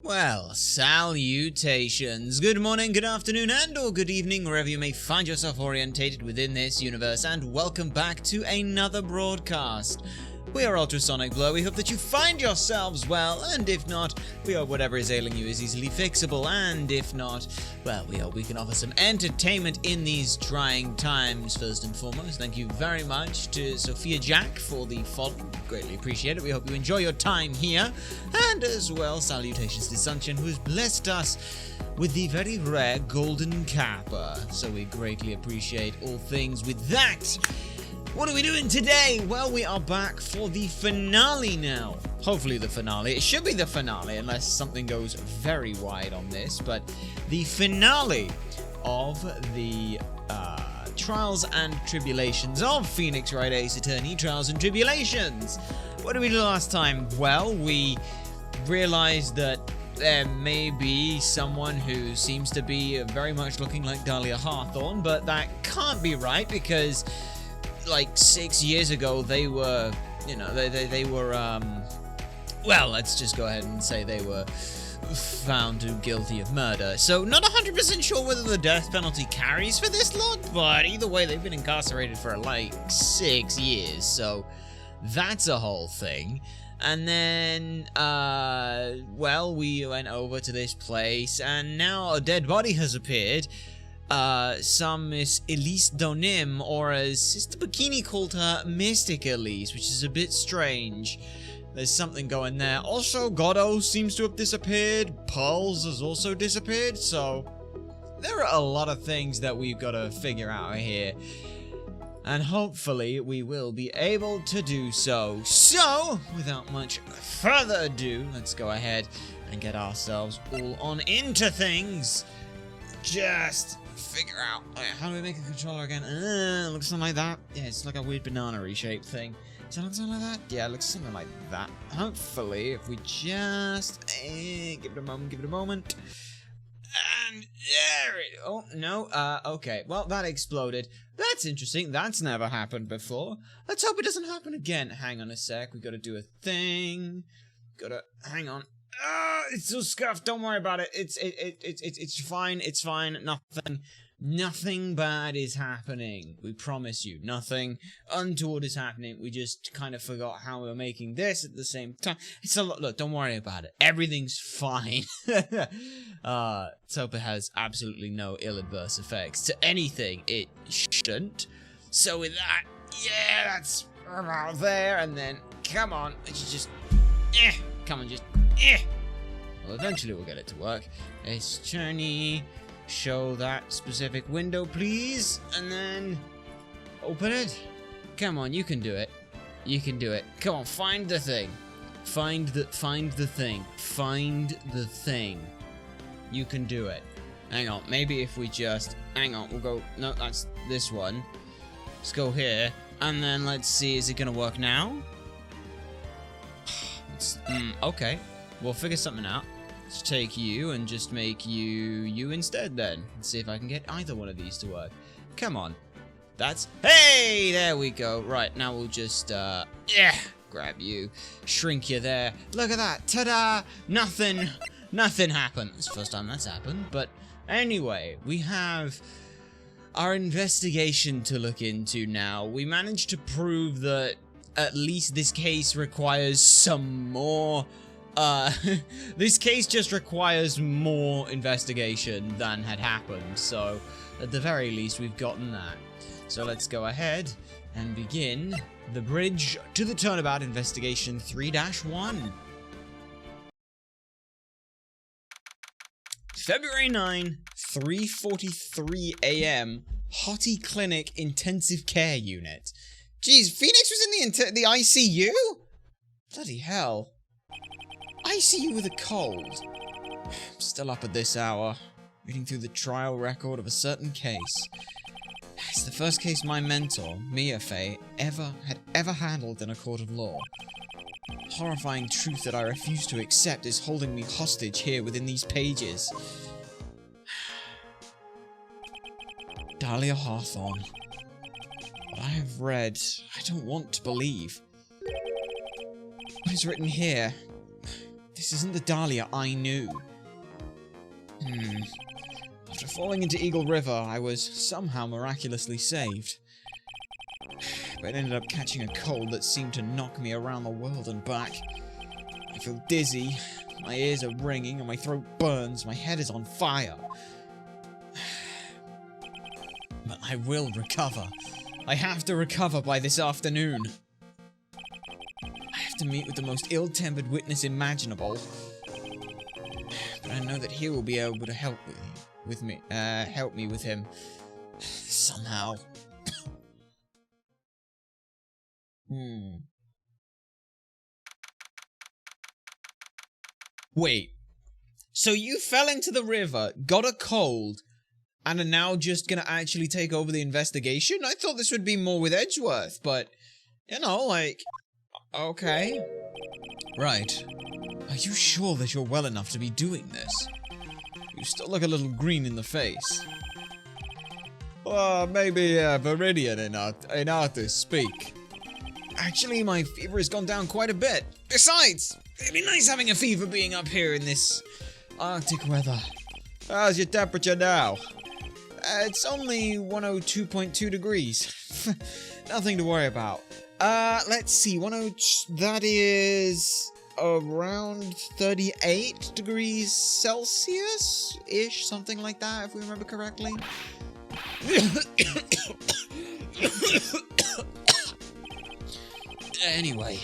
Well, salutations. Good morning, good afternoon, and/or good evening, wherever you may find yourself orientated within this universe, and welcome back to another broadcast. We are Ultrasonic Blur. We hope that you find yourselves well, and if not, we hope whatever is ailing you is easily fixable, and if not, well, we hope we can offer some entertainment in these trying times. First and foremost, thank you very much to Sophia Jack for the follow. Greatly appreciate it. We hope you enjoy your time here, and as well, salutations to Sunshine, who has blessed us with the very rare Golden Kappa. So we greatly appreciate all things with that. What are we doing today? Well, we are back for the finale now. Hopefully the finale. It should be the finale unless something goes very wide on this. But the finale of the Trials and Tribulations of Phoenix Wright Ace Attorney Trials and Tribulations. What did we do last time? Well, we realized that there may be someone who seems to be very much looking like Dahlia Hawthorne, but that can't be right because like 6 years ago they were, they were, well, let's just go ahead and say they were found guilty of murder. So not 100% sure whether the death penalty carries for this lot, but either way they've been incarcerated for like 6 years, so that's a whole thing. And then, well, we went over to this place, and now a dead body has appeared. Some Miss Elise Donim, or as Sister Bikini called her, Mystic Elise, which is a bit strange. There's something going there. Also, Goddo seems to have disappeared. Pearls has also disappeared, so there are a lot of things that we've got to figure out here. And hopefully we will be able to do so. So, without much further ado, let's go ahead and get ourselves all on into things. Just figure out, how do we make a controller again? Looks something like that. Yeah, it's like a weird banana-y shaped thing. Does it look something like that? Yeah, it looks something like that. Hopefully, if we just give it a moment. And there it. Oh no. Okay. Well, that exploded. That's interesting. That's never happened before. Let's hope it doesn't happen again. Hang on a sec. We gotta do a thing. Hang on. It's so scuffed. Don't worry about it. It's fine. It's fine. Nothing bad is happening. We promise you. Nothing untoward is happening. We just kind of forgot how we were making this at the same time. It's a lot. Look, don't worry about it. Everything's fine. Let's hope it has absolutely no ill adverse effects to anything. It shouldn't. So with that, yeah, that's about there. And then, come on. It's just, come on, just, Well, eventually we'll get it to work. Ace Attorney. Show that specific window, please, and then open it. Come on, you can do it. You can do it. Come on, find the thing. Find the thing. Find the thing. You can do it. Hang on, maybe if we just we'll go. No, that's this one. Let's go here, and then let's see. Is it gonna work now? Okay, we'll figure something out. Let's take you and just make you instead then. Let's see if I can get either one of these to work. Come on. Hey, there we go. Right, now we'll just, grab you. Shrink you there. Look at that. Ta-da! Nothing happened. It's the first time that's happened. But anyway, we have our investigation to look into now. We managed to prove that at least this case requires some more this case just requires more investigation than had happened, so at the very least we've gotten that. So let's go ahead and begin the Bridge to the Turnabout Investigation 3-1. February 9, 3:43 AM, Hottie Clinic Intensive Care Unit. Jeez, Phoenix was in the ICU? Bloody hell. ICU with a cold. I'm still up at this hour, reading through the trial record of a certain case. It's the first case my mentor, Mia Fey, had ever handled in a court of law. The horrifying truth that I refuse to accept is holding me hostage here within these pages. Dahlia Hawthorne. What I have read, I don't want to believe. What is written here? This isn't the Dahlia I knew. After falling into Eagle River, I was somehow miraculously saved. But I ended up catching a cold that seemed to knock me around the world and back. I feel dizzy, my ears are ringing, and my throat burns, my head is on fire. But I will recover. I have to recover by this afternoon. I have to meet with the most ill-tempered witness imaginable. But I know that he will be able to help me with him. Somehow. Wait. So you fell into the river, got a cold, and are now just gonna actually take over the investigation? I thought this would be more with Edgeworth, but, you know, like, okay. Right. Are you sure that you're well enough to be doing this? You still look a little green in the face. Well, maybe Viridian in art to speak. Actually, my fever has gone down quite a bit. Besides, it'd be nice having a fever being up here in this Arctic weather. How's your temperature now? It's only 102.2 degrees. Nothing to worry about. Let's see, that is around 38 degrees Celsius-ish, something like that, if we remember correctly. Anyway,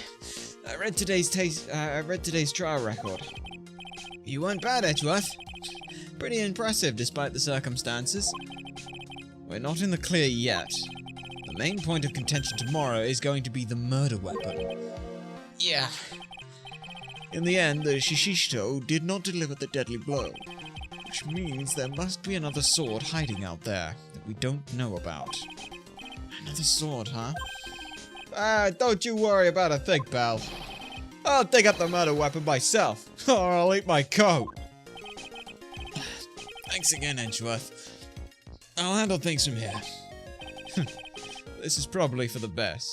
I read today's trial record. You weren't bad, Edgeworth. Pretty impressive despite the circumstances. We're not in the clear yet. The main point of contention tomorrow is going to be the murder weapon. Yeah. In the end, the Shishito did not deliver the deadly blow, which means there must be another sword hiding out there that we don't know about. Another sword, huh? Don't you worry about a thing, pal. I'll dig up the murder weapon myself, or I'll eat my coat. Thanks again, Edgeworth. I'll handle things from here. This is probably for the best.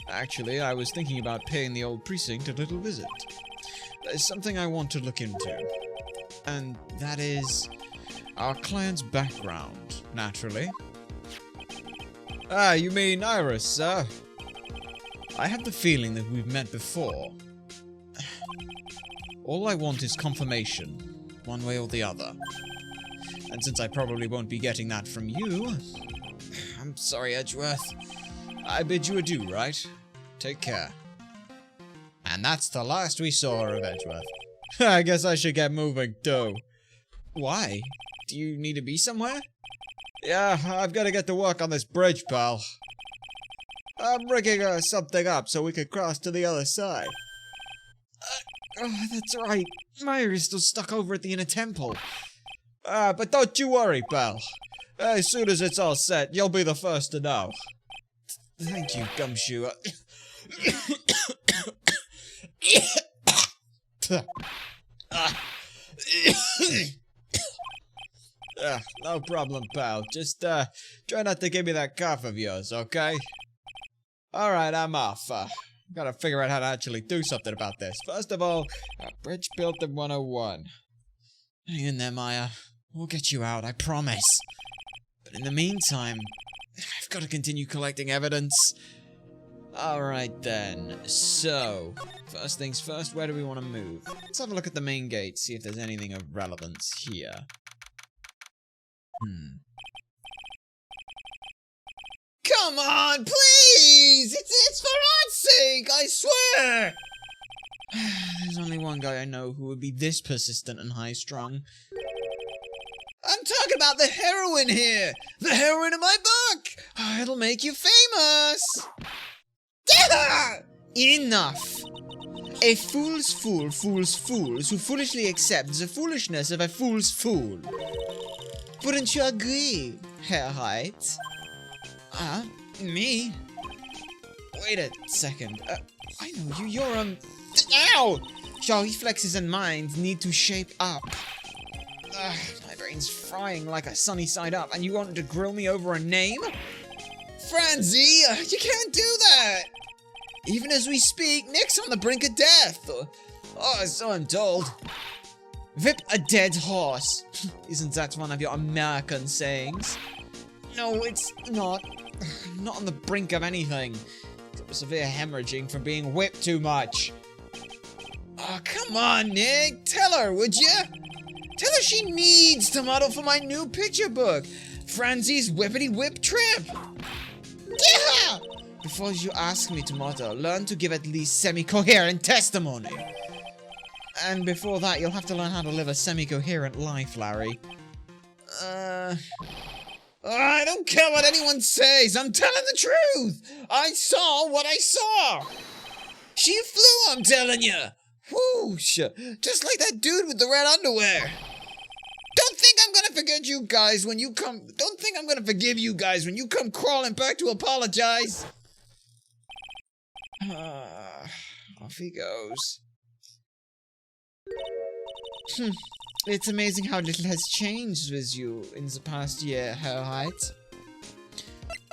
Actually, I was thinking about paying the old precinct a little visit. There's something I want to look into. And that is our client's background, naturally. Ah, you mean Iris, sir? I have the feeling that we've met before. All I want is confirmation, one way or the other. And since I probably won't be getting that from you, I'm sorry, Edgeworth. I bid you adieu, right? Take care. And that's the last we saw of Edgeworth. I guess I should get moving, too. Why? Do you need to be somewhere? Yeah, I've got to get to work on this bridge, pal. I'm rigging something up so we can cross to the other side. Oh, that's right. Myra's still stuck over at the inner temple. But don't you worry, pal. As soon as it's all set, you'll be the first to know. Thank you, Gumshoe. No problem, pal. Just try not to give me that cough of yours, okay? Alright, I'm off. Gotta figure out how to actually do something about this. First of all, a bridge built in 101. Hang in there, Maya. We'll get you out, I promise. But in the meantime, I've got to continue collecting evidence. Alright then. So, first things first, where do we want to move? Let's have a look at the main gate, see if there's anything of relevance here. Come on, please! It's for God's sake, I swear! There's only one guy I know who would be this persistent and high-strung. I'm talking about the heroine here! The heroine of my book! Oh, it'll make you famous! Enough! A fool's fool fools fools who foolishly accepts the foolishness of a fool's fool. Wouldn't you agree, Herr Wright? Me? Wait a second. I know you. You're, Ow! Your reflexes and mind need to shape up. My brain's frying like a sunny side up, and you want to grill me over a name? Franzi, you can't do that! Even as we speak, Nick's on the brink of death. Oh, so I'm told. Whip a dead horse. Isn't that one of your American sayings? No, it's not. I'm not on the brink of anything. Severe hemorrhaging from being whipped too much. Oh, come on, Nick. Tell her, would you? Tell her she needs to model for my new picture book, Francie's Whippity Whip Trip. Yeah! Before you ask me to model, learn to give at least semi-coherent testimony. And before that, you'll have to learn how to live a semi-coherent life, Larry. I don't care what anyone says. I'm telling the truth. I saw what I saw. She flew, I'm telling you. Whoosh. Just like that dude with the red underwear. Don't think I'm gonna forget you guys when you come. Don't think I'm gonna forgive you guys when you come crawling back to apologize. Off he goes. It's amazing how little has changed with you in the past year, Wright.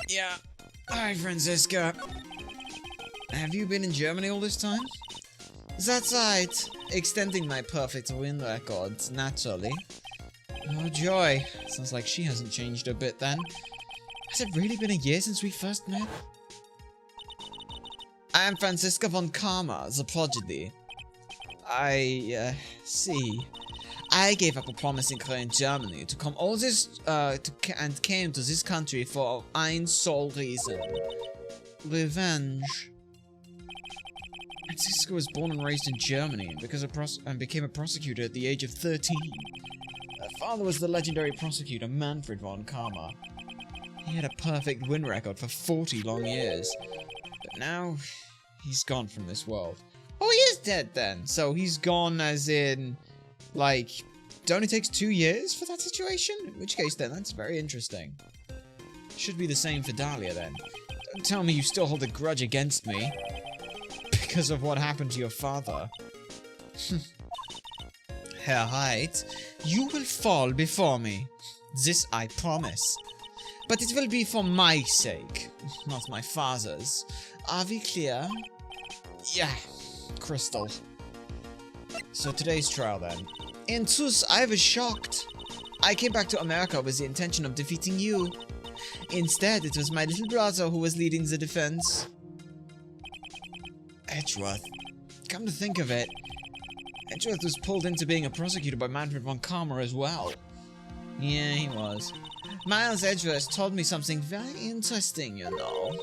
Yeah. Hi, Franziska. Have you been in Germany all this time? That's right. Extending my perfect win record, naturally. Oh, joy. Sounds like she hasn't changed a bit then. Has it really been a year since we first met? I am Franziska von Karma, the prodigy. I see. I gave up a promising career in Germany to come all this, and came to this country for one sole reason. Revenge. Franziska was born and raised in Germany and became a prosecutor at the age of 13. Her father was the legendary prosecutor Manfred von Karma. He had a perfect win record for 40 long years. But now, he's gone from this world. Oh, he is dead then. So he's gone as in, like, it only takes 2 years for that situation? In which case then, that's very interesting. Should be the same for Dahlia then. Don't tell me you still hold a grudge against me. Because of what happened to your father. Herr Wright, you will fall before me. This I promise. But it will be for my sake, not my father's. Are we clear? Yeah. Crystal. So today's trial then. In truth, I was shocked. I came back to America with the intention of defeating you. Instead, it was my little brother who was leading the defense. Edgeworth. Come to think of it, Edgeworth was pulled into being a prosecutor by Manfred von Karma as well. Yeah, he was. Miles Edgeworth told me something very interesting, you know.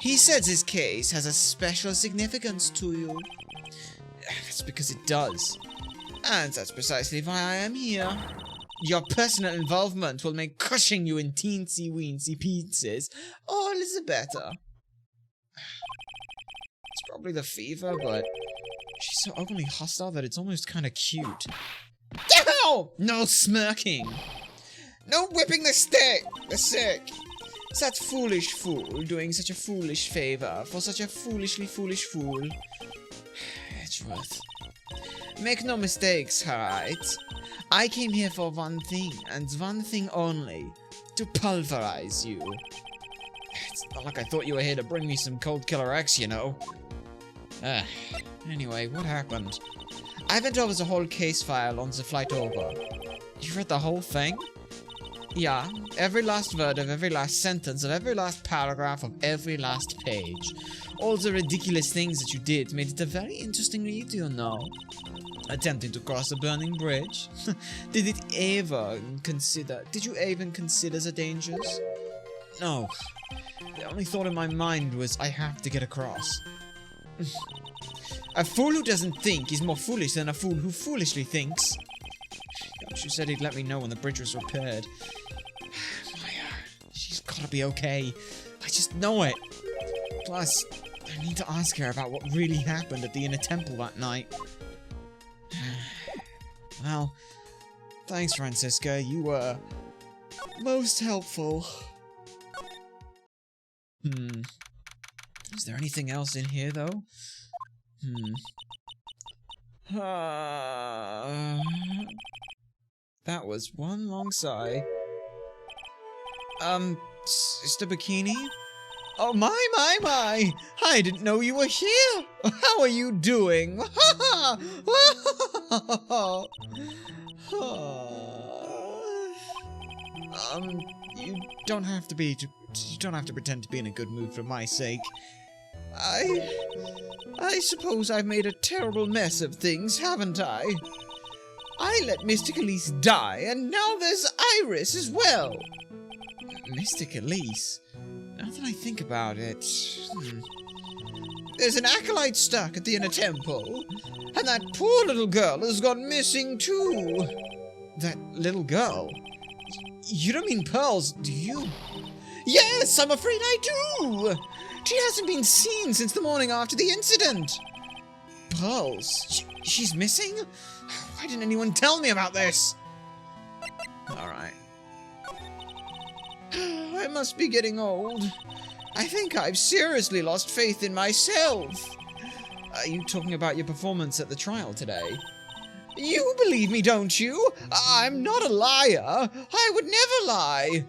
He said his case has a special significance to you. That's because it does. And that's precisely why I am here. Your personal involvement will make crushing you in teensy-weensy pieces all the better. It's probably the fever, but she's so openly hostile that it's almost kind of cute. Ow! No smirking! No whipping the sick! That foolish fool doing such a foolish favor for such a foolishly foolish fool. Edgeworth. Make no mistakes, Wright. I came here for one thing, and one thing only. To pulverize you. It's not like I thought you were here to bring me some Cold Killer X, you know. Anyway, what happened? I went over the whole case file on the flight over. You read the whole thing? Yeah, every last word of every last sentence of every last paragraph of every last page. All the ridiculous things that you did made it a very interesting read, you know. Attempting to cross a burning bridge. Did you even consider the dangers? No. The only thought in my mind was, I have to get across. A fool who doesn't think is more foolish than a fool who foolishly thinks. You said he'd let me know when the bridge was repaired. Maya, she's gotta be okay. I just know it. Plus, I need to ask her about what really happened at the Inner Temple that night. Well, thanks, Franziska. You were most helpful. Is there anything else in here, though? That was one long sigh. Sister Bikini? Oh, my. I didn't know you were here. How are you doing? You don't have to pretend to be in a good mood for my sake. I suppose I've made a terrible mess of things, haven't I? I let Mystic Elise die, and now there's Iris as well. Mystic Elise? Now that I think about it... There's an acolyte stuck at the inner temple, and that poor little girl has gone missing too. That little girl? You don't mean Pearls, do you? Yes, I'm afraid I do! She hasn't been seen since the morning after the incident. Pearls? She's missing? Why didn't anyone tell me about this? Alright. I must be getting old. I think I've seriously lost faith in myself. Are you talking about your performance at the trial today? You believe me, don't you? I'm not a liar. I would never lie.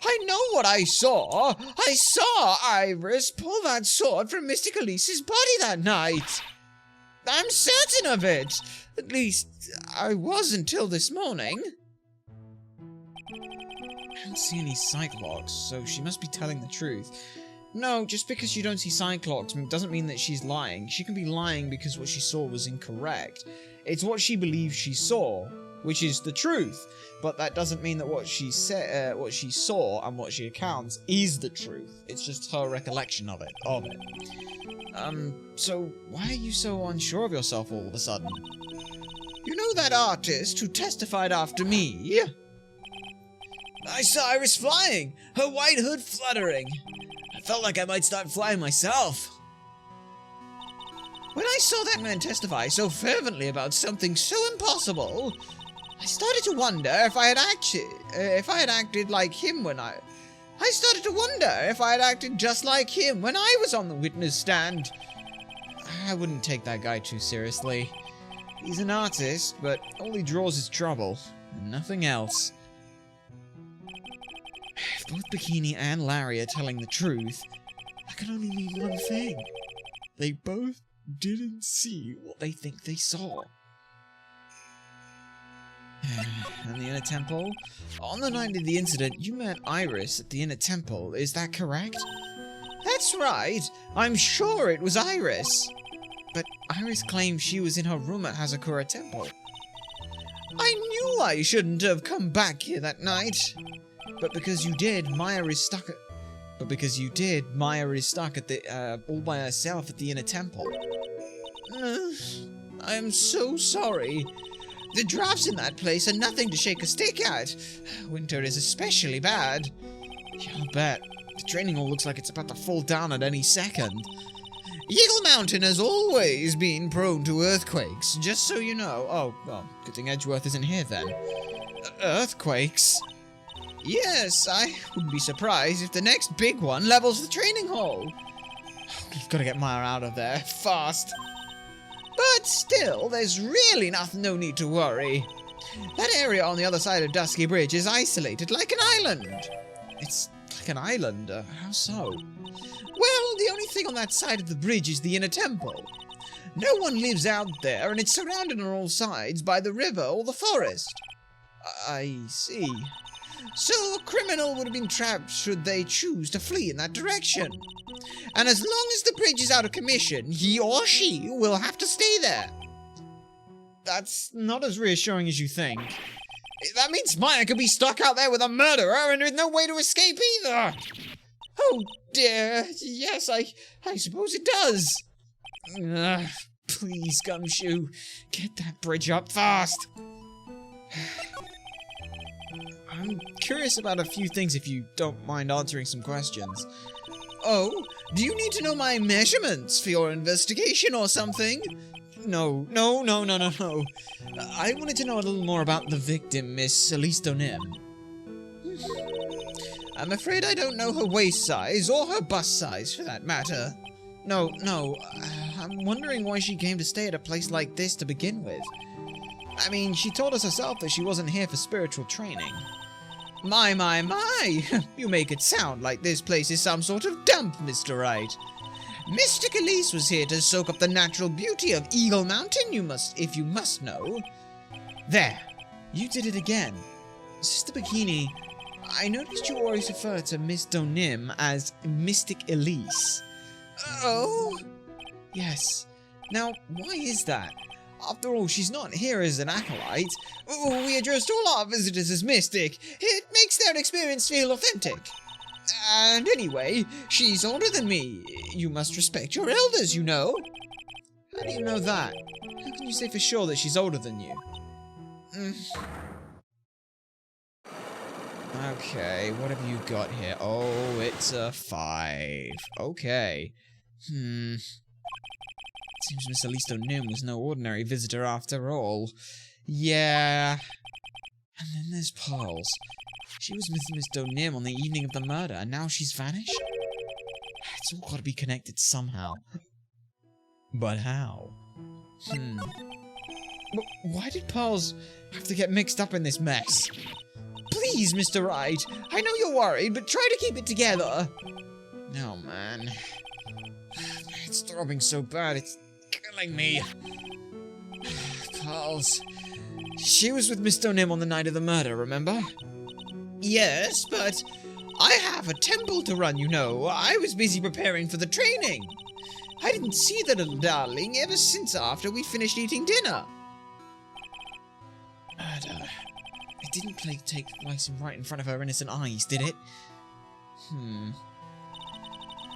I know what I saw. I saw Iris pull that sword from Mystic Elise's body that night. I'm certain of it. At least, I was until this morning. I don't see any Cyclops, so she must be telling the truth. No, just because you don't see Cyclops doesn't mean that she's lying. She can be lying because what she saw was incorrect. It's what she believes she saw, which is the truth. But that doesn't mean that what she saw and what she accounts is the truth. It's just her recollection of it. So why are you so unsure of yourself all of a sudden? You know that artist who testified after me? I saw Iris flying, her white hood fluttering. I felt like I might start flying myself. When I saw that man testify so fervently about something so impossible, I started to wonder if I had acted like him when I started to wonder if I had acted just like him when I was on the witness stand. I wouldn't take that guy too seriously. He's an artist, but all he draws is trouble, and nothing else. If both Bikini and Larry are telling the truth, that can only mean one thing. They both didn't see what they think they saw. And the inner temple? On the night of the incident, you met Iris at the inner temple, is that correct? That's right. I'm sure it was Iris. But Iris claimed she was in her room at Hazakura Temple. I knew I shouldn't have come back here that night. But because you did, Maya is stuck at the, all by herself at the inner temple. I am so sorry. The drafts in that place are nothing to shake a stick at. Winter is especially bad. Yeah, I'll bet. The training hall looks like it's about to fall down at any second. Eagle Mountain has always been prone to earthquakes, just so you know. Oh, well, good thing Edgeworth isn't here then. Earthquakes? Yes, I wouldn't be surprised if the next big one levels the training hall. We've got to get Maya out of there, fast. But still, there's really no need to worry. That area on the other side of Dusky Bridge is isolated like an island. It's like an island? How so? Well, the only thing on that side of the bridge is the inner temple. No one lives out there, and it's surrounded on all sides by the river or the forest. I see. So a criminal would have been trapped should they choose to flee in that direction. And as long as the bridge is out of commission, he or she will have to stay there. That's not as reassuring as you think. That means Maya could be stuck out there with a murderer and with no way to escape either. Oh dear, yes, I suppose it does. Please, Gumshoe, get that bridge up fast. I'm curious about a few things if you don't mind answering some questions. Oh, do you need to know my measurements for your investigation or something? No. I wanted to know a little more about the victim, Miss Elise Donim. I'm afraid I don't know her waist size, or her bust size, for that matter. No, I'm wondering why she came to stay at a place like this to begin with. I mean, she told us herself that she wasn't here for spiritual training. My! You make it sound like this place is some sort of dump, Mr. Wright. Mystic Elise was here to soak up the natural beauty of Eagle Mountain, if you must know. There, you did it again. Sister Bikini, I noticed you always refer to Miss Donim as Mystic Elise. Oh? Yes. Now, why is that? After all, she's not here as an acolyte. We addressed all our visitors as Mystic. It makes their experience feel authentic. And anyway, she's older than me. You must respect your elders, you know. How do you know that? How can you say for sure that she's older than you? Okay, what have you got here? Oh, it's a 5. Okay. Seems Miss Elise O'Nim was no ordinary visitor after all. Yeah. And then there's Pearls. She was with Miss Donim on the evening of the murder, and now she's vanished? It's all got to be connected somehow. But how? Why did Pearls have to get mixed up in this mess? Please, Mr. Wright, I know you're worried, but try to keep it together. No, man. It's throbbing so bad, it's killing me. Pearls. She was with Miss Donim on the night of the murder, remember? Yes, but I have a temple to run, you know. I was busy preparing for the training. I didn't see the little darling ever since after we finished eating dinner. Murder. It didn't take place right in front of her innocent eyes, did it?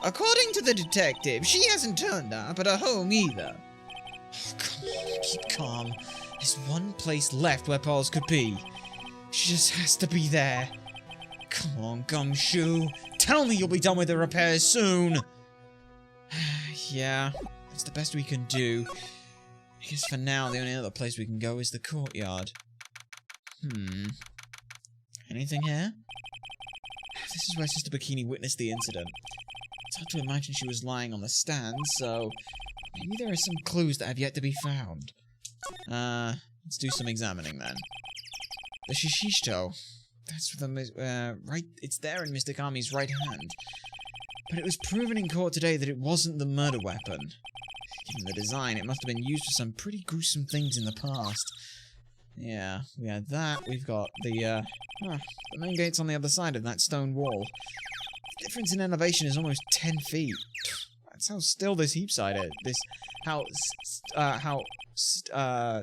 According to the detective, she hasn't turned up at her home either. Oh, come on, keep calm. There's one place left where Pearls could be. She just has to be there. Come on, Gumshoe. Tell me you'll be done with the repairs soon. Yeah, that's the best we can do. I guess for now, the only other place we can go is the courtyard. Anything here? This is where Sister Bikini witnessed the incident. It's hard to imagine she was lying on the stand, so maybe there are some clues that have yet to be found. Let's do some examining then. The Shishito. That's the right. It's there in Mr. Kami's right hand. But it was proven in court today that it wasn't the murder weapon. Given the design, it must have been used for some pretty gruesome things in the past. Yeah, we had that. We've got the main gate's on the other side of that stone wall. The difference in elevation is almost 10 feet. That's how still this heapside is. How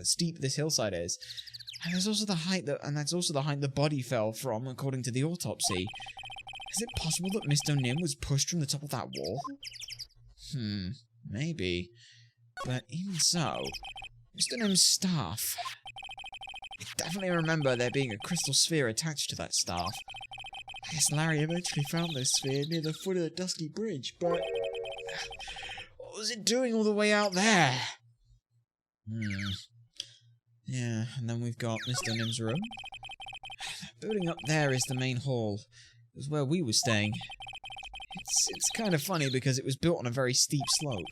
steep this hillside is. And there's also the height that's also the height the body fell from, according to the autopsy. Is it possible that Miss Donim was pushed from the top of that wall? Maybe. But even so, Miss Donim's staff. I definitely remember there being a crystal sphere attached to that staff. I guess Larry eventually found this sphere near the foot of the Dusky Bridge, but what was it doing all the way out there? Yeah, and then we've got Miss Donim's room. That building up there is the main hall. It was where we were staying. It's kind of funny because it was built on a very steep slope.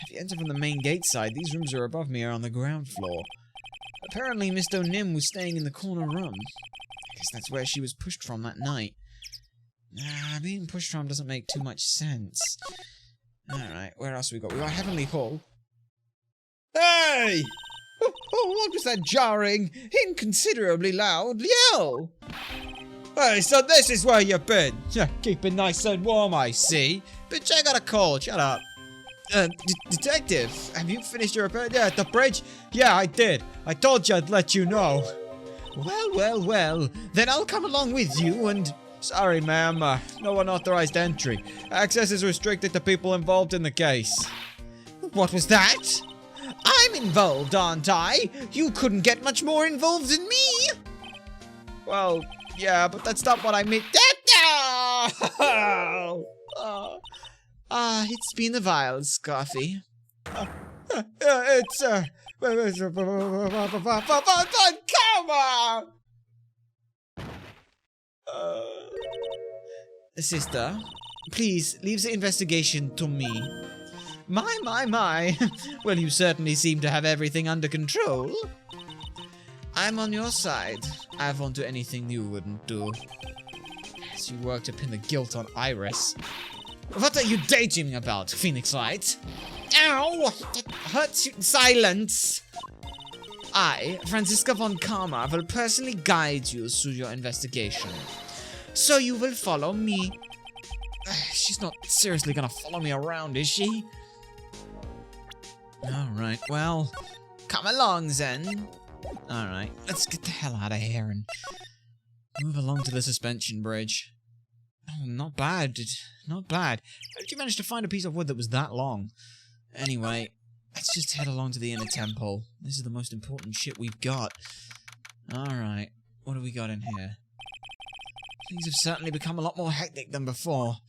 If you enter from the main gate side, these rooms are above me, are on the ground floor. Apparently, Miss Donim was staying in the corner room. I guess that's where she was pushed from that night. Being pushed from doesn't make too much sense. Alright, where else have we got? We got Heavenly Hall. Hey! Oh, what was that jarring, inconsiderably loud yell? Hey, so this is where you've been. Keeping nice and warm, I see. Bitch, I got a cold. Shut up. Detective, have you finished your repair? Yeah, at the bridge? Yeah, I did. I told you I'd let you know. Well. Then I'll come along with you and... Sorry, ma'am. No unauthorized entry. Access is restricted to people involved in the case. What was that? I'm involved, aren't I? You couldn't get much more involved than me. Well, yeah, but that's not what I meant. It's been a while, Scarfy. Come on! Sister, please leave the investigation to me. My. Well, you certainly seem to have everything under control. I'm on your side. I won't do anything you wouldn't do. As you work to pin the guilt on Iris. What are you daydreaming about, Phoenix Wright? Ow! That hurts you. Silence! I, Franziska von Karma, will personally guide you through your investigation. So you will follow me. She's not seriously gonna follow me around, is she? Alright, well, come along then. Alright, let's get the hell out of here and move along to the suspension bridge. Oh, not bad. Not bad. How did you manage to find a piece of wood that was that long? Anyway, let's just head along to the inner temple. This is the most important shit we've got. Alright, what do we got in here? Things have certainly become a lot more hectic than before.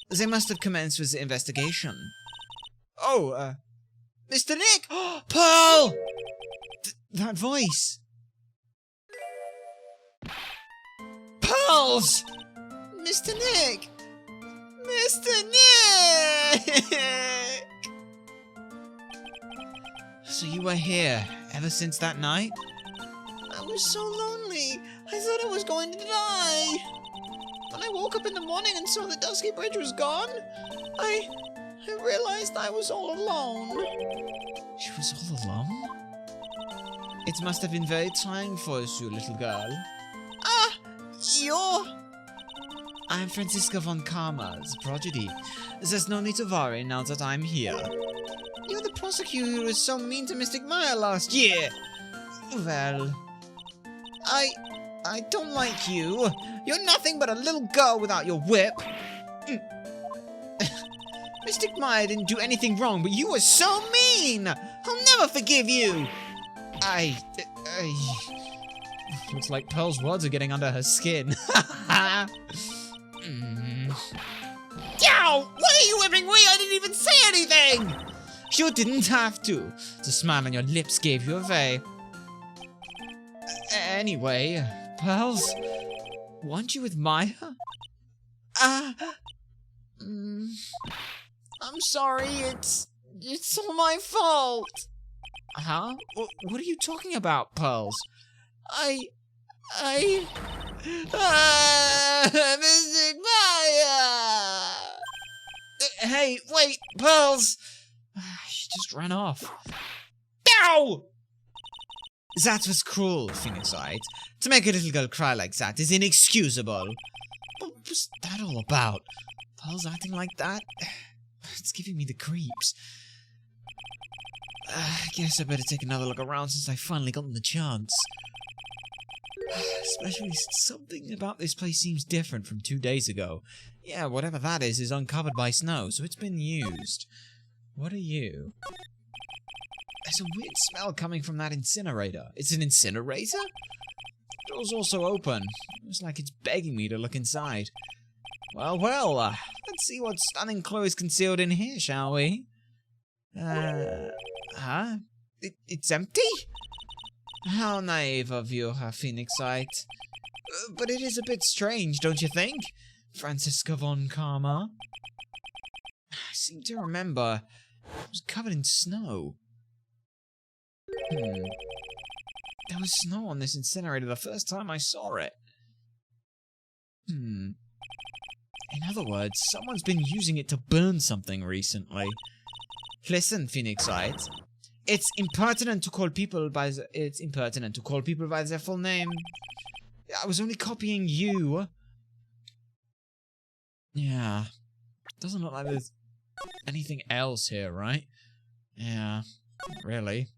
They must have commenced with the investigation. Oh, Mr. Nick! Pearl! That voice! Pearls! Mr. Nick! Mr. Nick! So you were here ever since that night? I was so lonely. I thought I was going to die. When I woke up in the morning and saw the dusky bridge was gone, I realized I was all alone. She was all alone? It must have been very trying for you, little girl. Ah, you're... I'm Franziska von Karma, the prodigy. There's no need to worry now that I'm here. You're the prosecutor who was so mean to Mystic Maya last year. Well... I don't like you. You're nothing but a little girl without your whip. Mystic Maya didn't do anything wrong, but you were so mean! I'll never forgive you! Looks like Pearl's words are getting under her skin. Yow! Why are you whipping me? I didn't even say anything! You didn't have to. The smile on your lips gave you away. Anyway, Pearls, weren't you with Maya? I'm sorry, it's all my fault. Huh? What are you talking about, Pearls? Mystic Maya! Hey, wait, Pearls! She just ran off. Ow! That was cruel, Phoenix Wright. To make a little girl cry like that is inexcusable. What was that all about? Pearls acting like that? It's giving me the creeps. I guess I better take another look around since I finally gotten the chance. Especially since something about this place seems different from 2 days ago. Yeah, whatever that is uncovered by snow, so it's been used. What are you? There's a weird smell coming from that incinerator. It's an incinerator? The door's also open. Looks like it's begging me to look inside. Well, let's see what stunning clue is concealed in here, shall we? Huh? It's empty? How naive of you, Phoenix Wright. But it is a bit strange, don't you think? Franziska von Karma? I seem to remember it was covered in snow. There was snow on this incinerator the first time I saw it. In other words, someone's been using it to burn something recently. Listen, Phoenix Wright. It's impertinent to call people by their full name. I was only copying you. Yeah. Doesn't look like there's anything else here, right? Yeah, not really.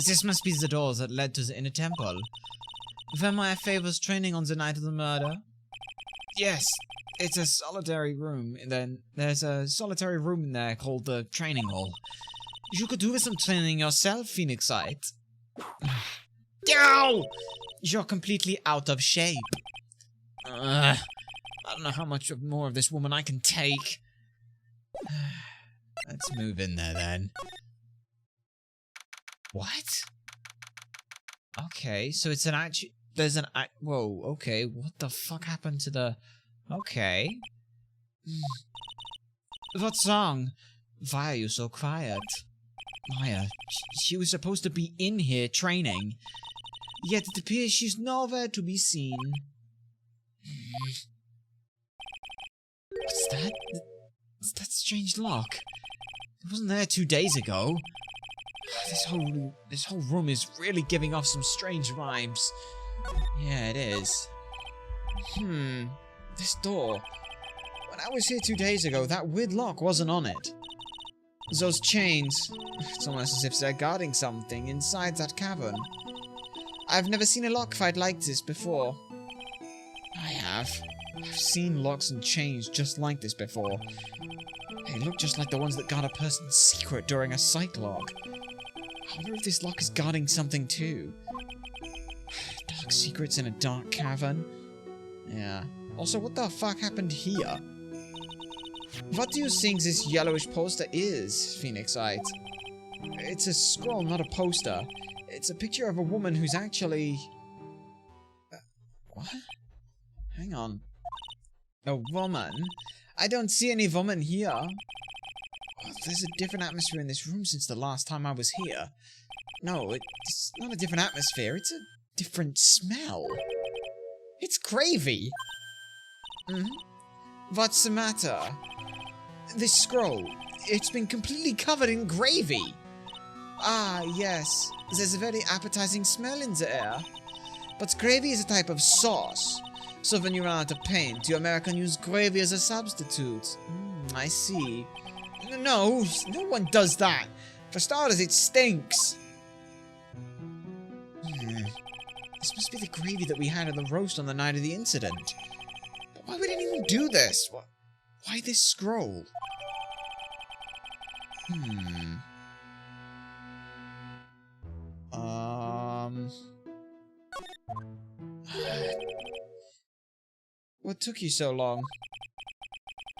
This must be the door that led to the inner temple. Where Maya was training on the night of the murder? Yes, it's a solitary room. And then there's a solitary room in there called the training hall. You could do with some training yourself, Phoenix Wright. Ow! You're completely out of shape. I don't know how much more of this woman I can take. Let's move in there then. What? Okay, so it's an whoa, okay, what the fuck happened to the... Okay. What's wrong? Why are you so quiet? Maya, she was supposed to be in here training. yet it appears she's nowhere to be seen. What's that? It's that strange lock. It wasn't there 2 days ago. This whole room is really giving off some strange vibes. Yeah, it is. This door. When I was here 2 days ago, that weird lock wasn't on it. Those chains. It's almost as if they're guarding something inside that cavern. I've never seen a lock fight like this before. I have. I've seen locks and chains just like this before. They look just like the ones that guard a person's secret during a psych log. I wonder if this lock is guarding something too. Dark secrets in a dark cavern? Yeah. Also, what the fuck happened here? What do you think this yellowish poster is, Phoenix Wright? It's a scroll, not a poster. It's a picture of a woman who's actually... what? Hang on. A woman? I don't see any woman here. Oh, there's a different atmosphere in this room since the last time I was here. No, it's not a different atmosphere. It's a different smell. It's gravy. What's the matter? This scroll, it's been completely covered in gravy. Ah, yes. There's a very appetizing smell in the air. But gravy is a type of sauce. So when you run out of paint, you American use gravy as a substitute. I see. No one does that. For starters, it stinks. This must be the gravy that we had at the roast on the night of the incident. But why would anyone do this? Why this scroll? What took you so long?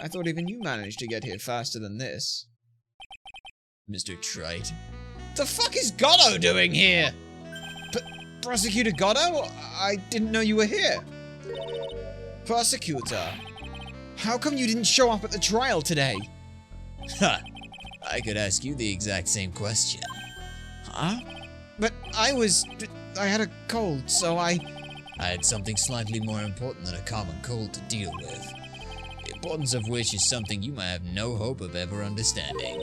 I thought even you managed to get here faster than this. Mr. Wright. The fuck is Goddo doing here? Prosecutor Goddo? I didn't know you were here. Prosecutor? How come you didn't show up at the trial today? Ha! I could ask you the exact same question. Huh? But I had a cold, so I had something slightly more important than a common cold to deal with. The importance of which is something you might have no hope of ever understanding.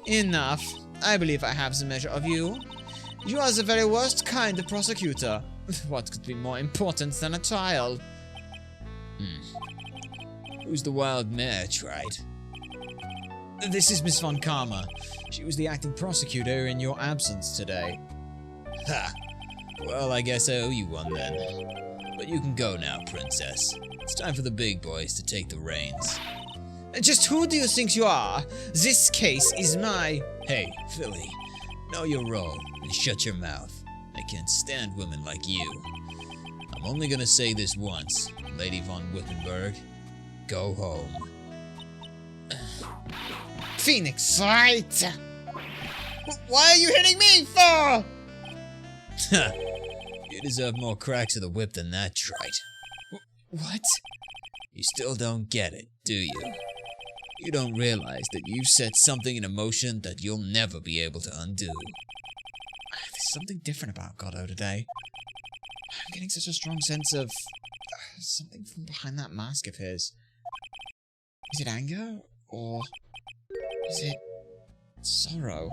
Enough. I believe I have the measure of you. You are the very worst kind of prosecutor. What could be more important than a trial? Who's the wild mare, Wright? This is Miss Von Karma. She was the acting prosecutor in your absence today. Ha! Well, I guess I owe you one then. But you can go now, Princess. It's time for the big boys to take the reins. Just who do you think you are? This case is my... Hey, Philly. Know your role and shut your mouth. I can't stand women like you. I'm only gonna say this once, Lady von Wittenberg. Go home. Phoenix Wright! Why are you hitting me for? You deserve more cracks of the whip than that, Wright. What? You still don't get it, do you? You don't realize that you've set something in motion that you'll never be able to undo. There's something different about Goddo today. I'm getting such a strong sense of something from behind that mask of his. Is it anger? Or is it sorrow?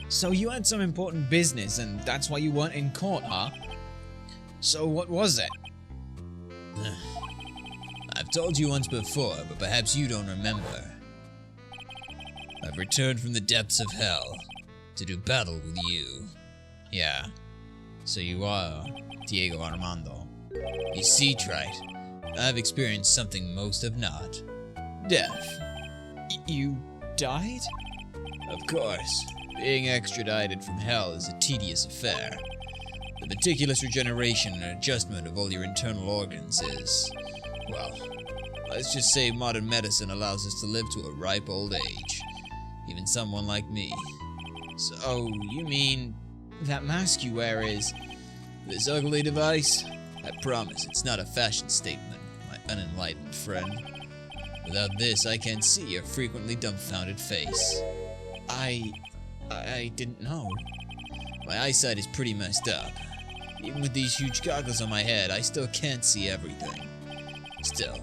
So you had some important business and that's why you weren't in court, huh? So what was it? I've told you once before, but perhaps you don't remember. I've returned from the depths of hell to do battle with you. Yeah, so you are Diego Armando. You see, Wright, I've experienced something most have not. Death. You died? Of course. Being extradited from hell is a tedious affair. The meticulous regeneration and adjustment of all your internal organs is, well, let's just say modern medicine allows us to live to a ripe old age. Even someone like me. So, you mean that mask you wear is this ugly device? I promise it's not a fashion statement, my unenlightened friend. Without this, I can't see your frequently dumbfounded face. I didn't know. My eyesight is pretty messed up. Even with these huge goggles on my head, I still can't see everything. Still,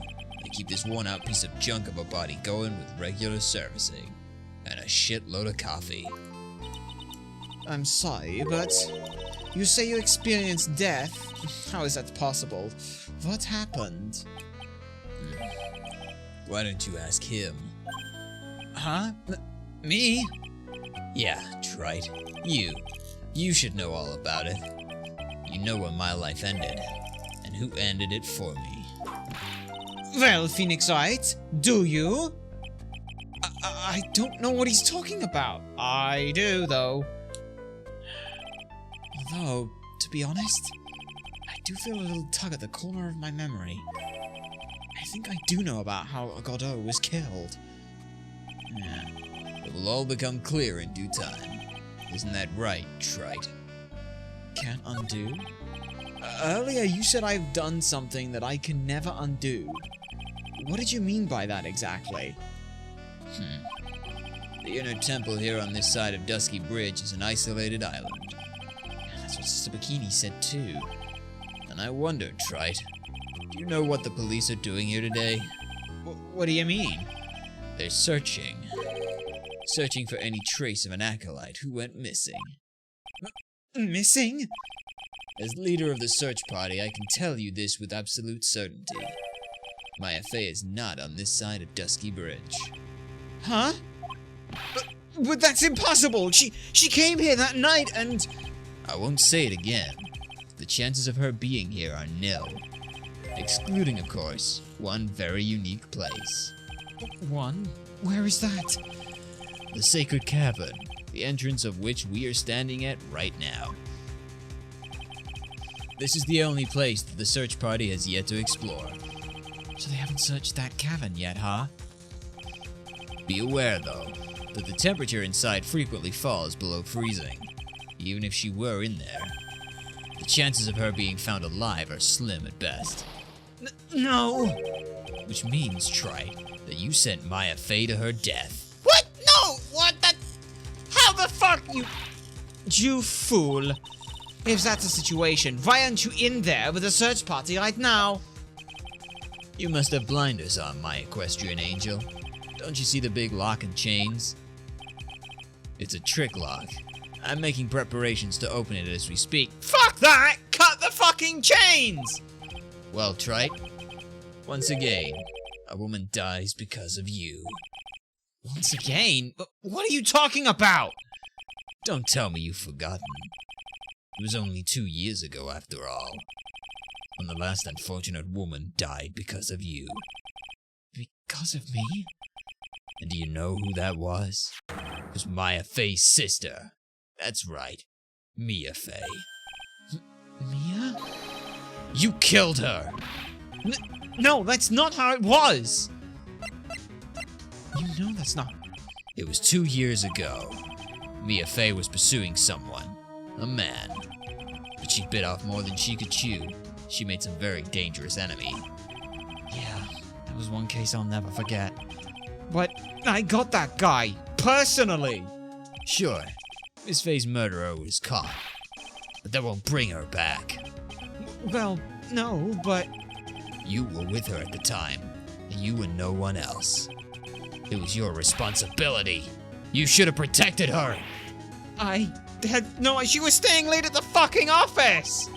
I keep this worn-out piece of junk of a body going with regular servicing. And a shitload of coffee. I'm sorry, but you say you experienced death? How is that possible? What happened? Why don't you ask him? Huh? Me? Yeah, Trite. You should know all about it. You know where my life ended, and who ended it for me. Well, Phoenix Wright, do you? I don't know what he's talking about. I do, though. Although, to be honest, I do feel a little tug at the corner of my memory. I think I do know about how Godot was killed. Yeah. It will all become clear in due time. Isn't that right, Trite? Can't undo? Earlier you said I've done something that I can never undo. What did you mean by that exactly? The inner temple here on this side of Dusky Bridge is an isolated island. That's what Sister Bikini said too. And I wonder, Trite, do you know what the police are doing here today? What do you mean? They're searching. Searching for any trace of an acolyte who went missing. Missing? As leader of the search party, I can tell you this with absolute certainty. Maya Fey is not on this side of Dusky Bridge. Huh? But that's impossible! She came here that night and... I won't say it again. The chances of her being here are nil. Excluding, of course, one very unique place. One? Where is that? The Sacred Cavern, the entrance of which we are standing at right now. This is the only place that the search party has yet to explore. So they haven't searched that cavern yet, huh? Be aware, though, that the temperature inside frequently falls below freezing. Even if she were in there, the chances of her being found alive are slim at best. No! Which means, Trite, that you sent Maya Fey to her death. What? No! What? How the fuck you fool! If that's the situation, why aren't you in there with the search party right now? You must have blinders on, my equestrian angel. Don't you see the big lock and chains? It's a trick lock. I'm making preparations to open it as we speak. Fuck that! Cut the fucking chains! Well, Trite, once again, a woman dies because of you. Once again? What are you talking about? Don't tell me you've forgotten. It was only 2 years ago, after all, when the last unfortunate woman died because of you. Because of me? And do you know who that was? It was Maya Fey's sister. That's right, Mia Fey. Mia? You killed her! No, that's not how it was! You know that's not... It was 2 years ago. Mia Fey was pursuing someone. A man. But she bit off more than she could chew. She made some very dangerous enemy. Yeah, that was one case I'll never forget. But I got that guy, personally! Sure, Miss Fey's murderer was caught. But that won't bring her back. Well, no, but... You were with her at the time, and you and no one else. It was your responsibility. You should have protected her! I had no... She was staying late at the fucking office!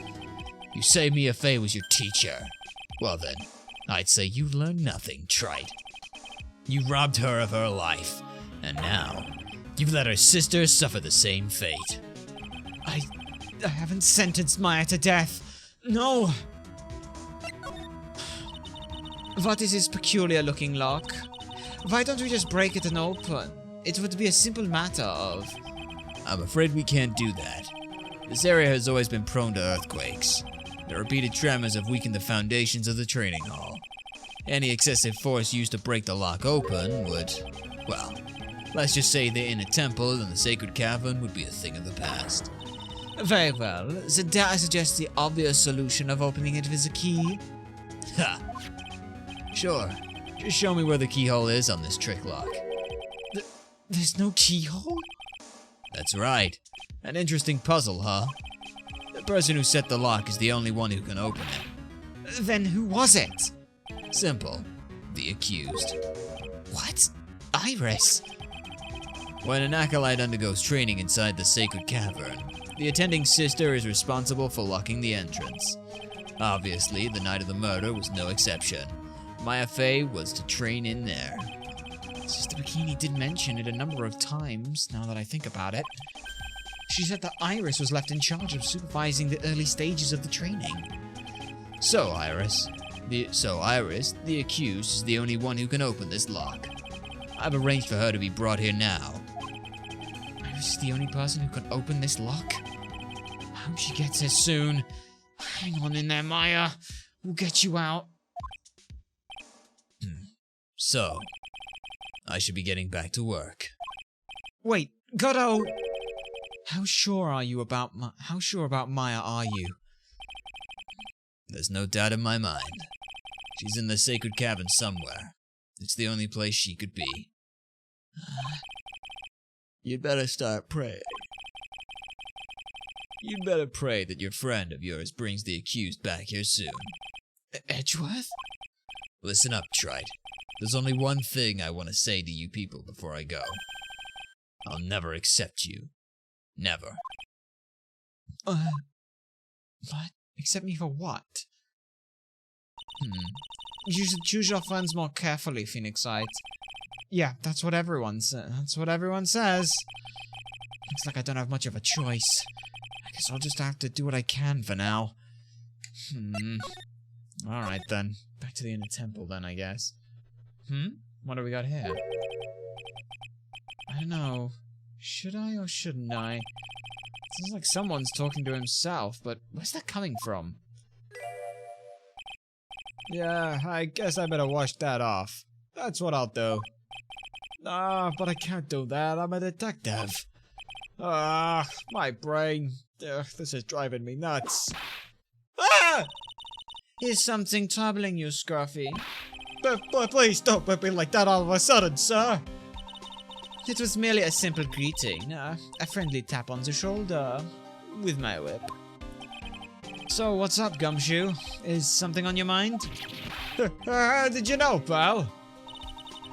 You say Mia Fey was your teacher. Well then, I'd say you learned nothing, Trite. You robbed her of her life, and now, you've let her sister suffer the same fate. I haven't sentenced Maya to death. No! What is this peculiar-looking lock? Why don't we just break it and open? It would be a simple matter of... I'm afraid we can't do that. This area has always been prone to earthquakes. The repeated tremors have weakened the foundations of the training hall. Any excessive force used to break the lock open would... well, let's just say the inner temple and the sacred cavern would be a thing of the past. Very well. So dare I suggest the obvious solution of opening it with a key? Ha! Sure. Just show me where the keyhole is on this trick lock. There's no keyhole? That's right. An interesting puzzle, huh? The person who set the lock is the only one who can open it. Then who was it? Simple. The accused. What? Iris? When an acolyte undergoes training inside the sacred cavern, the attending sister is responsible for locking the entrance. Obviously, the night of the murder was no exception. Maya Fey was to train in there. Sister Bikini did mention it a number of times, now that I think about it. She said that Iris was left in charge of supervising the early stages of the training. So Iris, the accused, is the only one who can open this lock. I've arranged for her to be brought here now. Iris is the only person who can open this lock? I hope she gets here soon. Hang on in there, Maya. We'll get you out. So, I should be getting back to work. Wait, Goddo! How sure about Maya are you? There's no doubt in my mind. She's in the sacred cavern somewhere. It's the only place she could be. You'd better start praying. You'd better pray that your friend of yours brings the accused back here soon. Edgeworth? Listen up, Trite. There's only one thing I want to say to you people before I go. I'll never accept you. Never. What? Accept me for what? You should choose your friends more carefully, Phoenixite. Yeah, that's what everyone says. Looks like I don't have much of a choice. I guess I'll just have to do what I can for now. Alright then. Back to the inner temple then, I guess. What do we got here? I don't know. Should I or shouldn't I? Sounds like someone's talking to himself, but where's that coming from? Yeah, I guess I better wash that off. That's what I'll do. But I can't do that. I'm a detective. My brain. This is driving me nuts. Is something troubling you, Scruffy? But please don't put me like that all of a sudden, sir. It was merely a simple greeting, a friendly tap on the shoulder, with my whip. So, what's up, Gumshoe? Is something on your mind? Did you know, pal?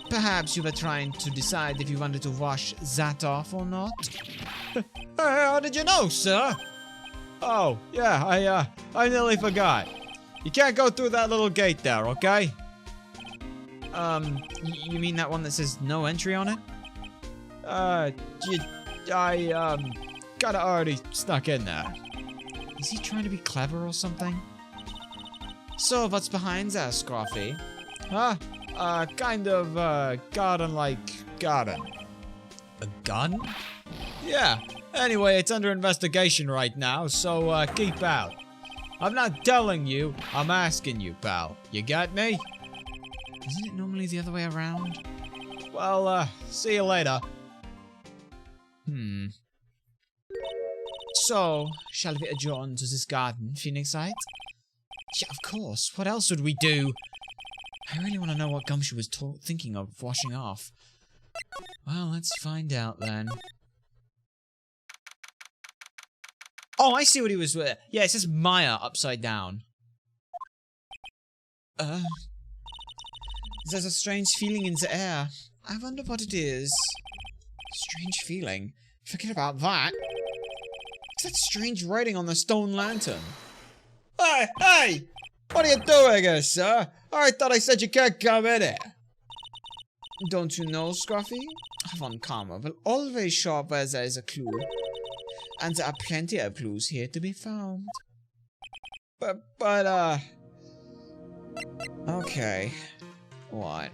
Perhaps you were trying to decide if you wanted to wash that off or not? How did you know, sir? Oh, yeah, I nearly forgot. You can't go through that little gate there, okay? You mean that one that says no entry on it? Kinda already snuck in there. Is he trying to be clever or something? So, what's behind that, Scruffy? Kind of, garden-like garden. A garden? Yeah. Anyway, it's under investigation right now, so, keep out. I'm not telling you, I'm asking you, pal. You got me? Isn't it normally the other way around? Well, see you later. So, shall we adjourn to this garden, Phoenixite? Yeah, of course. What else would we do? I really want to know what Gumshoe was thinking of washing off. Well, let's find out then. Oh, I see what he was with. Yeah, it says Maya upside down. There's a strange feeling in the air. I wonder what it is. Strange feeling? Forget about that. What's that strange writing on the stone lantern? Hey! What are you doing here, sir? I thought I said you can't come in here. Don't you know, Scruffy? Von Karma will always show up where there is a clue. And there are plenty of clues here to be found. Okay. What?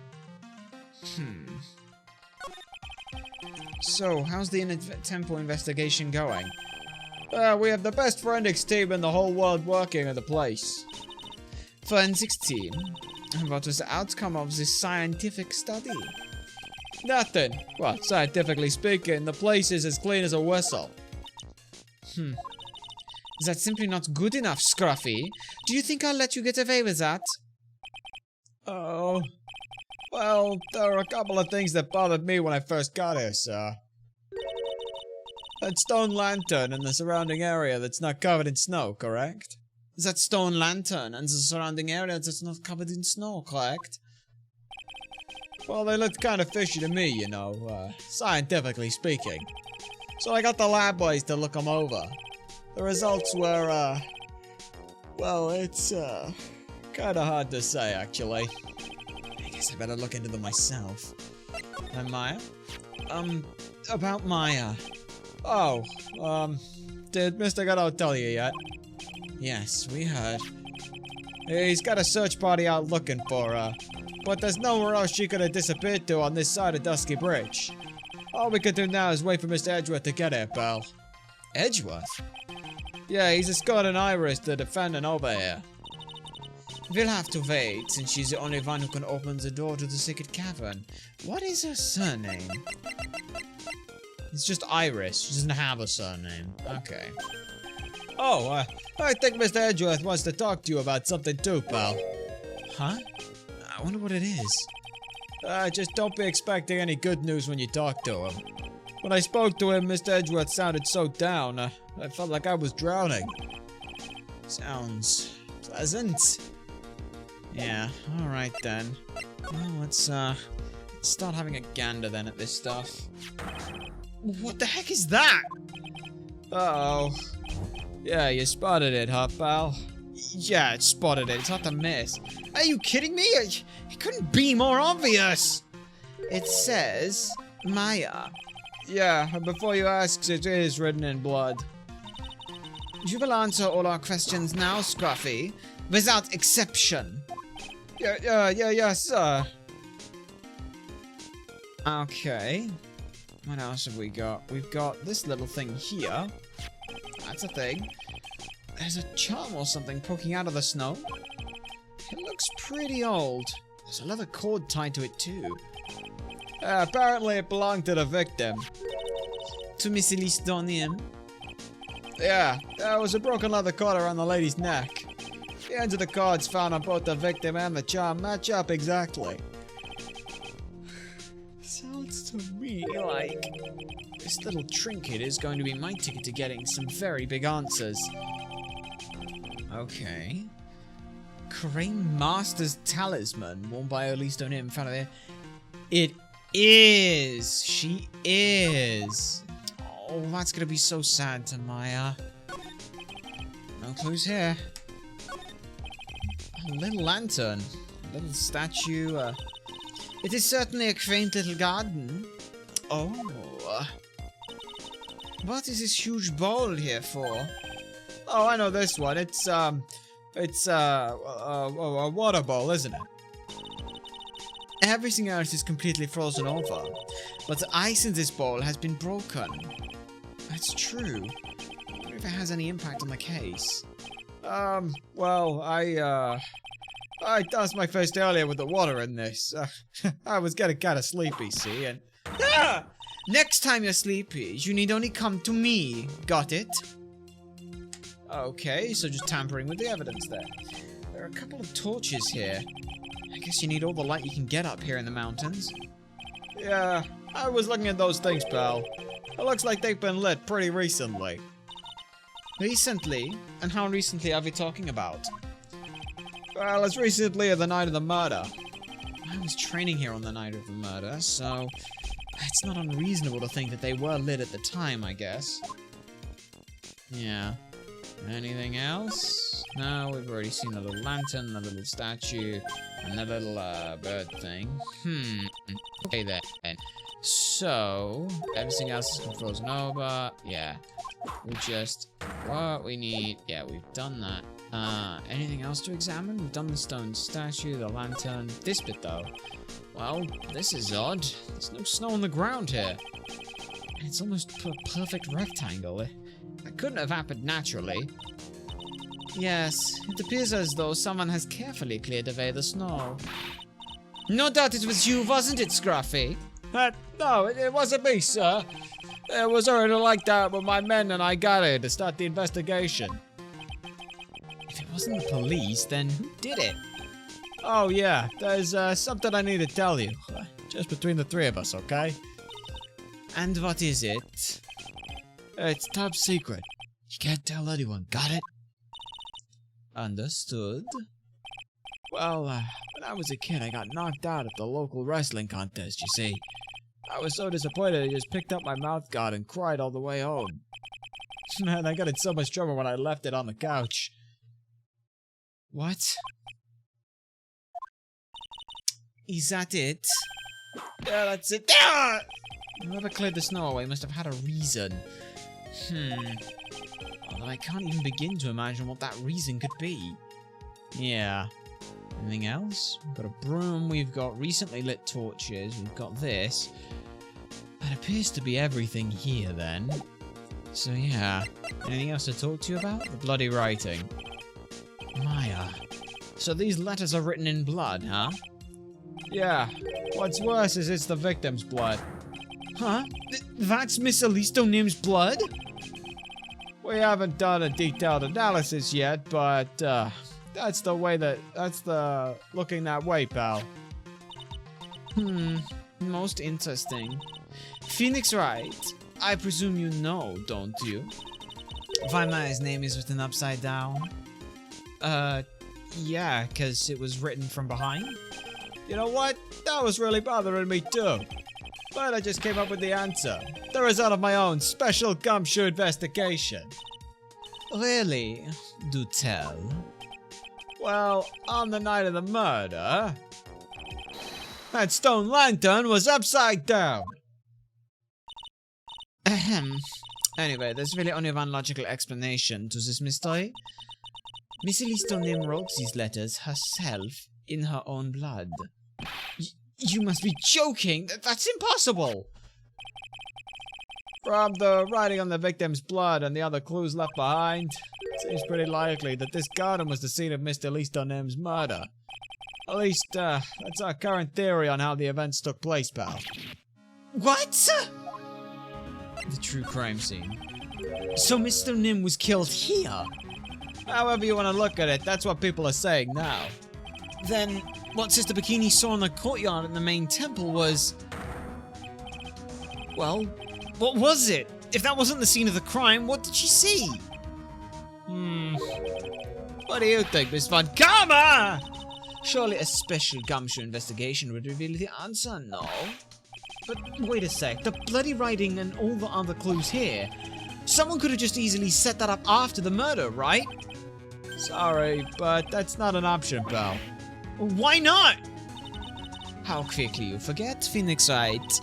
So, how's the inner temple investigation going? We have the best forensics team in the whole world working at the place. Forensics team? And what was the outcome of this scientific study? Nothing. Well, scientifically speaking, the place is as clean as a whistle. That's simply not good enough, Scruffy. Do you think I'll let you get away with that? Oh. Well, there are a couple of things that bothered me when I first got here, sir. That stone lantern and the surrounding area that's not covered in snow, correct? That stone lantern and the surrounding area that's not covered in snow, correct? Well, they looked kind of fishy to me, you know, scientifically speaking. So I got the lab boys to look them over. The results were, well, it's, kinda hard to say, actually. I guess I better look into them myself. And Maya? About Maya. Oh, did Mr. Godot tell you yet? Yes, we heard. He's got a search party out looking for her, but there's nowhere else she could have disappeared to on this side of Dusky Bridge. All we can do now is wait for Mr. Edgeworth to get here, pal. Edgeworth? Yeah, he's escorting Iris, the defendant, over here. We'll have to wait, since she's the only one who can open the door to the secret cavern. What is her surname? It's just Iris. She doesn't have a surname. Okay. Oh, I think Mr. Edgeworth wants to talk to you about something too, pal. Huh? I wonder what it is. Just don't be expecting any good news when you talk to him. When I spoke to him, Mr. Edgeworth sounded so down, I felt like I was drowning. Sounds pleasant. Yeah, alright then. Well, let's start having a gander then at this stuff. What the heck is that? Uh-oh. Yeah, you spotted it, huh, pal? Yeah, it spotted it. It's not to miss. Are you kidding me? It couldn't be more obvious. It says Maya. Yeah, and before you ask, it is written in blood. You will answer all our questions now, Scruffy, without exception. Yes, sir. Okay. What else have we got? We've got this little thing here. That's a thing. There's a charm or something poking out of the snow. It looks pretty old. There's a leather cord tied to it too. Apparently it belonged to the victim. To Miss Elise Donium. Yeah, there was a broken leather cord around the lady's neck. The ends of the cords found on both the victim and the charm match up exactly. Sounds to me like this little trinket is going to be my ticket to getting some very big answers. Okay. Crane Master's talisman, worn by Elise Donium, found there. It is! She is! Oh, that's gonna be so sad to Maya. No clues here. A little lantern. A little statue. It is certainly a quaint little garden. Oh. What is this huge bowl here for? Oh, I know this one. It's a water bowl, isn't it? Everything else is completely frozen over, but the ice in this bowl has been broken. That's true. I wonder if it has any impact on the case. Well, I tossed my fist earlier with the water in this. I was getting kind of sleepy, see, and... Ah! Next time you're sleepy, you need only come to me. Got it? Okay, so just tampering with the evidence there. There are a couple of torches here. I guess you need all the light you can get up here in the mountains. Yeah, I was looking at those things, pal. It looks like they've been lit pretty recently. Recently? And how recently are we talking about? Well, as recently as the night of the murder. I was training here on the night of the murder, so it's not unreasonable to think that they were lit at the time, I guess. Yeah. Anything else? No, we've already seen the little lantern, the little statue, and the little bird thing. Okay then. So, everything else is frozen over. Yeah. We just... What we need... Yeah, we've done that. Anything else to examine? We've done the stone statue, the lantern. This bit, though. Well, this is odd. There's no snow on the ground here. And it's almost a perfect rectangle. That couldn't have happened naturally. Yes, it appears as though someone has carefully cleared away the snow. No doubt it was you, wasn't it, Scruffy? No, it wasn't me, sir. It was already like that when my men and I got here to start the investigation. If it wasn't the police, then who did it? Oh yeah, there's something I need to tell you. Just between the three of us, okay? And what is it? It's top secret. You can't tell anyone, got it? Understood. Well, when I was a kid, I got knocked out at the local wrestling contest, you see. I was so disappointed I just picked up my mouth guard and cried all the way home. Man, I got in so much trouble when I left it on the couch. What? Is that it? Yeah, that's it. Ah! Whoever cleared the snow away must have had a reason. Although I can't even begin to imagine what that reason could be. Yeah. Anything else? We've got a broom, we've got recently lit torches, we've got this. That appears to be everything here then. So yeah. Anything else to talk to you about? The bloody writing. Maya. So these letters are written in blood, huh? Yeah. What's worse is it's the victim's blood. Huh? That's Miss Alisto Nim's blood? We haven't done a detailed analysis yet, but that's the looking that way, pal. Most interesting. Phoenix Wright, I presume you know, don't you? Why Maya's name is written upside down? Yeah, because it was written from behind. You know what? That was really bothering me too. But I just came up with the answer. The result of my own special gumshoe investigation. Really? Do tell. Well, on the night of the murder, that stone lantern was upside down. Ahem. Anyway, there's really only one logical explanation to this mystery. Miss Alisto Nim wrote these letters herself in her own blood. You must be joking! That's impossible! From the writing on the victim's blood and the other clues left behind, it seems pretty likely that this garden was the scene of Mr. Alisto Nim's murder. At least, that's our current theory on how the events took place, pal. What? The true crime scene. So Mr. Nim was killed here? However you want to look at it, that's what people are saying now. Then, what Sister Bikini saw in the courtyard in the main temple was... Well, what was it? If that wasn't the scene of the crime, what did she see? What do you think, Miss Von Karma? Surely a special gumshoe investigation would reveal the answer, no? But wait a sec, the bloody writing and all the other clues here. Someone could have just easily set that up after the murder, right? Sorry, but that's not an option, pal. Why not? How quickly you forget, Phoenix Wright.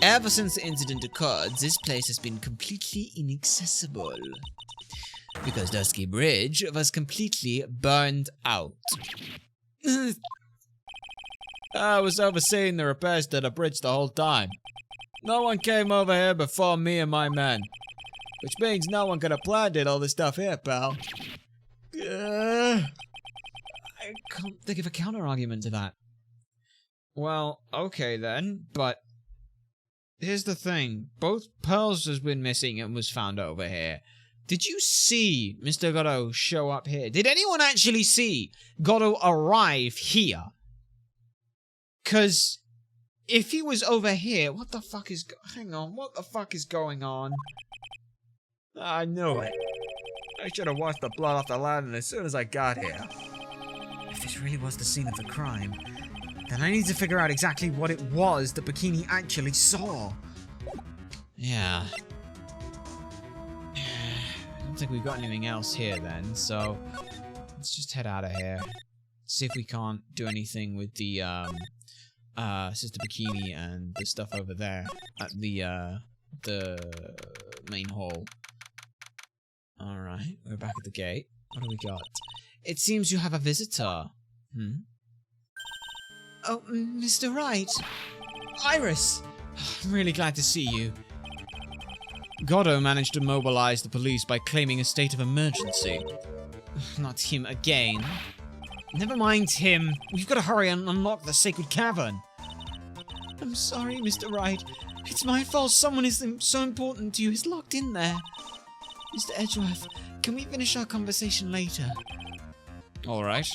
Ever since the incident occurred, this place has been completely inaccessible. Because Dusky Bridge was completely burned out. I was overseeing the repairs to the bridge the whole time. No one came over here before me and my men. Which means no one could have planned all this stuff here, pal. I can't think of a counter-argument to that. Well, okay then, but... Here's the thing. Both pearls has been missing and was found over here. Did you see Mr. Godot show up here? Did anyone actually see Godot arrive here? Because if he was over here, what the fuck is... Hang on, what the fuck is going on? I knew it. I should have washed the blood off the lantern as soon as I got here. If this really was the scene of the crime, then I need to figure out exactly what it was that Bikini actually saw. Yeah. I don't think we've got anything else here then, so let's just head out of here. See if we can't do anything with the Sister Bikini and the stuff over there at the main hall. Alright, we're back at the gate. What do we got? It seems you have a visitor. Oh, Mr. Wright. Iris! I'm really glad to see you. Godot managed to mobilize the police by claiming a state of emergency. Not him again. Never mind him. We've got to hurry and unlock the sacred cavern. I'm sorry, Mr. Wright. It's my fault someone is so important to you is locked in there. Mr. Edgeworth, can we finish our conversation later? Alright.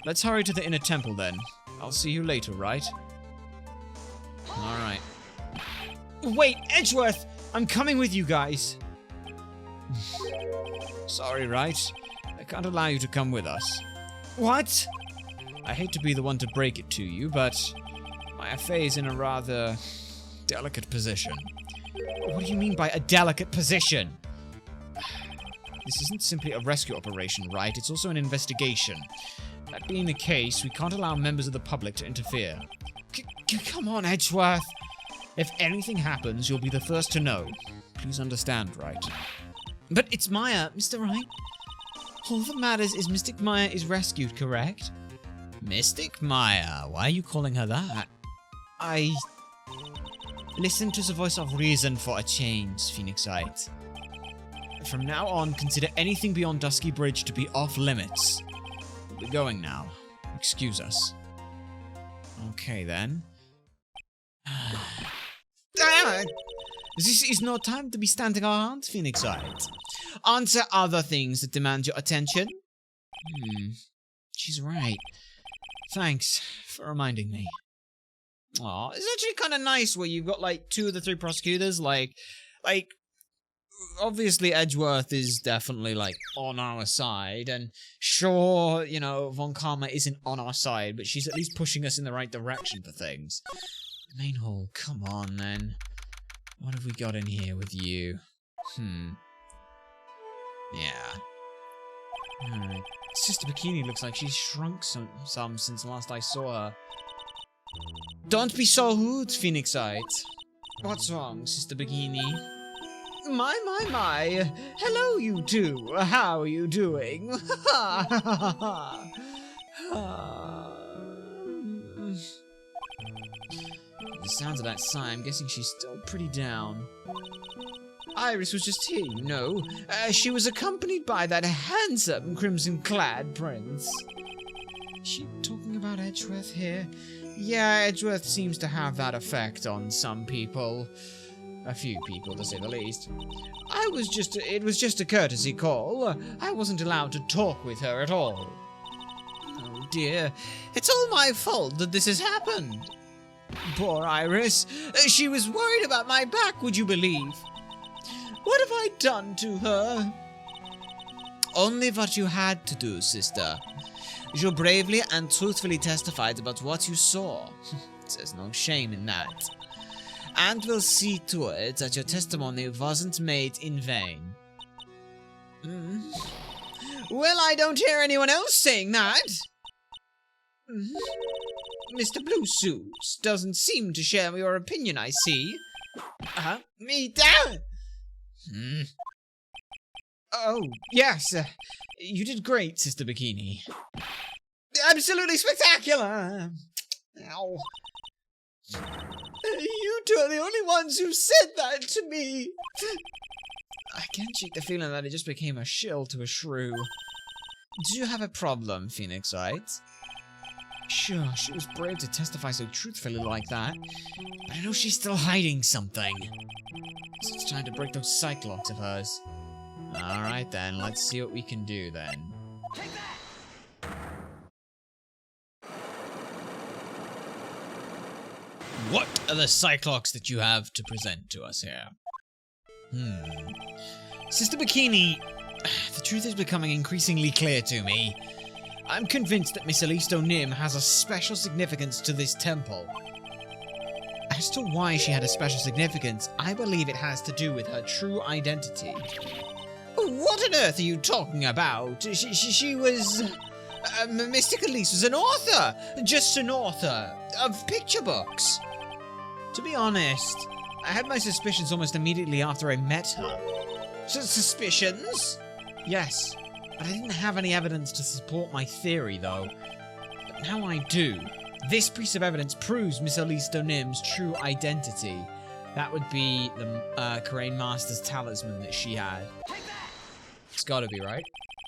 Let's hurry to the inner temple then. I'll see you later, Wright? Alright. Wait, Edgeworth! I'm coming with you guys. Sorry, Wright. I can't allow you to come with us. What? I hate to be the one to break it to you, but my affair is in a rather delicate position. What do you mean by a delicate position? This isn't simply a rescue operation, Wright? It's also an investigation. That being the case, we can't allow members of the public to interfere. Come on, Edgeworth. If anything happens, you'll be the first to know. Please understand, Wright? But it's Maya, Mr. Wright. All that matters is Mystic Maya is rescued, correct? Mystic Maya? Why are you calling her that? I... Listen to the voice of reason for a change, Phoenixite. From now on, consider anything beyond Dusky Bridge to be off limits. We'll be going now. Excuse us. Okay, then. This is no time to be standing around, Phoenixite. Aren't there other things that demand your attention? She's right. Thanks for reminding me. Aw, it's actually kind of nice where you've got, like, 2 of the 3 prosecutors, like, obviously Edgeworth is definitely, like, on our side, and sure, you know, Von Karma isn't on our side, but she's at least pushing us in the right direction for things. The main hall, come on, then. What have we got in here with you? Yeah. Alright. Sister Bikini looks like she's shrunk some since last I saw her. Don't be so rude, Phoenixite. What's wrong, Sister Bikini? My. Hello, you two. How are you doing? The sounds of that sigh, I'm guessing she's still pretty down. Iris was just here, you know. She was accompanied by that handsome crimson-clad prince. Is she talking about Edgeworth here? Yeah, Edgeworth seems to have that effect on some people. A few people, to say the least. It was just a courtesy call. I wasn't allowed to talk with her at all. Oh dear, it's all my fault that this has happened. Poor Iris. She was worried about my back, would you believe? What have I done to her? Only what you had to do, sister. You bravely and truthfully testified about what you saw. There's no shame in that. And we'll see to it that your testimony wasn't made in vain. Well, I don't hear anyone else saying that. Mr. Blue Suits doesn't seem to share your opinion, I see. Me down! Oh, yes. You did great, Sister Bikini. Absolutely spectacular! Ow. You two are the only ones who said that to me. I can't shake the feeling that it just became a shill to a shrew. Do you have a problem, Phoenixite? Sure, she was brave to testify so truthfully like that, but I know she's still hiding something. So it's time to break those cyclops of hers. Alright then, let's see what we can do then. What are the cyclops that you have to present to us here? Sister Bikini, the truth is becoming increasingly clear to me. I'm convinced that Miss Alisto Nim has a special significance to this temple. As to why she had a special significance, I believe it has to do with her true identity. What on earth are you talking about? She was... Mystic Elise was an author! Just an author of picture books. To be honest, I had my suspicions almost immediately after I met her. Suspicions? Yes, but I didn't have any evidence to support my theory, though. But now I do. This piece of evidence proves Miss Alisto Nim's true identity. That would be the Karain Master's talisman that she had. It's gotta be, right?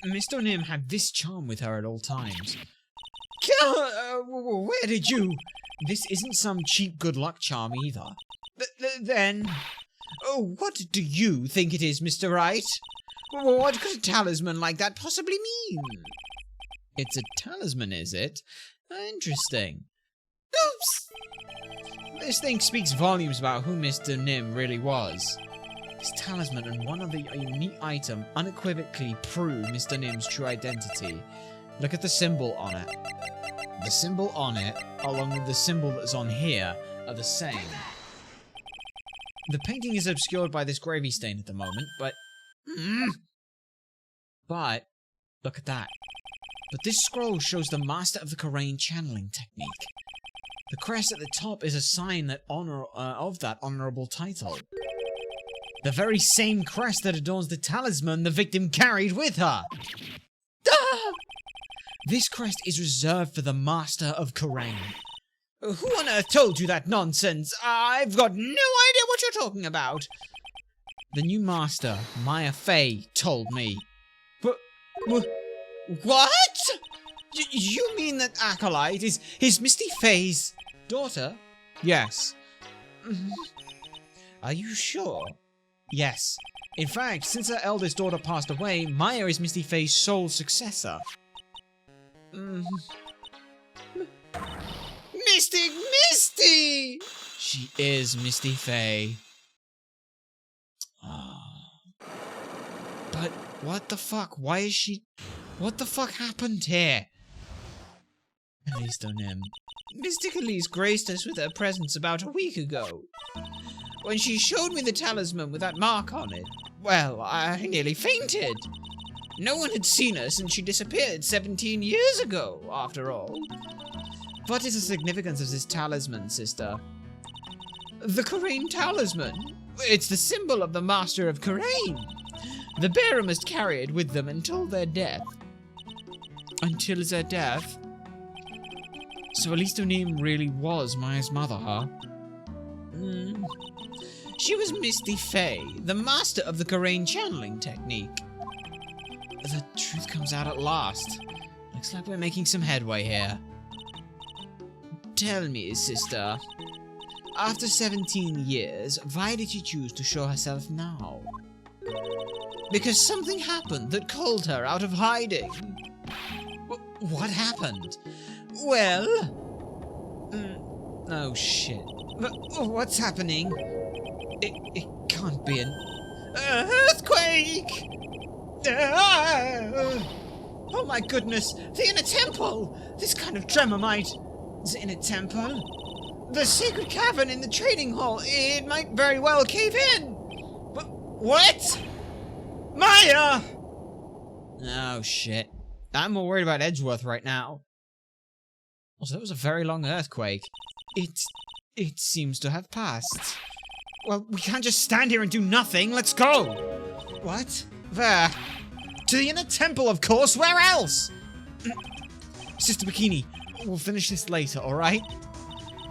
Mr. Nim had this charm with her at all times. Where did you... This isn't some cheap good luck charm either. Then... Oh, what do you think it is, Mr. Wright? What could a talisman like that possibly mean? It's a talisman, is it? Interesting. Oops! This thing speaks volumes about who Mr. Nim really was. This talisman and one other unique item unequivocally prove Mr. Nim's true identity. Look at the symbol on it. The symbol on it, along with the symbol that's on here, are the same. The painting is obscured by this gravy stain at the moment, but... look at that. But this scroll shows the master of the Karain channeling technique. The crest at the top is a sign that of that honorable title. The very same crest that adorns the talisman the victim carried with her. Ah! This crest is reserved for the master of Karain. Who on earth told you that nonsense? I've got no idea what you're talking about. The new master, Maya Fey, told me. But... What? You mean that Acolyte is Misty Fey's daughter? Yes. Are you sure? Yes. In fact, since her eldest daughter passed away, Maya is Misty Fey's sole successor. Mystic Misty! She is Misty Fey. But what the fuck? Why is she... What the fuck happened here? Elise Nim. Mystic Elise graced us with her presence about a week ago. When she showed me the talisman with that mark on it, well, I nearly fainted. No one had seen her since she disappeared 17 years ago, after all. What is the significance of this talisman, sister? The Karain talisman. It's the symbol of the master of Karain. The bearer must carry it with them until their death. Until their death? So Elise Nim really was Maya's mother, huh? She was Misty Fey, the master of the Karain channeling technique. The truth comes out at last. Looks like we're making some headway here. Tell me, sister. After 17 years, why did she choose to show herself now? Because something happened that called her out of hiding. What happened? Well... oh shit. What's happening? It can't be an... earthquake! Oh my goodness! The inner temple! This kind of tremor might... The inner temple? The secret cavern in the trading hall. It might very well cave in! But what? Maya! Oh shit. I'm more worried about Edgeworth right now. Also, that was a very long earthquake. It seems to have passed. Well, we can't just stand here and do nothing. Let's go! What? Where? To the inner temple, of course. Where else? Sister Bikini, we'll finish this later, alright?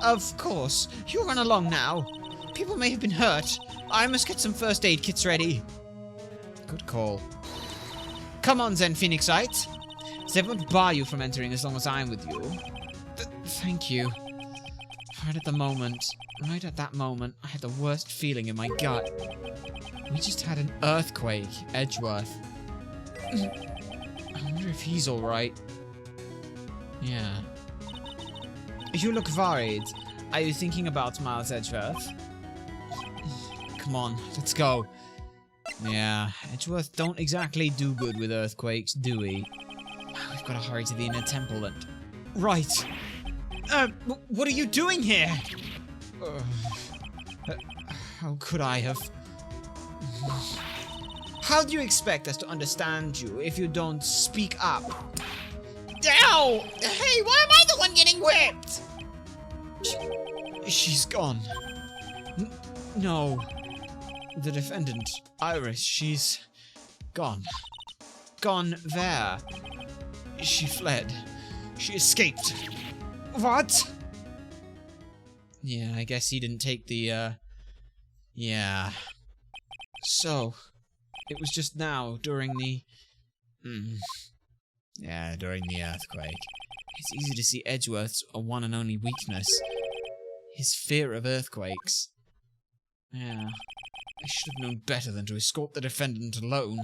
Of course. You run along now. People may have been hurt. I must get some first aid kits ready. Good call. Come on, then, Phoenixite. They won't bar you from entering as long as I'm with you. Thank you. Right at that moment, I had the worst feeling in my gut. We just had an earthquake, Edgeworth. I wonder if he's alright. Yeah. You look worried. Are you thinking about Miles Edgeworth? Come on, let's go. Yeah, Edgeworth don't exactly do good with earthquakes, do we? We've got to hurry to the inner temple and... Right. What are you doing here? How could I have... How do you expect us to understand you if you don't speak up? Ow! Hey, why am I the one getting whipped? She's gone. No. The defendant, Iris, she's gone. Gone where? She fled. She escaped. What? Yeah, I guess he didn't take the, yeah. So, it was just now, during the... Yeah, during the earthquake. It's easy to see Edgeworth's one and only weakness. His fear of earthquakes. Yeah. I should have known better than to escort the defendant alone.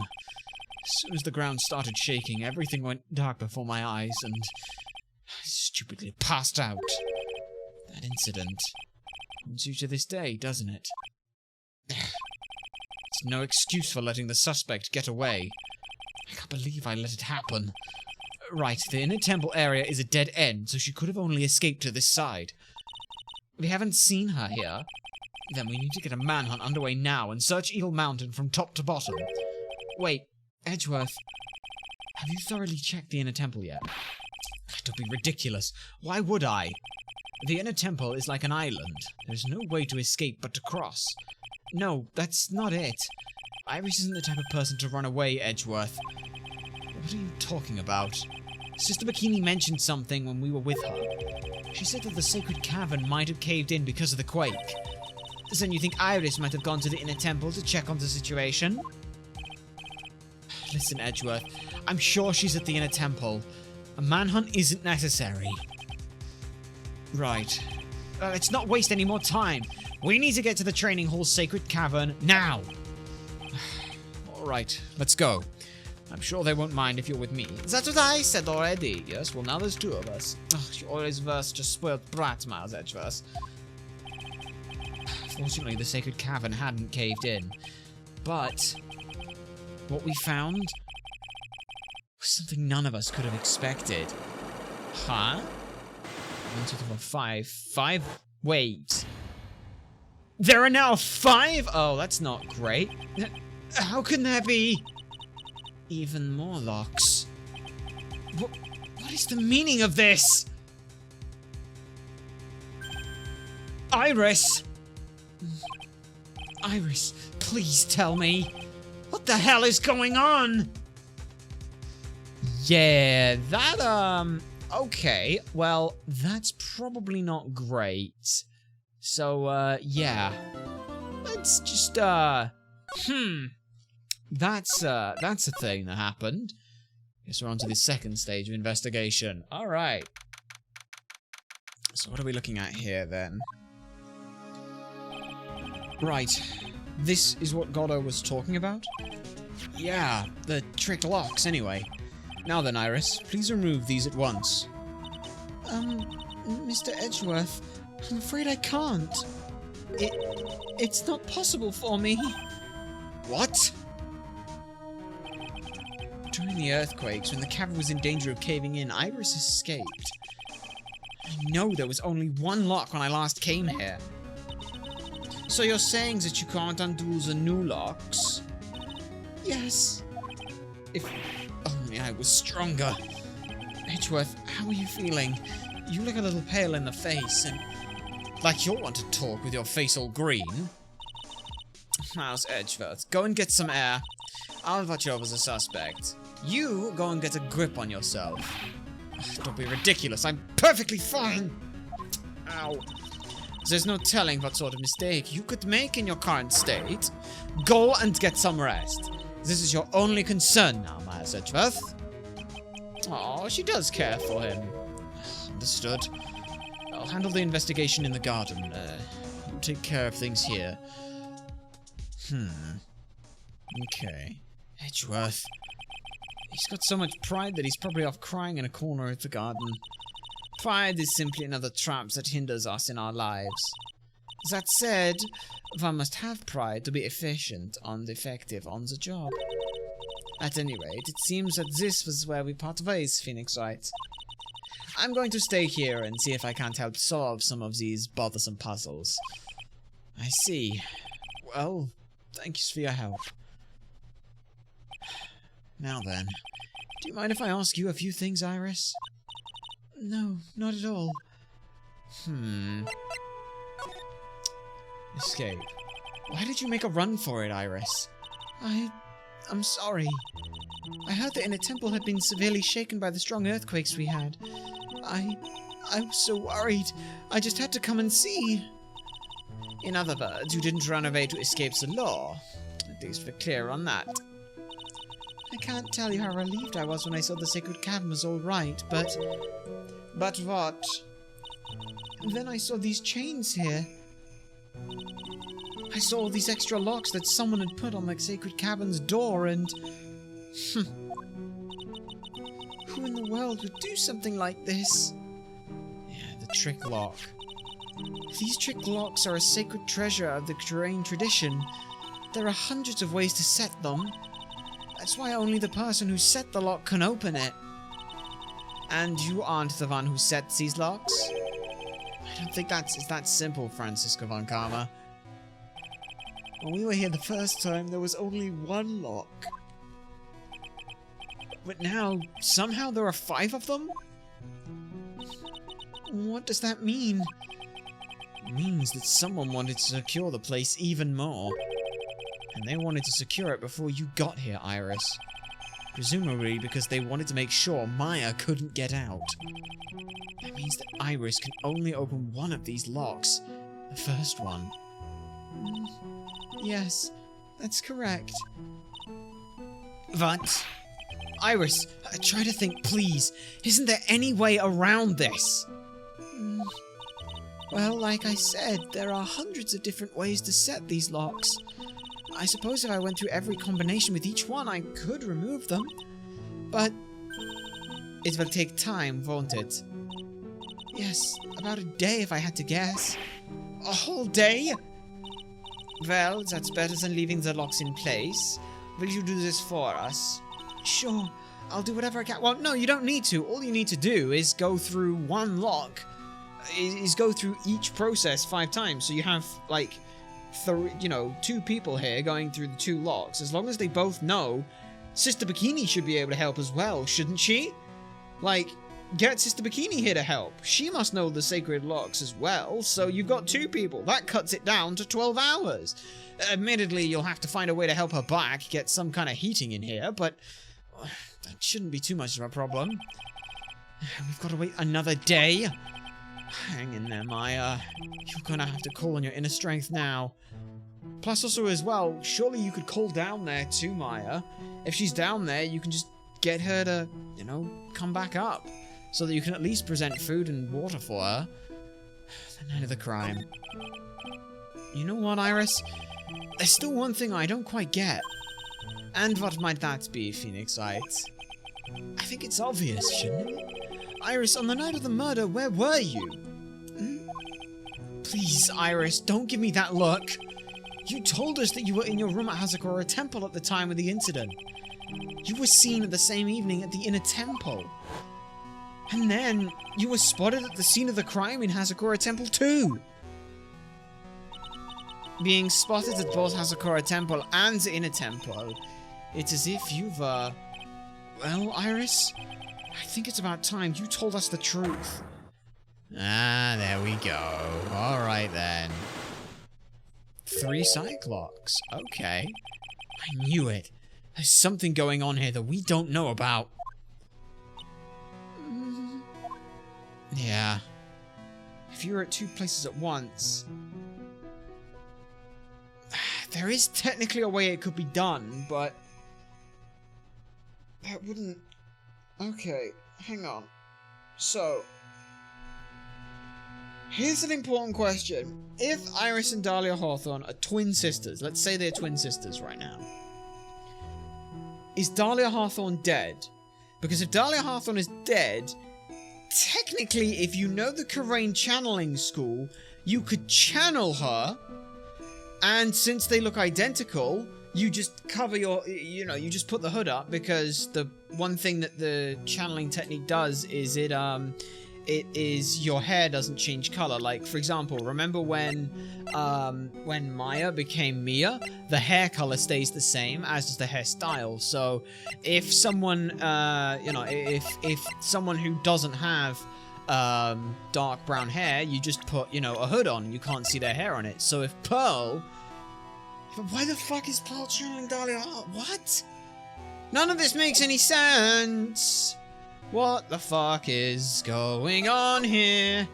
As soon as the ground started shaking, everything went dark before my eyes, and I stupidly passed out. That incident haunts you to this day, doesn't it? It's no excuse for letting the suspect get away. I can't believe I let it happen. Right, the inner temple area is a dead end, so she could have only escaped to this side. We haven't seen her here. Then we need to get a manhunt underway now and search Eagle Mountain from top to bottom. Wait, Edgeworth, have you thoroughly checked the inner temple yet? Don't be ridiculous. Why would I? The inner temple is like an island. There's no way to escape but to cross. No, that's not it. Iris isn't the type of person to run away, Edgeworth. What are you talking about? Sister Bikini mentioned something when we were with her. She said that the sacred cavern might have caved in because of the quake. Then you think Iris might have gone to the inner temple to check on the situation? Listen, Edgeworth, I'm sure she's at the inner temple. A manhunt isn't necessary. Right. Let's not waste any more time. We need to get to the training hall's sacred cavern now. Alright, let's go. I'm sure they won't mind if you're with me. That's what I said already. Yes, well now there's two of us. Oh, you always were such a spoiled brat, Miles Edgeworth. Fortunately, the sacred cavern hadn't caved in. But what we found was something none of us could have expected. Huh? 1, 2, 3, 4, 5. 5? Wait. There are now 5? Oh, that's not great. How can there be even more locks? What is the meaning of this? Iris! Iris, please tell me. What the hell is going on? Yeah, that, okay. Well, that's probably not great. So, yeah. Let's just, That's a thing that happened. Guess we're on to the second stage of investigation. Alright. So what are we looking at here, then? Right. This is what Goddo was talking about? Yeah, the trick locks, anyway. Now then, Iris, please remove these at once. Mr. Edgeworth, I'm afraid I can't. It's not possible for me. What? During the earthquakes, when the cavern was in danger of caving in, Iris escaped. I know there was only one lock when I last came here. So you're saying that you can't undo the new locks? Yes. If only I was stronger. Edgeworth, how are you feeling? You look a little pale in the face, and like you'll want to talk with your face all green. Miles Edgeworth, go and get some air. I'll watch over the suspect. You go and get a grip on yourself. Don't be ridiculous. I'm perfectly fine. Ow. There's no telling what sort of mistake you could make in your current state. Go and get some rest. This is your only concern now, Miles Edgeworth. Oh, she does care for him. Understood. I'll handle the investigation in the garden. You take care of things here. Okay. Edgeworth. He's got so much pride that he's probably off crying in a corner of the garden. Pride is simply another trap that hinders us in our lives. That said, one must have pride to be efficient and effective on the job. At any rate, it seems that this was where we part ways, Phoenix Wright. I'm going to stay here and see if I can't help solve some of these bothersome puzzles. I see. Well, thanks for your help. Now then, do you mind if I ask you a few things, Iris? No, not at all. Escape. Why did you make a run for it, Iris? I'm sorry. I heard the inner temple had been severely shaken by the strong earthquakes we had. I was so worried. I just had to come and see. In other words, you didn't run away to escape the law. At least we're clear on that. I can't tell you how relieved I was when I saw the sacred cavern was all right, but... But what? And then I saw these chains here. I saw all these extra locks that someone had put on the sacred cavern's door, and... Who in the world would do something like this? Yeah, the trick lock. These trick locks are a sacred treasure of the terrain tradition. There are hundreds of ways to set them. That's why only the person who set the lock can open it. And you aren't the one who sets these locks? I don't think it's that simple, Francisco von Karma. When we were here the first time, there was only one lock. But now, somehow there are 5 of them? What does that mean? It means that someone wanted to secure the place even more. And they wanted to secure it before you got here, Iris. Presumably because they wanted to make sure Maya couldn't get out. That means that Iris can only open one of these locks. The first one. Yes, that's correct. What? Iris, try to think, please. Isn't there any way around this? Well, like I said, there are hundreds of different ways to set these locks. I suppose if I went through every combination with each one, I could remove them. But it will take time, won't it? Yes, about a day if I had to guess. A whole day? Well, that's better than leaving the locks in place. Will you do this for us? Sure, I'll do whatever I can. Well, no, you don't need to. All you need to do is go through one lock. Is go through each process 5 times. So you have, like, 2 people here going through the 2 locks. As long as they both know, Sister Bikini should be able to help as well, shouldn't she? Like, get Sister Bikini here to help. She must know the sacred locks as well, so you've got 2 people. That cuts it down to 12 hours. Admittedly, you'll have to find a way to help her back, get some kind of heating in here, but that shouldn't be too much of a problem. We've got to wait another day. Hang in there, Maya. You're gonna have to call on your inner strength now. Plus also as well, surely you could call down there to Maya. If she's down there, you can just get her to, come back up. So that you can at least present food and water for her. The night of the crime. You know what, Iris? There's still one thing I don't quite get. And what might that be, Phoenixite? I think it's obvious, shouldn't it? Iris, on the night of the murder, where were you? Please, Iris, don't give me that look. You told us that you were in your room at Hazakura Temple at the time of the incident. You were seen at the same evening at the inner temple. And then, you were spotted at the scene of the crime in Hazakura Temple too. Being spotted at both Hazakura Temple and the inner temple, it's as if you've, well, Iris, I think it's about time you told us the truth. Ah, there we go. Alright then. 3 Cyclocks. Okay. I knew it. There's something going on here that we don't know about. Yeah. If you're at 2 places at once... There is technically a way it could be done, but... That wouldn't... Okay, hang on. So... Here's an important question. If Iris and Dahlia Hawthorne are twin sisters, let's say they're twin sisters right now, is Dahlia Hawthorne dead? Because if Dahlia Hawthorne is dead, technically, if you know the Karain channeling school, you could channel her, and since they look identical, you just cover your, you just put the hood up, because the one thing that the channeling technique does is it is your hair doesn't change color. Like, for example, remember when Maya became Mia, the hair color stays the same, as does the hairstyle. So if someone, if someone who doesn't have dark brown hair, you just put, a hood on, you can't see their hair on it. So if Pearl... Why the fuck is Pearl channeling Dahlia? What? None of this makes any sense. What the fuck is going on here?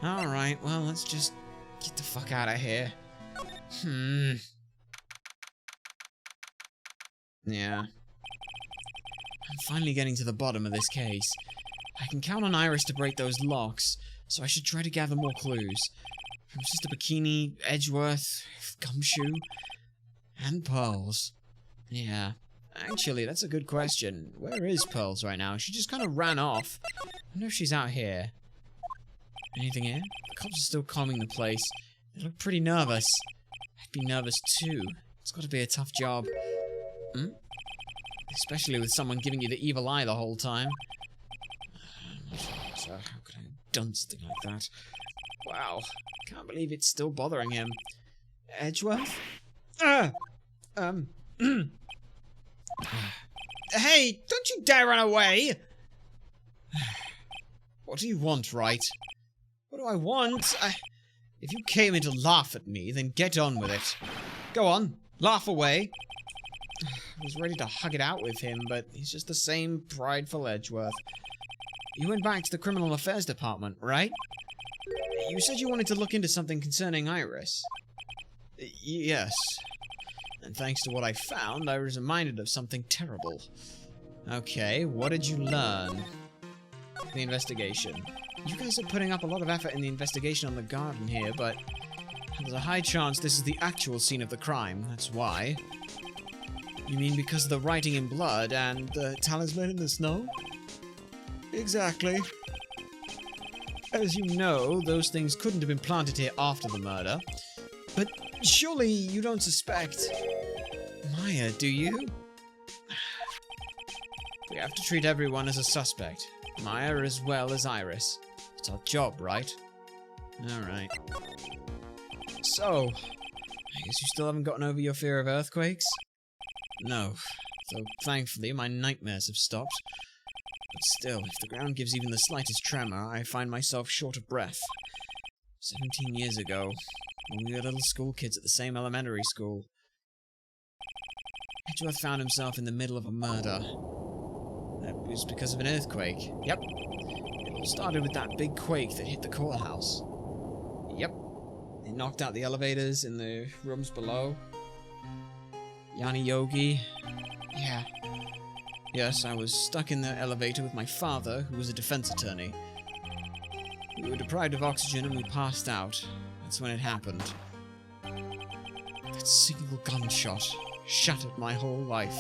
Alright, well, let's just get the fuck out of here. Yeah. I'm finally getting to the bottom of this case. I can count on Iris to break those locks, so I should try to gather more clues. From Sister Bikini, Edgeworth, Gumshoe, and Pearls. Yeah. Actually, that's a good question. Where is Pearls right now? She just kind of ran off. I wonder if she's out here. Anything here? The cops are still calming the place. They look pretty nervous. I'd be nervous too. It's got to be a tough job. Especially with someone giving you the evil eye the whole time. So how could I have done something like that? Wow. Can't believe it's still bothering him. Edgeworth? Hey, don't you dare run away! What do you want, Wright? What do I want? If you came in to laugh at me, then get on with it. Go on, laugh away. I was ready to hug it out with him, but he's just the same prideful Edgeworth. You went back to the Criminal Affairs Department, right? You said you wanted to look into something concerning Iris. Yes. And thanks to what I found, I was reminded of something terrible. Okay, what did you learn? The investigation. You guys are putting up a lot of effort in the investigation on the garden here, but there's a high chance this is the actual scene of the crime. That's why. You mean because of the writing in blood and the talisman in the snow? Exactly. As you know, those things couldn't have been planted here after the murder. But surely you don't suspect Maya, do you? We have to treat everyone as a suspect. Maya as well as Iris. It's our job, right? Alright. So, I guess you still haven't gotten over your fear of earthquakes? No. Though, thankfully, my nightmares have stopped. But still, if the ground gives even the slightest tremor, I find myself short of breath. 17 years ago, when we were little school kids at the same elementary school, Edgeworth found himself in the middle of a murder. It was because of an earthquake. Yep. It all started with that big quake that hit the courthouse. Yep. It knocked out the elevators in the rooms below. Yanni Yogi. Yeah. Yes, I was stuck in the elevator with my father, who was a defense attorney. We were deprived of oxygen and we passed out. That's when it happened. That single gunshot shattered my whole life.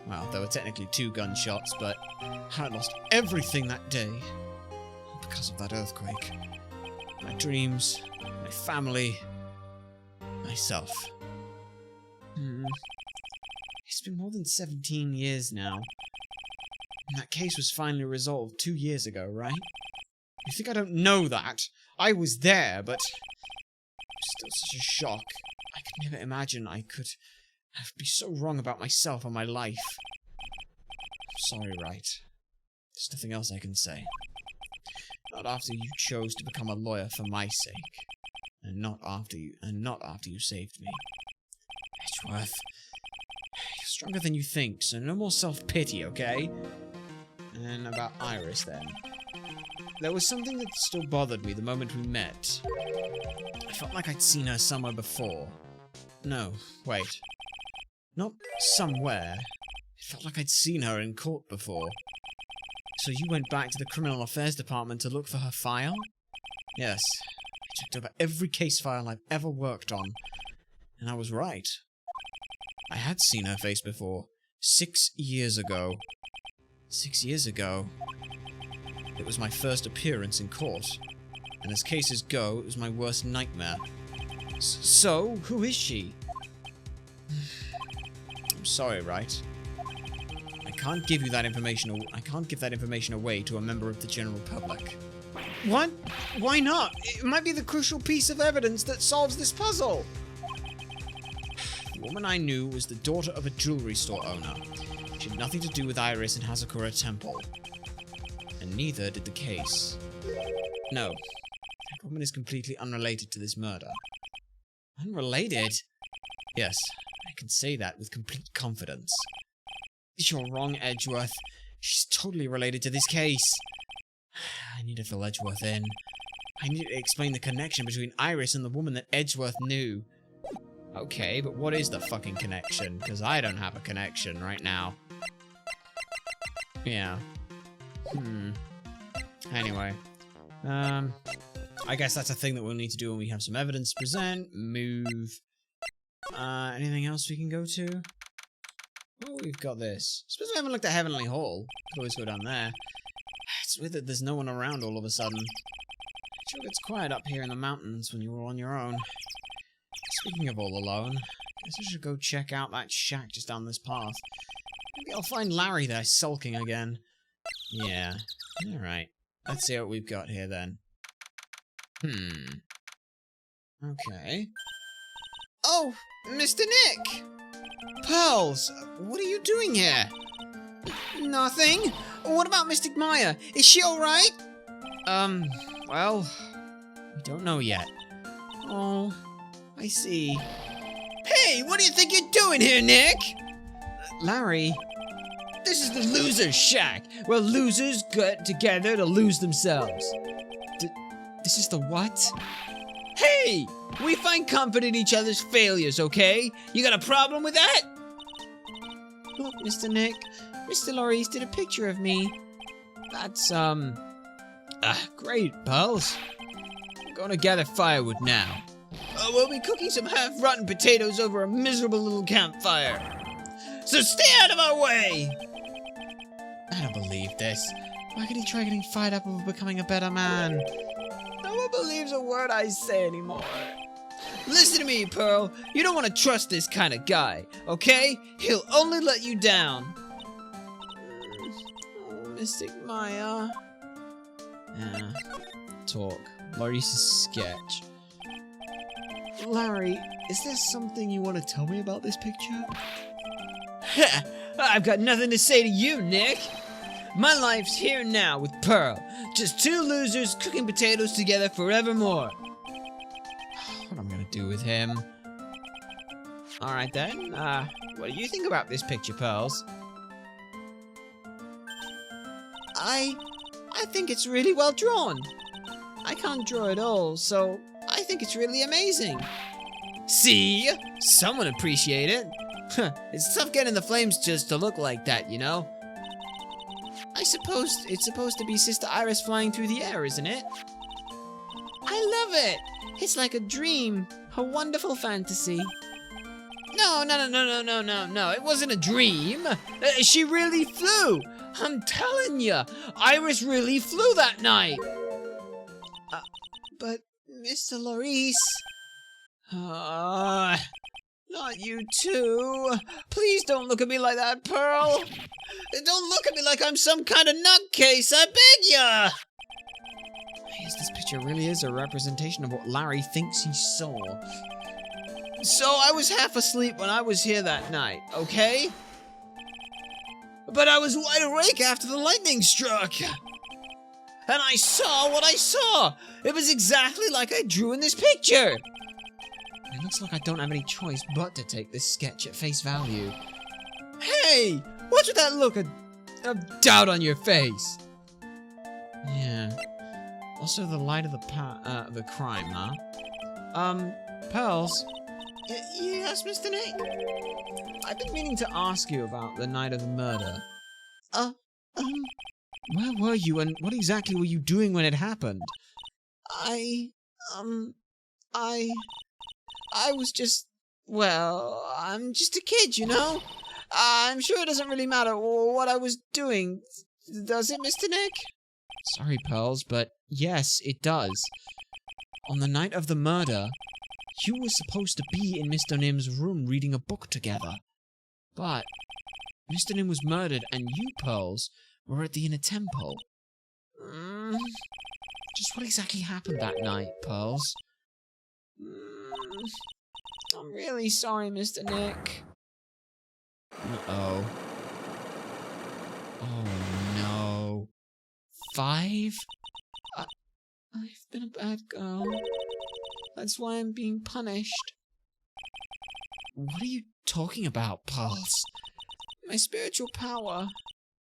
Well, there were technically 2 gunshots, but I lost everything that day because of that earthquake. My dreams, my family, myself. It's been more than 17 years now. And that case was finally resolved 2 years ago, right? You think I don't know that? I was there, but it was still such a shock. I could never imagine I could be so wrong about myself and my life. I'm sorry, Wright. There's nothing else I can say. Not after you chose to become a lawyer for my sake. And not after you saved me. Edgeworth, you're stronger than you think, so no more self-pity, okay? And about Iris, then. There was something that still bothered me the moment we met. I felt like I'd seen her somewhere before. No, wait. Not somewhere. It felt like I'd seen her in court before. So you went back to the Criminal Affairs Department to look for her file? Yes. I checked over every case file I've ever worked on. And I was right. I had seen her face before. 6 years ago. 6 years ago. It was my first appearance in court. And as cases go, it was my worst nightmare. So, who is she? I'm sorry, Wright. I can't give that information away to a member of the general public. What? Why not? It might be the crucial piece of evidence that solves this puzzle. The woman I knew was the daughter of a jewelry store owner. She had nothing to do with Iris and Hazakura Temple. And neither did the case. No. That woman is completely unrelated to this murder. Unrelated? Yes, I can say that with complete confidence. You're wrong, Edgeworth. She's totally related to this case. I need to fill Edgeworth in. I need to explain the connection between Iris and the woman that Edgeworth knew. Okay, but what is the fucking connection? Because I don't have a connection right now. Yeah. Anyway. I guess that's a thing that we'll need to do when we have some evidence to present. Move. Anything else we can go to? Oh, we've got this. Suppose we haven't looked at Heavenly Hall. Could always go down there. It's weird that there's no one around all of a sudden. Sure gets quiet up here in the mountains when you're all on your own. Speaking of all alone, guess I should go check out that shack just down this path. Maybe I'll find Larry there sulking again. Yeah, alright. Let's see what we've got here then. Okay. Oh, Mr. Nick! Pearls, what are you doing here? Nothing. What about Mystic Maya? Is she alright? Well, we don't know yet. Oh, I see. Hey, what do you think you're doing here, Nick? Larry, this is the loser's shack, where losers get together to lose themselves. This is the what? Hey, we find comfort in each other's failures, okay? You got a problem with that? Look, Mr. Nick, Mr. Maurice did a picture of me. That's, great, pals. I'm gonna gather firewood now. We'll be cooking some half-rotten potatoes over a miserable little campfire. So stay out of our way! I don't believe this. Why could he try getting fired up over becoming a better man? No one believes a word I say anymore. Listen to me, Pearl. You don't want to trust this kind of guy, okay? He'll only let you down. Oh, Mystic Maya. Talk. Maurice's sketch. Larry, is there something you want to tell me about this picture? I've got nothing to say to you, Nick. My life's here and now with Pearl. Just two losers cooking potatoes together forevermore. What am I gonna do with him? Alright then, what do you think about this picture, Pearls? I think it's really well drawn. I can't draw at all, so I think it's really amazing. See? Someone appreciate it. It's tough getting the flames just to look like that, you know? I suppose it's supposed to be Sister Iris flying through the air, isn't it? I love it! It's like a dream, a wonderful fantasy. No, it wasn't a dream. She really flew. I'm telling you, Iris really flew that night. But Mr. Maurice... not you too. Please don't look at me like that, Pearl. Don't look at me like I'm some kind of nutcase, I beg ya. I guess this picture really is a representation of what Larry thinks he saw. So I was half asleep when I was here that night, okay? But I was wide awake after the lightning struck. And I saw what I saw. It was exactly like I drew in this picture. It looks like I don't have any choice but to take this sketch at face value. Hey! What's with that look of doubt on your face? Yeah. Also the light of the crime, huh? Pearls? Yes, Mr. Nick? I've been meaning to ask you about the night of the murder. Where were you and what exactly were you doing when it happened? I was just, well, I'm just a kid, you know? I'm sure it doesn't really matter what I was doing. Does it, Mr. Nick? Sorry, Pearls, but yes, it does. On the night of the murder, you were supposed to be in Mr. Nim's room reading a book together. But Mr. Nim was murdered and you, Pearls, were at the inner temple. Just what exactly happened that night, Pearls? I'm really sorry, Mr. Nick. Uh-oh. Oh, no. 5? I've been a bad girl. That's why I'm being punished. What are you talking about, Pearls? My spiritual power.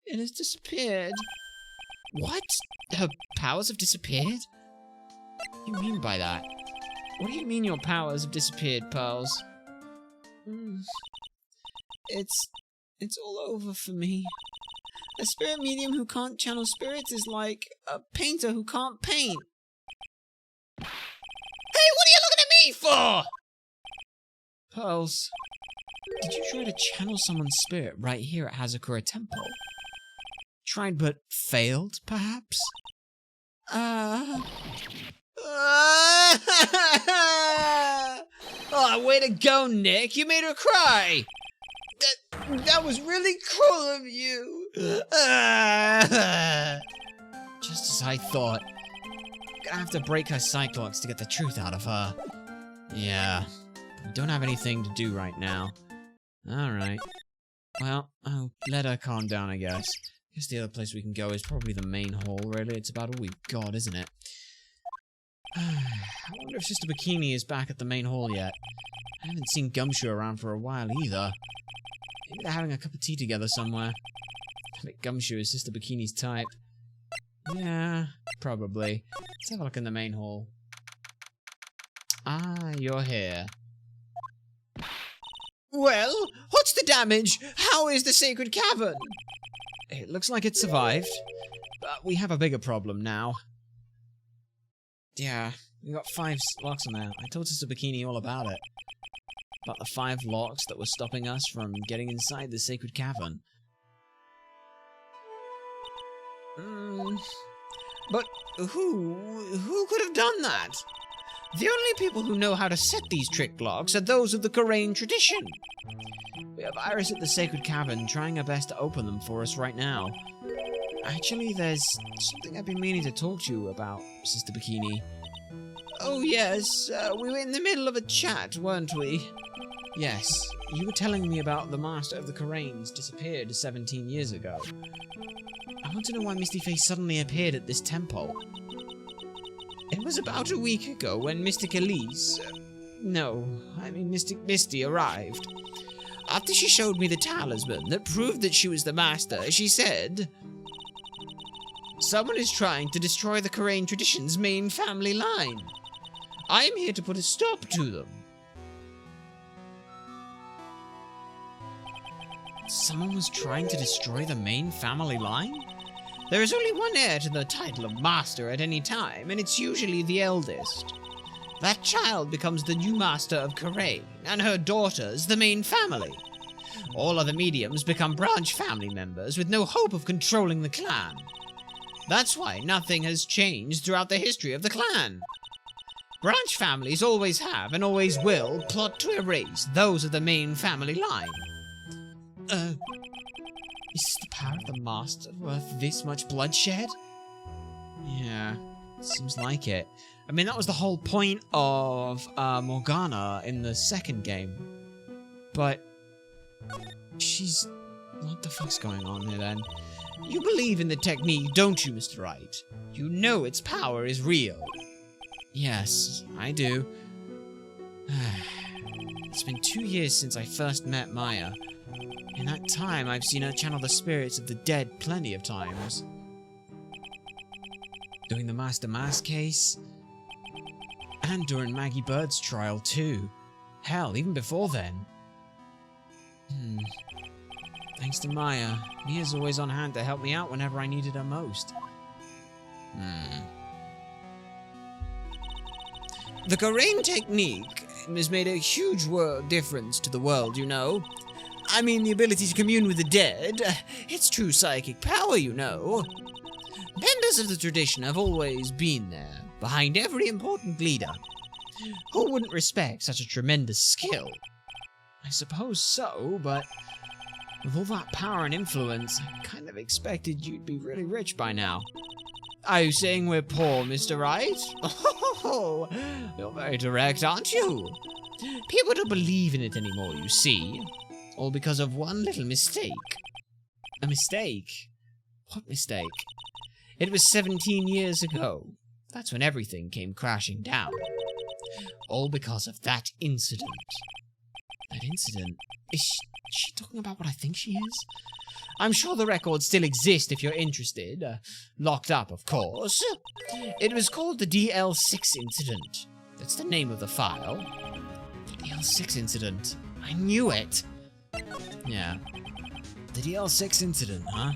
It has disappeared. What? Her powers have disappeared? What do you mean by that? What do you mean your powers have disappeared, Pearls? It's all over for me. A spirit medium who can't channel spirits is like a painter who can't paint. Hey, what are you looking at me for? Pearls, Did you try to channel someone's spirit right here at Hazakura Temple? Tried but failed, perhaps? Oh, way to go, Nick! You made her cry! That was really cool of you! Just as I thought. Gonna have to break her Cyclops to get the truth out of her. Yeah. We don't have anything to do right now. Alright. Well, I'll let her calm down, I guess. I guess the other place we can go is probably the main hall, really. It's about all we've got, isn't it? I wonder if Sister Bikini is back at the main hall yet. I haven't seen Gumshoe around for a while either. Maybe they're having a cup of tea together somewhere. I bet Gumshoe is Sister Bikini's type. Yeah, probably. Let's have a look in the main hall. Ah, you're here. Well, what's the damage? How is the sacred cavern? It looks like it survived, but we have a bigger problem now. Yeah, we got 5 locks on there. I told Sister Bikini all about it. About the 5 locks that were stopping us from getting inside the sacred cavern. But who could have done that? The only people who know how to set these trick locks are those of the Korean tradition. We have Iris at the sacred cavern trying her best to open them for us right now. Actually, there's something I've been meaning to talk to you about, Sister Bikini. Oh yes, we were in the middle of a chat, weren't we? Yes, you were telling me about the master of the Koreans disappeared 17 years ago. I want to know why Misty Face suddenly appeared at this temple. It was about a week ago when Mystic Elise... Mystic Misty arrived. After she showed me the talisman that proved that she was the master, she said... Someone is trying to destroy the Korean tradition's main family line. I am here to put a stop to them. Someone was trying to destroy the main family line? There is only one heir to the title of master at any time, and it's usually the eldest. That child becomes the new master of Korean, and her daughters the main family. All other mediums become branch family members with no hope of controlling the clan. That's why nothing has changed throughout the history of the clan. Branch families always have and always will plot to erase those of the main family line. Is the power of the master worth this much bloodshed? Yeah, seems like it. I mean, that was the whole point of Morgana in the second game. But she's... What the fuck's going on here then? You believe in the technique, don't you, Mr. Wright? You know its power is real. Yes, I do. It's been 2 years since I first met Maya. In that time, I've seen her channel the spirits of the dead plenty of times. During the Master Mask case, and during Maggie Bird's trial too. Hell, even before then. Thanks to Maya, Mia's always on hand to help me out whenever I needed her most. The Korean technique has made a huge difference to the world, you know. I mean, the ability to commune with the dead. It's true psychic power, you know. Members of the tradition have always been there, behind every important leader. Who wouldn't respect such a tremendous skill? I suppose so, but with all that power and influence, I kind of expected you'd be really rich by now. Are you saying we're poor, Mr. Wright? Oh, you're very direct, aren't you? People don't believe in it anymore, you see. All because of one little mistake. A mistake? What mistake? It was 17 years ago. That's when everything came crashing down. All because of that incident. That incident? Is she talking about what I think she is? I'm sure the records still exist if you're interested. Locked up, of course. It was called the DL6 incident. That's the name of the file. The DL6 incident. I knew it. Yeah. The DL6 incident, huh?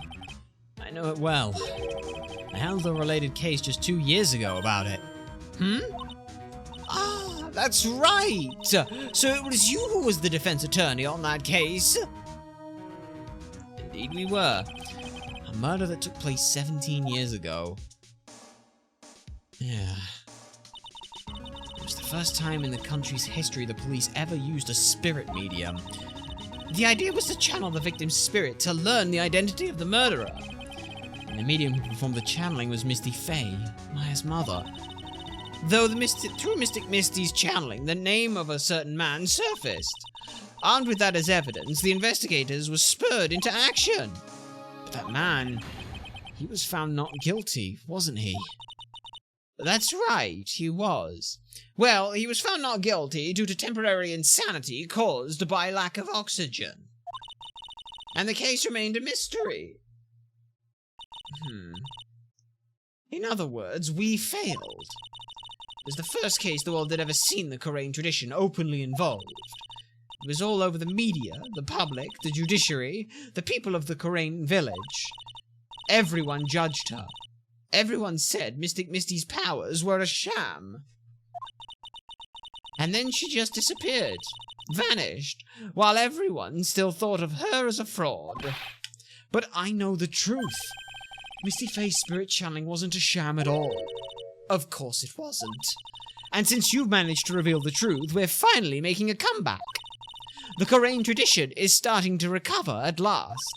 I know it well. I handled a related case just 2 years ago about it. Ah, That's right! So it was you who was the defense attorney on that case? Indeed we were. A murder that took place 17 years ago. Yeah. It was the first time in the country's history the police ever used a spirit medium. The idea was to channel the victim's spirit to learn the identity of the murderer. And the medium who performed the channeling was Misty Faye, Maya's mother. Though through Mystic Misty's channeling, the name of a certain man surfaced. Armed with that as evidence, the investigators were spurred into action. But that man, he was found not guilty, wasn't he? That's right, he was. Well, he was found not guilty due to temporary insanity caused by lack of oxygen. And the case remained a mystery. In other words, we failed. It was the first case the world had ever seen the Korean tradition openly involved. It was all over the media, the public, the judiciary, the people of the Korean village. Everyone judged her. Everyone said Mystic Misty's powers were a sham. And then she just disappeared, vanished, while everyone still thought of her as a fraud. But I know the truth. Misty Faye's spirit channeling wasn't a sham at all. Of course it wasn't. And since you've managed to reveal the truth, we're finally making a comeback. The Korean tradition is starting to recover at last.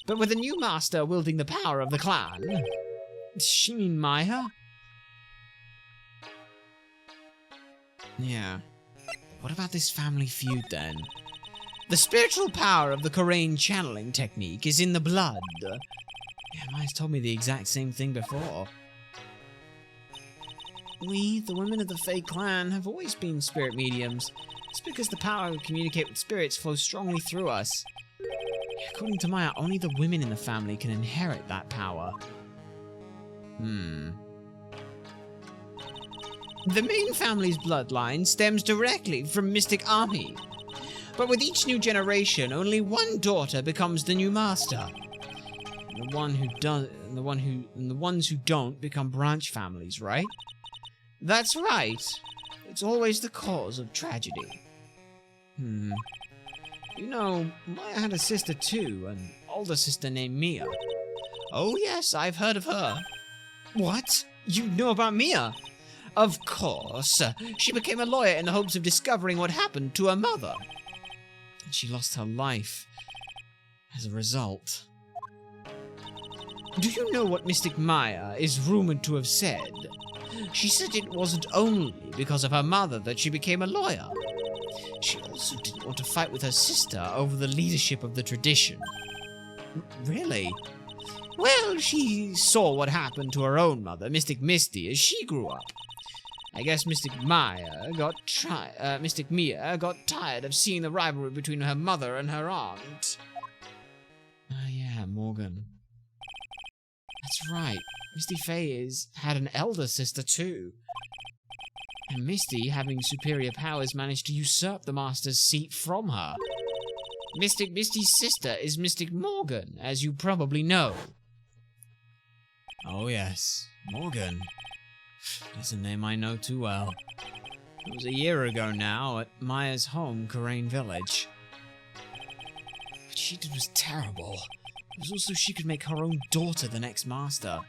But with a new master wielding the power of the clan... Does she mean Maya? Yeah. What about this family feud then? The spiritual power of the Korean channeling technique is in the blood. Yeah, Maya's told me the exact same thing before. We, the women of the Fae clan, have always been spirit mediums. It's because the power to communicate with spirits flows strongly through us. According to Maya, only the women in the family can inherit that power. The main family's bloodline stems directly from Mystic Army. But with each new generation, only one daughter becomes the new master. And the ones who don't become branch families, right? That's right. It's always the cause of tragedy. You know, Maya had a sister too, an older sister named Mia. Oh yes, I've heard of her. What? You know about Mia? Of course. She became a lawyer in the hopes of discovering what happened to her mother. And she lost her life as a result. Do you know what Mystic Maya is rumored to have said? She said it wasn't only because of her mother that she became a lawyer. She also didn't want to fight with her sister over the leadership of the tradition. Really? Well, she saw what happened to her own mother, Mystic Misty, as she grew up. I guess Mystic Mia got tired of seeing the rivalry between her mother and her aunt. Yeah, Morgan. That's right. Misty Faye had an elder sister too. And Misty, having superior powers, managed to usurp the Master's seat from her. Mystic Misty's sister is Mystic Morgan, as you probably know. Oh yes, Morgan. That's a name I know too well. It was a year ago now at Maya's home, Korean Village. What she did was terrible. It was also she could make her own daughter the next master.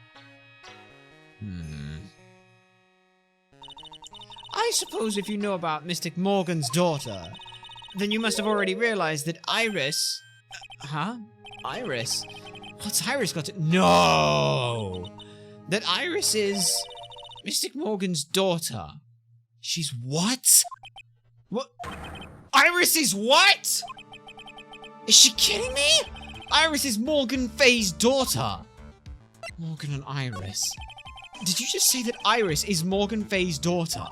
I suppose if you know about Mystic Morgan's daughter, then you must have already realized that Iris... Iris? What's Iris got to... No! That Iris is... Mystic Morgan's daughter. She's what? What? Iris is what? Is she kidding me? Iris is Morgan Faye's daughter. Morgan and Iris. Did you just say that Iris is Morgan Faye's daughter?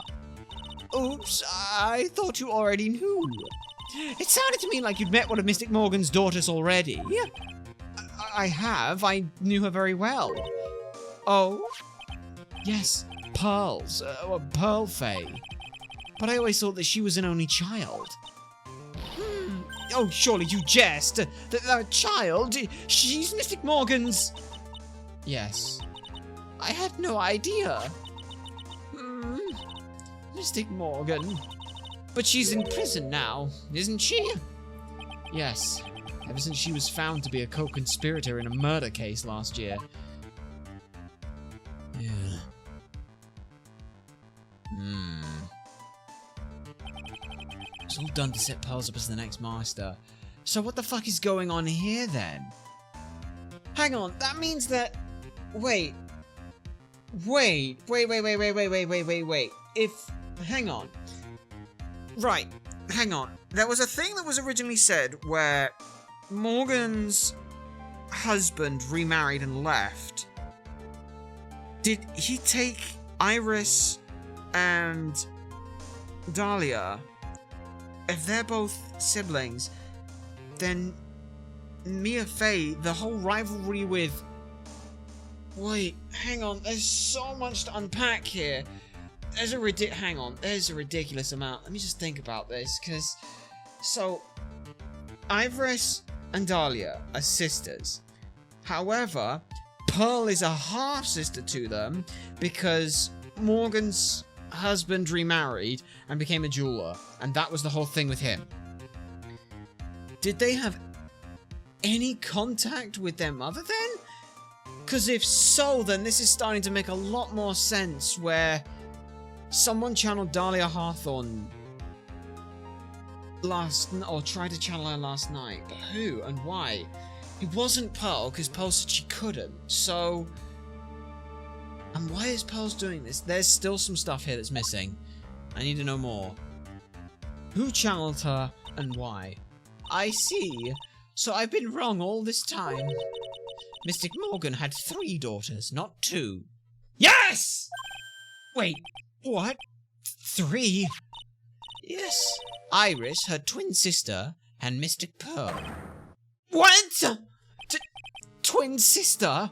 Oops, I thought you already knew. It sounded to me like you'd met one of Mystic Morgan's daughters already. I have. I knew her very well. Oh? Yes, Pearls. Pearl Faye. But I always thought that she was an only child. Oh, surely you jest. The child? She's Mystic Morgan's... Yes. I had no idea. Mystic Morgan. But she's in prison now, isn't she? Yes, ever since she was found to be a co-conspirator in a murder case last year. Yeah. It's all done to set Pearls up as the next master. So what the fuck is going on here then? Hang on, that means that... Wait. Hang on. Right, hang on. There was a thing that was originally said where Morgan's husband remarried and left. Did he take Iris and Dahlia? If they're both siblings, then Mia Fey, the whole rivalry with... Wait, hang on, there's so much to unpack here. There's a ridiculous amount. Let me just think about this, because... So, Iris and Dahlia are sisters. However, Pearl is a half-sister to them, because Morgan's husband remarried and became a jeweler, and that was the whole thing with him. Did they have any contact with their mother then? Because if so, then this is starting to make a lot more sense, where someone channeled Dahlia Hawthorne or tried to channel her last night, but who and why? It wasn't Pearl, because Pearl said she couldn't, so... And why is Pearl doing this? There's still some stuff here that's missing. I need to know more. Who channeled her, and why? I see. So I've been wrong all this time. Mystic Morgan had 3 daughters, not 2. Yes! Wait, what? 3? Yes. Iris, her twin sister, and Mystic Pearl. What? Twin sister?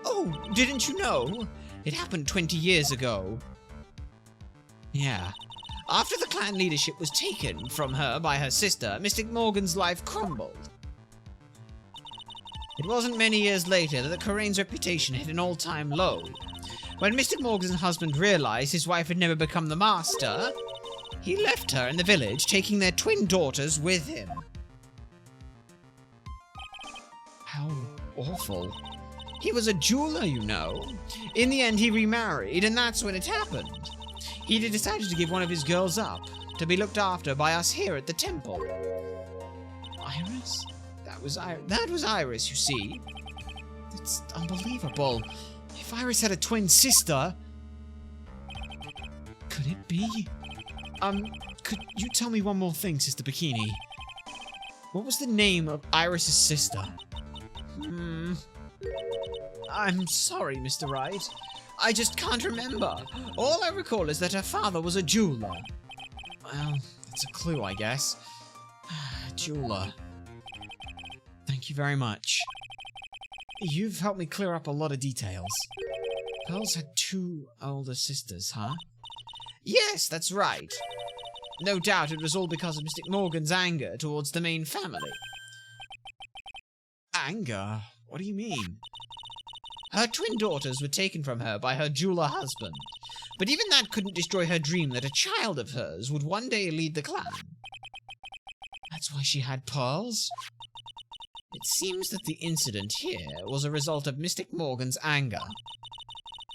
Oh, didn't you know? It happened 20 years ago. Yeah. After the clan leadership was taken from her by her sister, Mystic Morgan's life crumbled. It wasn't many years later that Corain's reputation hit an all-time low. When Mystic Morgan's husband realized his wife had never become the master, he left her in the village, taking their twin daughters with him. How awful. He was a jeweler, you know. In the end, he remarried, and that's when it happened. He decided to give one of his girls up, to be looked after by us here at the temple. Iris? That was Iris, you see. It's unbelievable. If Iris had a twin sister... Could it be? Could you tell me one more thing, Sister Bikini? What was the name of Iris's sister? I'm sorry, Mr. Wright. I just can't remember. All I recall is that her father was a jeweler. Well, that's a clue, I guess. Jeweler. Thank you very much. You've helped me clear up a lot of details. Pearl's had 2 older sisters, huh? Yes, that's right. No doubt it was all because of Mystic Morgan's anger towards the main family. Anger? What do you mean? Her twin daughters were taken from her by her jeweler husband, but even that couldn't destroy her dream that a child of hers would one day lead the clan. That's why she had pearls? It seems that the incident here was a result of Mystic Morgan's anger.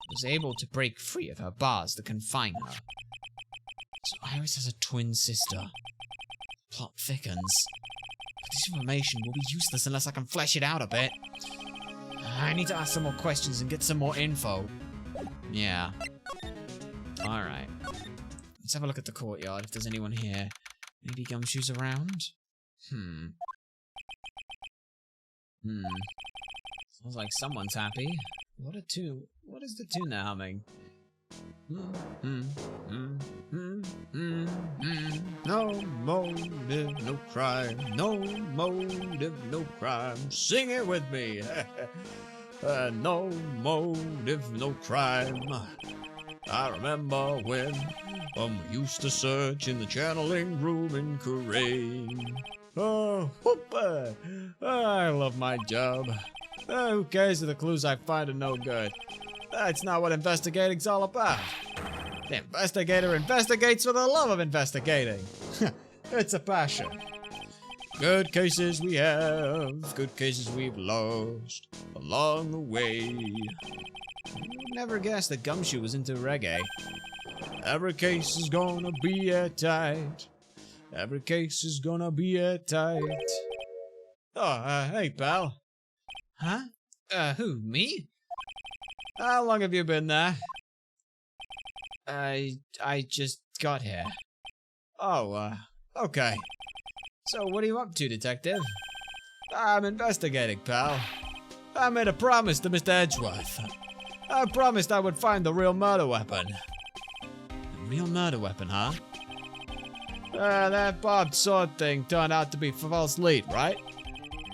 Was able to break free of her bars that confine her. So Iris has a twin sister. Plot thickens. But this information will be useless unless I can flesh it out a bit. I need to ask some more questions and get some more info. Yeah. Alright. Let's have a look at the courtyard if there's anyone here. Maybe Gumshoe's around? Sounds like someone's happy. What is the tune they're humming? No motive, no crime. No motive, no crime. Sing it with me. No motive, no crime. I remember when we used to search in the channeling room in Corain. Oh, whoop! I love my job. Who cares if the clues I find are no good? That's not what investigating's all about. The investigator investigates for the love of investigating. It's a passion. Good cases we have, good cases we've lost along the way. Never guessed that Gumshoe was into reggae. Every case is gonna be airtight. Every case is gonna be airtight. Oh, hey, pal. Huh? Who, me? How long have you been there? I just got here. Oh, okay. So what are you up to, detective? I'm investigating, pal. I made a promise to Mr. Edgeworth. I promised I would find the real murder weapon. The real murder weapon, huh? That barbed sword thing turned out to be false lead, right?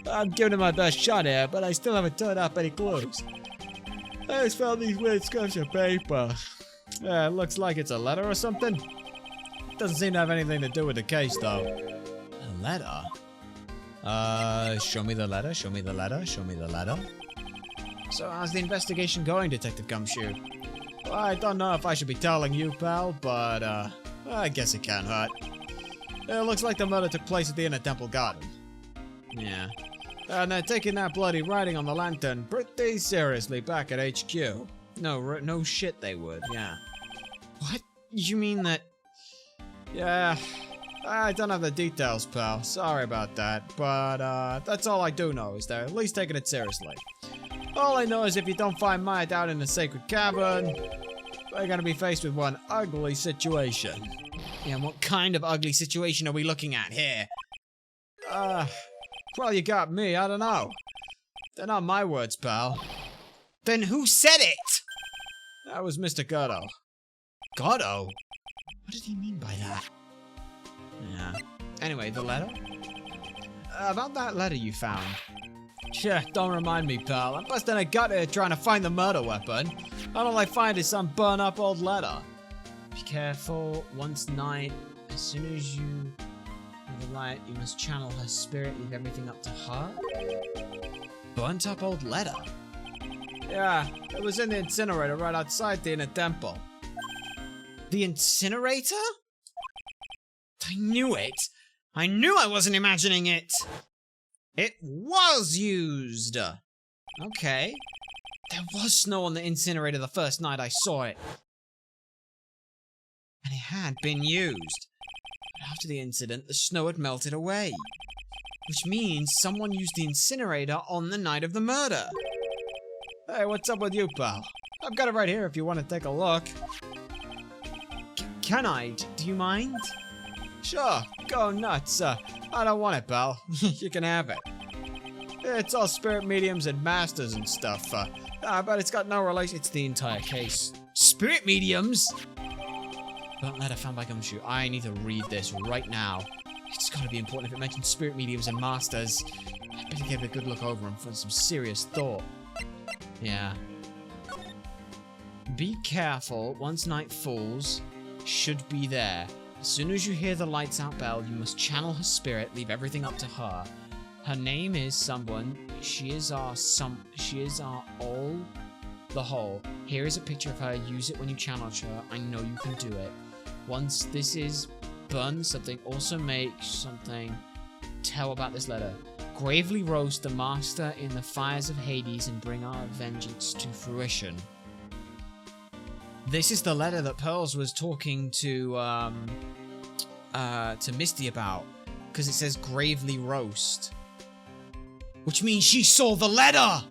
I'm giving it my best shot here, but I still haven't turned up any clues. I just found these weird scraps of paper. It looks like it's a letter or something. Doesn't seem to have anything to do with the case, though. A letter? Show me the letter, show me the letter, show me the letter. So how's the investigation going, Detective Gumshoe? Well, I don't know if I should be telling you, pal, but, I guess it can't hurt. It looks like the murder took place at the Inner Temple Garden. Yeah. And they're taking that bloody writing on the lantern pretty seriously back at HQ. No shit they would, yeah. What? You mean that... Yeah, I don't have the details, pal. Sorry about that. But, that's all I do know, is they're at least taking it seriously. All I know is if you don't find Maya down in the sacred cavern, we're gonna be faced with one ugly situation. Yeah, what kind of ugly situation are we looking at here? Well, you got me, I don't know. They're not my words, pal. Then who said it? That was Mr. Gatto. Gatto? What did he mean by that? Yeah. Anyway, the letter? About that letter you found. Yeah, don't remind me, pal. I'm busting a gut here trying to find the murder weapon. All I find is some burn up old letter. Be careful. Once night, as soon as you have the light, you must channel her spirit, leave everything up to her. Burnt up old letter? Yeah, it was in the incinerator right outside the Inner Temple. The incinerator? I knew it! I knew I wasn't imagining it! It was used! Okay. There was snow on the incinerator the first night I saw it. And it had been used. But after the incident, the snow had melted away. Which means someone used the incinerator on the night of the murder. Hey, what's up with you, pal? I've got it right here if you want to take a look. Can I? Do you mind? Sure, go nuts. I don't want it, pal. You can have it. It's all spirit mediums and masters and stuff, but it's got no relation. It's the entire case. Spirit mediums? Burnt letter found by Gumshoe. I need to read this right now. It's gotta be important if it mentions spirit mediums and masters. I better give it a good look over and put some serious thought. Yeah. Be careful. Once night falls, should be there. As soon as you hear the lights out bell, you must channel her spirit, leave everything up to her. Her name is someone. She is our all the whole. Here is a picture of her. Use it when you challenge her. I know you can do it. Once this is burn something, also make something. Tell about this letter. Gravely roast the master in the fires of Hades and bring our vengeance to fruition. This is the letter that Pearls was talking to Misty about, because it says gravely roast. Which means she saw the letter!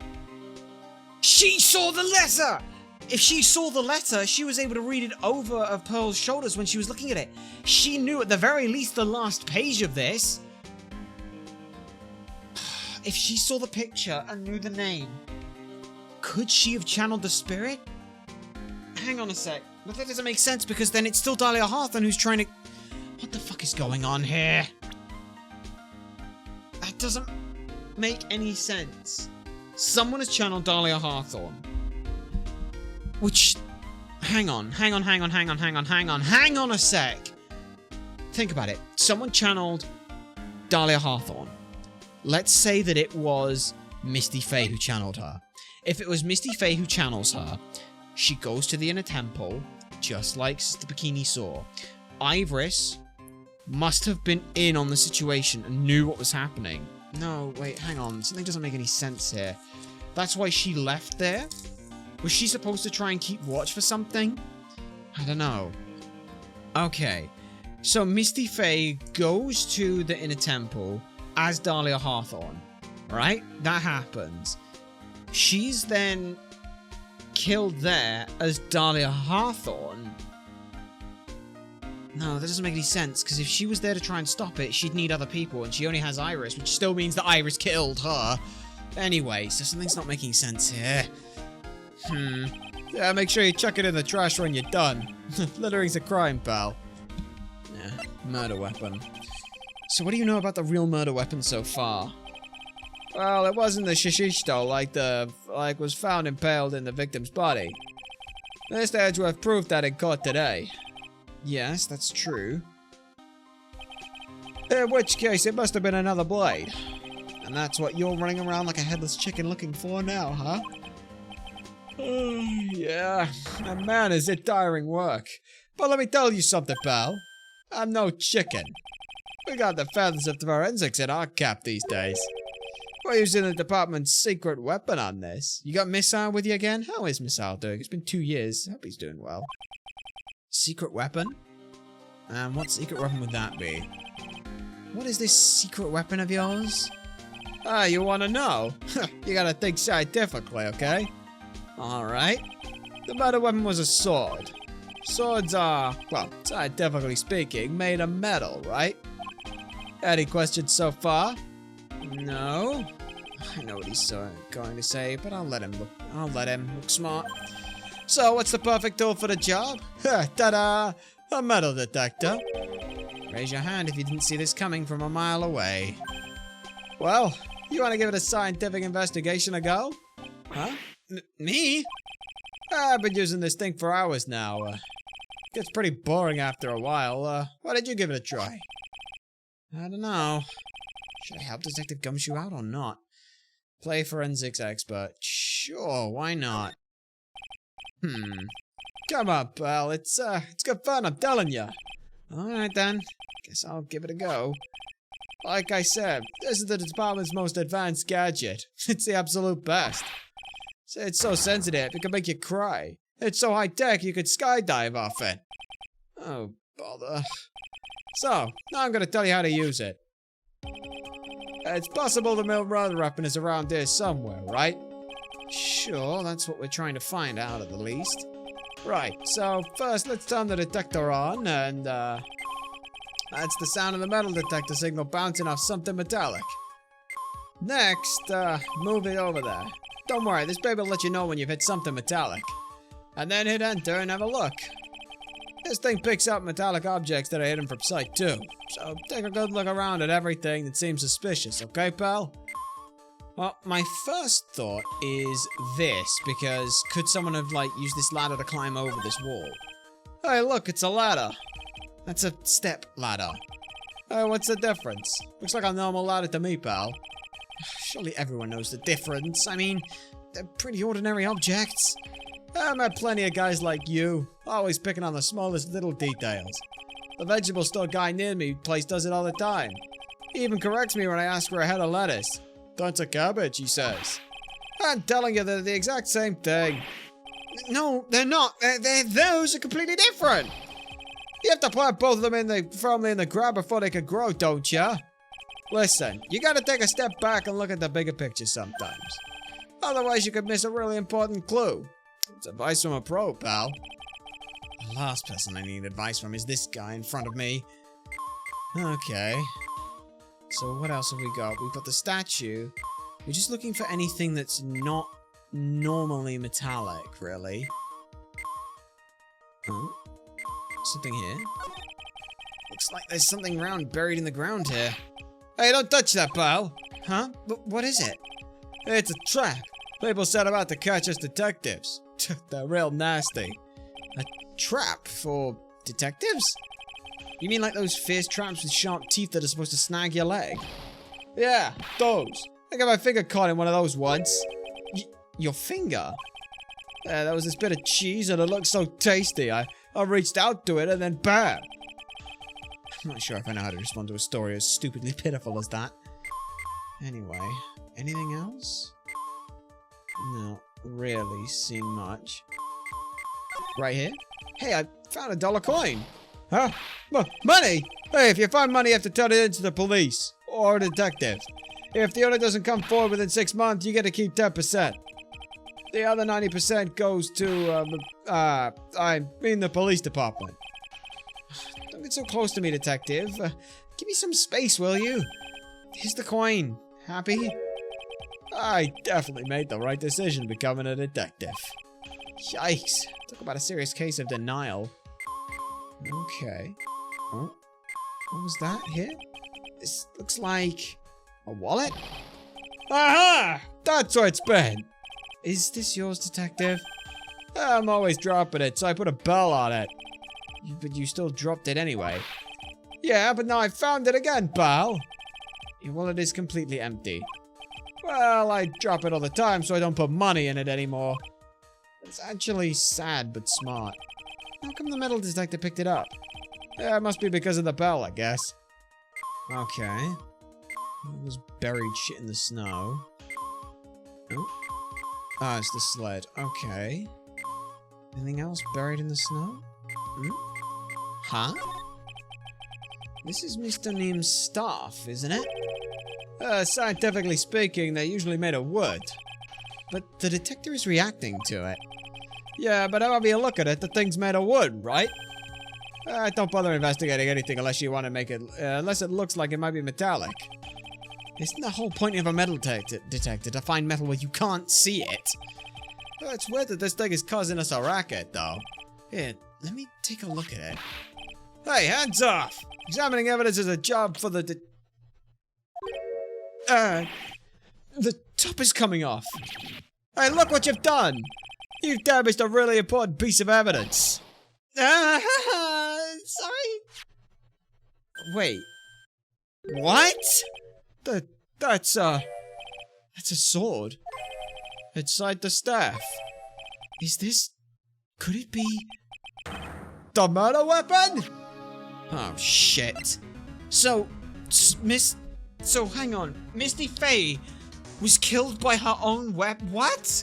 She saw the letter! If she saw the letter, she was able to read it over of Pearl's shoulders when she was looking at it. She knew at the very least the last page of this. If she saw the picture and knew the name, could she have channeled the spirit? Hang on a sec. But that doesn't make sense because then it's still Dahlia Hawthorne who's trying to... What the fuck is going on here? That doesn't make any sense. Someone has channeled Dahlia Hawthorne. Which... Hang on a sec. Think about it. Someone channeled Dahlia Hawthorne. Let's say that it was Misty Faye who channeled her. If it was Misty Faye who channels her, she goes to the Inner Temple, just like Sister Bikini saw. Iris must have been in on the situation and knew what was happening. No, wait, hang on. Something doesn't make any sense here. That's why she left there? Was she supposed to try and keep watch for something? I don't know. Okay. So Misty Faye goes to the Inner Temple as Dahlia Hawthorne. Right? That happens. She's then killed there as Dahlia Hawthorne. No, that doesn't make any sense, because if she was there to try and stop it, she'd need other people, and she only has Iris, which still means that Iris killed her. Anyway, so something's not making sense here. Yeah, make sure you chuck it in the trash when you're done. Littering's a crime, pal. Yeah, murder weapon. So what do you know about the real murder weapon so far? Well, it wasn't the shishishto like was found impaled in the victim's body. Mr. Edgeworth proved that in court today. Yes, that's true. In which case, it must have been another blade. And that's what you're running around like a headless chicken looking for now, huh? Yeah, and man, is it tiring work. But let me tell you something, pal. I'm no chicken. We got the feathers of forensics in our cap these days. We're using the department's secret weapon on this. You got Missile with you again? How is Missile doing? It's been 2 years. I hope he's doing well. Secret weapon? What secret weapon would that be? What is this secret weapon of yours? Ah, you want to know? You gotta think scientifically, okay? Alright. The murder weapon was a sword. Swords are, well, scientifically speaking, made of metal, right? Any questions so far? No. I know what he's going to say, but I'll let him look smart. So, what's the perfect tool for the job? Ta-da! A metal detector. Raise your hand if you didn't see this coming from a mile away. Well, you want to give it a scientific investigation a go? Huh? Me? I've been using this thing for hours now. Gets pretty boring after a while. Why did you give it a try? I don't know. Should I help Detective Gumshoe out or not? Play forensics expert. Sure, why not? Come on, pal. It's good fun, I'm telling you. Alright then. Guess I'll give it a go. Like I said, this is the department's most advanced gadget. It's the absolute best. It's so sensitive, it can make you cry. It's so high-tech, you could skydive off it. Oh, bother. So, now I'm gonna tell you how to use it. It's possible the murder weapon is around here somewhere, right? Sure, that's what we're trying to find out at the least. Right, so first let's turn the detector on, and that's the sound of the metal detector signal bouncing off something metallic. Next, move it over there. Don't worry, this baby will let you know when you've hit something metallic. And then hit enter and have a look. This thing picks up metallic objects that are hidden from sight too. So take a good look around at everything that seems suspicious, okay, pal? Well, my first thought is this, because could someone have, used this ladder to climb over this wall? Hey, look, it's a ladder. That's a step ladder. What's the difference? Looks like a normal ladder to me, pal. Surely everyone knows the difference. I mean, they're pretty ordinary objects. I've met plenty of guys like you, always picking on the smallest little details. The vegetable store guy near me place does it all the time. He even corrects me when I ask for a head of lettuce. That's a cabbage, he says. I'm telling you, they're the exact same thing. No, they're not. Those are completely different. You have to plant both of them firmly in the ground before they can grow, don't ya? Listen, you gotta take a step back and look at the bigger picture sometimes. Otherwise, you could miss a really important clue. It's advice from a pro, pal. The last person I need advice from is this guy in front of me. Okay. So what else have we got? We've got the statue. We're just looking for anything that's not normally metallic, really. Oh. Something here. Looks like there's something round buried in the ground here. Hey, don't touch that, pal. Huh? But what is it? It's a trap. People set about to catch us detectives. They're real nasty. A trap for detectives? You mean like those fierce traps with sharp teeth that are supposed to snag your leg? Yeah, those. I got my finger caught in one of those once. Your finger? Yeah, there was this bit of cheese and it looked so tasty. I I reached out to it and then bam! I'm not sure if I know how to respond to a story as stupidly pitiful as that. Anyway, anything else? No, really seen much. Right here? Hey, I found a dollar coin! Huh? Money? Hey, if you find money, you have to turn it into the police. Or a detective. If the owner doesn't come forward within 6 months, you get to keep 10%. The other 90% goes to, I mean the police department. Don't get so close to me, detective. Give me some space, will you? Here's the coin. Happy? I definitely made the right decision becoming a detective. Yikes. Talk about a serious case of denial. Okay. Oh, what was that here? This looks like a wallet? Aha! That's where it's been. Is this yours, detective? I'm always dropping it, so I put a bell on it. But you still dropped it anyway. Yeah, but now I found it again, pal. Your wallet is completely empty. Well, I drop it all the time, so I don't put money in it anymore. It's actually sad, but smart. How come the metal detector picked it up? Yeah, it must be because of the bell, I guess. Okay. It was buried shit in the snow. Oh. Ah, it's the sled. Okay. Anything else buried in the snow? Huh? This is Mr. Neem's staff, isn't it? Scientifically speaking, they're usually made of wood. But the detector is reacting to it. Yeah, but however you look at it, the thing's made of wood, right? Don't bother investigating anything unless you want to make it, unless it looks like it might be metallic. Isn't the whole point of a metal detector to find metal where you can't see it? It's weird that this thing is causing us a racket, though. Here, let me take a look at it. Hey, hands off! Examining evidence is a job for the top is coming off. Hey, look what you've done! You've damaged a really important piece of evidence. Sorry. Wait. What? That's a sword. Inside the staff. Is this... Could it be... the murder weapon? Oh, shit. So, hang on. Misty Faye was killed by her own weapon? What?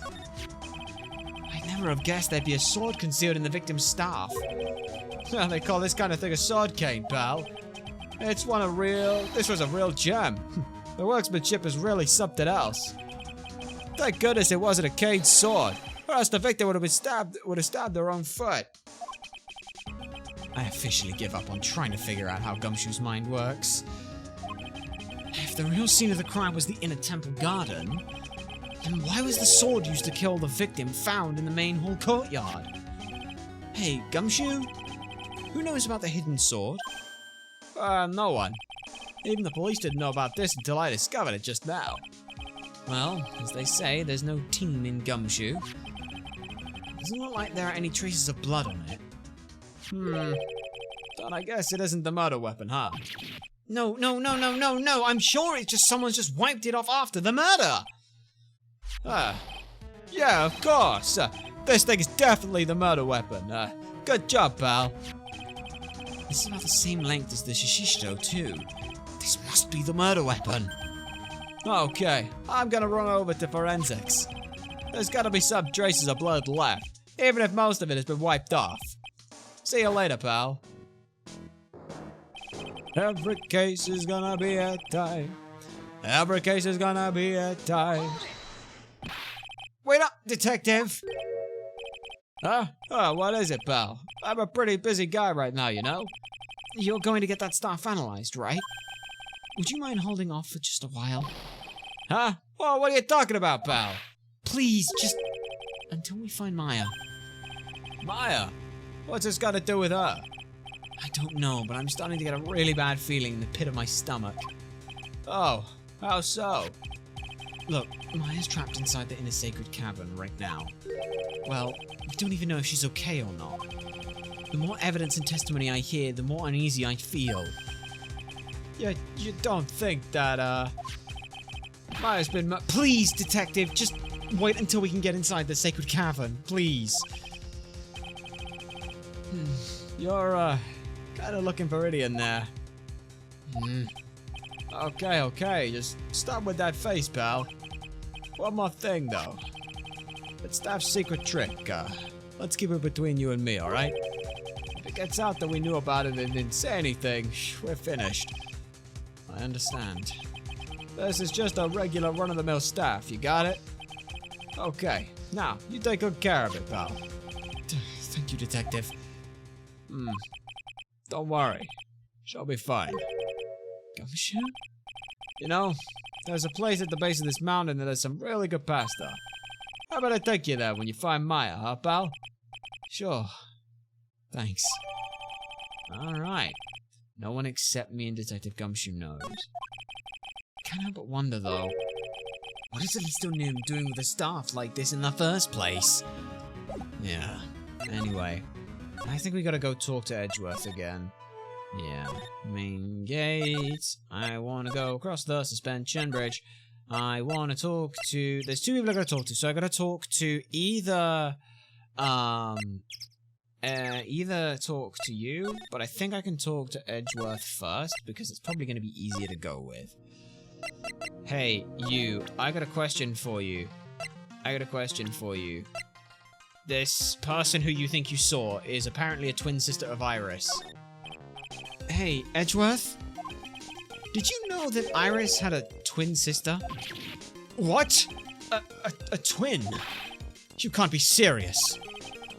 I'd never have guessed there'd be a sword concealed in the victim's staff. Well, they call this kind of thing a sword cane, pal. This was a real gem. The workmanship is really something else. Thank goodness it wasn't a cane sword, or else the victim would have stabbed their own foot. I officially give up on trying to figure out how Gumshoe's mind works. If the real scene of the crime was the inner temple garden, then why was the sword used to kill the victim found in the main hall courtyard? Hey, Gumshoe? Who knows about the hidden sword? No one. Even the police didn't know about this until I discovered it just now. Well, as they say, there's no team in Gumshoe. Doesn't look like there are any traces of blood on it. Then I guess it isn't the murder weapon, huh? No, I'm sure it's just someone's just wiped it off after the murder! Yeah, of course. This thing is definitely the murder weapon. Good job, pal. This is about the same length as the Shishito, too. This must be the murder weapon. Okay, I'm gonna run over to forensics. There's gotta be some traces of blood left, even if most of it has been wiped off. See you later, pal. Every case is gonna be a time. Every case is gonna be a time. Wait up, detective! Huh? Oh, what is it, pal? I'm a pretty busy guy right now, you know? You're going to get that stuff analyzed, right? Would you mind holding off for just a while? Huh? Well, what are you talking about, pal? Please, just... until we find Maya. Maya? What's this got to do with her? I don't know, but I'm starting to get a really bad feeling in the pit of my stomach. Oh, how so? Look, Maya's trapped inside the inner sacred cavern right now. Well, we don't even know if she's okay or not. The more evidence and testimony I hear, the more uneasy I feel. Yeah, you don't think that, Maya's been Please, detective, just wait until we can get inside the sacred cavern, please. You're, kind of looking Viridian there. Okay, just stop with that face, pal. One more thing, though. It's Staff's secret trick. Let's keep it between you and me, alright? If it gets out that we knew about it and didn't say anything, we're finished. I understand. This is just a regular run-of-the-mill staff, you got it? Okay, now, you take good care of it, pal. Thank you, Detective. Don't worry. She'll be fine. Gumshoe? You know, there's a place at the base of this mountain that has some really good pasta. How about I take you there when you find Maya, huh, pal? Sure. Thanks. Alright. No one except me and Detective Gumshoe knows. Can't help but wonder, though, what is it he's still doing with a staff like this in the first place? Yeah. Anyway, I think we gotta go talk to Edgeworth again. Yeah. Main gate. I wanna go across the suspension bridge. I wanna talk to... There's two people I gotta talk to, so I gotta talk to either talk to you, but I think I can talk to Edgeworth first, because it's probably gonna be easier to go with. Hey, you. I got a question for you. This person who you think you saw is apparently a twin sister of Iris. Hey, Edgeworth? Did you know that Iris had a twin sister? What? A twin? You can't be serious.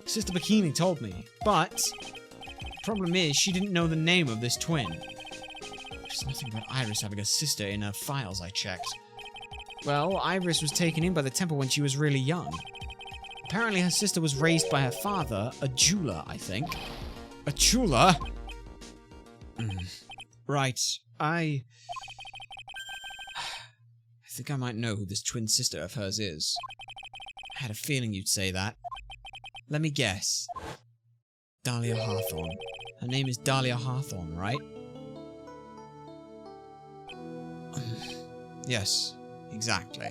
Sister Bikini told me, but the problem is she didn't know the name of this twin. There's nothing about Iris having a sister in her files I checked. Well, Iris was taken in by the temple when she was really young. Apparently her sister was raised by her father, a jeweler, I think. A jeweler? Right. I think I might know who this twin sister of hers is. I had a feeling you'd say that. Let me guess. Dahlia Hawthorne. Her name is Dahlia Hawthorne, right? Yes, exactly.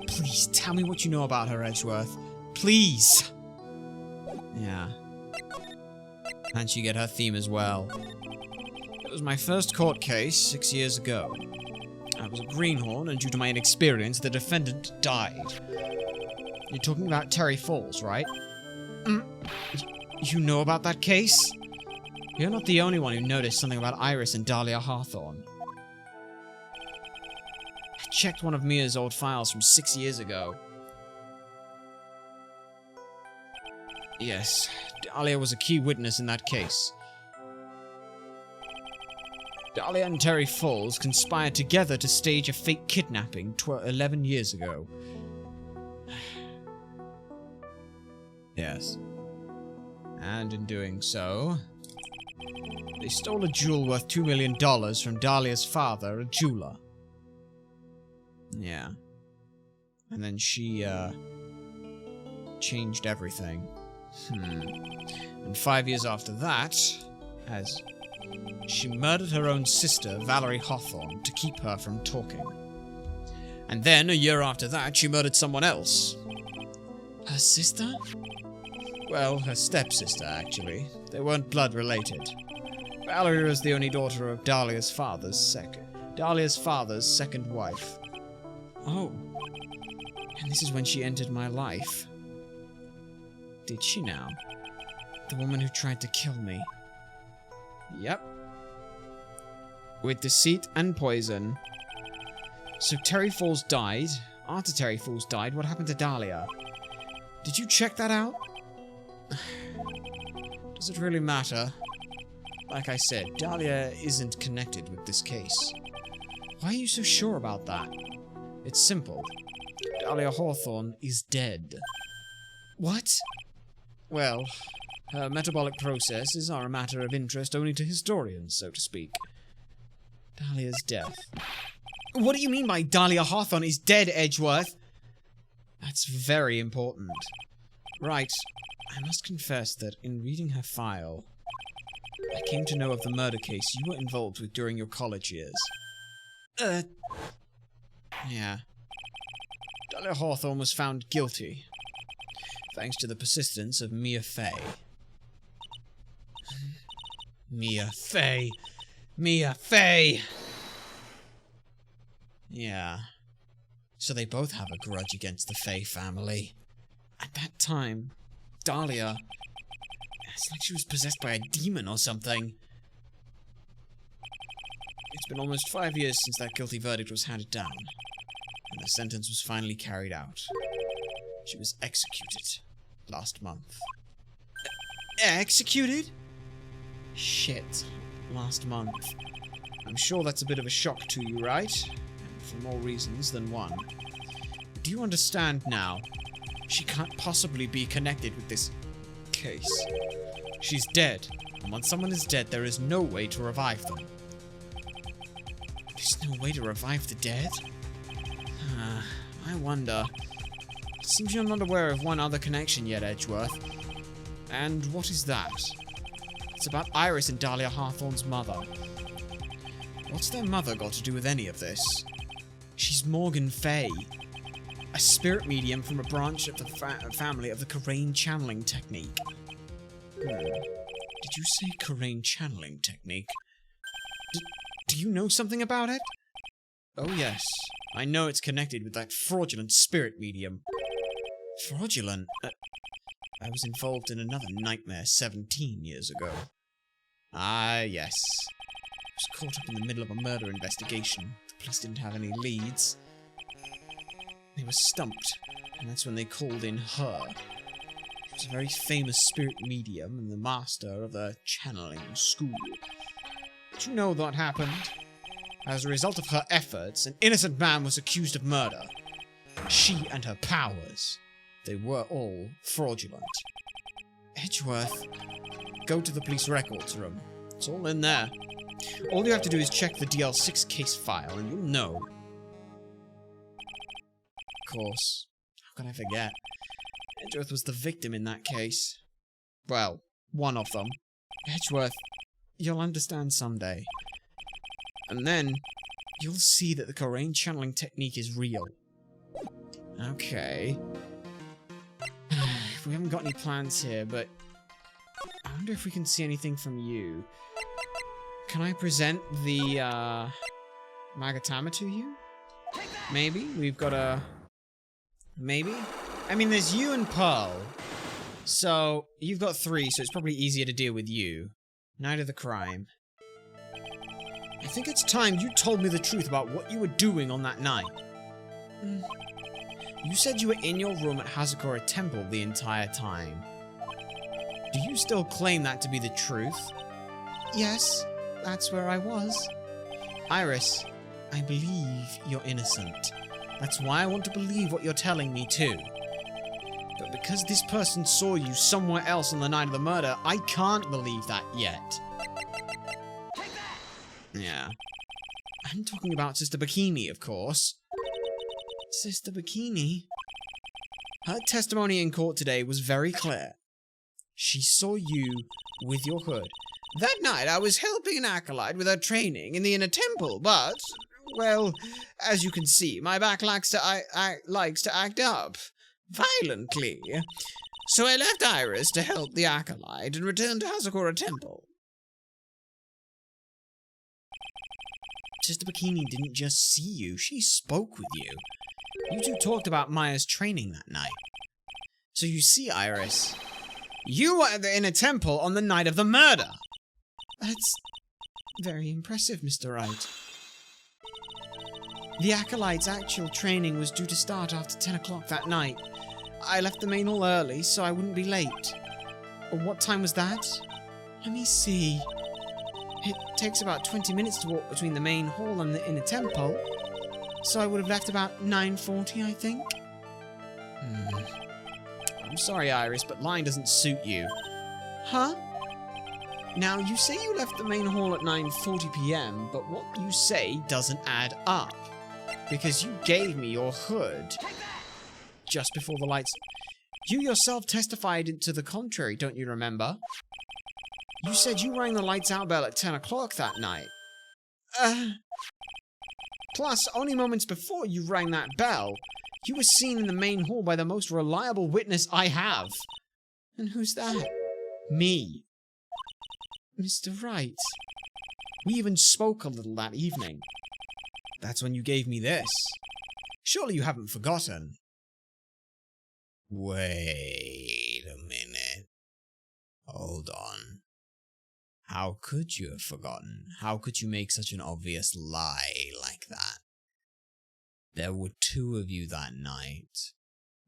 Please, tell me what you know about her, Edgeworth. Please! Yeah. Can't you get her theme as well? It was my first court case 6 years ago. I was a greenhorn, and due to my inexperience, the defendant died. You're talking about Terry Falls, right? You know about that case? You're not the only one who noticed something about Iris and Dahlia Hawthorne. I checked one of Mia's old files from 6 years ago. Yes, Dahlia was a key witness in that case. Dahlia and Terry Falls conspired together to stage a fake kidnapping 11 years ago. Yes. And in doing so, they stole a jewel worth $2 million from Dahlia's father, a jeweler. Yeah. And then she, changed everything. And 5 years after that, she murdered her own sister, Valerie Hawthorne, to keep her from talking. And then, a year after that, she murdered someone else. Her sister? Well, her stepsister, actually. They weren't blood related. Valerie was the only daughter of Dahlia's father's second wife. Oh. And this is when she entered my life. Did she now? The woman who tried to kill me. Yep. With deceit and poison. So Terry Falls died. After Terry Falls died, what happened to Dahlia? Did you check that out? Does it really matter? Like I said, Dahlia isn't connected with this case. Why are you so sure about that? It's simple. Dahlia Hawthorne is dead. What? Well, her metabolic processes are a matter of interest only to historians, so to speak. Dahlia's death. What do you mean by Dahlia Hawthorne is dead, Edgeworth? That's very important. Right. I must confess that in reading her file, I came to know of the murder case you were involved with during your college years. Yeah. Dahlia Hawthorne was found guilty, thanks to the persistence of Mia Fey. Mia Fey. Mia Fey. Yeah. So they both have a grudge against the Fey family. At that time, Dahlia... It's like she was possessed by a demon or something. It's been almost 5 years since that guilty verdict was handed down, and the sentence was finally carried out. She was executed last month. Executed? Shit. Last month. I'm sure that's a bit of a shock to you, right? And for more reasons than one. But do you understand now? She can't possibly be connected with this case. She's dead, and when someone is dead, there is no way to revive them. There's no way to revive the dead? I wonder. It seems you're not aware of one other connection yet, Edgeworth. And what is that? It's about Iris and Dahlia Hawthorne's mother. What's their mother got to do with any of this? She's Morgan Fey, a spirit medium from a branch of the family of the Karain channeling technique. Did you say Karain channeling technique? Do you know something about it? Oh yes, I know it's connected with that fraudulent spirit medium. Fraudulent? I was involved in another nightmare 17 years ago. Ah, yes. I was caught up in the middle of a murder investigation. The police didn't have any leads. They were stumped, and that's when they called in her. She was a very famous spirit medium and the master of the channeling school. Did you know what happened? As a result of her efforts, an innocent man was accused of murder. She and her powers, they were all fraudulent. Edgeworth, go to the police records room. It's all in there. All you have to do is check the DL6 case file and you'll know. Of course. How can I forget? Edgeworth was the victim in that case. Well, one of them. Edgeworth, you'll understand someday. And then, you'll see that the Karain channeling technique is real. Okay. We haven't got any plans here, but I wonder if we can see anything from you. Can I present the, Magatama to you? Maybe? We've got a... Maybe? I mean, there's you and Pearl. So, you've got 3, so it's probably easier to deal with you. Night of the crime. I think it's time you told me the truth about what you were doing on that night. You said you were in your room at Hazakura Temple the entire time. Do you still claim that to be the truth? Yes, that's where I was. Iris, I believe you're innocent. That's why I want to believe what you're telling me too. But because this person saw you somewhere else on the night of the murder, I can't believe that yet. Yeah. I'm talking about Sister Bikini, of course. Sister Bikini? Her testimony in court today was very clear. She saw you with your hood. That night I was helping an acolyte with her training in the inner temple, but, well, as you can see, my back likes to act up. Violently. So I left Iris to help the acolyte and returned to Hazakura Temple. Sister Bikini didn't just see you, she spoke with you. You two talked about Maya's training that night. So you see, Iris, you were at the inner temple on the night of the murder. That's very impressive, Mr. Wright. The acolyte's actual training was due to start after 10 o'clock that night. I left the main hall early, so I wouldn't be late. What time was that? Let me see. It takes about 20 minutes to walk between the main hall and the inner temple, so I would have left about 9:40, I think. I'm sorry, Iris, but lying doesn't suit you. Huh? Now, you say you left the main hall at 9:40 p.m., but what you say doesn't add up. Because you gave me your hood just before the lights... You yourself testified to the contrary, don't you remember? You said you rang the lights out bell at 10 o'clock that night. Plus, only moments before you rang that bell, you were seen in the main hall by the most reliable witness I have. And who's that? Me. Mr. Wright, we even spoke a little that evening. That's when you gave me this. Surely you haven't forgotten. Wait a minute. Hold on. How could you have forgotten? How could you make such an obvious lie like that? There were two of you that night.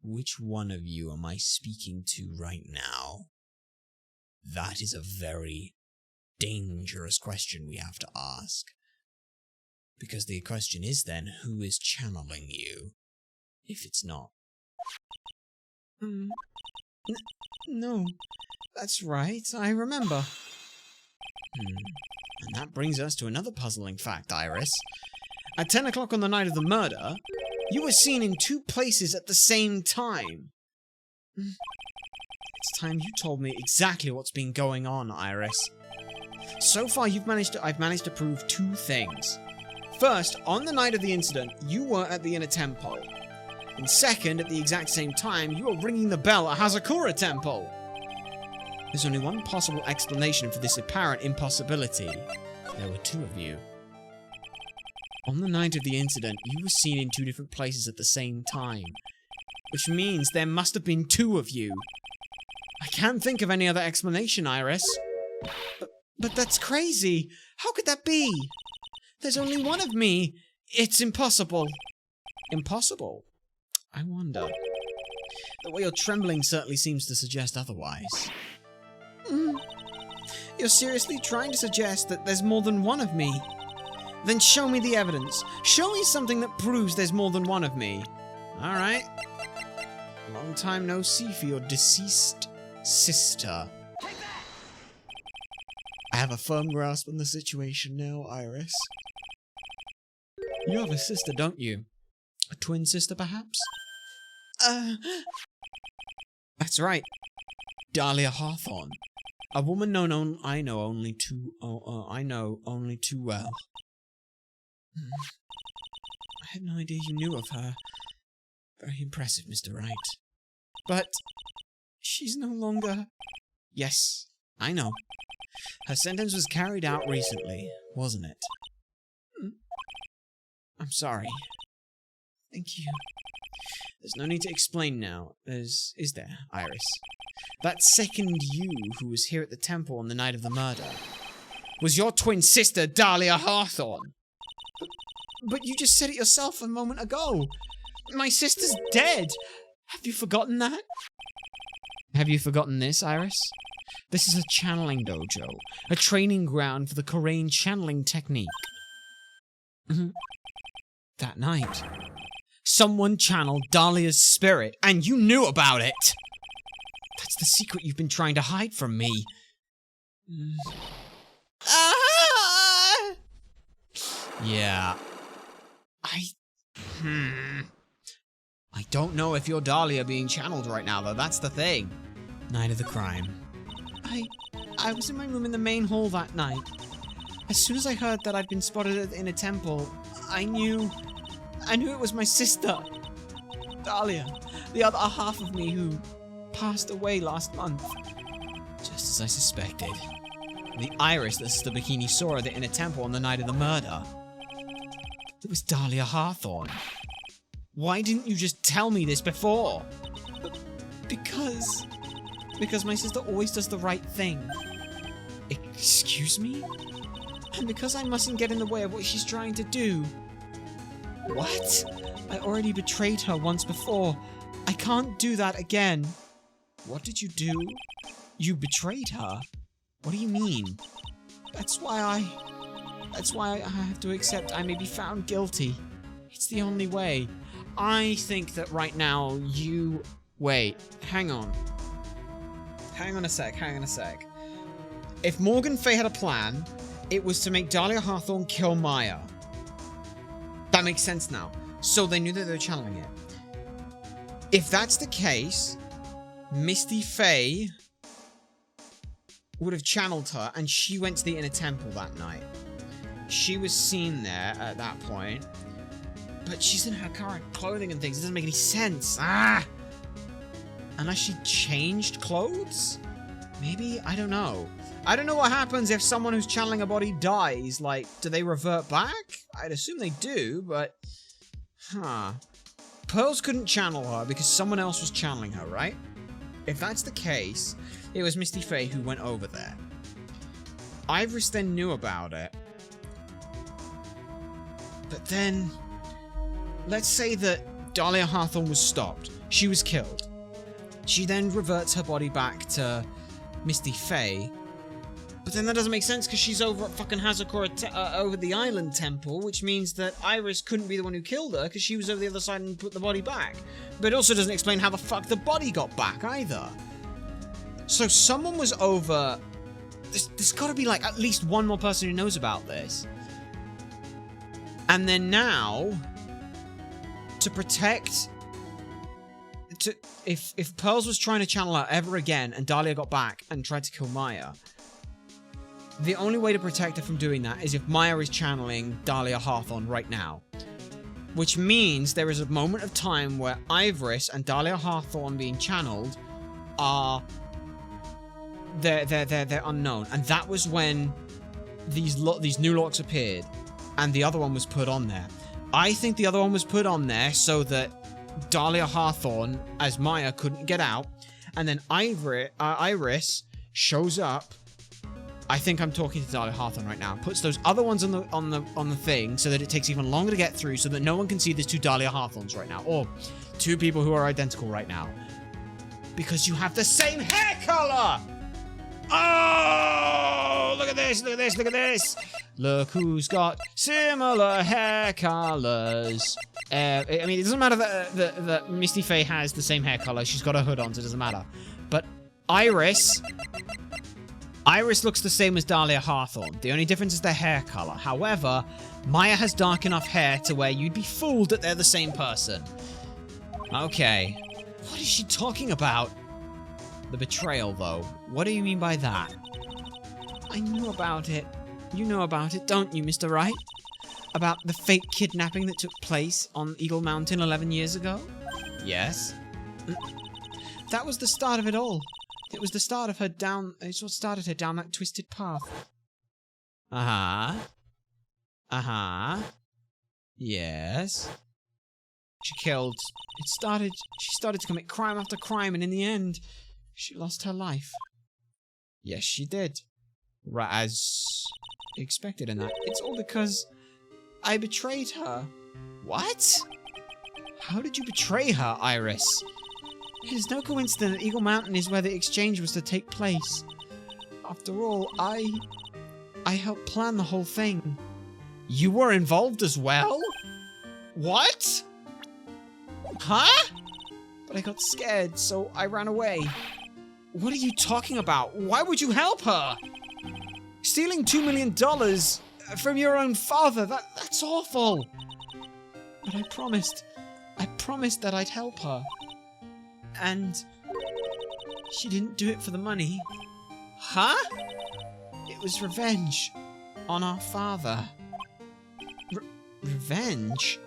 Which one of you am I speaking to right now? That is a very dangerous question we have to ask. Because the question is then, who is channeling you? If it's not. No, that's right, I remember. And that brings us to another puzzling fact, Iris. At 10 o'clock on the night of the murder, you were seen in two places at the same time. It's time you told me exactly what's been going on, Iris. So far, I've managed to prove two things. First, on the night of the incident, you were at the inner temple. And second, at the exact same time, you were ringing the bell at Hazakura Temple. There's only one possible explanation for this apparent impossibility. There were two of you. On the night of the incident, you were seen in two different places at the same time. Which means there must have been two of you. I can't think of any other explanation, Iris. But that's crazy. How could that be? There's only one of me. It's impossible. Impossible? I wonder. The way you're trembling certainly seems to suggest otherwise. You're seriously trying to suggest that there's more than one of me? Then show me the evidence. Show me something that proves there's more than one of me. Alright. Long time no see for your deceased sister. I have a firm grasp on the situation now, Iris. You have a sister, don't you? A twin sister, perhaps? That's right. Dahlia Hawthorne. A woman I know only too well. I had no idea you knew of her. Very impressive, Mr. Wright. But she's no longer... Yes, I know. Her sentence was carried out recently, wasn't it? I'm sorry. Thank you. There's no need to explain now, is there, Iris? That second you who was here at the temple on the night of the murder was your twin sister, Dahlia Hawthorne. But you just said it yourself a moment ago. My sister's dead. Have you forgotten that? Have you forgotten this, Iris? This is a channeling dojo, a training ground for the Korean channeling technique. That night, someone channeled Dahlia's spirit, and you knew about it! That's the secret you've been trying to hide from me. Yeah. I don't know if you're Dahlia being channeled right now, though. That's the thing. Night of the crime. I was in my room in the main hall that night. As soon as I heard that I'd been spotted in a temple, I knew it was my sister. Dahlia, the other half of me who passed away last month. Just as I suspected. The Iris that Sister Bikini saw at the inner temple on the night of the murder. It was Dahlia Hawthorne. Why didn't you just tell me this before? Because my sister always does the right thing. Excuse me? And because I mustn't get in the way of what she's trying to do. What? I already betrayed her once before. I can't do that again. What did you do? You betrayed her? What do you mean? That's why I have to accept I may be found guilty. It's the only way. I think that right now you... Wait, hang on. Hang on a sec. If Morgan Fay had a plan, it was to make Dahlia Hawthorne kill Maya. That makes sense now. So they knew that they were channeling it. If that's the case, Misty Fay would have channeled her, and she went to the inner temple that night. She was seen there at that point, but she's in her current clothing and things. It doesn't make any sense. Unless she changed clothes? Maybe? I don't know. I don't know what happens if someone who's channeling a body dies. Like, do they revert back? I'd assume they do, but... Huh. Pearls couldn't channel her because someone else was channeling her, right? If that's the case, it was Misty Faye who went over there. Iris then knew about it. But then... Let's say that Dahlia Hawthorne was stopped. She was killed. She then reverts her body back to Misty Faye. But then that doesn't make sense because she's over at fucking Hazakura over the island temple, which means that Iris couldn't be the one who killed her because she was over the other side and put the body back. But it also doesn't explain how the fuck the body got back either. So someone was over... There's got to be like at least one more person who knows about this. And then now, to protect... If Pearls was trying to channel her ever again and Dahlia got back and tried to kill Maya, the only way to protect her from doing that is if Maya is channeling Dahlia Hawthorne right now. Which means there is a moment of time where Iris and Dahlia Hawthorne being channeled are... They're unknown. And that was when these new locks appeared and the other one was put on there. I think the other one was put on there so that Dahlia Hawthorne, as Maya, couldn't get out, and then Iris shows up. I think I'm talking to Dahlia Hawthorne right now. Puts those other ones on the thing so that it takes even longer to get through, so that no one can see there's two Dahlia Hawthornes right now, or two people who are identical right now, because you have the same hair color. Oh, look at this! Look at this! Look at this! Look who's got similar hair colors. I mean, it doesn't matter that Misty Faye has the same hair color. She's got a hood on, so it doesn't matter. But Iris looks the same as Dahlia Hawthorne. The only difference is their hair color. However, Maya has dark enough hair to where you'd be fooled that they're the same person. Okay. What is she talking about? The betrayal, though. What do you mean by that? I knew about it. You know about it, don't you, Mr. Wright? About the fake kidnapping that took place on Eagle Mountain 11 years ago? Yes. That was the start of it all. It was the start of her down... It's what started her down that twisted path. Uh-huh. Uh-huh. Yes. She started to commit crime after crime, and in the end, she lost her life. Yes, she did. Right, as expected in that. It's all because I betrayed her. What? How did you betray her, Iris? It is no coincidence that Eagle Mountain is where the exchange was to take place. After all, I helped plan the whole thing. You were involved as well? What? Huh? But I got scared, so I ran away. What are you talking about? Why would you help her? Stealing $2 million from your own father, that's awful. But I promised that I'd help her. And she didn't do it for the money. Huh? It was revenge on our father. Revenge?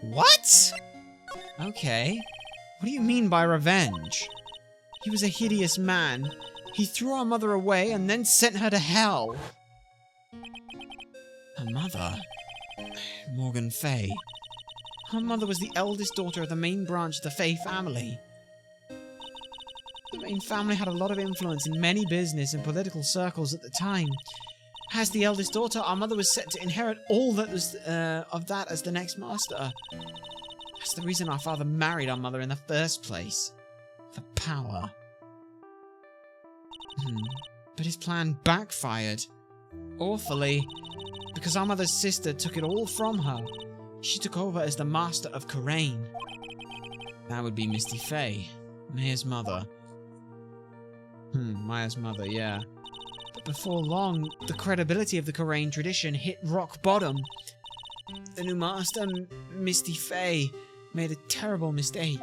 What? Okay. What do you mean by revenge? He was a hideous man. He threw our mother away and then sent her to hell. Her mother? Morgan Fay. Her mother was the eldest daughter of the main branch of the Fay family. The main family had a lot of influence in many business and political circles at the time. As the eldest daughter, our mother was set to inherit all that was of that as the next master. That's the reason our father married our mother in the first place. For power. But his plan backfired. Awfully. Because our mother's sister took it all from her. She took over as the master of Karain. That would be Misty Faye, Maya's mother. Maya's mother, yeah. But before long, the credibility of the Karain tradition hit rock bottom. The new master, Misty Faye, made a terrible mistake.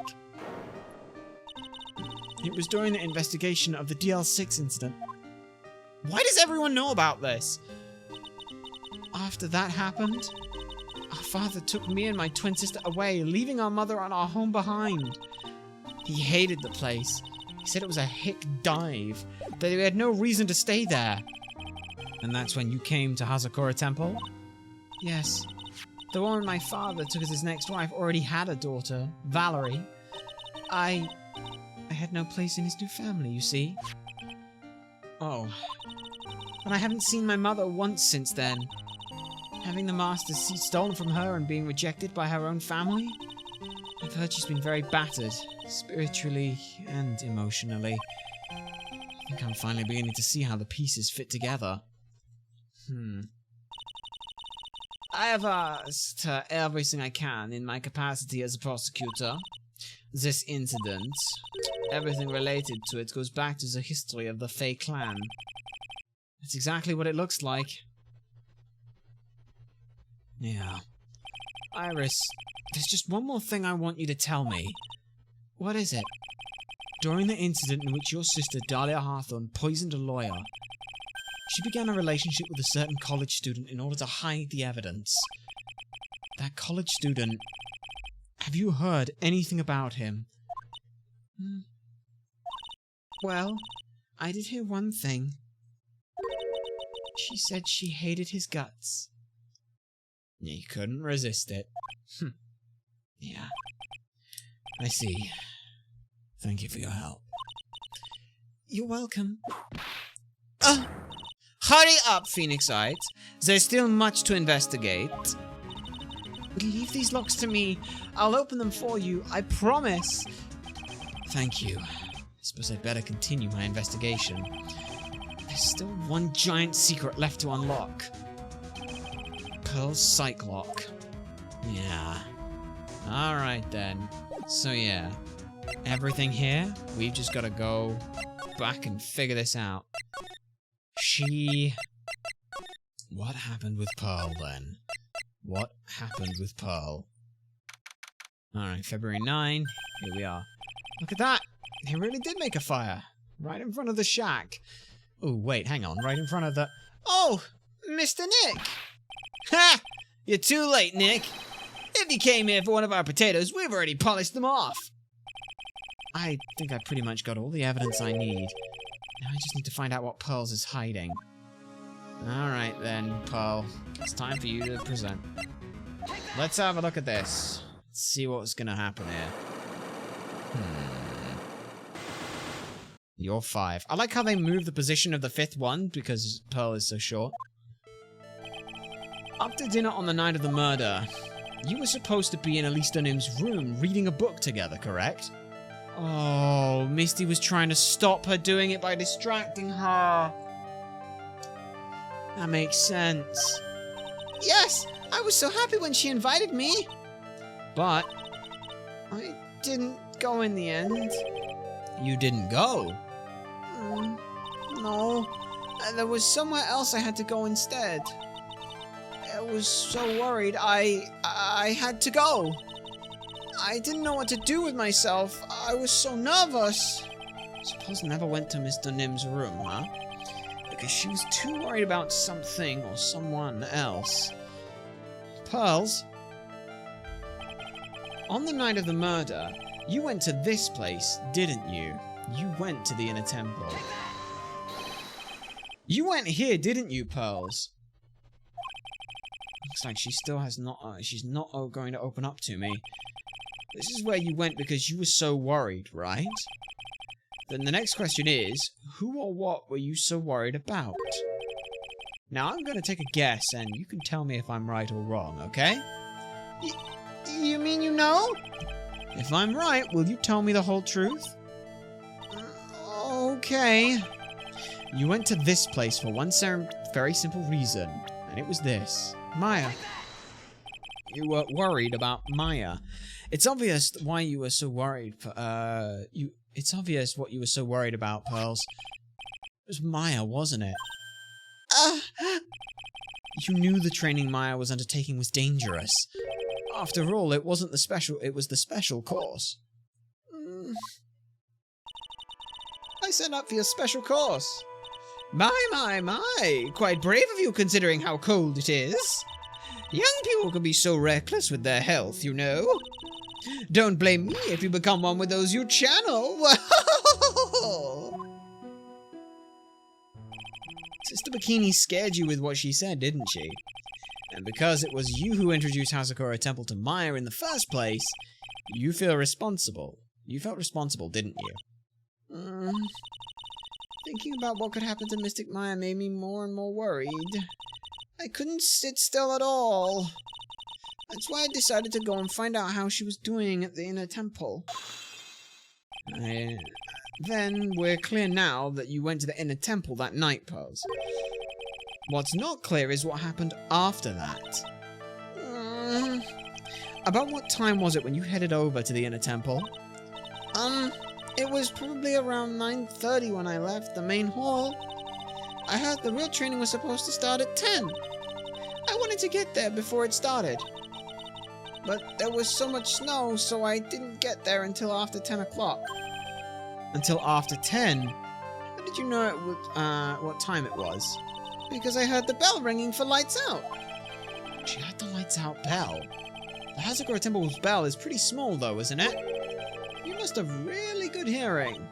It was during the investigation of the DL6 incident. Why does everyone know about this? After that happened, our father took me and my twin sister away, leaving our mother and our home behind. He hated the place. He said it was a hick dive, that he had no reason to stay there. And that's when you came to Hazakura Temple? Yes. The woman my father took as his next wife already had a daughter, Valerie. I had no place in his new family, you see. Oh. And I haven't seen my mother once since then. Having the Master's seat stolen from her and being rejected by her own family? I've heard she's been very battered, spiritually and emotionally. I think I'm finally beginning to see how the pieces fit together. I have asked her everything I can in my capacity as a prosecutor. This incident, everything related to it, goes back to the history of the Fey clan. That's exactly what it looks like. Yeah. Iris, there's just one more thing I want you to tell me. What is it? During the incident in which your sister, Dahlia Hawthorne, poisoned a lawyer, she began a relationship with a certain college student in order to hide the evidence. That college student... Have you heard anything about him? Well, I did hear one thing. She said she hated his guts. You couldn't resist it. Yeah. I see. Thank you for your help. You're welcome. Hurry up, Phoenixite. There's still much to investigate. Leave these locks to me. I'll open them for you, I promise. Thank you. I suppose I'd better continue my investigation. There's still one giant secret left to unlock. Pearl's psych lock. Yeah. Alright then. So yeah. Everything here, we've just gotta go back and figure this out. What happened with Pearl then? What happened with Pearl? Alright, February 9. Here we are. Look at that! They really did make a fire. Right in front of the shack. Oh, wait, hang on. Right in front of the... Oh! Mr. Nick! Ha! You're too late, Nick. If you came here for one of our potatoes, we've already polished them off. I think I pretty much got all the evidence I need. Now I just need to find out what Pearls is hiding. Alright then, Pearl. It's time for you to present. Let's have a look at this. Let's see what's gonna happen here. You're 5. I like how they move the position of the 5th one, because Pearl is so short. After dinner on the night of the murder, you were supposed to be in Elise Dunham's room reading a book together, correct? Oh, Misty was trying to stop her doing it by distracting her. That makes sense. Yes, I was so happy when she invited me. But I didn't go in the end. You didn't go? No. There was somewhere else I had to go instead. I was so worried I had to go. I didn't know what to do with myself. I was so nervous. Suppose I never went to Miss Dunham's room, huh? Because she was too worried about something or someone else. Pearls? On the night of the murder, you went to this place, didn't you? You went to the Inner Temple. You went here, didn't you, Pearls? Looks like she still has not, she's not going to open up to me. This is where you went because you were so worried, right? Then the next question is, who or what were you so worried about? Now I'm going to take a guess and you can tell me if I'm right or wrong, okay? You mean you know? If I'm right, will you tell me the whole truth? Okay. You went to this place for one very simple reason, and it was this. Maya. You were worried about Maya. It's obvious why you were so worried. It's obvious what you were so worried about, Pearls. It was Maya, wasn't it? You knew the training Maya was undertaking was dangerous. After all, it was the special course. I signed up for your special course. My. Quite brave of you considering how cold it is. Young people can be so reckless with their health, you know. Don't blame me if you become one with those you channel. Oh. Sister Bikini scared you with what she said, didn't she? And because it was you who introduced Hazakura Temple to Maya in the first place, you feel responsible. You felt responsible, didn't you? Thinking about what could happen to Mystic Maya made me more and more worried. I couldn't sit still at all. That's why I decided to go and find out how she was doing at the inner temple. Then we're clear now that you went to the inner temple that night, Pearls. What's not clear is what happened after that. About what time was it when you headed over to the inner temple? It was probably around 9:30 when I left the main hall. I heard the real training was supposed to start at 10. I wanted to get there before it started. But there was so much snow, so I didn't get there until after 10 o'clock. Until after 10? How did you know what time it was? Because I heard the bell ringing for lights out. She heard the lights out bell. The Hazakura Temple's bell is pretty small though, isn't it? You must have really good hearing.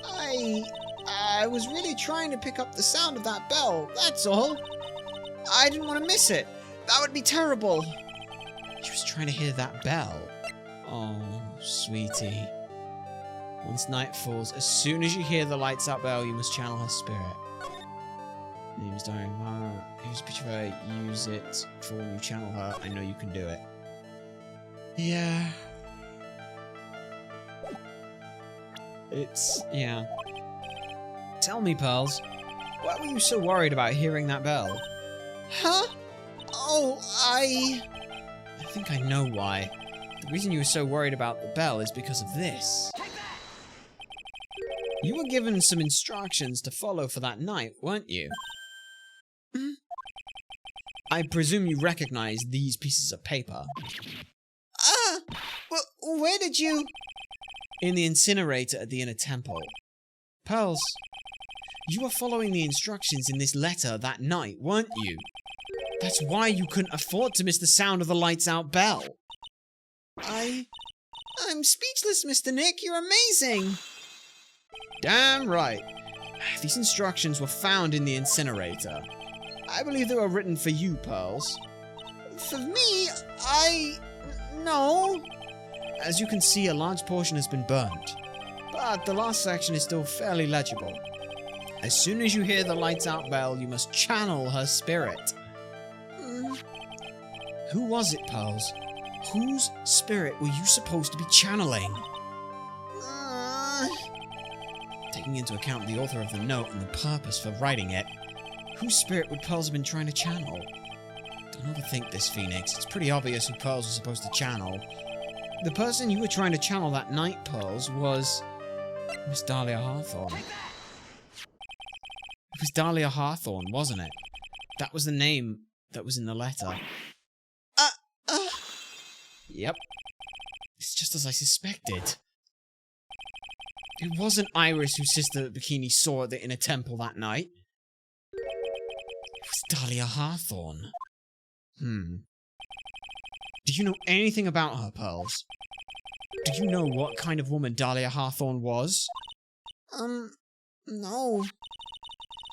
I was really trying to pick up the sound of that bell, that's all. I didn't want to miss it. That would be terrible. She was trying to hear that bell. Oh, sweetie. Once night falls, as soon as you hear the lights out bell, you must channel her spirit. Name's dying. Here's a picture of her. Use it for when you channel her. I know you can do it. Yeah. Yeah. Tell me, Pearls, why were you so worried about hearing that bell? Huh? Oh, I think I know why. The reason you were so worried about the bell is because of this. You were given some instructions to follow for that night, weren't you? I presume you recognize these pieces of paper. Where did you... In the incinerator at the inner temple. Pearls, you were following the instructions in this letter that night, weren't you? That's why you couldn't afford to miss the sound of the lights out bell. I'm speechless, Mr. Nick. You're amazing. Damn right. These instructions were found in the incinerator. I believe they were written for you, Pearls. For me? No. As you can see, a large portion has been burnt, but the last section is still fairly legible. As soon as you hear the lights out bell, you must channel her spirit. Who was it, Pearls? Whose spirit were you supposed to be channeling? Taking into account the author of the note and the purpose for writing it, whose spirit would Pearls have been trying to channel? Don't overthink this, Phoenix. It's pretty obvious who Pearls was supposed to channel. The person you were trying to channel that night, Pearls, was Miss Dahlia Hawthorne. It was Dahlia Hawthorne, wasn't it? That was the name that was in the letter. Yep. It's just as I suspected. It wasn't Iris whose Sister Bikini saw at the inner temple that night. It was Dahlia Hawthorne. Do you know anything about her, Pearls? Do you know what kind of woman Dahlia Hawthorne was? No.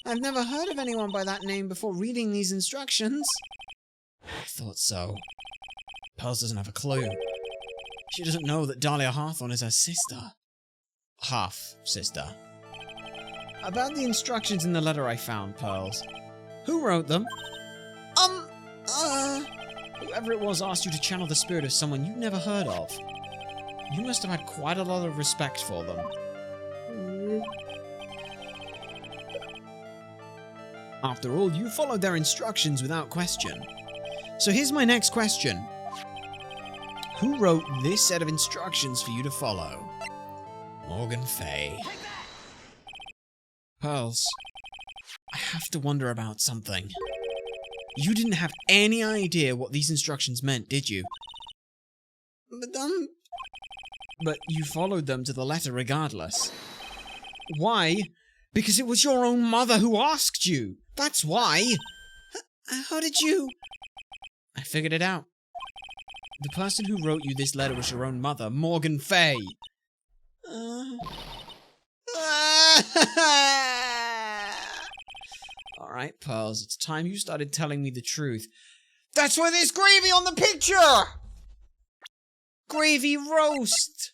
I've never heard of anyone by that name before reading these instructions. I thought so. Pearls doesn't have a clue. She doesn't know that Dahlia Hawthorne is her sister. Half-sister. About the instructions in the letter I found, Pearls. Who wrote them? Whoever it was asked you to channel the spirit of someone you'd never heard of. You must have had quite a lot of respect for them. After all, you followed their instructions without question. So here's my next question. Who wrote this set of instructions for you to follow? Morgan Fay. Pearls, I have to wonder about something. You didn't have any idea what these instructions meant, did you? But you followed them to the letter regardless. Why? Because it was your own mother who asked you. That's why. How did you... I figured it out. The person who wrote you this letter was your own mother, Morgan Fay. Alright, Pearls, it's time you started telling me the truth. That's why there's gravy on the picture! Gravy roast!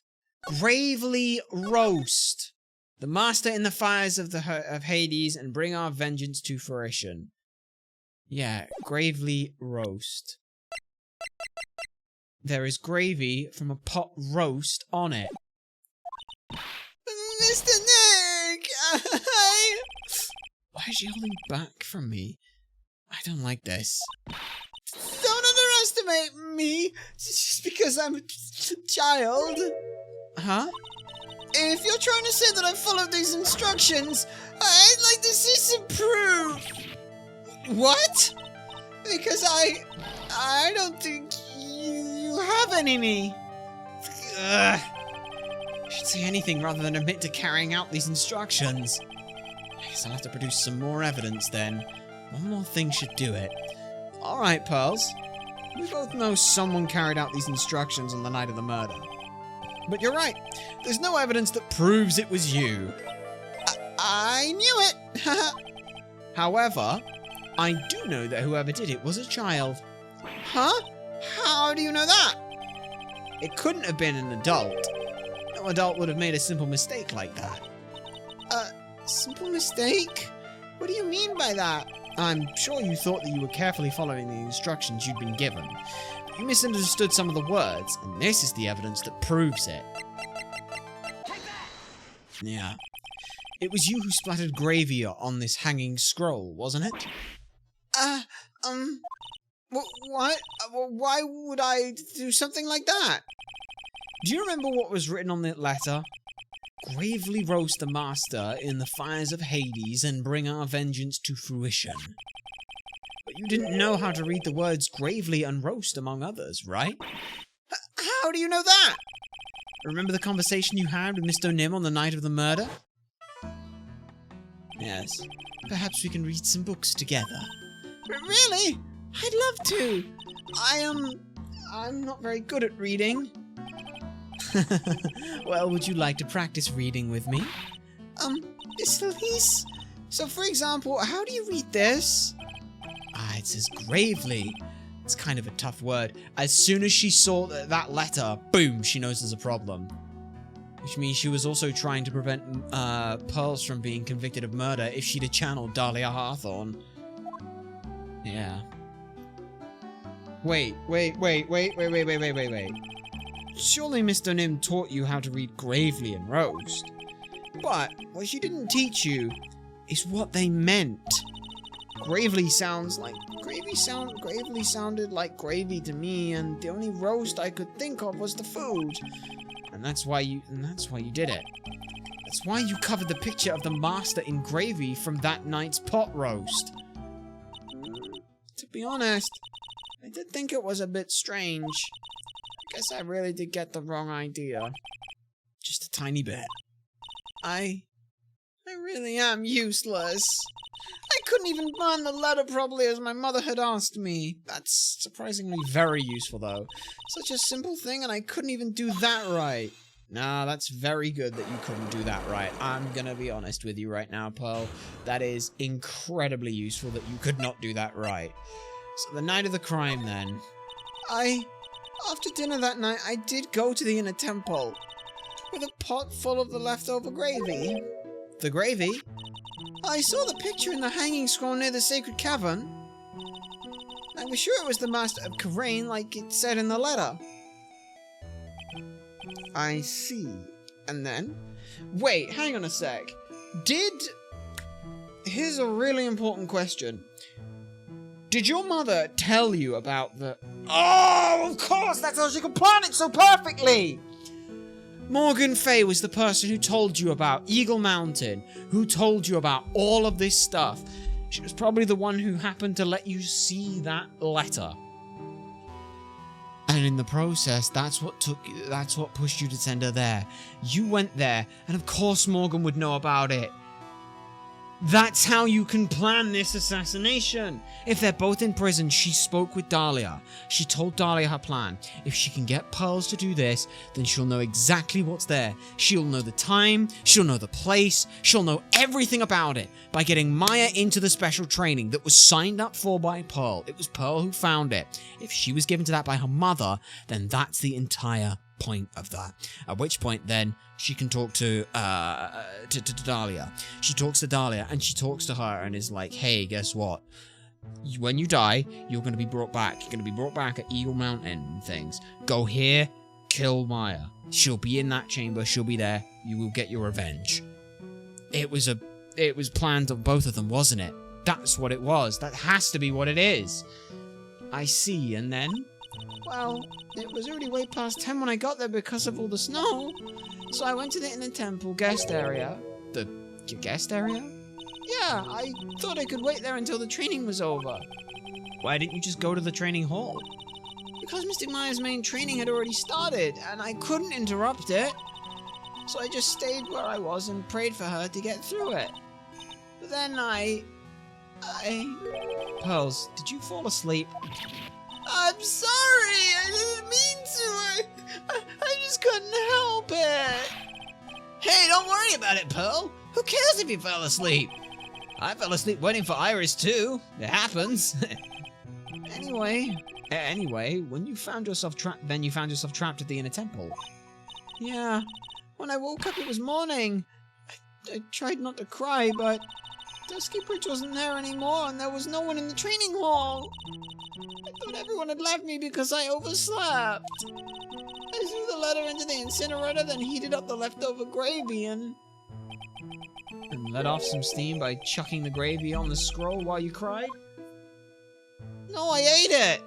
Gravely roast. The master in the fires of Hades and bring our vengeance to fruition. Yeah, gravely roast. There is gravy from a pot roast on it. Mr. Nick! Why is she holding back from me? I don't like this. Don't underestimate me, just because I'm a child. Huh? If you're trying to say that I followed these instructions, I'd like to see some proof. What? Because I don't think you have any. Ugh. I should say anything rather than admit to carrying out these instructions. I guess I'll have to produce some more evidence then. One more thing should do it. Alright, Pearls. We both know someone carried out these instructions on the night of the murder. But you're right. There's no evidence that proves it was you. I knew it! However, I do know that whoever did it was a child. Huh? How do you know that? It couldn't have been an adult. No adult would have made a simple mistake like that. Simple mistake? What do you mean by that? I'm sure you thought that you were carefully following the instructions you'd been given, but you misunderstood some of the words, and this is the evidence that proves it. Yeah. It was you who splattered gravy on this hanging scroll, wasn't it? What? Why would I do something like that? Do you remember what was written on the letter? Gravely roast the master in the fires of Hades and bring our vengeance to fruition. But you didn't know how to read the words gravely and roast among others, right? How do you know that? Remember the conversation you had with Mr. Nim on the night of the murder? Yes. Perhaps we can read some books together. Really? I'd love to. I'm not very good at reading. Well, would you like to practice reading with me? Please. So, for example, how do you read this? It says gravely. It's kind of a tough word. As soon as she saw that letter, boom, she knows there's a problem. Which means she was also trying to prevent Pearls from being convicted of murder if she'd have channeled Dahlia Hawthorne. Yeah. Wait. Surely Mr. Nim taught you how to read gravely and roast. But what she didn't teach you is what they meant. Gravely sounded like gravy to me, and the only roast I could think of was the food. And that's why you did it. That's why you covered the picture of the master in gravy from that night's pot roast. To be honest, I did think it was a bit strange. I guess I really did get the wrong idea. Just a tiny bit. I really am useless. I couldn't even burn the letter properly as my mother had asked me. That's surprisingly very useful, though. Such a simple thing, and I couldn't even do that right. Nah, that's very good that you couldn't do that right. I'm gonna be honest with you right now, Pearl. That is incredibly useful that you could not do that right. So the night of the crime, then. After dinner that night, I did go to the inner temple with a pot full of the leftover gravy. The gravy? I saw the picture in the hanging scroll near the sacred cavern. I was sure it was the master of Karain, like it said in the letter. I see. And then? Wait, hang on a sec. Here's a really important question. Did your mother tell you about the... Oh, of course, that's how she could plan it so perfectly! Morgan Fay was the person who told you about Eagle Mountain, who told you about all of this stuff. She was probably the one who happened to let you see that letter. And in the process, that's what pushed you to send her there. You went there, and of course Morgan would know about it. That's how you can plan this assassination. If they're both in prison, she spoke with Dahlia. She told Dahlia her plan. If she can get Pearls to do this, then she'll know exactly what's there. She'll know the time, she'll know the place, she'll know everything about it by getting Maya into the special training that was signed up for by Pearl. It was Pearl who found it. If she was given to that by her mother, then that's the entire point of that. At which point then she can talk to Dahlia. She talks to Dahlia and she talks to her and is like, hey, guess what? When you die, you're going to be brought back. You're going to be brought back at Eagle Mountain and things. Go here, kill Maya. She'll be in that chamber. She'll be there. You will get your revenge. It was planned on both of them, wasn't it? That's what it was. That has to be what it is. I see. And then? Well, it was already way past 10 when I got there because of all the snow. So I went to the Inner Temple guest area. The guest area? Yeah, I thought I could wait there until the training was over. Why didn't you just go to the training hall? Because Mystic Maya's main training had already started, and I couldn't interrupt it. So I just stayed where I was and prayed for her to get through it. But then Pearls, did you fall asleep? I'm sorry, I didn't mean to. I just couldn't help it. Hey, don't worry about it, Pearl. Who cares if you fell asleep? I fell asleep waiting for Iris too. It happens. Anyway, when you found yourself trapped, then you found yourself trapped at the Inner Temple. Yeah. When I woke up, it was morning. I tried not to cry, but Dusky Bridge wasn't there anymore, and there was no one in the training hall. I thought everyone had left me because I overslept. I threw the letter into the incinerator, then heated up the leftover gravy and let off some steam by chucking the gravy on the scroll while you cried? No, I ate it!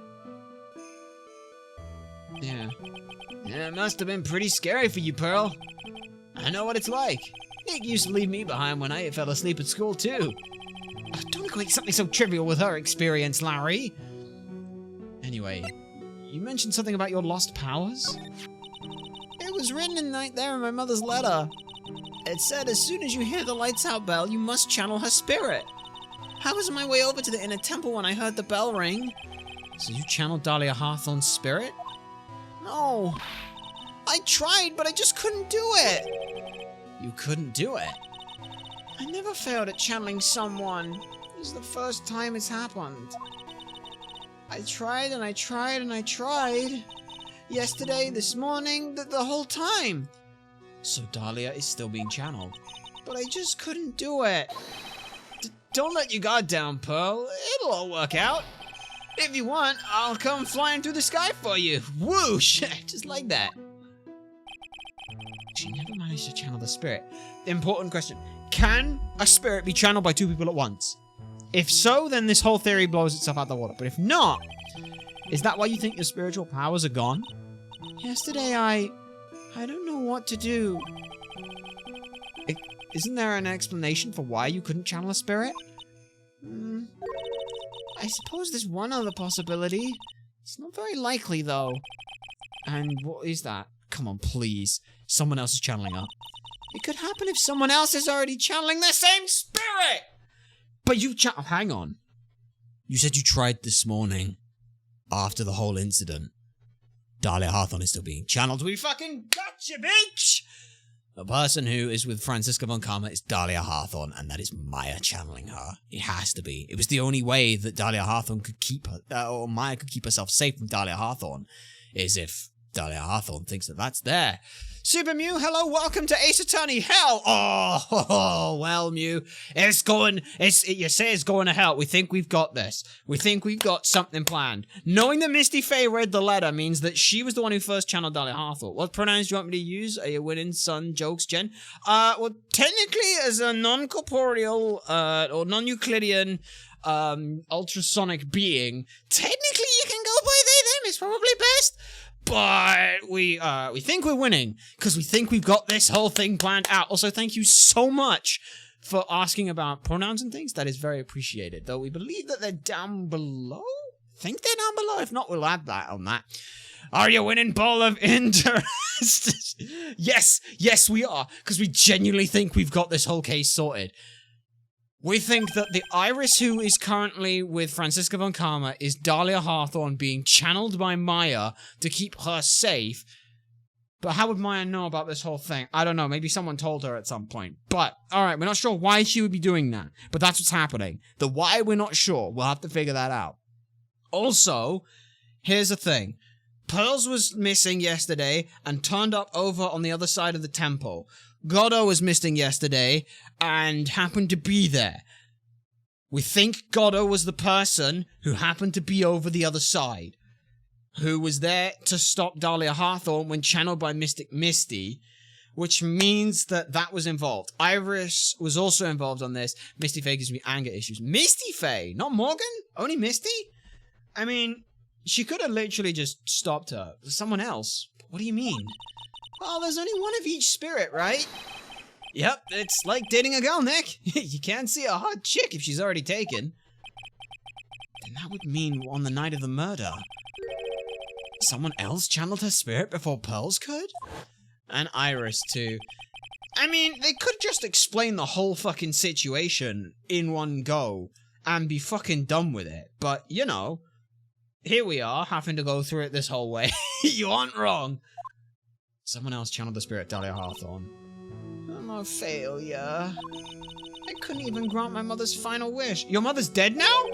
Yeah, it must have been pretty scary for you, Pearl. I know what it's like. Nick used to leave me behind when I fell asleep at school, too. Oh, don't equate something so trivial with her experience, Larry. Anyway, you mentioned something about your lost powers? It was written right there in my mother's letter. It said as soon as you hear the lights out bell, you must channel her spirit. I was on my way over to the Inner Temple when I heard the bell ring. So you channeled Dahlia Hawthorne's spirit? No. I tried, but I just couldn't do it. You couldn't do it? I never failed at channeling someone. This is the first time it's happened. I tried and I tried and I tried. Yesterday, this morning, the whole time. So Dahlia is still being channeled. But I just couldn't do it. Don't let your guard down, Pearl. It'll all work out. If you want, I'll come flying through the sky for you. Whoosh! Just like that. She never managed to channel the spirit. Important question. Can a spirit be channeled by two people at once? If so, then this whole theory blows itself out the water. But if not, is that why you think your spiritual powers are gone? Yesterday, I don't know what to do. Isn't there an explanation for why you couldn't channel a spirit? I suppose there's one other possibility. It's not very likely, though. And what is that? Come on, please. Someone else is channeling her. It could happen if someone else is already channeling the same spirit! But you hang on. You said you tried this morning. After the whole incident. Dahlia Hawthorne is still being channeled. We fucking gotcha, bitch! The person who is with Franziska von Karma is Dahlia Hawthorne, and that is Maya channeling her. It has to be. It was the only way that Dahlia Hawthorne could keep her, or Maya could keep herself safe from Dahlia Hawthorne, is if Dahlia Hawthorne thinks that that's there. Super Mew, hello, welcome to Ace Attorney Hell. Oh, well, Mew, you say it's going to hell. We think we've got this. We think we've got something planned. Knowing that Misty Faye read the letter means that she was the one who first channeled Dahlia Hawthorne. What pronouns do you want me to use? Are you winning, son? Jokes, Jen? Well, technically, as a non-corporeal, or non-Euclidean, ultrasonic being, technically you can go by they, them. It's probably best. But we think we're winning because we think we've got this whole thing planned out. Also, thank you so much for asking about pronouns and things. That is very appreciated. Though we believe that they're down below. Think they're down below. If not, we'll add that on that. Are you winning ball of interest? Yes, we are. Because we genuinely think we've got this whole case sorted. We think that the Iris who is currently with Franziska von Karma is Dahlia Hawthorne being channeled by Maya to keep her safe. But how would Maya know about this whole thing? I don't know. Maybe someone told her at some point. But, alright, we're not sure why she would be doing that. But that's what's happening. The why, we're not sure. We'll have to figure that out. Also, here's the thing. Pearls was missing yesterday and turned up over on the other side of the temple. Godot was missing yesterday and happened to be there. We think Godot was the person who happened to be over the other side, who was there to stop Dahlia Hawthorne when channeled by Mystic Misty, which means that that was involved. Iris was also involved on this. Misty Faye gives me anger issues. Misty Faye? Not Morgan? Only Misty? I mean, she could have literally just stopped her. Someone else. What do you mean? Well, there's only one of each spirit, right? Yep, it's like dating a girl, Nick. You can't see a hot chick if she's already taken. Then that would mean on the night of the murder, someone else channeled her spirit before Pearls could? And Iris, too. I mean, they could just explain the whole fucking situation in one go and be fucking done with it. But, you know, here we are, having to go through it this whole way. You aren't wrong. Someone else channeled the spirit Dahlia Hawthorne. I'm a failure. I couldn't even grant my mother's final wish. Your mother's dead now?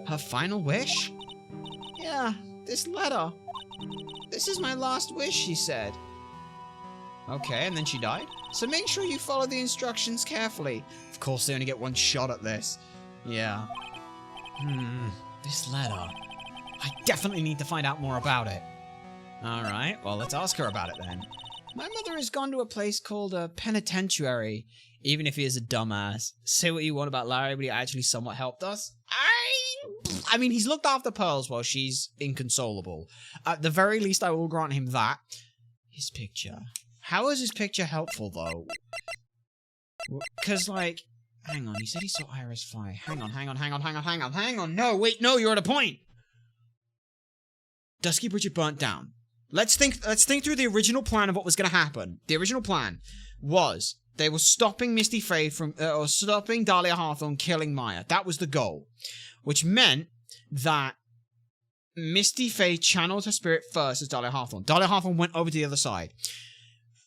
Her final wish? Yeah, this letter. This is my last wish, she said. Okay, and then she died? So make sure you follow the instructions carefully. Of course, they only get one shot at this. Yeah. This letter. I definitely need to find out more about it. Alright, well, let's ask her about it then. My mother has gone to a place called a penitentiary, even if he is a dumbass. Say what you want about Larry, but he actually somewhat helped us. I mean, he's looked after Pearls while she's inconsolable. At the very least, I will grant him that. His picture. How is his picture helpful, though? Because, like, hang on, he said he saw Iris fly. Hang on. No, wait, no, you're at a point. Dusky Bridget burnt down. Let's think through the original plan of what was going to happen. The original plan was they were stopping Misty Faye from, or stopping Dahlia Hawthorne killing Maya. That was the goal. Which meant that Misty Faye channeled her spirit first as Dahlia Hawthorne. Dahlia Hawthorne went over to the other side.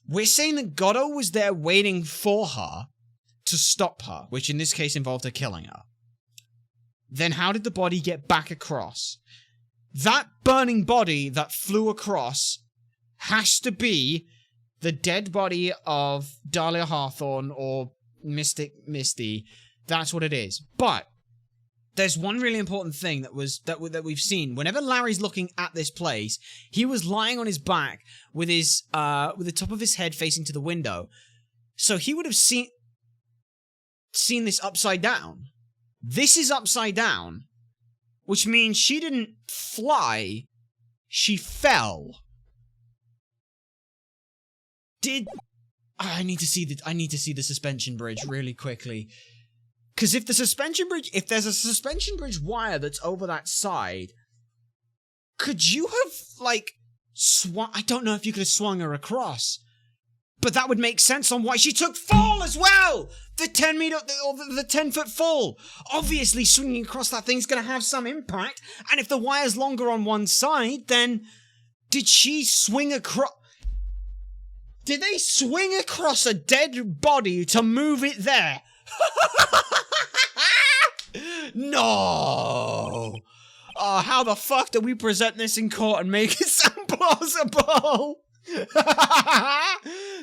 We're saying that Godot was there waiting for her to stop her, which in this case involved her killing her. Then how did the body get back across? That burning body that flew across has to be the dead body of Dahlia Hawthorne or Mystic Misty. That's what it is. But there's one really important thing that we've seen. Whenever Larry's looking at this place, he was lying on his back with his with the top of his head facing to the window. So he would have seen this upside down. This is upside down. Which means she didn't fly, she fell. I need to see the suspension bridge really quickly. Because if there's a suspension bridge wire that's over that side, could you have, like, swung? I don't know if you could have swung her across. But that would make sense on why she took fall as well! The 10-meter, or the 10-foot fall! Obviously, swinging across that thing's gonna have some impact, and if the wire's longer on one side, then did she swing across? Did they swing across a dead body to move it there? No! How the fuck do we present this in court and make it sound plausible?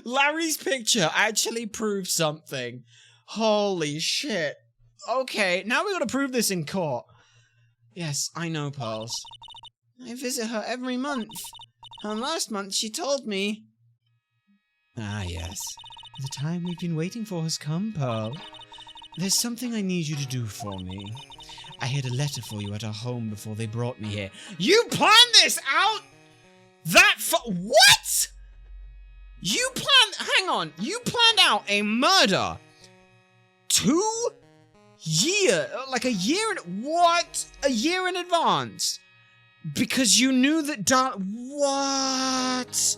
Larry's picture actually proves something. Holy shit. Okay, now we gotta prove this in court. Yes, I know, Pearls. I visit her every month. And last month she told me... Ah, yes. The time we've been waiting for has come, Pearl. There's something I need you to do for me. I had a letter for you at our home before they brought me here. You planned this out?! What?! You planned out a murder 2 years, like a year a year in advance, because you knew that what?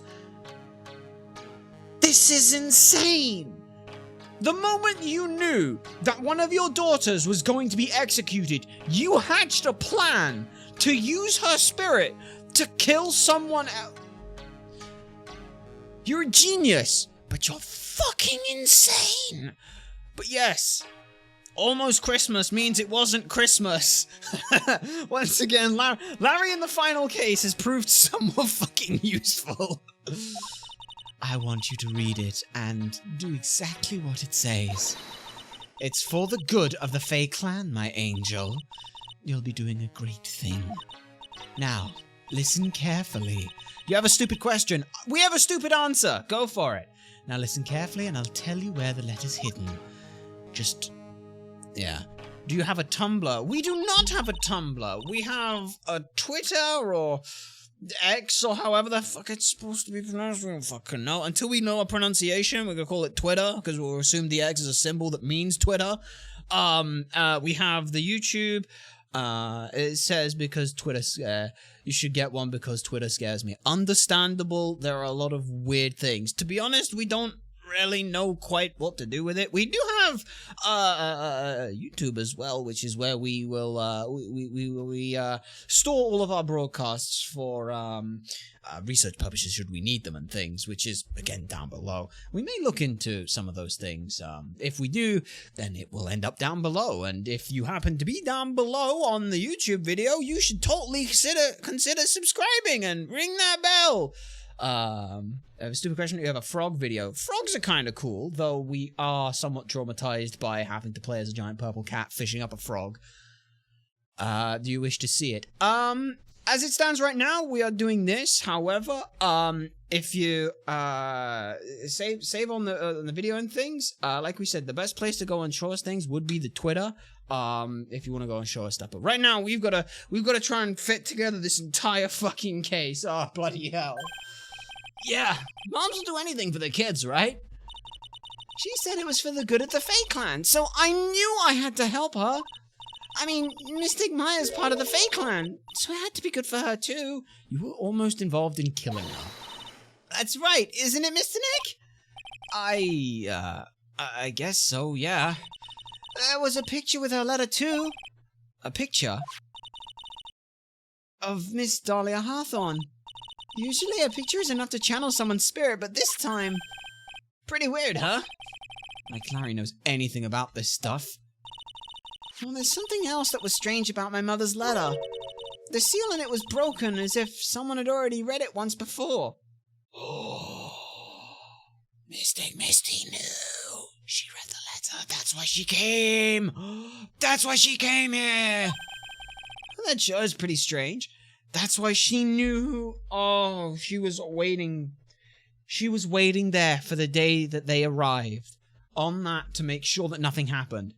This is insane. The moment you knew that one of your daughters was going to be executed, you hatched a plan to use her spirit to kill someone else. You're a genius, but you're fucking insane. But yes, almost Christmas means it wasn't Christmas. Once again, Larry in the final case has proved somewhat fucking useful. I want you to read it and do exactly what it says. It's for the good of the Fae clan, my angel. You'll be doing a great thing. Now, listen carefully. You have a stupid question. We have a stupid answer. Go for it. Now listen carefully and I'll tell you where the letter's hidden. Yeah. Do you have a Tumblr? We do not have a Tumblr. We have a Twitter or X or however the fuck it's supposed to be pronounced. We don't fucking know. Until we know a pronunciation, we're gonna call it Twitter because we'll assume the X is a symbol that means Twitter. We have the YouTube. It says because Twitter you should get one because Twitter scares me. Understandable. There are a lot of weird things. To be honest, we don't really know quite what to do with it. We do have YouTube as well, which is where we will we store all of our broadcasts for research purposes should we need them and things, which is again down below. We may look into some of those things. If we do, then it will end up down below, and if you happen to be down below on the YouTube video, you should totally consider subscribing and ring that bell. I have a stupid question. You have a frog video. Frogs are kind of cool, though we are somewhat traumatized by having to play as a giant purple cat fishing up a frog. Do you wish to see it? As it stands right now, we are doing this. However, if you save on the video and things, like we said, the best place to go and show us things would be the Twitter. If you want to go and show us stuff. But right now, we've got to try and fit together this entire fucking case. Oh, bloody hell. Yeah, moms will do anything for the kids, right? She said it was for the good of the Fae clan, so I knew I had to help her. I mean, Mystic Maya's part of the Fae clan, so it had to be good for her too. You were almost involved in killing her. That's right, isn't it, Mr. Nick? I guess so, yeah. There was a picture with her letter too. A picture of Miss Dahlia Hawthorne. Usually a picture is enough to channel someone's spirit, but this time... Pretty weird, huh? Like Larry knows anything about this stuff. Well, there's something else that was strange about my mother's letter. The seal in it was broken, as if someone had already read it once before. Oh, Mystic Misty knew. She read the letter. That's why she came. That's why she came here. Well, that sure is pretty strange. That's why she knew. Oh, she was waiting. She was waiting there for the day that they arrived. On that to make sure that nothing happened.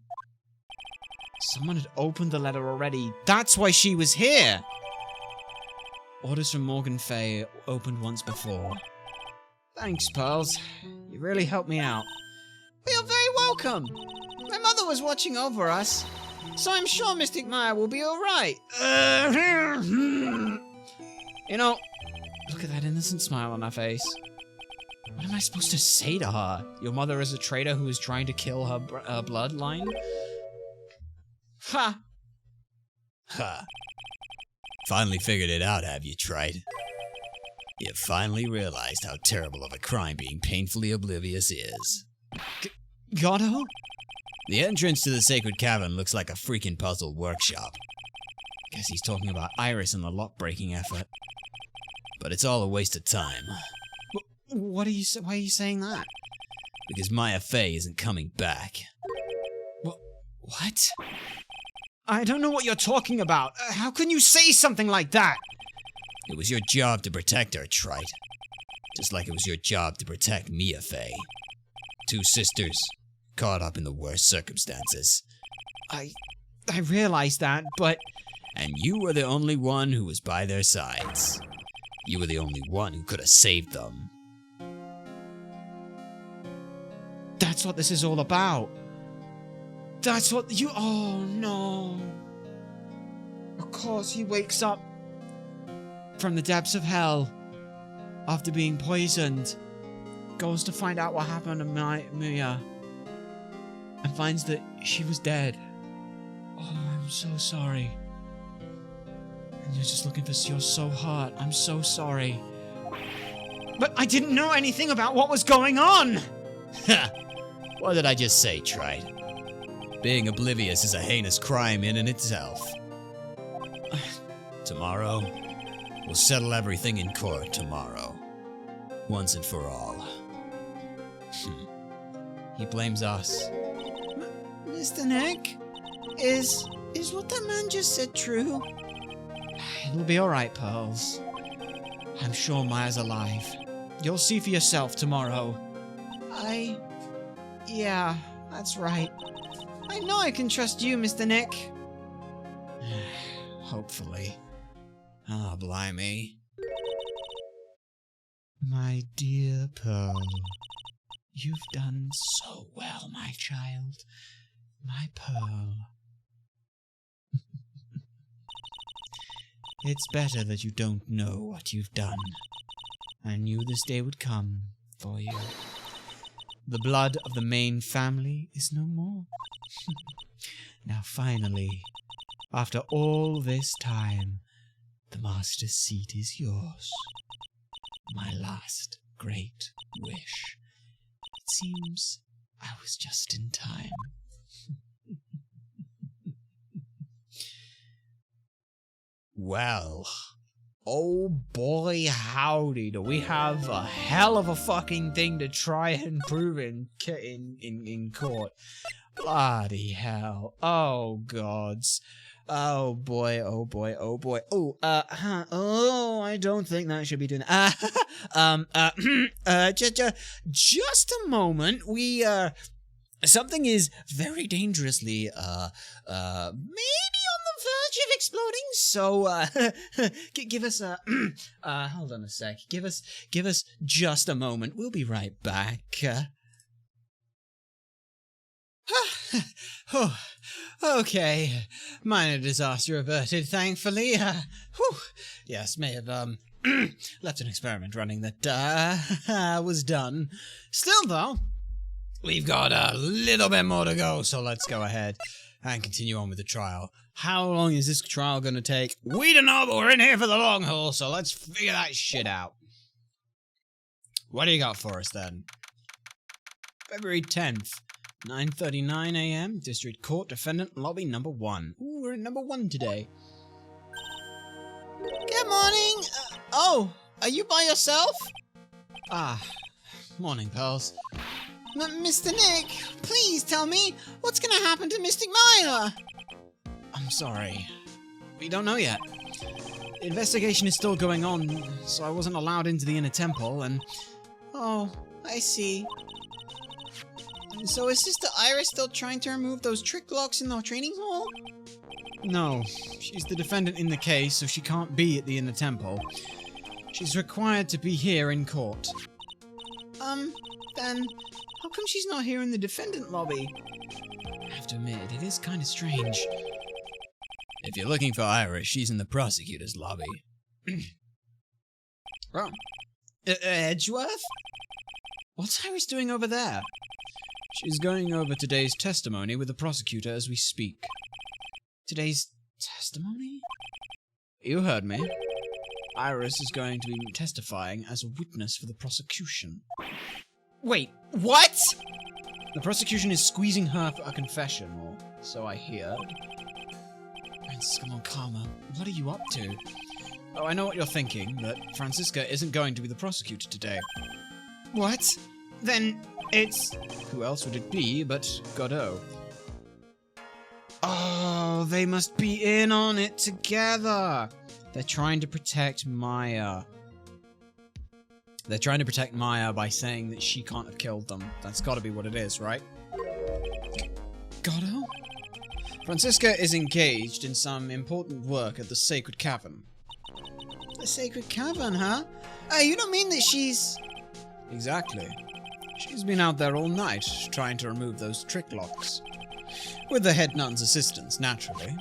Someone had opened the letter already. That's why she was here. Orders from Morgan Faye opened once before. Thanks, Pearls. You really helped me out. You're very welcome. My mother was watching over us, so I'm sure Mystic Maya will be alright. You know, look at that innocent smile on her face. What am I supposed to say to her? Your mother is a traitor who is trying to kill her bloodline? Ha! Ha. Finally figured it out, have you, Trite? You finally realized how terrible of a crime being painfully oblivious is. Gato? The entrance to the sacred cavern looks like a freaking puzzle workshop. Guess he's talking about Iris and the lock-breaking effort. But it's all a waste of time. Why are you saying that? Because Maya Faye isn't coming back. What? I don't know what you're talking about. How can you say something like that? It was your job to protect her, Trite. Just like it was your job to protect Mia Faye. Two sisters, caught up in the worst circumstances. I realize that, but... And you were the only one who was by their sides. You were the only one who could have saved them. That's what this is all about. That's what you... Oh, no. Of course, he wakes up from the depths of hell after being poisoned. Goes to find out what happened to Mia. and finds that she was dead. Oh, I'm so sorry. And you're just looking for your soul heart. I'm so sorry. But I didn't know anything about what was going on! Ha! What did I just say, Trite? Being oblivious is a heinous crime in and itself. Tomorrow, we'll settle everything in court tomorrow. Once and for all. He blames us. Mr. Nick, is what that man just said true? It'll be alright, Pearls. I'm sure Maya's alive. You'll see for yourself tomorrow. Yeah, that's right. I know I can trust you, Mr. Nick. Hopefully. Ah, blimey. My dear Pearl, you've done so well, my child. My Pearl. It's better that you don't know what you've done. I knew this day would come for you. The blood of the main family is no more. Now finally, after all this time, the master's seat is yours. My last great wish. It seems I was just in time. Well, oh boy howdy, do we have a hell of a fucking thing to try and prove in court. Bloody hell. Oh gods. Oh boy, oh boy, oh boy. I don't think that should be doing that. Just a moment. Something is very dangerously, maybe on the verge of exploding, so, give us a, hold on a sec. Give us just a moment. We'll be right back. Okay. Minor disaster averted, thankfully. Yes, may have, left an experiment running that, was done. Still, though, we've got a little bit more to go, so let's go ahead and continue on with the trial. How long is this trial going to take? We don't know, but we're in here for the long haul, so let's figure that shit out. What do you got for us, then? February 10th, 9:39 a.m., District Court, Defendant Lobby number 1. Ooh, we're at number 1 today. Good morning! Are you by yourself? Morning, pals. Mr. Nick, please tell me, what's gonna happen to Mystic Maya? I'm sorry. We don't know yet. The investigation is still going on, so I wasn't allowed into the inner temple, and... Oh, I see. So is Sister Iris still trying to remove those trick locks in the training hall? No, she's the defendant in the case, so she can't be at the inner temple. She's required to be here in court. Then... how come she's not here in the defendant lobby? I have to admit, it is kind of strange. If you're looking for Iris, she's in the prosecutor's lobby. Oh. Edgeworth? What's Iris doing over there? She's going over today's testimony with the prosecutor as we speak. Today's testimony? You heard me. Iris is going to be testifying as a witness for the prosecution. Wait, what? The prosecution is squeezing her for a confession, or so I hear. Come on, Karma, what are you up to? Oh, I know what you're thinking, that Francisca isn't going to be the prosecutor today. What? Then it's... Who else would it be but Godot? Oh, they must be in on it together. They're trying to protect Maya. They're trying to protect Maya by saying that she can't have killed them. That's gotta be what it is, right? Godot? Francisca is engaged in some important work at the Sacred Cavern. The Sacred Cavern, huh? You don't mean that she's... Exactly. She's been out there all night, trying to remove those trick locks. With the head nun's assistance, naturally.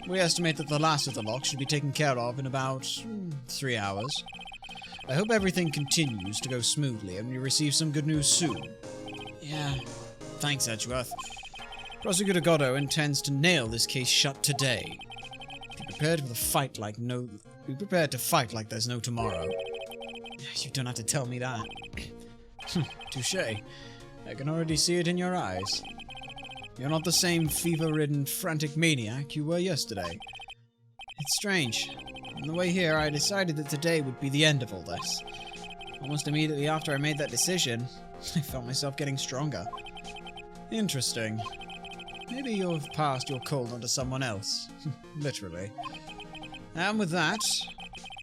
We estimate that the last of the locks should be taken care of in about 3 hours. I hope everything continues to go smoothly and we receive some good news soon. Yeah, Thanks, Edgeworth. Prosecutor Godot intends to nail this case shut today. Be prepared for the fight like Be prepared to fight like there's no tomorrow. You don't have to tell me that. Touché. I can already see it in your eyes. You're not the same fever-ridden, frantic maniac you were yesterday. It's strange. On the way here, I decided that today would be the end of all this. Almost immediately after I made that decision, I felt myself getting stronger. Interesting. Maybe you've passed your cold onto someone else. Literally. And with that,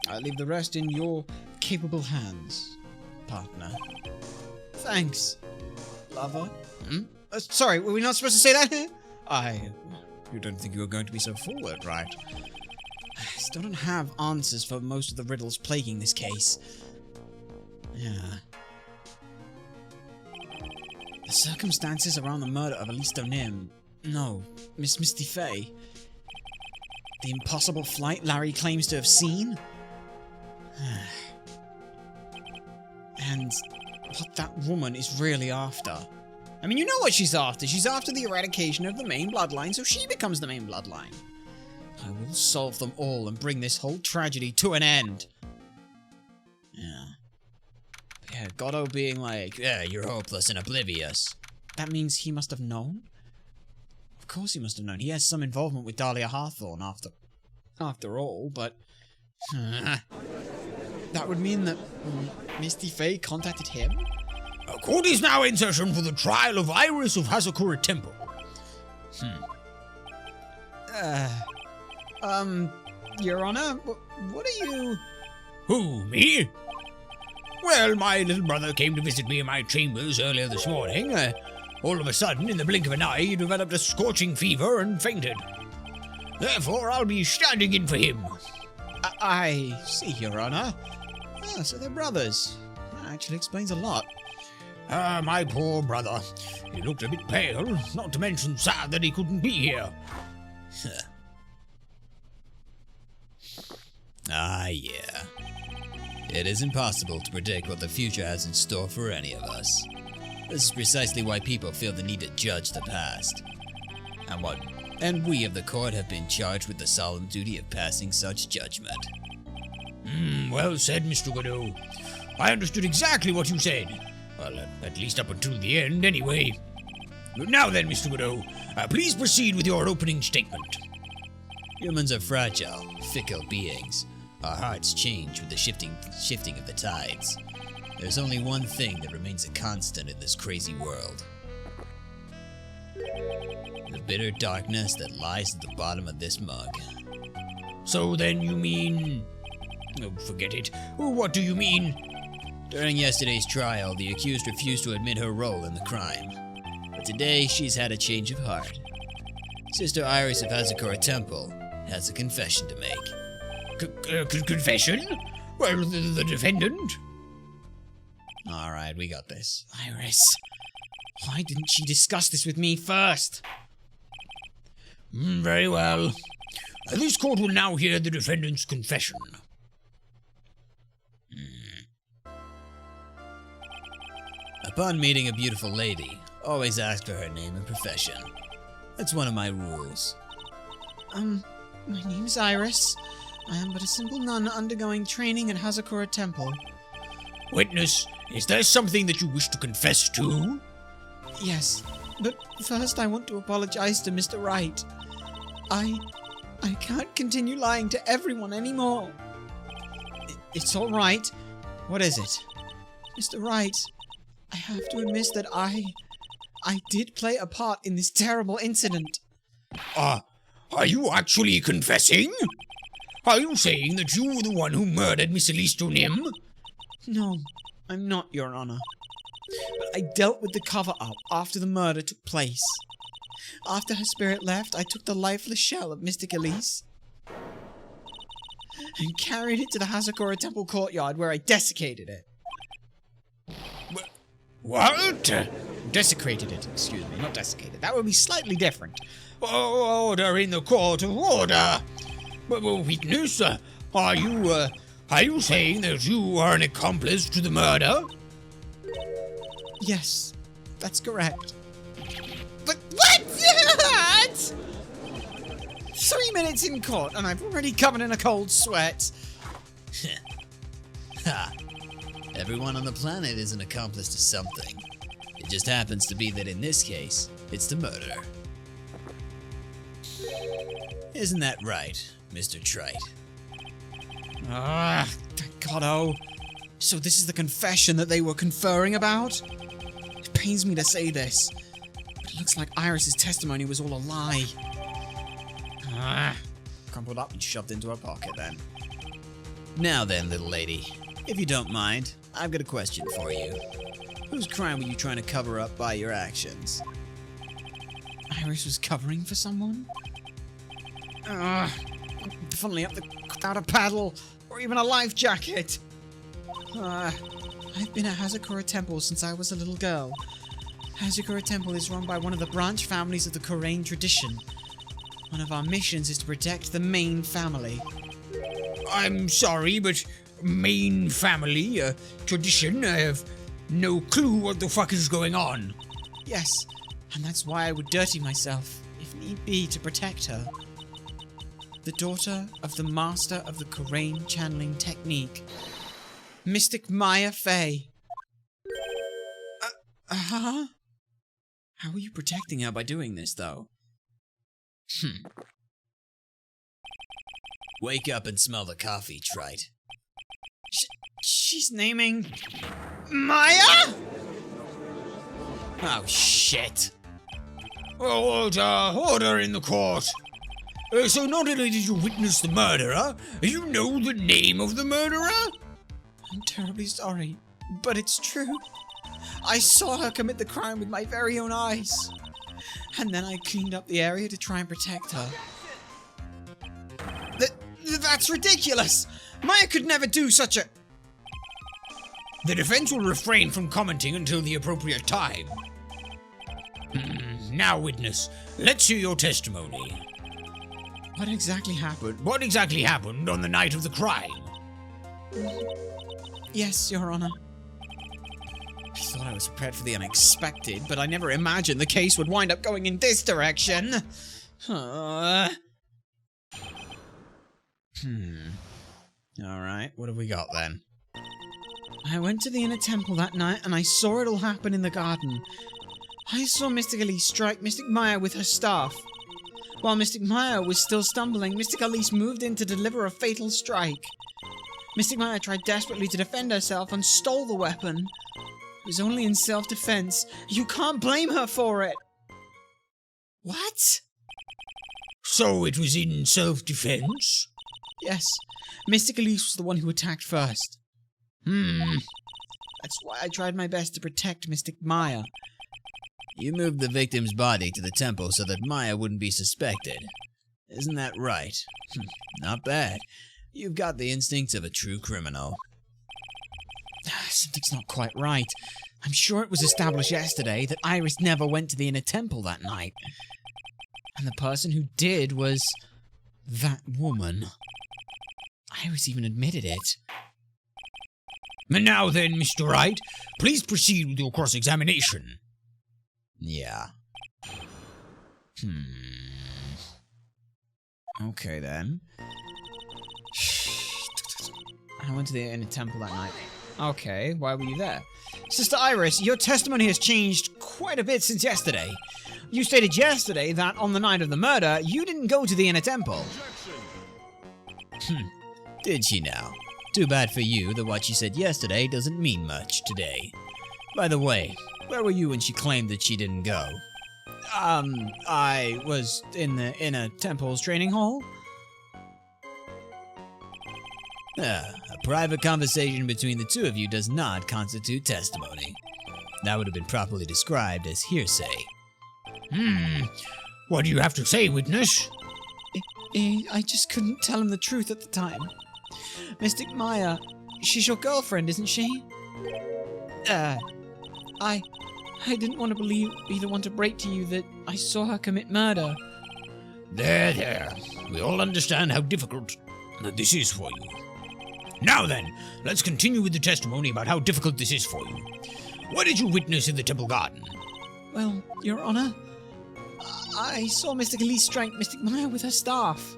I leave the rest in your capable hands, partner. Thanks, lover. Sorry, were we not supposed to say that? You don't think you were going to be so forward, right? I still don't have answers for most of the riddles plaguing this case. Yeah. The circumstances around the murder of Elise Nim. No, Miss Misty Fey. The impossible flight Larry claims to have seen. And what that woman is really after. I mean, you know what she's after. She's after the eradication of the main bloodline, so she becomes the main bloodline. I will solve them all and bring this whole tragedy to an end. Yeah, Godot being like, yeah, you're hopeless and oblivious. That means he must have known? Of course he must have known. He has some involvement with Dahlia Hawthorne after all, but... that would mean that Misty Fey contacted him? A court is now in session for the trial of Iris of Hazakura Temple. Your Honor, what are you... Who, me? Well, my little brother came to visit me in my chambers earlier this morning. All of a sudden, in the blink of an eye, he developed a scorching fever and fainted. Therefore, I'll be standing in for him. I see, Your Honor. So they're brothers. That actually explains a lot. My poor brother. He looked a bit pale, not to mention sad that he couldn't be here. Yeah. It is impossible to predict what the future has in store for any of us. This is precisely why people feel the need to judge the past. And we of the court have been charged with the solemn duty of passing such judgment. Well said, Mr. Godot. I understood exactly what you said. Well, at least up until the end, anyway. Now then, Mr. Godot, please proceed with your opening statement. Humans are fragile, fickle beings. Our hearts change with the shifting of the tides. There's only one thing that remains a constant in this crazy world. The bitter darkness that lies at the bottom of this mug. So then you mean... Oh, forget it. What do you mean? During yesterday's trial, the accused refused to admit her role in the crime. But today, she's had a change of heart. Sister Iris of Hazakura Temple has a confession to make. Confession? Well, the defendant? Alright, we got this. Iris, why didn't she discuss this with me first? Very well. This court will now hear the defendant's confession. Upon meeting a beautiful lady, always ask for her name and profession. That's one of my rules. My name's Iris. I am but a simple nun undergoing training at Hazakura Temple. Witness, is there something that you wish to confess to? Yes, but first I want to apologize to Mr. Wright. I can't continue lying to everyone anymore. It's all right. What is it? Mr. Wright, I have to admit that I did play a part in this terrible incident. Are you actually confessing? Are you saying that you were the one who murdered Miss Elise Nim? No, I'm not, Your Honor. But I dealt with the cover-up after the murder took place. After her spirit left, I took the lifeless shell of Mystic Elise and carried it to the Hazakura Temple courtyard where I desiccated it. What? Desecrated it, excuse me, not desiccated. That would be slightly different. Order in the court of order. Witness, are you saying that you are an accomplice to the murder? Yes, that's correct. What? 3 minutes in court and I'm already covered in a cold sweat. Ha! Everyone on the planet is an accomplice to something. It just happens to be that in this case, it's the murder. Isn't that right, Mr. Trite? Thank God, oh. So this is the confession that they were conferring about? It pains me to say this, but it looks like Iris's testimony was all a lie. Crumpled up and shoved into her pocket then. Now then, little lady, if you don't mind, I've got a question for you. Whose crime were you trying to cover up by your actions? Iris was covering for someone? Funnily up without a paddle or even a life jacket. I've been at Hazakura Temple since I was a little girl. Hazakura Temple is run by one of the branch families of the Korean tradition. One of our missions is to protect the main family. I'm sorry, but main family, tradition, I have no clue what the fuck is going on. Yes, and that's why I would dirty myself, if need be, to protect her. The daughter of the master of the Korean channeling technique, Mystic Maya Fey. How are you protecting her by doing this, though? Wake up and smell the coffee, Trite. She's naming Maya? Oh, shit. Order in the court. So not only did you witness the murderer, you know the name of the murderer? I'm terribly sorry, but it's true. I saw her commit the crime with my very own eyes. And then I cleaned up the area to try and protect her. That's ridiculous! Maya could never do such a... The defense will refrain from commenting until the appropriate time. Now, witness, let's hear your testimony. What exactly happened? What exactly happened on the night of the crime? Yes, Your Honor. I thought I was prepared for the unexpected, but I never imagined the case would wind up going in this direction. Alright, what have we got then? I went to the inner temple that night and I saw it all happen in the garden. I saw Mystic Elise strike Mystic Maya with her staff. While Mystic Maya was still stumbling, Mystic Elise moved in to deliver a fatal strike. Mystic Maya tried desperately to defend herself and stole the weapon. It was only in self-defense. You can't blame her for it. What? So it was in self-defense? Yes. Mystic Elise was the one who attacked first. That's why I tried my best to protect Mystic Maya. You moved the victim's body to the temple so that Maya wouldn't be suspected. Isn't that right? Not bad. You've got the instincts of a true criminal. Something's not quite right. I'm sure it was established yesterday that Iris never went to the inner temple that night. And the person who did was... that woman. Iris even admitted it. And now then, Mr. Wright, please proceed with your cross-examination. Yeah. Okay then. I went to the inner temple that night. Okay, why were you there? Sister Iris, your testimony has changed quite a bit since yesterday. You stated yesterday that on the night of the murder, you didn't go to the inner temple. Did she now? Too bad for you that what she said yesterday doesn't mean much today. By the way, where were you when she claimed that she didn't go? I was in the inner temple's training hall. A private conversation between the two of you does not constitute testimony. That would have been properly described as hearsay. What do you have to say, witness? I just couldn't tell him the truth at the time. Mystic Maya, she's your girlfriend, isn't she? I didn't want to be the one to break to you that I saw her commit murder. There. We all understand how difficult that this is for you. Now then, let's continue with the testimony about how difficult this is for you. What did you witness in the temple garden? Well, Your Honor, I saw Mr. Glee strike Mystic Maya with her staff.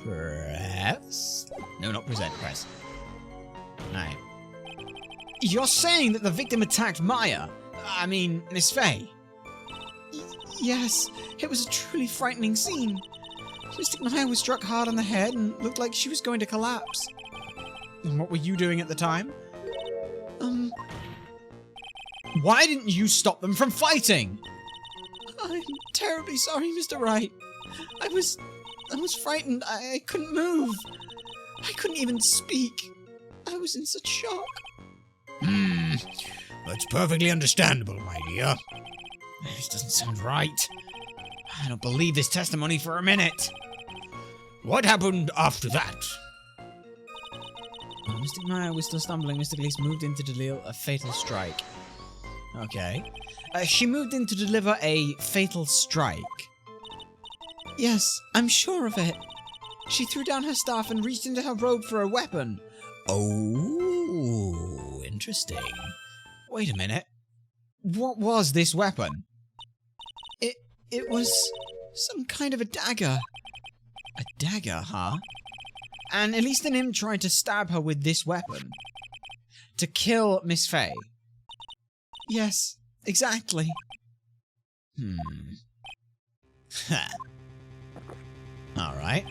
Press? No, not present, press. Alright. You're saying that the victim attacked Maya? I mean, Miss Faye? Yes, it was a truly frightening scene. Mystic Maya was struck hard on the head and looked like she was going to collapse. And what were you doing at the time? Why didn't you stop them from fighting? I'm terribly sorry, Mr. Wright. I was frightened. I couldn't move. I couldn't even speak. I was in such shock. That's perfectly understandable, my dear. This doesn't sound right. I don't believe this testimony for a minute. What happened after that? While Mystic Maya was still stumbling, Mr. Glees moved in to deal a fatal strike. Okay. She moved in to deliver a fatal strike. Yes, I'm sure of it. She threw down her staff and reached into her robe for a weapon. Oh, interesting. Wait a minute. What was this weapon? It was some kind of a dagger. A dagger, huh? And Elise and him tried to stab her with this weapon. To kill Miss Faye. Yes, exactly. Ha. Alright.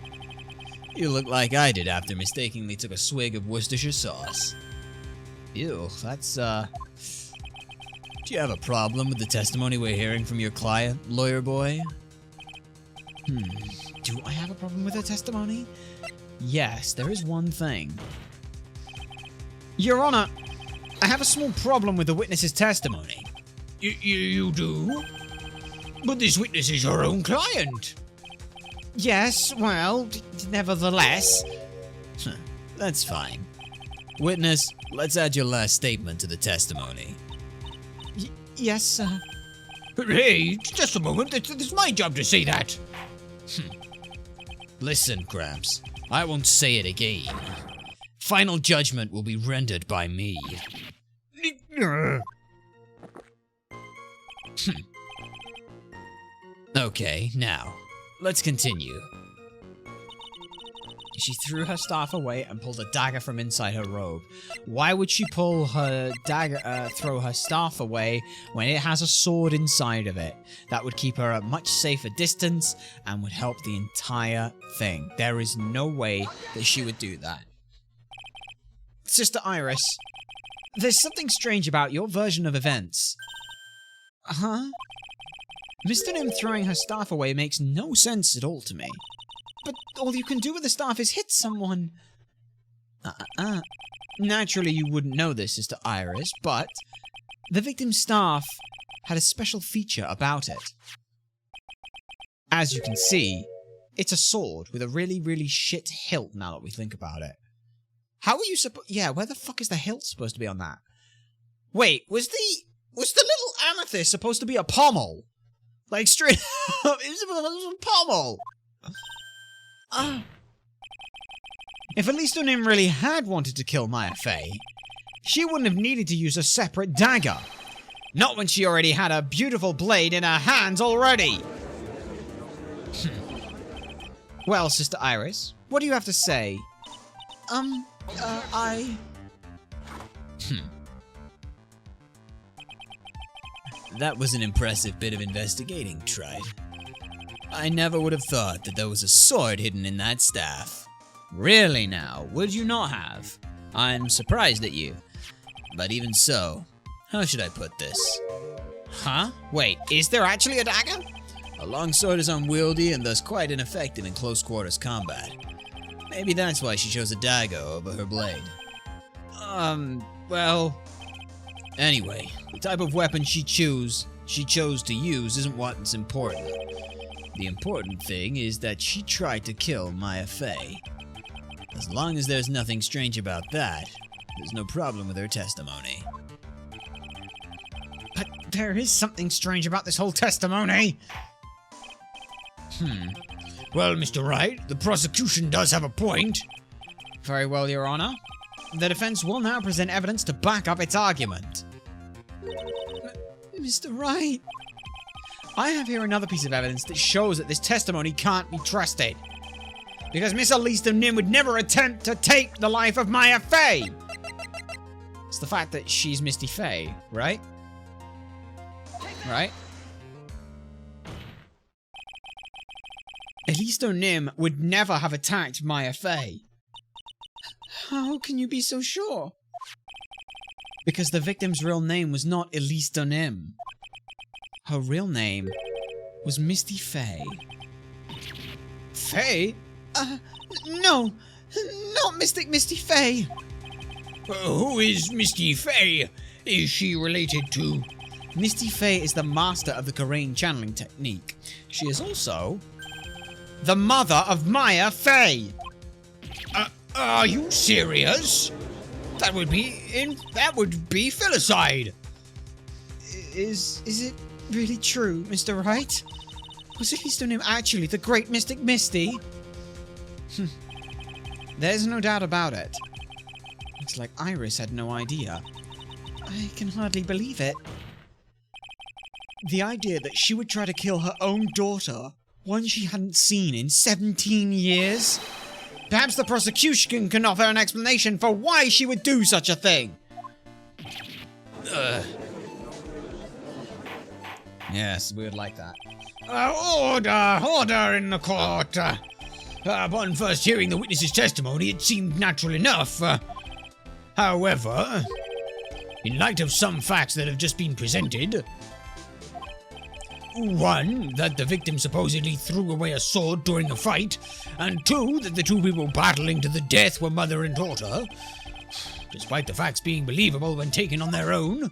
You look like I did after mistakenly took a swig of Worcestershire sauce. Ew, that's, Do you have a problem with the testimony we're hearing from your client, lawyer boy? Do I have a problem with her testimony? Yes, there is one thing. Your Honor, I have a small problem with the witness's testimony. You do? But this witness is your own client. Yes, well, nevertheless. That's fine. Witness, let's add your last statement to the testimony. Yes, sir. Hey, just a moment. It's my job to say that. Listen, Gramps. I won't say it again. Final judgment will be rendered by me. Okay, now, let's continue. She threw her staff away and pulled a dagger from inside her robe. Why would she pull her dagger, throw her staff away when it has a sword inside of it? That would keep her at a much safer distance and would help the entire thing. There is no way that she would do that. Sister Iris, there's something strange about your version of events. Huh? Mr. Nim throwing her staff away makes no sense at all to me. But all you can do with the staff is hit someone. Naturally, you wouldn't know this, Sister Iris, but the victim's staff had a special feature about it. As you can see, it's a sword with a really, really shit hilt now that we think about it. How are you supposed... Yeah, where the fuck is the hilt supposed to be on that? Wait, was the little amethyst supposed to be a pommel? Like, straight up, it was a pommel! If Elise Nim really had wanted to kill Maya Faye, she wouldn't have needed to use a separate dagger. Not when she already had a beautiful blade in her hands already. Well, Sister Iris, what do you have to say? That was an impressive bit of investigating, Trite. I never would have thought that there was a sword hidden in that staff. Really now, would you not have? I'm surprised at you. But even so, how should I put this? Huh? Wait, is there actually a dagger? A long sword is unwieldy and thus quite ineffective in close quarters combat. Maybe that's why she chose a dagger over her blade. Well... Anyway, the type of weapon she chose to use isn't what's important. The important thing is that she tried to kill Maya Faye. As long as there's nothing strange about that, there's no problem with her testimony. But there is something strange about this whole testimony. Well, Mr. Wright, the prosecution does have a point. Very well, Your Honor. The defense will now present evidence to back up its argument. Mr. Wright. I have here another piece of evidence that shows that this testimony can't be trusted. Because Miss Elise Nim would never attempt to take the life of Maya Fey. It's the fact that she's Misty Fey, right? Right? Elise Nim would never have attacked Maya Fey. How can you be so sure? Because the victim's real name was not Elise Nim. Her real name was Misty Fey. Fey? No. Not Mystic Misty Fey. Who is Misty Fey? Is she related to... Misty Fey is the master of the Korean channeling technique. She is also the mother of Maya Fey. Are you serious? That would be filicide. Is it really true, Mr. Wright? Was Elise Nim actually the great Mystic Misty? There's no doubt about it. Looks like Iris had no idea. I can hardly believe it. The idea that she would try to kill her own daughter, one she hadn't seen in 17 years? Perhaps the prosecution can offer an explanation for why she would do such a thing. Yes, we would like that. Order in the court. Upon first hearing the witness's testimony, it seemed natural enough. However, in light of some facts that have just been presented, one, that the victim supposedly threw away a sword during a fight, and two, that the two people battling to the death were mother and daughter, despite the facts being believable when taken on their own.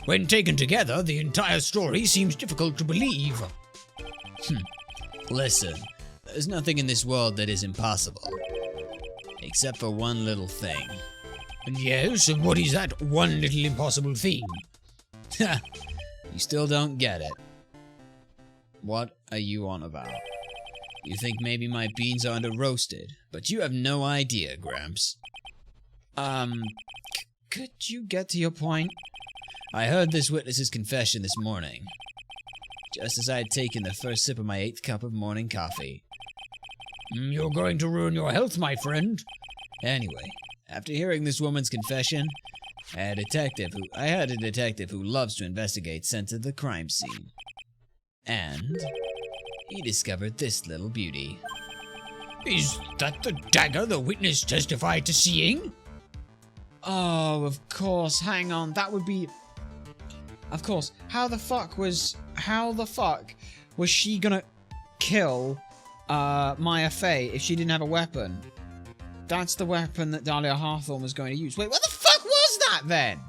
When taken together, the entire story seems difficult to believe. Listen, there's nothing in this world that is impossible. Except for one little thing. Yes, and what is that one little impossible thing? Ha! You still don't get it. What are you on about? You think maybe my beans are under roasted, but you have no idea, Gramps. Could you get to your point? I heard this witness's confession this morning, just as I had taken the first sip of my 8th cup of morning coffee. You're going to ruin your health, my friend. Anyway, after hearing this woman's confession, I had a detective who loves to investigate sent to the crime scene. And he discovered this little beauty. Is that the dagger the witness testified to seeing? Oh, of course. Hang on. That would be... Of course. How the fuck was she gonna kill Maya Fey if she didn't have a weapon? That's the weapon that Dahlia Hawthorne was going to use. Wait, what the fuck was that then?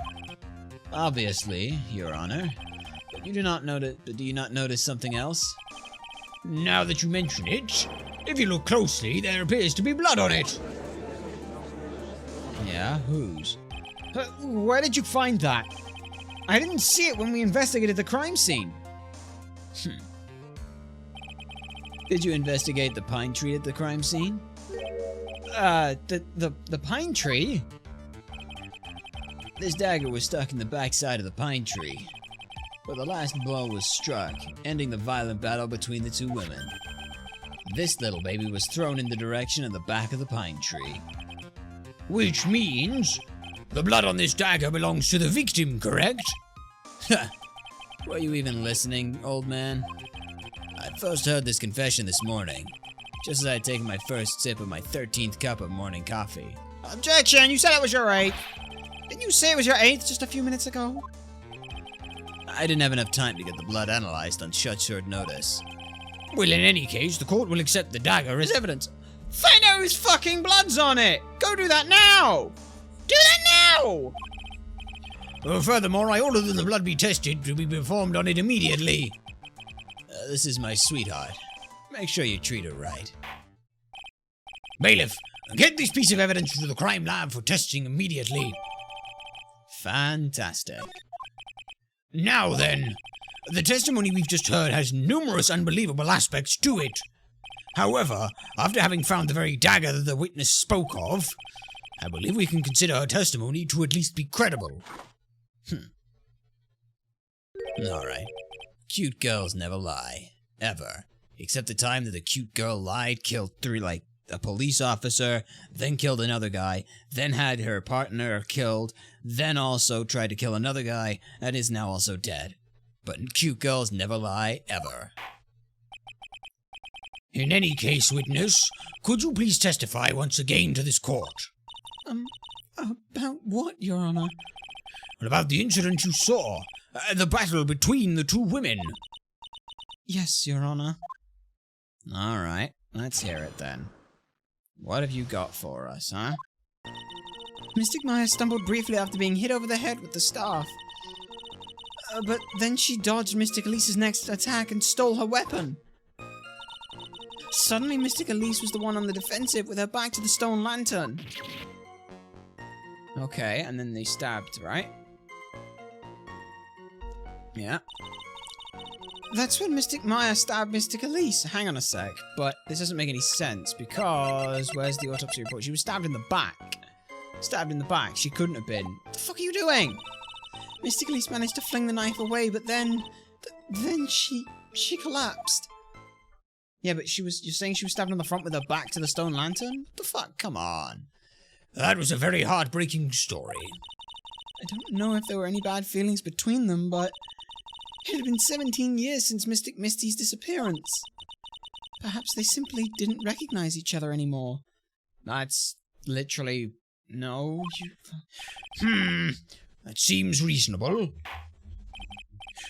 Obviously, Your Honor. But do you not notice something else? Now that you mention it, if you look closely, there appears to be blood on it. Yeah, whose? Where did you find that? I didn't see it when we investigated the crime scene. Did you investigate the pine tree at the crime scene? The pine tree? This dagger was stuck in the backside of the pine tree, where the last blow was struck, ending the violent battle between the two women. This little baby was thrown in the direction of the back of the pine tree. Which means the blood on this dagger belongs to the victim, correct? Were you even listening, old man? I first heard this confession this morning, just as I had taken my first sip of my 13th cup of morning coffee. Objection! You said it was your 8th! Didn't you say it was your 8th just a few minutes ago? I didn't have enough time to get the blood analyzed on such short notice. Well, in any case, the court will accept the dagger as evidence. Find out whose fucking blood's on it! Go do that now! Do that now! Furthermore, I order that the blood be tested to be performed on it immediately. This is my sweetheart. Make sure you treat her right. Bailiff, get this piece of evidence to the crime lab for testing immediately. Fantastic. Now then, the testimony we've just heard has numerous unbelievable aspects to it. However, after having found the very dagger that the witness spoke of, I believe we can consider her testimony to at least be credible. Alright. Cute girls never lie. Ever. Except the time that the cute girl lied, killed a police officer, then killed another guy, then had her partner killed, then also tried to kill another guy, and is now also dead. But cute girls never lie, ever. In any case, witness, could you please testify once again to this court? About what, Your Honor? What about the incident you saw? The battle between the two women? Yes, Your Honor. Alright, let's hear it then. What have you got for us, huh? Mystic Maya stumbled briefly after being hit over the head with the staff. But then she dodged Mystic Elise's next attack and stole her weapon. Suddenly, Mystic Elise was the one on the defensive with her back to the stone lantern. Okay, and then they stabbed, right? Yeah. That's when Mystic Maya stabbed Mystic Elise. Hang on a sec, but this doesn't make any sense because where's the autopsy report? She was stabbed in the back. Stabbed in the back. She couldn't have been. What the fuck are you doing? Mystic Elise managed to fling the knife away, but then she collapsed. Yeah, but you're saying she was stabbed on the front with her back to the stone lantern? What the fuck? Come on. That was a very heartbreaking story. I don't know if there were any bad feelings between them, but it had been 17 years since Mystic Misty's disappearance. Perhaps they simply didn't recognize each other anymore. That's literally... No, That seems reasonable.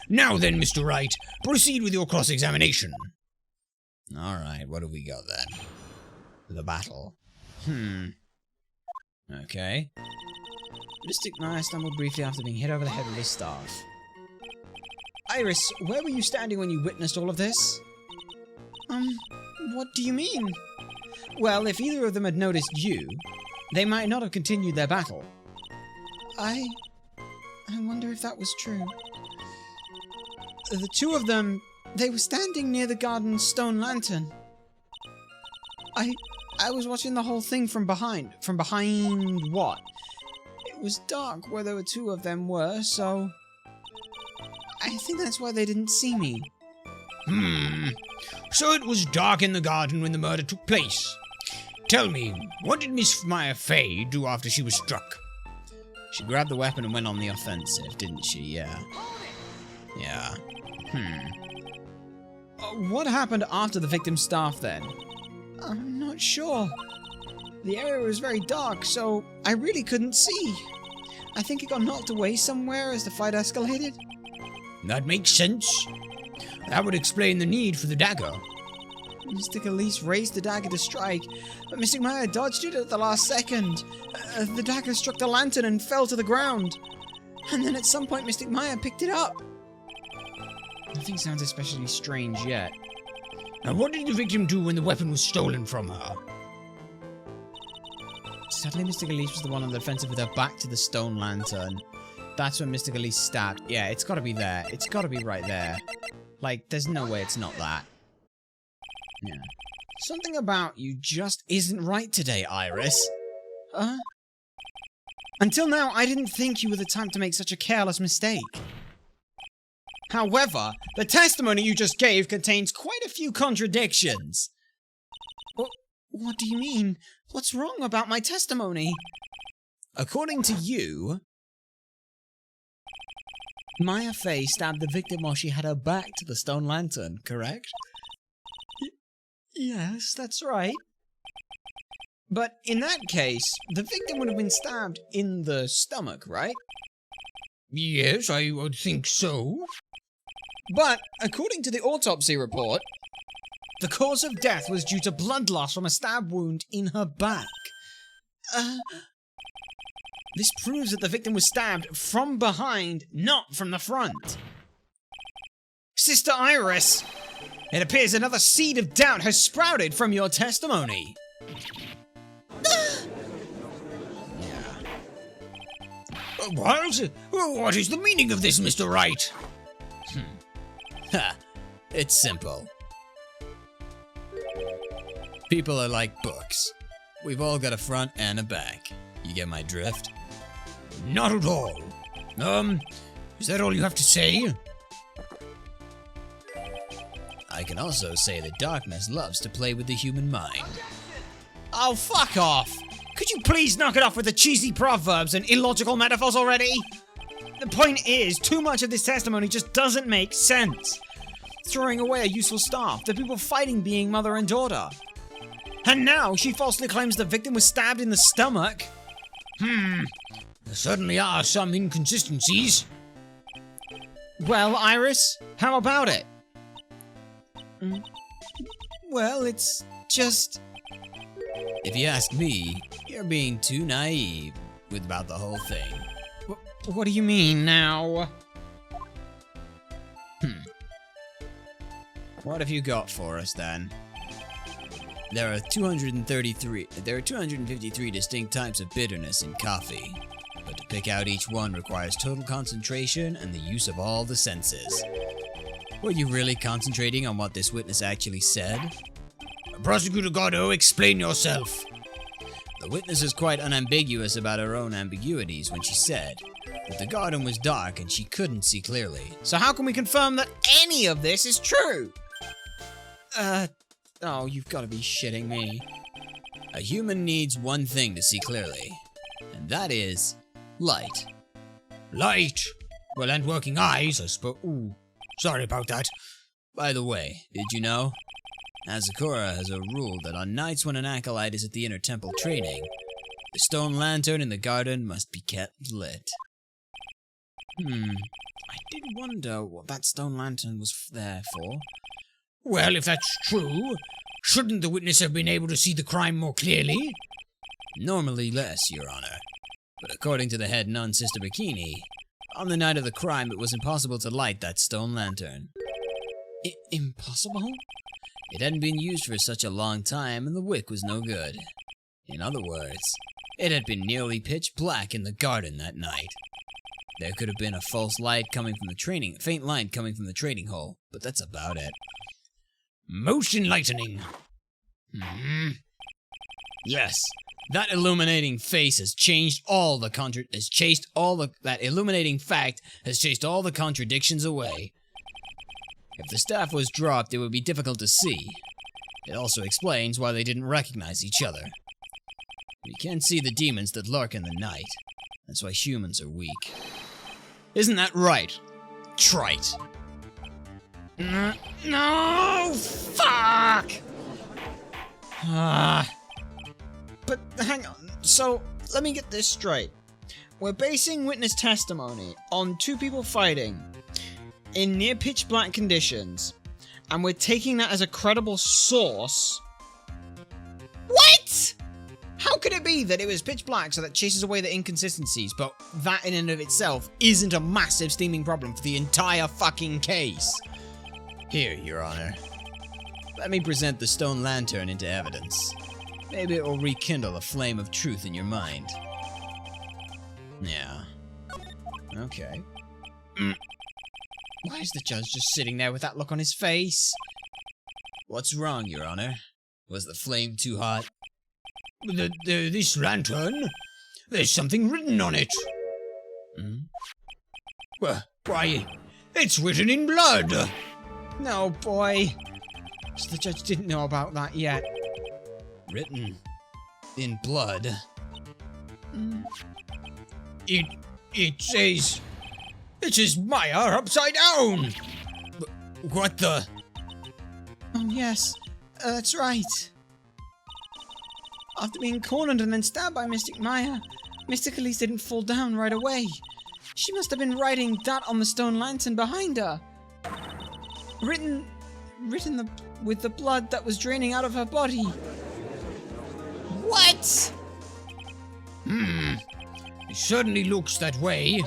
Now then, Mr. Wright, proceed with your cross-examination. Alright, what do we got then? The battle. Okay. Mystic Maya stumbled briefly after being hit over the head with his staff. Iris, where were you standing when you witnessed all of this? What do you mean? Well, if either of them had noticed you, they might not have continued their battle. I wonder if that was true. The two of them, they were standing near the garden's stone lantern. I was watching the whole thing from behind. From behind what? It was dark where the two of them were, so... I think that's why they didn't see me. So it was dark in the garden when the murder took place. Tell me, what did Miss Maya Fey do after she was struck? She grabbed the weapon and went on the offensive, didn't she? Yeah. Yeah. What happened after the victim's staff then? I'm not sure. The area was very dark, so I really couldn't see. I think it got knocked away somewhere as the fight escalated. That makes sense. That would explain the need for the dagger. Mystic Elise raised the dagger to strike, but Mystic Maya dodged it at the last second. The dagger struck the lantern and fell to the ground. And then at some point Mystic Maya picked it up. Nothing sounds especially strange yet. Now what did the victim do when the weapon was stolen from her? Sadly, Mystic Elise was the one on the defensive with her back to the stone lantern. That's when Mystic Elise stabbed. Yeah, it's gotta be there. It's gotta be right there. Like, there's no way it's not that. Yeah. Something about you just isn't right today, Iris. Until now, I didn't think you were the type to make such a careless mistake. However, the testimony you just gave contains quite a few contradictions. What do you mean? What's wrong about my testimony? According to you, Maya Fey stabbed the victim while she had her back to the stone lantern, correct? Yes, that's right. But in that case, the victim would have been stabbed in the stomach, right? Yes, I would think so. But, according to the autopsy report, the cause of death was due to blood loss from a stab wound in her back. This proves that the victim was stabbed from behind, not from the front. Sister Iris, it appears another seed of doubt has sprouted from your testimony. What is the meaning of this, Mr. Wright? It's simple. People are like books. We've all got a front and a back. You get my drift? Not at all. Is that all you have to say? can also say that darkness loves to play with the human mind. Oh, fuck off! Could you please knock it off with the cheesy proverbs and illogical metaphors already? The point is, too much of this testimony just doesn't make sense. Throwing away a useful staff, the people fighting being mother and daughter. And now she falsely claims the victim was stabbed in the stomach. There certainly are some inconsistencies. Well, Iris, how about it? Well, it's just... If you ask me, you're being too naive about the whole thing. What do you mean now? What have you got for us then? There are 253 distinct types of bitterness in coffee, but to pick out each one requires total concentration and the use of all the senses. Were you really concentrating on what this witness actually said? Prosecutor Goddo, explain yourself. The witness is quite unambiguous about her own ambiguities when she said that the garden was dark and she couldn't see clearly. So how can we confirm that any of this is true? Oh, you've got to be shitting me. A human needs one thing to see clearly, and that is light. Light? Well, and working eyes, I suppose. Ooh, sorry about that. By the way, did you know? Azakura has a rule that on nights when an acolyte is at the inner temple training, the stone lantern in the garden must be kept lit. I did wonder what that stone lantern was there for. Well, if that's true, shouldn't the witness have been able to see the crime more clearly? Normally less, Your Honor. But according to the head nun, Sister Bikini, on the night of the crime it was impossible to light that stone lantern. Impossible? It hadn't been used for such a long time and the wick was no good. In other words, it had been nearly pitch black in the garden that night. There could have been a faint light coming from the training hole, but that's about it. Most enlightening. Yes, that illuminating face has changed all the that illuminating fact has chased all the contradictions away. If the staff was dropped, it would be difficult to see. It also explains why they didn't recognize each other. We can't see the demons that lurk in the night. That's why humans are weak. Isn't that right? Trite. No! Fuck! But hang on, so let me get this straight. We're basing witness testimony on two people fighting in near pitch black conditions, and we're taking that as a credible source. What? How could it be that it was pitch black so that chases away the inconsistencies, but that in and of itself isn't a massive steaming problem for the entire fucking case? Here, Your Honor. Let me present the stone lantern into evidence. Maybe it will rekindle a flame of truth in your mind. Yeah. Okay. Why is the judge just sitting there with that look on his face? What's wrong, Your Honor? Was the flame too hot? This lantern? There's something written on it. Why, it's written in blood. No, boy. So the judge didn't know about that yet. Written in blood? It says Maya upside down. What the? Oh, yes. That's right. After being cornered and then stabbed by Mystic Maya, Mystic Elise didn't fall down right away. She must have been writing that on the stone lantern behind her. Written with the blood that was draining out of her body. What? It certainly looks that way.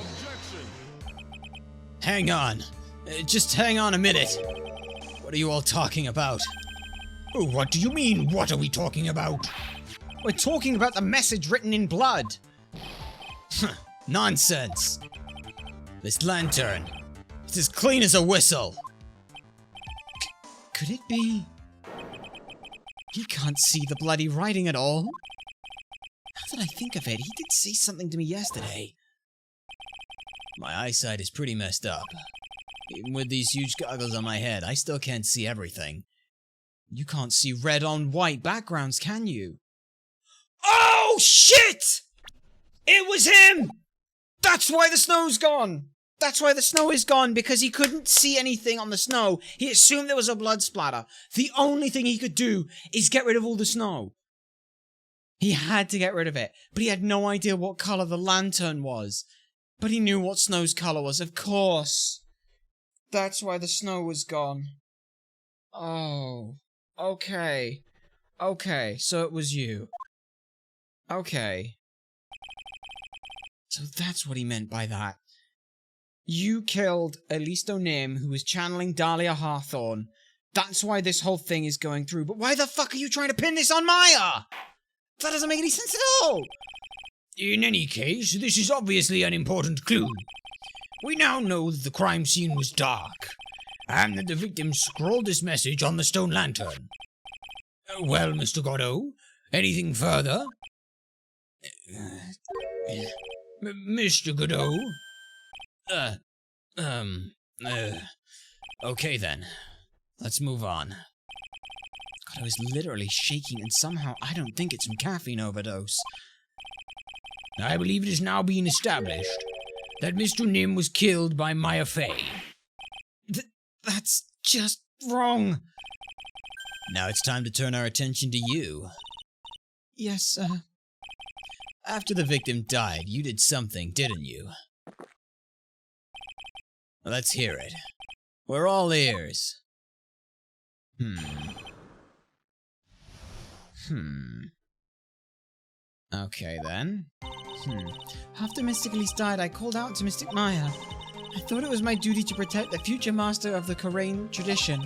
Hang on. Just hang on a minute. What are you all talking about? Oh, what do you mean, what are we talking about? We're talking about the message written in blood. Nonsense. This lantern. It's as clean as a whistle. Could it be? He can't see the bloody writing at all. Now that I think of it, he did say something to me yesterday. My eyesight is pretty messed up. Even with these huge goggles on my head, I still can't see everything. You can't see red on white backgrounds, can you? Oh, shit! It was him! That's why the snow's gone! That's why the snow is gone, because he couldn't see anything on the snow. He assumed there was a blood splatter. The only thing he could do is get rid of all the snow. He had to get rid of it, but he had no idea what color the lantern was. But he knew what snow's color was, of course. That's why the snow was gone. Oh, okay. Okay, so it was you. Okay. So that's what he meant by that. You killed Alisto Nim, who was channeling Dahlia Hawthorne. That's why this whole thing is going through. But why the fuck are you trying to pin this on Maya? That doesn't make any sense at all. In any case, this is obviously an important clue. We now know that the crime scene was dark, and that the victim scrawled this message on the stone lantern. Well, Mr. Godot, anything further? Mr. Godot? Okay then. Let's move on. God, I was literally shaking, and somehow I don't think it's from caffeine overdose. I believe it is now being established that Mr. Nim was killed by Maya Fey. That's just wrong. Now it's time to turn our attention to you. Yes, after the victim died, you did something, didn't you? Let's hear it. We're all ears. Okay then. After Mystic Elise died, I called out to Mystic Maya. I thought it was my duty to protect the future master of the Korean tradition.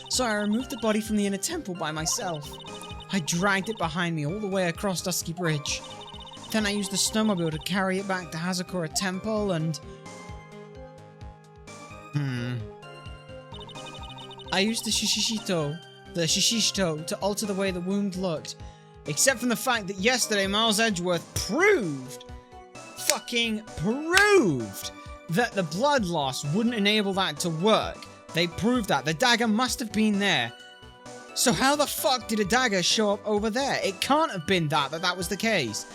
So I removed the body from the inner temple by myself. I dragged it behind me all the way across Dusky Bridge. Then I used the snowmobile to carry it back to Hazakura Temple and... I used the Shishito to alter the way the wound looked. Except from the fact that yesterday Miles Edgeworth fucking proved that the blood loss wouldn't enable that to work. They proved that. The dagger must have been there. So how the fuck did a dagger show up over there? It can't have been that was the case.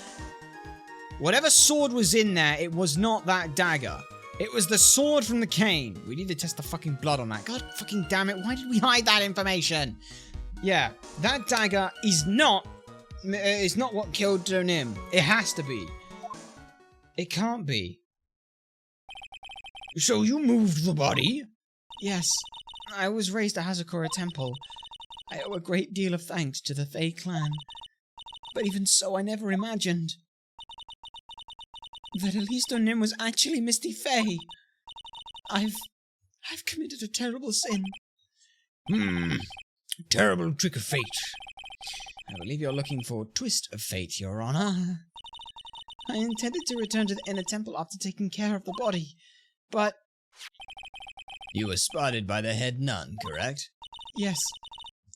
Whatever sword was in there, it was not that dagger. It was the sword from the cane. We need to test the fucking blood on that. God fucking damn it, why did we hide that information? Yeah, that dagger is not what killed Nim. It has to be. It can't be. So you moved the body? Yes. I was raised at Hazakura Temple. I owe a great deal of thanks to the Fey clan. But even so, I never imagined that Alisto Nim was actually Misty Fey. I've committed a terrible sin. Terrible trick of fate. I believe you're looking for a twist of fate, Your Honor. I intended to return to the inner temple after taking care of the body, but... You were spotted by the head nun, correct? Yes,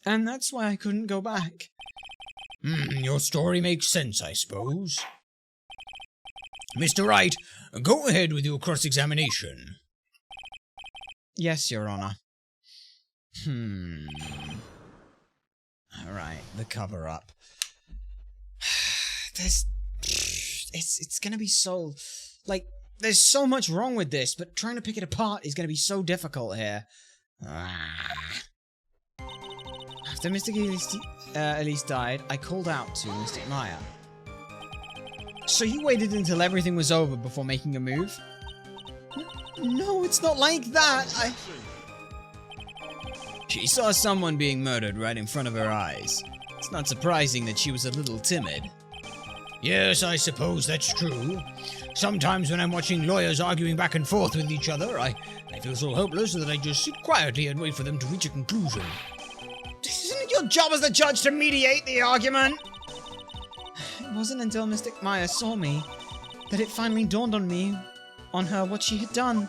and that's why I couldn't go back. Your story makes sense, I suppose. Mr. Wright, go ahead with your cross-examination. Yes, Your Honor. Alright, the cover-up. It's gonna be so... Like, there's so much wrong with this, but trying to pick it apart is gonna be so difficult here. After Mystic Elise died, I called out to Mystic Maya. So you waited until everything was over before making a move? No, it's not like that. She saw someone being murdered right in front of her eyes. It's not surprising that she was a little timid. Yes, I suppose that's true. Sometimes when I'm watching lawyers arguing back and forth with each other, I feel so hopeless that I just sit quietly and wait for them to reach a conclusion. Isn't it your job as the judge to mediate the argument? It wasn't until Mystic Maya saw me that it finally dawned on her what she had done.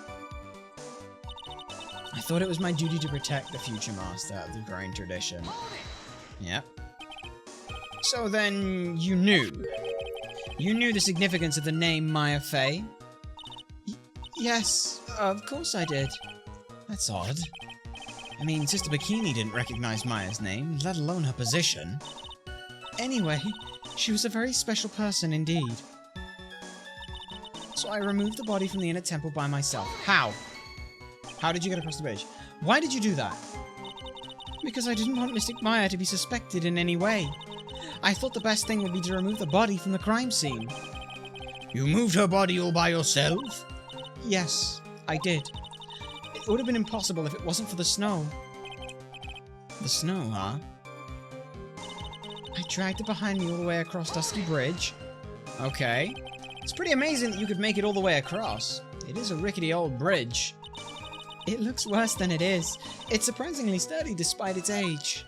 I thought it was my duty to protect the future master of the Korean tradition. Yep. So then, you knew. You knew the significance of the name Maya Fey? Yes, of course I did. That's odd. I mean, Sister Bikini didn't recognize Maya's name, let alone her position. Anyway, she was a very special person indeed. So I removed the body from the inner temple by myself. How? How did you get across the bridge? Why did you do that? Because I didn't want Mystic Maya to be suspected in any way. I thought the best thing would be to remove the body from the crime scene. You moved her body all by yourself? Yes, I did. It would have been impossible if it wasn't for the snow. The snow, huh? I dragged it behind me all the way across Dusky Bridge. Okay. It's pretty amazing that you could make it all the way across. It is a rickety old bridge. It looks worse than it is. It's surprisingly sturdy despite its age.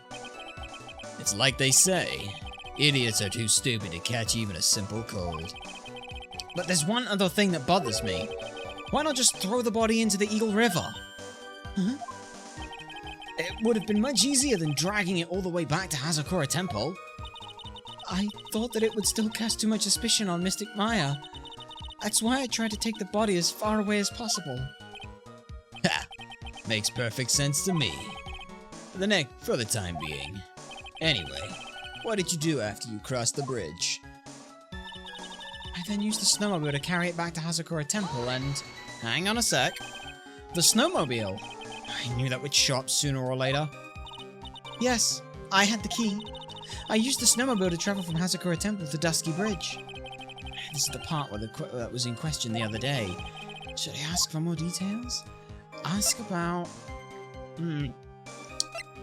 It's like they say, idiots are too stupid to catch even a simple cold. But there's one other thing that bothers me. Why not just throw the body into the Eagle River? Huh? It would have been much easier than dragging it all the way back to Hazakura Temple. I thought that it would still cast too much suspicion on Mystic Maya. That's why I tried to take the body as far away as possible. Ha! Makes perfect sense to me. For the time being. Anyway, what did you do after you crossed the bridge? I then used the snowmobile to carry it back to Hazakura Temple and... Hang on a sec. The snowmobile! I knew that would show up sooner or later. Yes, I had the key. I used the snowmobile to travel from Hazakura Temple to Dusky Bridge. This is the part where that was in question the other day. Should I ask for more details? Ask about...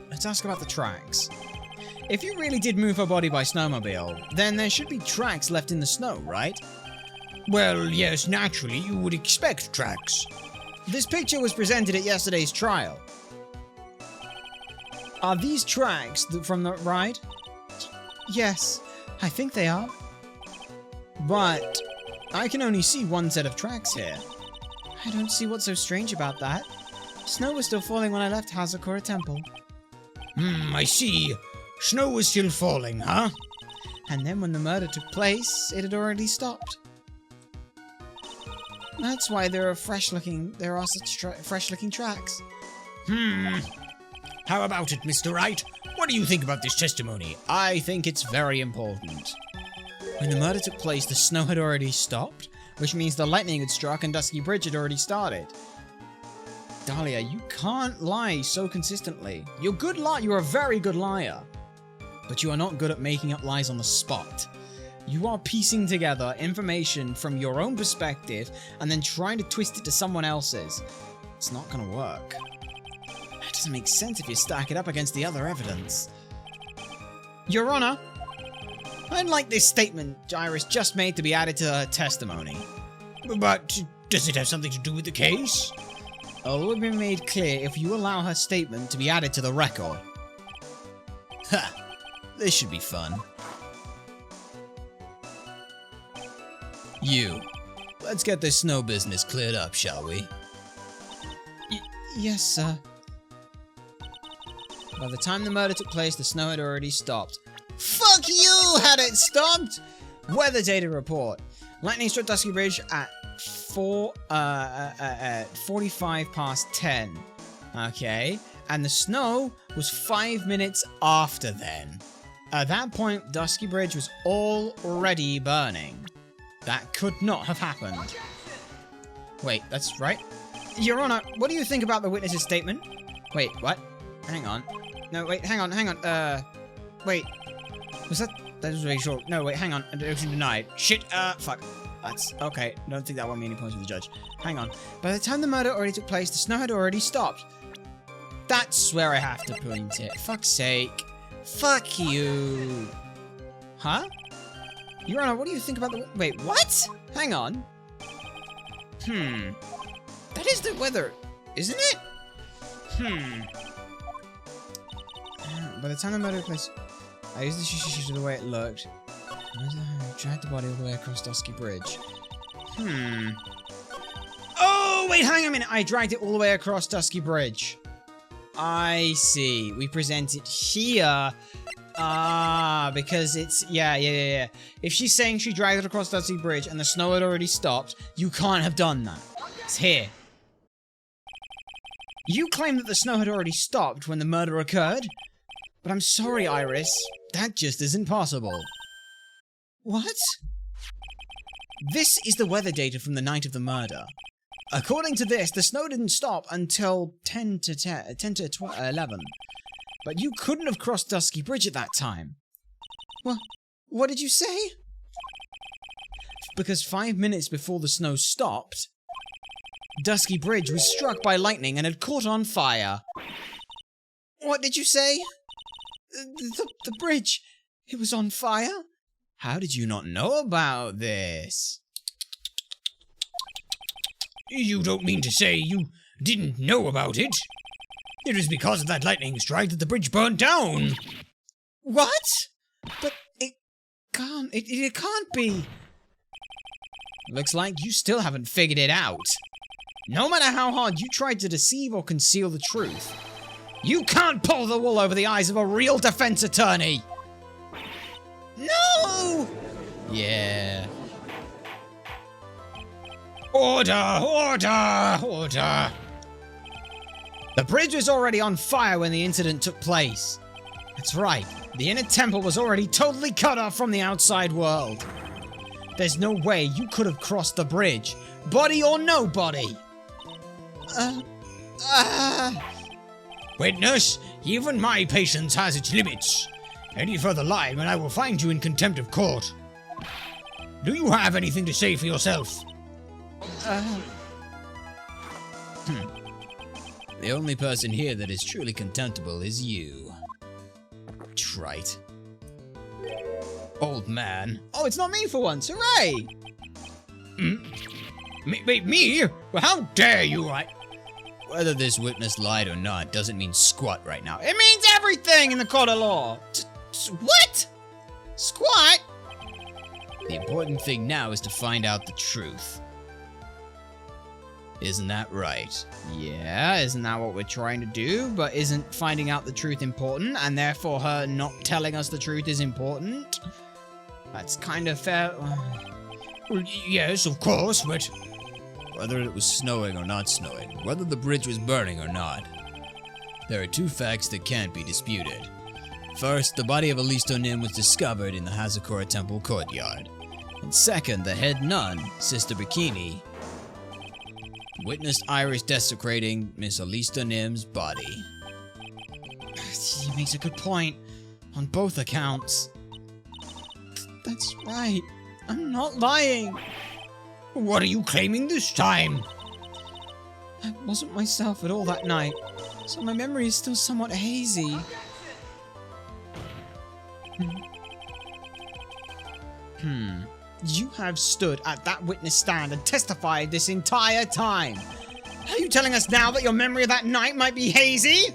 Let's ask about the tracks. If you really did move her body by snowmobile, then there should be tracks left in the snow, right? Well, yes, naturally, you would expect tracks. This picture was presented at yesterday's trial. Are these tracks from the ride? Yes, I think they are. But I can only see one set of tracks here. I don't see what's so strange about that. Snow was still falling when I left Hazakura Temple. I see. Snow was still falling, huh? And then when the murder took place, it had already stopped. That's why there are such fresh-looking tracks. How about it, Mr. Wright? What do you think about this testimony? I think it's very important. When the murder took place, the snow had already stopped, which means the lightning had struck and Dusky Bridge had already started. Dahlia, you can't lie so consistently. You're a very good liar. But you are not good at making up lies on the spot. You are piecing together information from your own perspective and then trying to twist it to someone else's. It's not gonna work. That doesn't make sense if you stack it up against the other evidence. Your Honor, I'd like this statement Iris just made to be added to her testimony. But does it have something to do with the case? All will be made clear if you allow her statement to be added to the record. Ha! This should be fun. Let's get this snow business cleared up, shall we? Yes, sir. By the time the murder took place, the snow had already stopped. Fuck you! Had it stopped? Weather data report. Lightning struck Dusky Bridge at 45 past 10. Okay. And the snow was 5 minutes after then. At that point, Dusky Bridge was already burning. That could not have happened. Wait, that's right. Your Honor, what do you think about the witness's statement? Wait, what? Hang on. No, wait, hang on. Wait. Was that was very short. No, wait, hang on. It denied. Shit, fuck. That's okay. Don't think that won't mean any points with the judge. Hang on. By the time the murder already took place, the snow had already stopped. That's where I have to point it. Fuck's sake. Fuck you. Huh? Your Honor, what do you think about the... Wait, what? Hang on. That is the weather, isn't it? By the time the murder took place, I used the to the way it looked. I dragged the body all the way across Dusky Bridge. Oh, wait, hang on a minute. I dragged it all the way across Dusky Bridge. I see. We present it here. Because it's... Yeah. If she's saying she dragged it across Dusky Bridge and the snow had already stopped, you can't have done that. It's here. You claim that the snow had already stopped when the murder occurred, but I'm sorry, Iris, that just isn't possible. What? This is the weather data from the night of the murder. According to this, the snow didn't stop until 10 to 11. But you couldn't have crossed Dusky Bridge at that time. What did you say? Because 5 minutes before the snow stopped, Dusky Bridge was struck by lightning and had caught on fire. What did you say? The bridge, it was on fire? How did you not know about this? You don't mean to say you didn't know about it? It was because of that lightning strike that the bridge burned down. What? But it can't be. Looks like you still haven't figured it out. No matter how hard you tried to deceive or conceal the truth, you can't pull the wool over the eyes of a real defense attorney. No! Yeah. Order! Order! Order! The bridge was already on fire when the incident took place. That's right, the inner temple was already totally cut off from the outside world. There's no way you could have crossed the bridge, body or no body. Witness, even my patience has its limits. Any further lying and I will find you in contempt of court. Do you have anything to say for yourself? The only person here that is truly contemptible is you. Trite. Old man. Oh, it's not me for once, hooray! Me? Well, how dare you? Whether this witness lied or not doesn't mean squat right now. It means everything in the court of law! What? Squat? The important thing now is to find out the truth. Isn't that right? Yeah, isn't that what we're trying to do? But isn't finding out the truth important, and therefore her not telling us the truth is important? That's kind of fair. Well, yes, of course, but whether it was snowing or not snowing, whether the bridge was burning or not, there are two facts that can't be disputed. First, the body of Alisto Nim was discovered in the Hazakura Temple courtyard. And second, the head nun, Sister Bikini, witnessed Iris desecrating Miss Alisto Nim's body. He makes a good point on both accounts. That's right. I'm not lying. What are you claiming this time? I wasn't myself at all that night, so my memory is still somewhat hazy. You have stood at that witness stand and testified this entire time. Are you telling us now that your memory of that night might be hazy?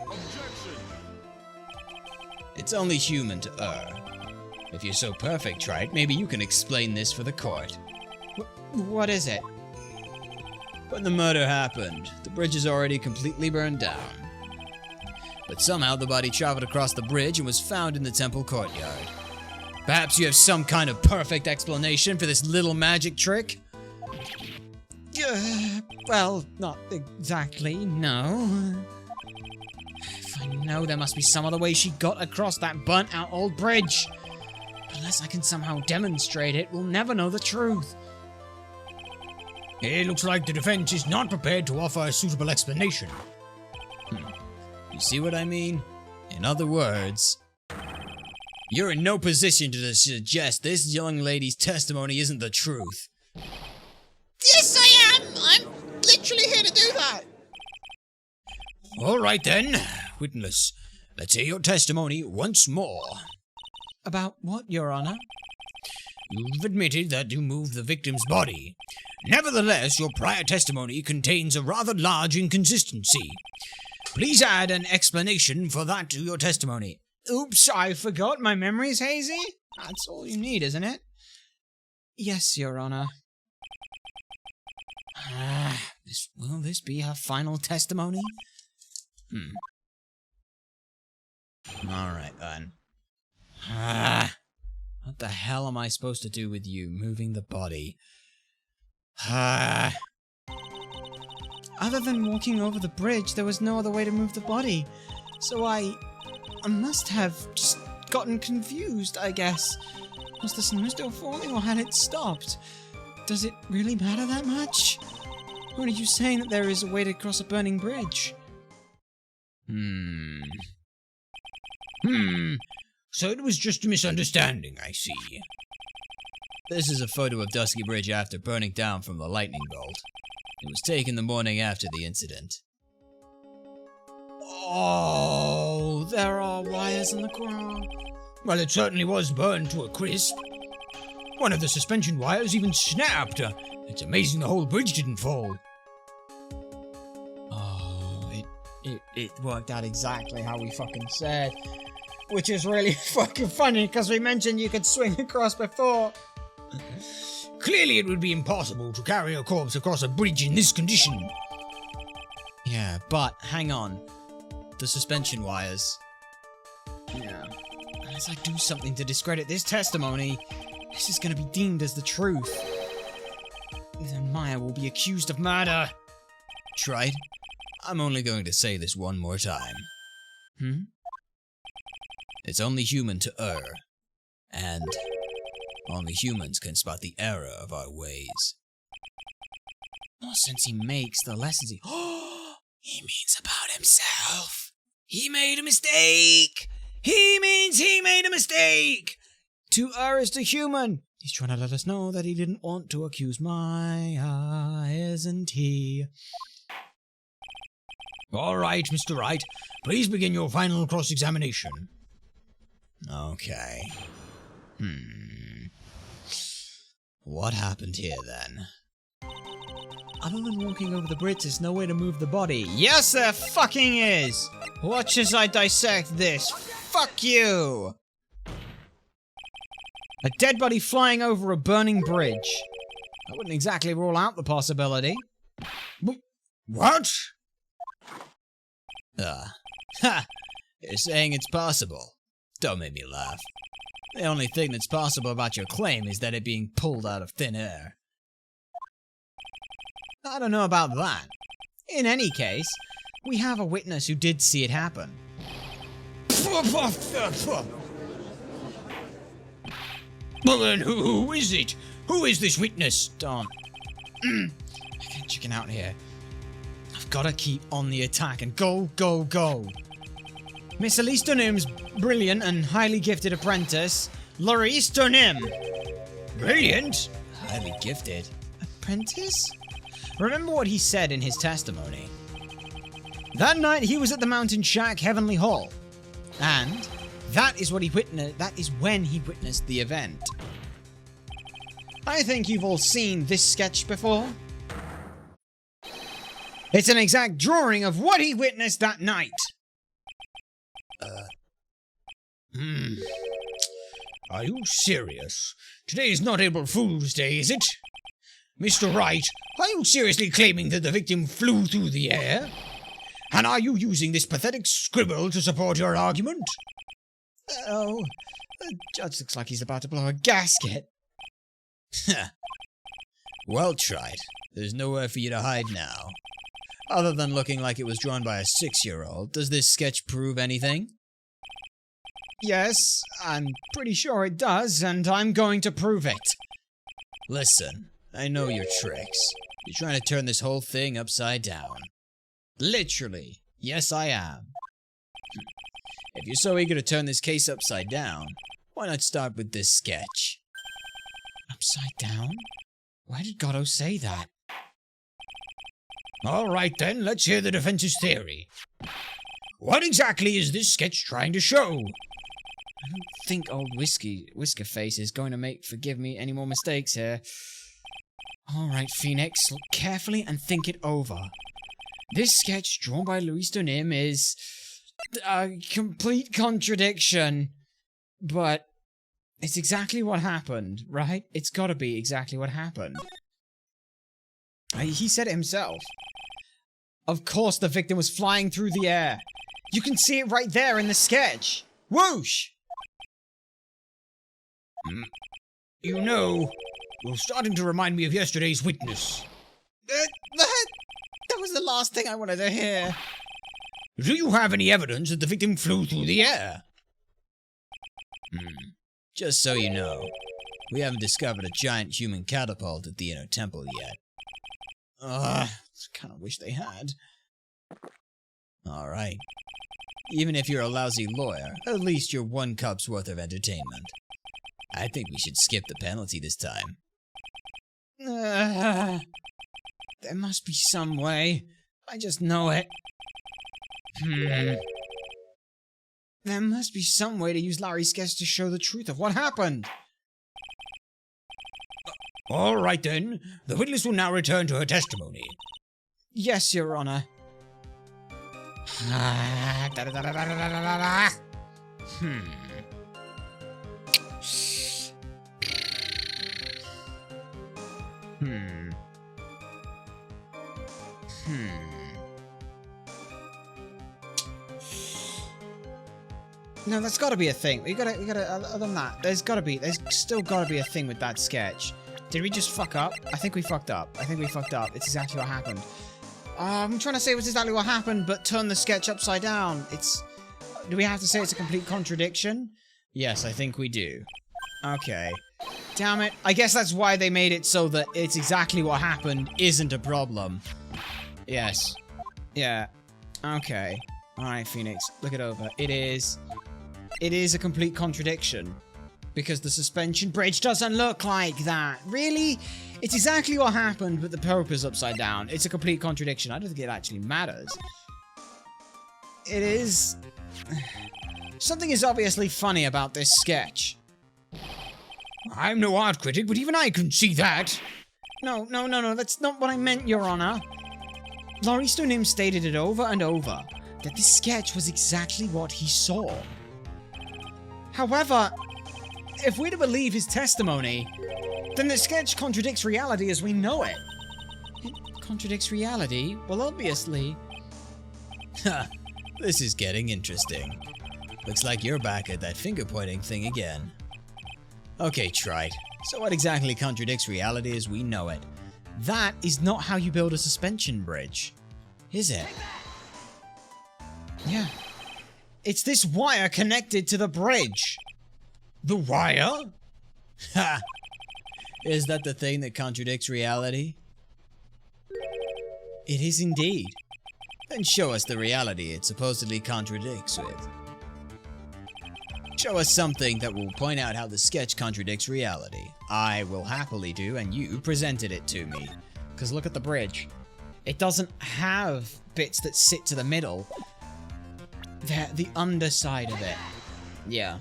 It's only human to err. If you're so perfect, Wright, maybe you can explain this for the court. What is it? When the murder happened, the bridge is already completely burned down. But somehow the body traveled across the bridge and was found in the temple courtyard. Perhaps you have some kind of perfect explanation for this little magic trick? Well, not exactly, no. If I know, there must be some other way she got across that burnt-out old bridge. Unless I can somehow demonstrate it, we'll never know the truth. It looks like the defense is not prepared to offer a suitable explanation. You see what I mean? In other words, you're in no position to suggest this young lady's testimony isn't the truth. Yes, I am! I'm literally here to do that! All right then, witness. Let's hear your testimony once more. About what, Your Honor? You've admitted that you moved the victim's body. Nevertheless, your prior testimony contains a rather large inconsistency. Please add an explanation for that to your testimony. Oops, I forgot my memory's hazy? That's all you need, isn't it? Yes, Your Honor. Will this be her final testimony? Alright then. What the hell am I supposed to do with you moving the body? Other than walking over the bridge, there was no other way to move the body. So I must have just gotten confused, I guess. Was the snow still falling or had it stopped? Does it really matter that much? Or are you saying that there is a way to cross a burning bridge? So it was just a misunderstanding, I see. This is a photo of Dusky Bridge after burning down from the lightning bolt. It was taken the morning after the incident. Oh, there are wires on the ground. Well, it certainly was burned to a crisp. One of the suspension wires even snapped. It's amazing the whole bridge didn't fall. Oh, it worked out exactly how we fucking said. Which is really fucking funny, because we mentioned you could swing across before. Clearly it would be impossible to carry a corpse across a bridge in this condition. Yeah, but hang on. The suspension wires. Yeah. Unless I do something to discredit this testimony, this is going to be deemed as the truth. Then Maya will be accused of murder. Tried? I'm only going to say this one more time. It's only human to err. And only humans can spot the error of our ways. The more sense he makes, the less is he... He means about himself. He made a mistake. He means he made a mistake. To err is to human. He's trying to let us know that he didn't want to accuse Maya, isn't he? All right, Mr. Wright. Please begin your final cross-examination. Okay. What happened here then? Other than walking over the bridge, there's no way to move the body. Yes, there fucking is! Watch as I dissect this. Fuck you! A dead body flying over a burning bridge. I wouldn't exactly rule out the possibility. What? Ha! You're saying it's possible. Don't make me laugh. The only thing that's possible about your claim is that it being pulled out of thin air. I don't know about that. In any case, we have a witness who did see it happen. Well then, who is it? Who is this witness? Don't. I can't chicken out here. I've got to keep on the attack and go, go, go. Miss Elise Dunham's brilliant and highly gifted apprentice, Laurice Dunham. Brilliant? Highly gifted. Apprentice? Remember what he said in his testimony. That night he was at the Mountain Shack Heavenly Hall. And that is what he witnessed. That is when he witnessed the event. I think you've all seen this sketch before. It's an exact drawing of what he witnessed that night. Are you serious? Today is not April Fool's Day, is it? Mr. Wright, are you seriously claiming that the victim flew through the air? And are you using this pathetic scribble to support your argument? Oh, the judge looks like he's about to blow a gasket. Well tried. There's nowhere for you to hide now. Other than looking like it was drawn by a 6-year-old, does this sketch prove anything? Yes, I'm pretty sure it does, and I'm going to prove it. Listen, I know your tricks. You're trying to turn this whole thing upside down. Literally. Yes, I am. If you're so eager to turn this case upside down, why not start with this sketch? Upside down? Why did Gatto say that? All right then, let's hear the defense's theory. What exactly is this sketch trying to show? I don't think old Whisker Face is going to forgive me any more mistakes here. All right, Phoenix, look carefully and think it over. This sketch drawn by Louis Dunham is a complete contradiction, but it's exactly what happened, right? It's got to be exactly what happened. He said it himself. Of course the victim was flying through the air. You can see it right there in the sketch. Whoosh! You know, you're starting to remind me of yesterday's witness. That was the last thing I wanted to hear. Do you have any evidence that the victim flew through the air? Just so you know, we haven't discovered a giant human catapult at the Inner Temple yet. I kind of wish they had. Alright. Even if you're a lousy lawyer, at least you're 1 cup's worth of entertainment. I think we should skip the penalty this time. There must be some way. I just know it. There must be some way to use Larry's sketch to show the truth of what happened. All right then. The witness will now return to her testimony. Yes, Your Honor. No, that's gotta be a thing. We gotta, other than that, there's still gotta be a thing with that sketch. Did we just fuck up? I think we fucked up. It's exactly what happened. I'm trying to say it was exactly what happened, but turn the sketch upside down. Do we have to say it's a complete contradiction? Yes, I think we do. Okay. Damn it. I guess that's why they made it so that it's exactly what happened isn't a problem. Yes. Yeah. Okay. Alright, Phoenix. Look it over. It is a complete contradiction. Because the suspension bridge doesn't look like that. Really? It's exactly what happened, but the Pope is upside down. It's a complete contradiction. I don't think it actually matters. It is... Something is obviously funny about this sketch. I'm no art critic, but even I can see that. No. That's not what I meant, Your Honor. Laurie Stoneham stated it over and over, that this sketch was exactly what he saw. However, if we're to believe his testimony, then the sketch contradicts reality as we know it. It contradicts reality? Well, obviously. Ha! This is getting interesting. Looks like you're back at that finger-pointing thing again. Okay, Trite. So what exactly contradicts reality as we know it? That is not how you build a suspension bridge. Is it? Yeah. It's this wire connected to the bridge. The wire? Ha! Is that the thing that contradicts reality? It is indeed. Then show us the reality it supposedly contradicts with. Show us something that will point out how the sketch contradicts reality. I will happily do, and you presented it to me. Because look at the bridge. It doesn't have bits that sit to the middle. They're the underside of it. Yeah.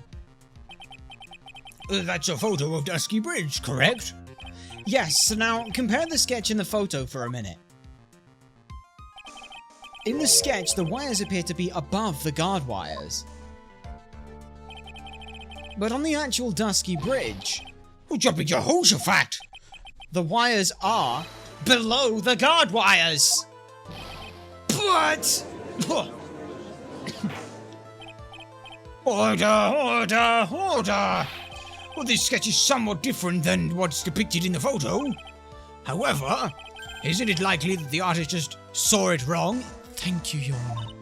That's a photo of Dusky Bridge, correct? Yes, so now compare the sketch and the photo for a minute. In the sketch, the wires appear to be above the guard wires. But on the actual Dusky Bridge... Oh, jumping Jehoshaphat! The wires are below the guard wires! But... Order! Well, this sketch is somewhat different than what's depicted in the photo. However, isn't it likely that the artist just saw it wrong? Thank you, Your Honor.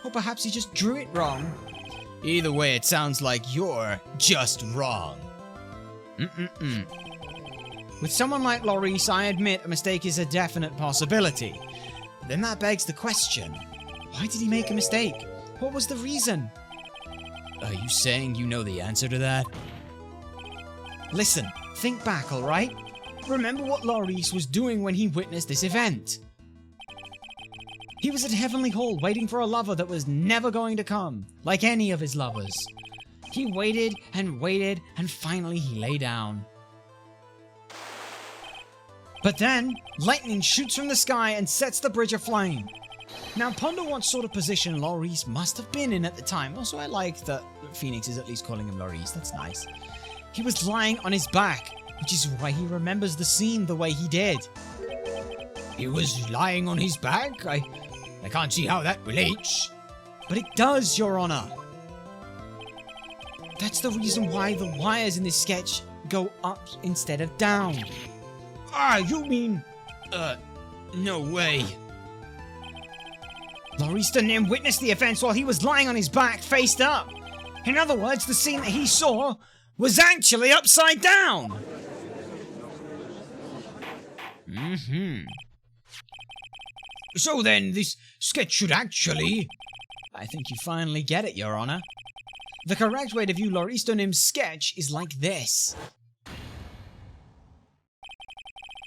Or perhaps he just drew it wrong. Either way, it sounds like you're just wrong. With someone like Laurice, I admit a mistake is a definite possibility. But then that begs the question, why did he make a mistake? What was the reason? Are you saying you know the answer to that? Listen, think back, alright? Remember what Laurice was doing when he witnessed this event. He was at Heavenly Hall waiting for a lover that was never going to come, like any of his lovers. He waited, and finally he lay down. But then, lightning shoots from the sky and sets the bridge aflame. Now ponder what sort of position Laurice must have been in at the time. Also, I like that Phoenix is at least calling him Laurice, that's nice. He was lying on his back, which is why he remembers the scene the way he did. He was lying on his back? I can't see how that relates. But it does, Your Honor. That's the reason why the wires in this sketch go up instead of down. You mean... no way. Laurista Nim witnessed the events while he was lying on his back, faced up. In other words, the scene that he saw was actually upside down. So then, this sketch should actually... I think you finally get it, Your Honor. The correct way to view Laurista Nim's sketch is like this.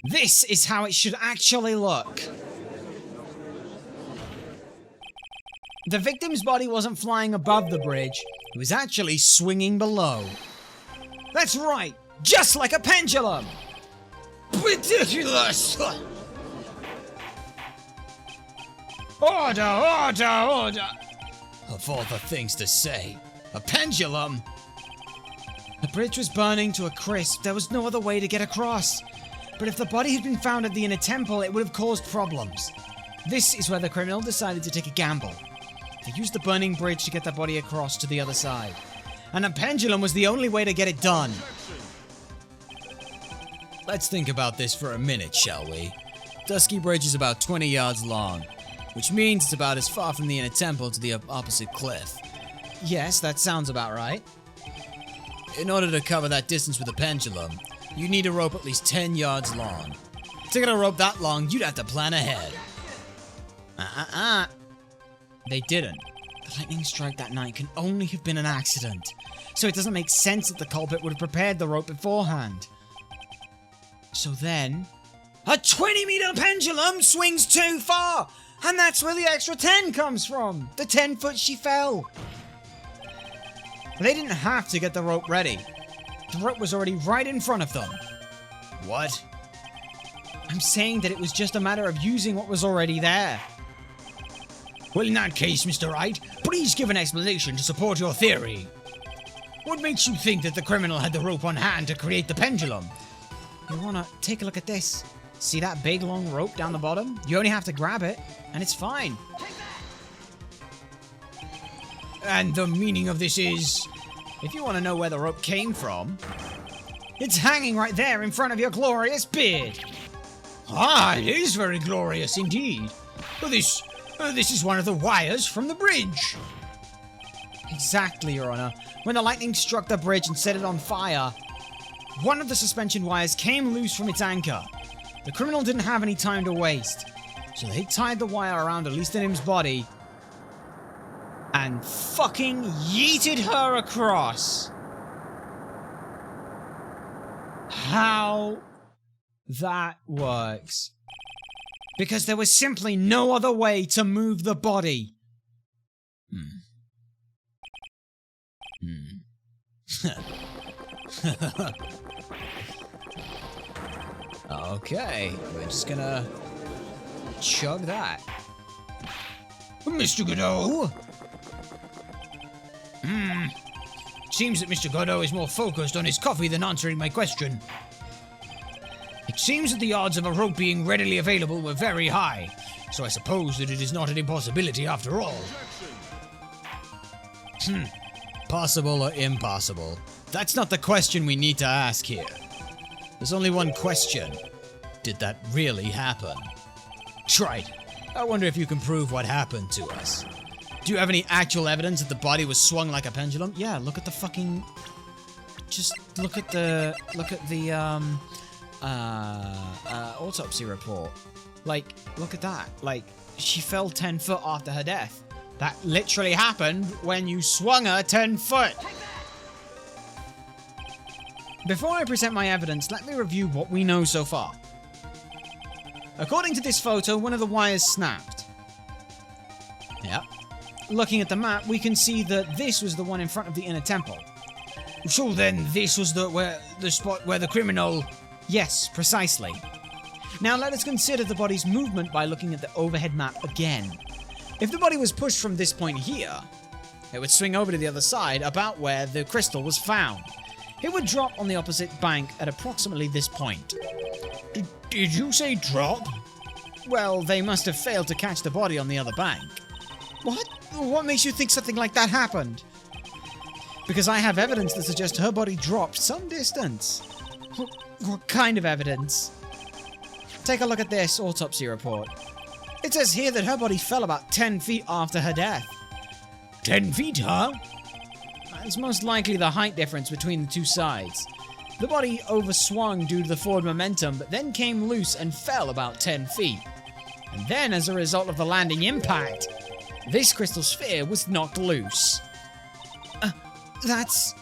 This is how it should actually look. The victim's body wasn't flying above the bridge, it was actually swinging below. That's right, just like a pendulum! Ridiculous! Order, order, order! Of all the things to say, a pendulum? The bridge was burning to a crisp, there was no other way to get across. But if the body had been found at the inner temple, it would have caused problems. This is where the criminal decided to take a gamble. They used the burning bridge to get the body across to the other side. And a pendulum was the only way to get it done. Let's think about this for a minute, shall we? Dusky Bridge is about 20 yards long, which means it's about as far from the inner temple to the opposite cliff. Yes, that sounds about right. In order to cover that distance with a pendulum, you need a rope at least 10 yards long. To get a rope that long, you'd have to plan ahead. They didn't. The lightning strike that night can only have been an accident. So it doesn't make sense that the culprit would have prepared the rope beforehand. So then, a 20-meter pendulum swings too far! And that's where the extra 10 comes from! The 10 foot she fell! They didn't have to get the rope ready. The rope was already right in front of them. What? I'm saying that it was just a matter of using what was already there. Well, in that case, Mr. Wright, please give an explanation to support your theory. What makes you think that the criminal had the rope on hand to create the pendulum? You wanna take a look at this? See that big long rope down the bottom? You only have to grab it, and it's fine. And the meaning of this is... If you want to know where the rope came from, it's hanging right there in front of your glorious beard. Ah, it is very glorious indeed. Well, this is one of the wires from the bridge. Exactly, Your Honor. When the lightning struck the bridge and set it on fire, one of the suspension wires came loose from its anchor. The criminal didn't have any time to waste, so they tied the wire around Laurista Nim's body and fucking yeeted her across. How that works. Because there was simply no other way to move the body. Okay, we're just gonna chug that. Mr. Godot? Seems that Mr. Godot is more focused on his coffee than answering my question. It seems that the odds of a rope being readily available were very high, so I suppose that it is not an impossibility after all. Possible or impossible? That's not the question we need to ask here. There's only one question. Did that really happen? Right. I wonder if you can prove what happened to us. Do you have any actual evidence that the body was swung like a pendulum? Yeah, look at the fucking... Just look at the autopsy report. Like, look at that. Like, she fell 10 foot after her death. That literally happened when you swung her 10 foot. Before I present my evidence, let me review what we know so far. According to this photo, one of the wires snapped. Yep. Looking at the map, we can see that this was the one in front of the inner temple. So then this was the spot where the criminal... Yes, precisely. Now let us consider the body's movement by looking at the overhead map again. If the body was pushed from this point here, it would swing over to the other side about where the crystal was found. It would drop on the opposite bank at approximately this point. Did you say drop? Well, they must have failed to catch the body on the other bank. What? What makes you think something like that happened? Because I have evidence that suggests her body dropped some distance. What kind of evidence? Take a look at this autopsy report. It says here that her body fell about 10 feet after her death. 10 feet, huh? It's most likely the height difference between the two sides. The body overswung due to the forward momentum, but then came loose and fell about 10 feet. And then, as a result of the landing impact, this crystal sphere was knocked loose. That's...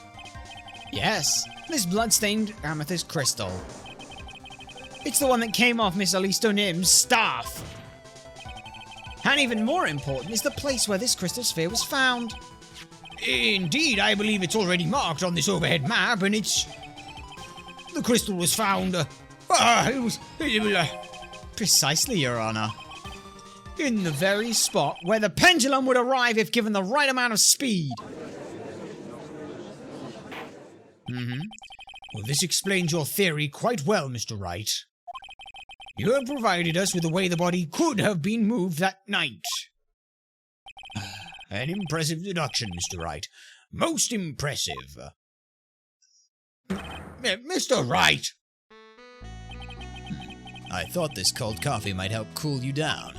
Yes, this blood-stained amethyst crystal. It's the one that came off Miss Nim's staff. And even more important is the place where this crystal sphere was found. Indeed, I believe it's already marked on this overhead map, and it's... The crystal was found... Precisely, Your Honor. In the very spot where the pendulum would arrive if given the right amount of speed. Well, this explains your theory quite well, Mr. Wright. You have provided us with a way the body could have been moved that night. An impressive deduction, Mr. Wright. Most impressive. Mr. Wright! I thought this cold coffee might help cool you down.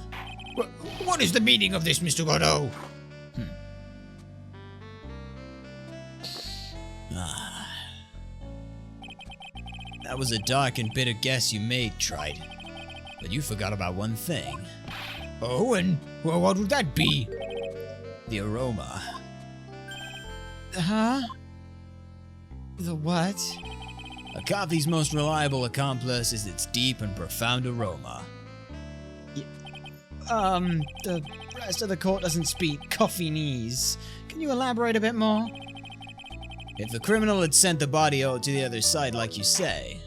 What is the meaning of this, Mr. Godot? That was a dark and bitter guess you made, Trite. But you forgot about one thing. Oh, and what would that be? The aroma. Huh? The what? A coffee's most reliable accomplice is its deep and profound aroma. The rest of the court doesn't speak coffee-nese. Can you elaborate a bit more? If the criminal had sent the body out to the other side like you say,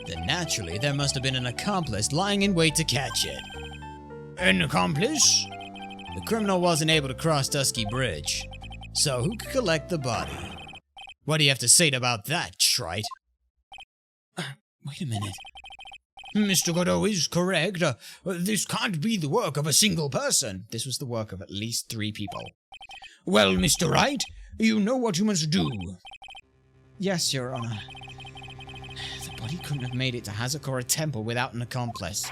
then naturally there must have been an accomplice lying in wait to catch it. An accomplice? The criminal wasn't able to cross Dusky Bridge, so who could collect the body? What do you have to say about that, Trite? Wait a minute. Mr. Godot is correct. This can't be the work of a single person. This was the work of at least 3 people. Well, Mr. Wright, you know what you must do. Yes, Your Honor. The body couldn't have made it to Hazakura Temple without an accomplice.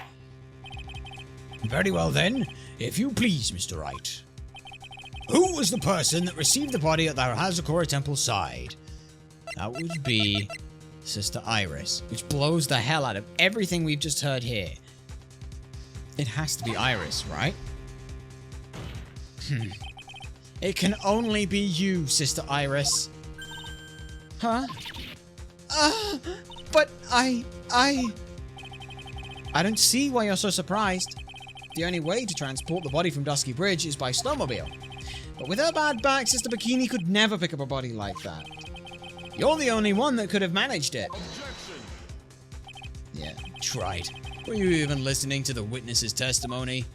Very well then, if you please, Mr. Wright. Who was the person that received the body at the Hazakura Temple side? That would be Sister Iris. Which blows the hell out of everything we've just heard here. It has to be Iris, right? It can only be you, Sister Iris. Huh? But I don't see why you're so surprised. The only way to transport the body from Dusky Bridge is by snowmobile. But with her bad back, Sister Bikini could never pick up a body like that. You're the only one that could have managed it. Yeah, Trite. Were you even listening to the witness's testimony?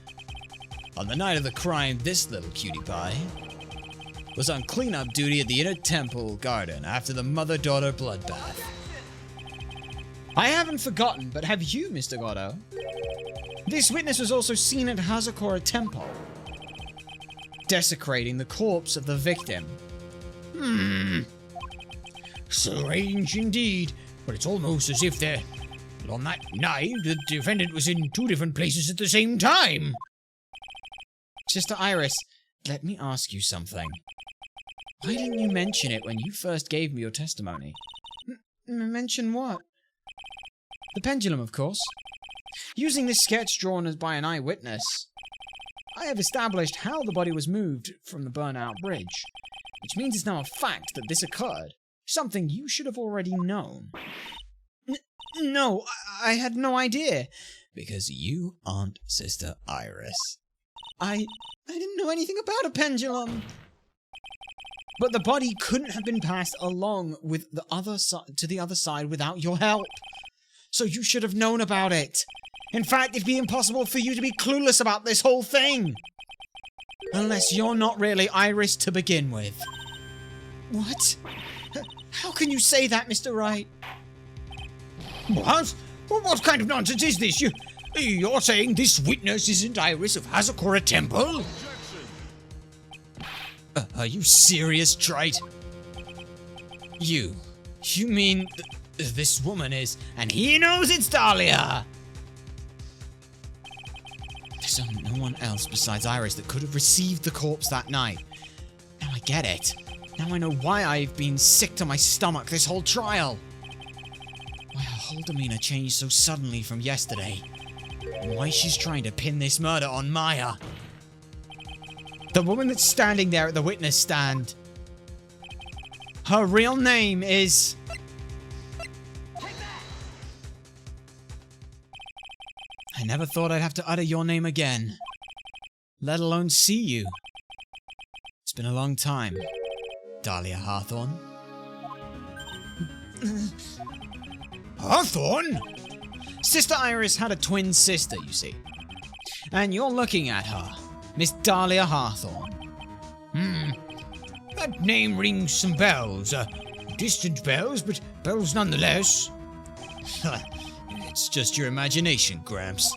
On the night of the crime, this little cutie pie was on cleanup duty at the inner temple garden after the mother-daughter bloodbath. I haven't forgotten, but have you, Mr. Godot? This witness was also seen at Hazakura Temple, desecrating the corpse of the victim. Strange indeed, but it's almost as if they're... On that night, the defendant was in 2 different places at the same time. Sister Iris, let me ask you something. Why didn't you mention it when you first gave me your testimony? Mention what? The pendulum, of course. Using this sketch drawn by an eyewitness, I have established how the body was moved from the burnout bridge, which means it's now a fact that this occurred. Something you should have already known. No, I had no idea. Because you aren't Sister Iris. I didn't know anything about a pendulum. But the body couldn't have been passed along with the other to the other side without your help. So you should have known about it. In fact, it'd be impossible for you to be clueless about this whole thing. Unless you're not really Iris to begin with. What? How can you say that, Mr. Wright? What? What kind of nonsense is this? You're saying this witness isn't Iris of Hazakura Temple? Are you serious, Trite? You mean this woman is... And he knows it's Dahlia! So no one else besides Iris that could have received the corpse that night. Now I get it. Now I know why I've been sick to my stomach this whole trial. Why her whole demeanor changed so suddenly from yesterday. And why she's trying to pin this murder on Maya. The woman that's standing there at the witness stand. Her real name is... I never thought I'd have to utter your name again. Let alone see you. It's been a long time, Dahlia Hawthorne. Hawthorne? Sister Iris had a twin sister, you see. And you're looking at her, Miss Dahlia Hawthorne. That name rings some bells. Distant bells, but bells nonetheless. It's just your imagination, Gramps.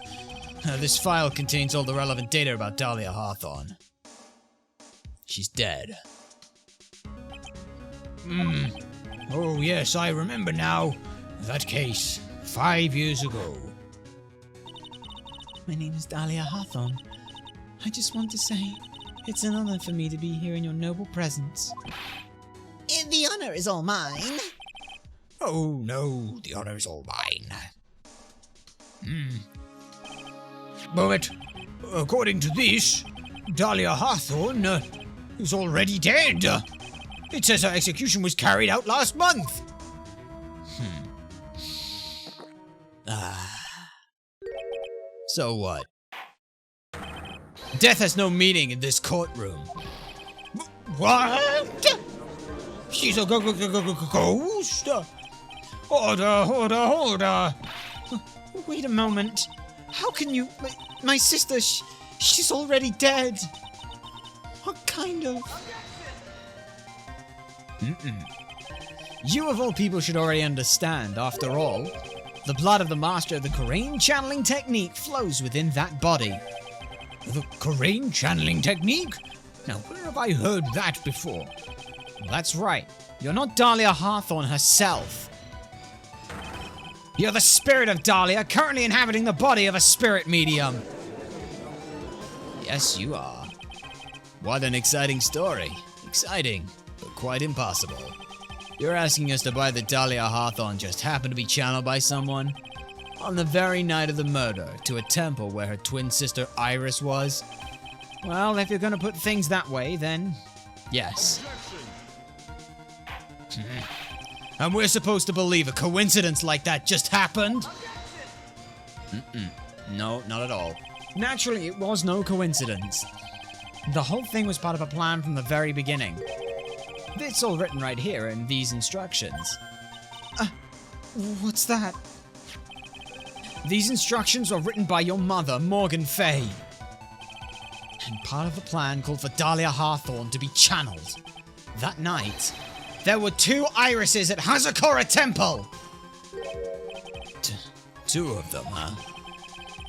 This file contains all the relevant data about Dahlia Hawthorne. She's dead. Oh, yes, I remember now. That case, 5 years ago. My name is Dahlia Hawthorne. I just want to say, it's an honor for me to be here in your noble presence. The honor is all mine. Oh, no, the honor is all mine. But, according to this, Dahlia Hawthorne is already dead. It says her execution was carried out last month. So what? Death has no meaning in this courtroom. What? She's a ghost? Order. Wait a moment. How can you... My sister, she's already dead. What kind of... You of all people should already understand, after all. The blood of the master of the Korean channeling technique flows within that body. The Korean channeling technique? Now, where have I heard that before? That's right. You're not Dahlia Hawthorne herself. You're the spirit of Dahlia, currently inhabiting the body of a spirit medium. Yes, you are. What an exciting story. Exciting, but quite impossible. You're asking us to buy that Dahlia Hawthorne just happened to be channeled by someone? On the very night of the murder, to a temple where her twin sister Iris was? Well, if you're gonna put things that way, then... yes. And we're supposed to believe a coincidence like that just happened? No, not at all. Naturally, it was no coincidence. The whole thing was part of a plan from the very beginning. It's all written right here in these instructions. What's that? These instructions were written by your mother, Morgan Fay. And part of the plan called for Dahlia Hawthorne to be channeled. That night, there were 2 irises at Hazakura Temple! Two of them, huh?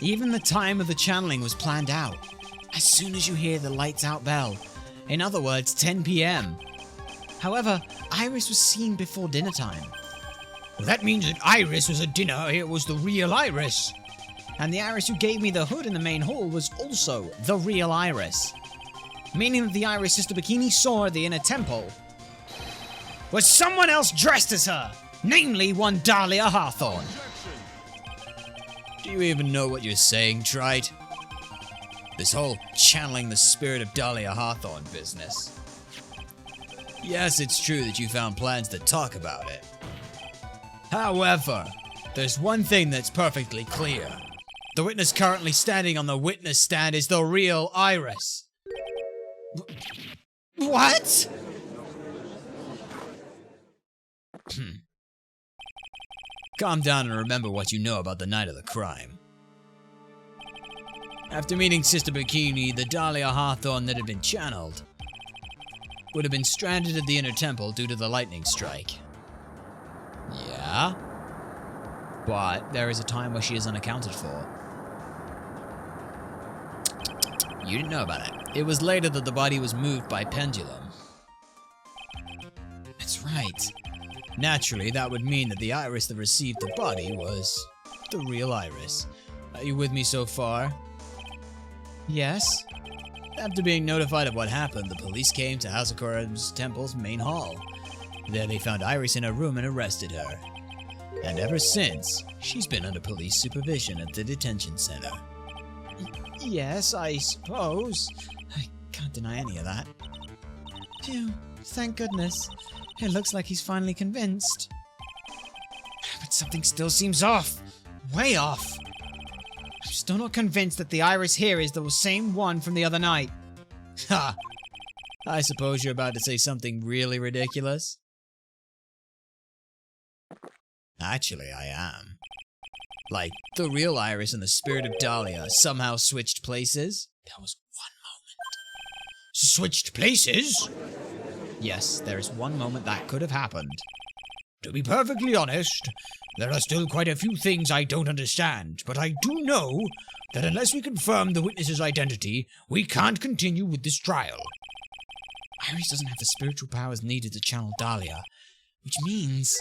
Even the time of the channeling was planned out. As soon as you hear the lights out bell. In other words, 10 p.m. However, Iris was seen before dinner time. Well, that means that Iris was at dinner. It was the real Iris. And the Iris who gave me the hood in the main hall was also the real Iris. Meaning that the Iris Sister Bikini saw at the inner temple was someone else dressed as her, namely one Dahlia Hawthorne. Do you even know what you're saying, Trite? This whole channeling the spirit of Dahlia Hawthorne business. Yes, it's true that you found plans to talk about it. However, there's one thing that's perfectly clear. The witness currently standing on the witness stand is the real Iris. What? Calm down and remember what you know about the night of the crime. After meeting Sister Bikini, the Dahlia Hawthorne that had been channeled would have been stranded at the inner temple due to the lightning strike. Yeah? But there is a time where she is unaccounted for. You didn't know about it. It was later that the body was moved by pendulum. That's right. Naturally, that would mean that the Iris that received the body was the real Iris. Are you with me so far? Yes? After being notified of what happened, the police came to Hazakura's temple's main hall. There they found Iris in her room and arrested her. And ever since, she's been under police supervision at the detention center. Yes, I suppose. I can't deny any of that. Phew, thank goodness. It looks like he's finally convinced. But something still seems off. Way off. I'm still not convinced that the Iris here is the same one from the other night. Ha! I suppose you're about to say something really ridiculous? Actually, I am. Like, the real Iris and the spirit of Dahlia somehow switched places? There was one moment. Switched places? Yes, there is one moment that could have happened. To be perfectly honest, there are still quite a few things I don't understand, but I do know that unless we confirm the witness's identity, we can't continue with this trial. Iris doesn't have the spiritual powers needed to channel Dahlia, which means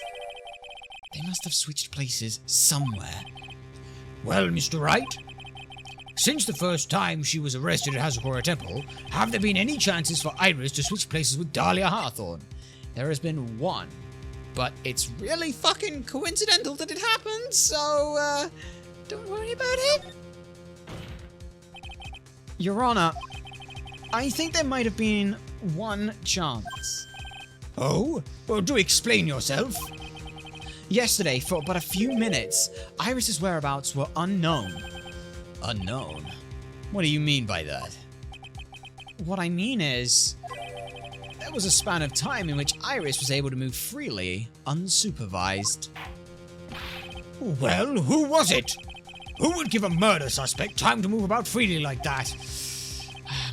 they must have switched places somewhere. Well, Mr. Wright, since the first time she was arrested at Hazakura Temple, have there been any chances for Iris to switch places with Dahlia Hawthorne? There has been one, but it's really fucking coincidental that it happened, so, don't worry about it. Your Honor, I think there might have been one chance. Oh? Well, do explain yourself. Yesterday, for but a few minutes, Iris's whereabouts were unknown. Unknown? What do you mean by that? What I mean is, there was a span of time in which Iris was able to move freely, unsupervised. Well, who was it? Who would give a murder suspect time to move about freely like that?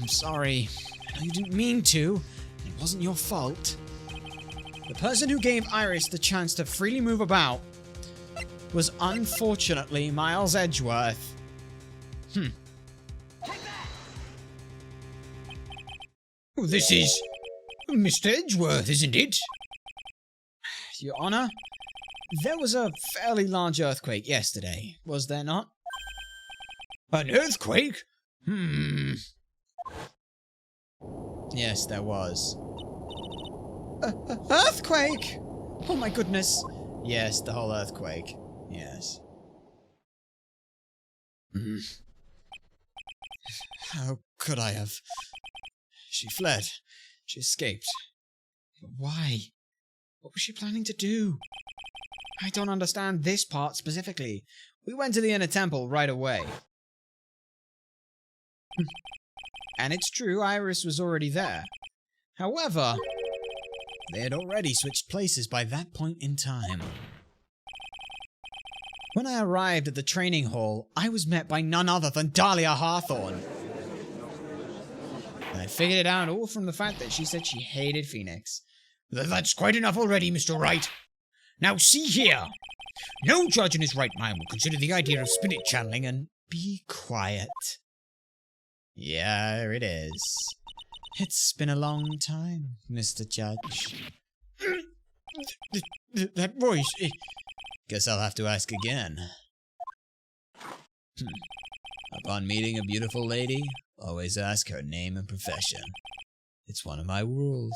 I'm sorry. I know you didn't mean to. It wasn't your fault. The person who gave Iris the chance to freely move about was unfortunately Miles Edgeworth. This is Mr. Edgeworth, isn't it? Your Honor, there was a fairly large earthquake yesterday, was there not? An earthquake? Yes, there was. Earthquake! Oh my goodness. Yes, the whole earthquake. Yes. How could I have? She fled. She escaped. But why? What was she planning to do? I don't understand this part specifically. We went to the inner temple right away. And it's true, Iris was already there. However, they had already switched places by that point in time. When I arrived at the training hall, I was met by none other than Dahlia Hawthorne. And I figured it out all from the fact that she said she hated Phoenix. That's quite enough already, Mr. Wright. Now see here. No judge in his right mind will consider the idea of spirit channeling and... Be quiet. Yeah, it is. It's been a long time, Mr. Judge. That voice... Guess I'll have to ask again. Upon meeting a beautiful lady, always ask her name and profession. It's one of my rules.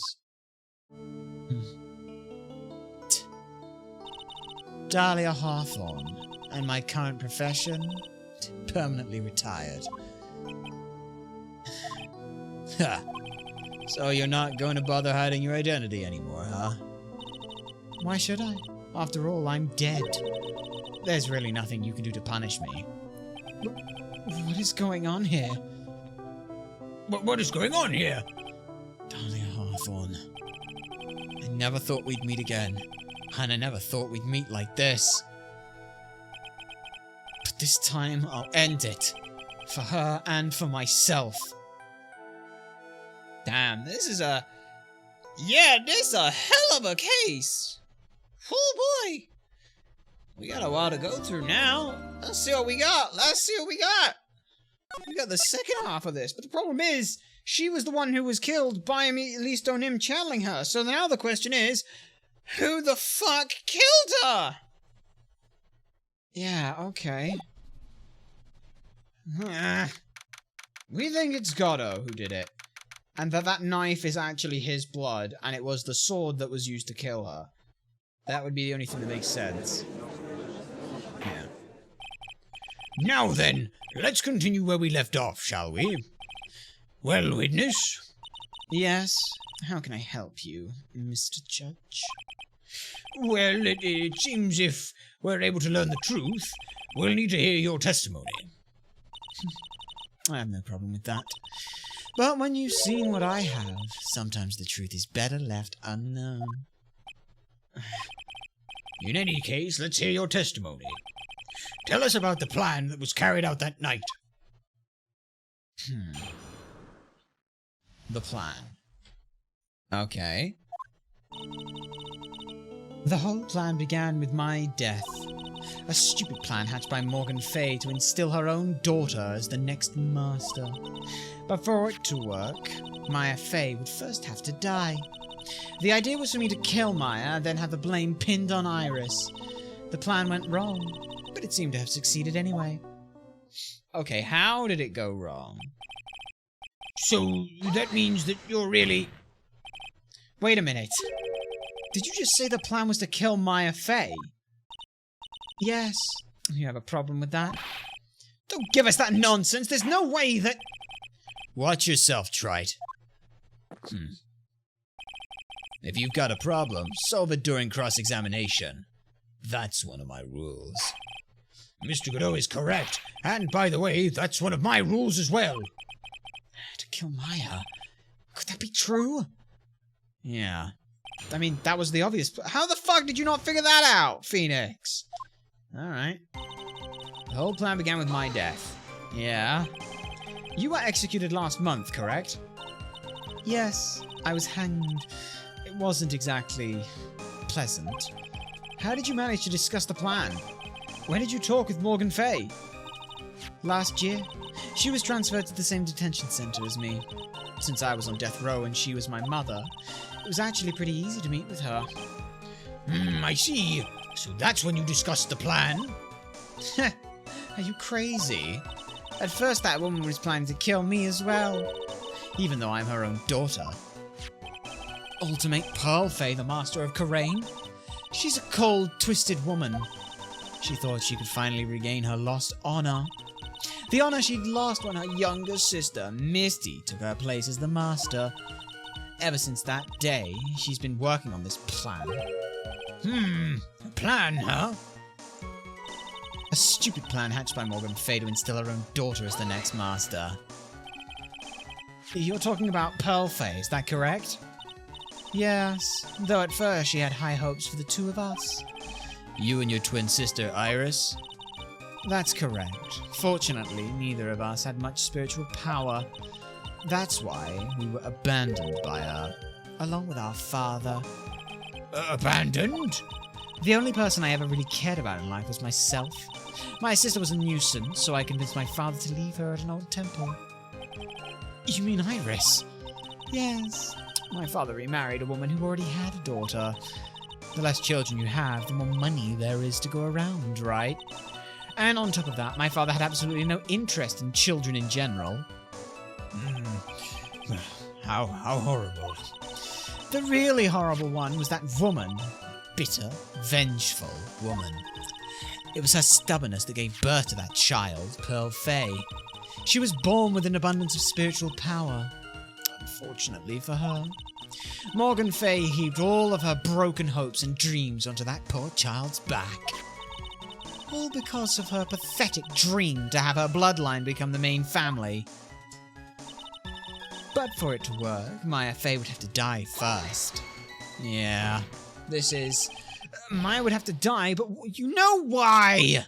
Dahlia Hawthorne, and my current profession? Permanently retired. Ha! So you're not going to bother hiding your identity anymore, huh? Why should I? After all, I'm dead. There's really nothing you can do to punish me. What is going on here? What is going on here? Dahlia Hawthorne. I never thought we'd meet again. And I never thought we'd meet like this. But this time, I'll end it. For her and for myself. Damn, this is a... Yeah, this is a hell of a case. Oh boy. We got a while to go through now. Let's see what we got. We got the second half of this. But the problem is, she was the one who was killed by me, at least on him channeling her. So now the question is, who the fuck killed her? Yeah, okay. We think it's Goddo who did it. And that knife is actually his blood, and it was the sword that was used to kill her. That would be the only thing that makes sense. Yeah. Now then, let's continue where we left off, shall we? Well, witness? Yes? How can I help you, Mr. Judge? Well, it seems if we're able to learn the truth, we'll need to hear your testimony. I have no problem with that. But when you've seen what I have, sometimes the truth is better left unknown. In any case, let's hear your testimony. Tell us about the plan that was carried out that night. The plan. Okay. The whole plan began with my death. A stupid plan hatched by Morgan Fay to instill her own daughter as the next master. But for it to work, Maya Fay would first have to die. The idea was for me to kill Maya, then have the blame pinned on Iris. The plan went wrong, but it seemed to have succeeded anyway. Okay, how did it go wrong? So, that means that you're really... Wait a minute. Did you just say the plan was to kill Maya Fay? Yes. You have a problem with that? Don't give us that nonsense! There's no way that... Watch yourself, Wright. If you've got a problem, solve it during cross-examination. That's one of my rules. Mr. Godot is correct. And, by the way, that's one of my rules as well. To kill Maya? Could that be true? Yeah. I mean, that was the obvious... How the fuck did you not figure that out, Phoenix? Alright. The whole plan began with my death. Yeah. You were executed last month, correct? Yes, I was hanged. It wasn't exactly pleasant. How did you manage to discuss the plan? When did you talk with Morgan Fay? Last year. She was transferred to the same detention center as me. Since I was on death row and she was my mother, it was actually pretty easy to meet with her. I see. So that's when you discussed the plan? Are you crazy? At first that woman was planning to kill me as well, even though I'm her own daughter. All to make Pearl Fay the master of Karain? She's a cold, twisted woman. She thought she could finally regain her lost honor. The honor she'd lost when her younger sister, Misty, took her place as the master. Ever since that day, she's been working on this plan. A plan, huh? A stupid plan hatched by Morgan Fay to instill her own daughter as the next master. You're talking about Pearl Fay, is that correct? Yes, though at first she had high hopes for the two of us. You and your twin sister, Iris? That's correct. Fortunately, neither of us had much spiritual power. That's why we were abandoned by her, along with our father. Abandoned? The only person I ever really cared about in life was myself. My sister was a nuisance, so I convinced my father to leave her at an old temple. You mean Iris? Yes. My father remarried a woman who already had a daughter. The less children you have, the more money there is to go around, right? And on top of that, my father had absolutely no interest in children in general. How horrible. The really horrible one was that woman. Bitter, vengeful woman. It was her stubbornness that gave birth to that child, Pearl Fay. She was born with an abundance of spiritual power. Unfortunately for her. Morgan Fay heaped all of her broken hopes and dreams onto that poor child's back. All because of her pathetic dream to have her bloodline become the main family. But for it to work, Maya Fay would have to die first. Yeah, this is... Maya would have to die, but you know why!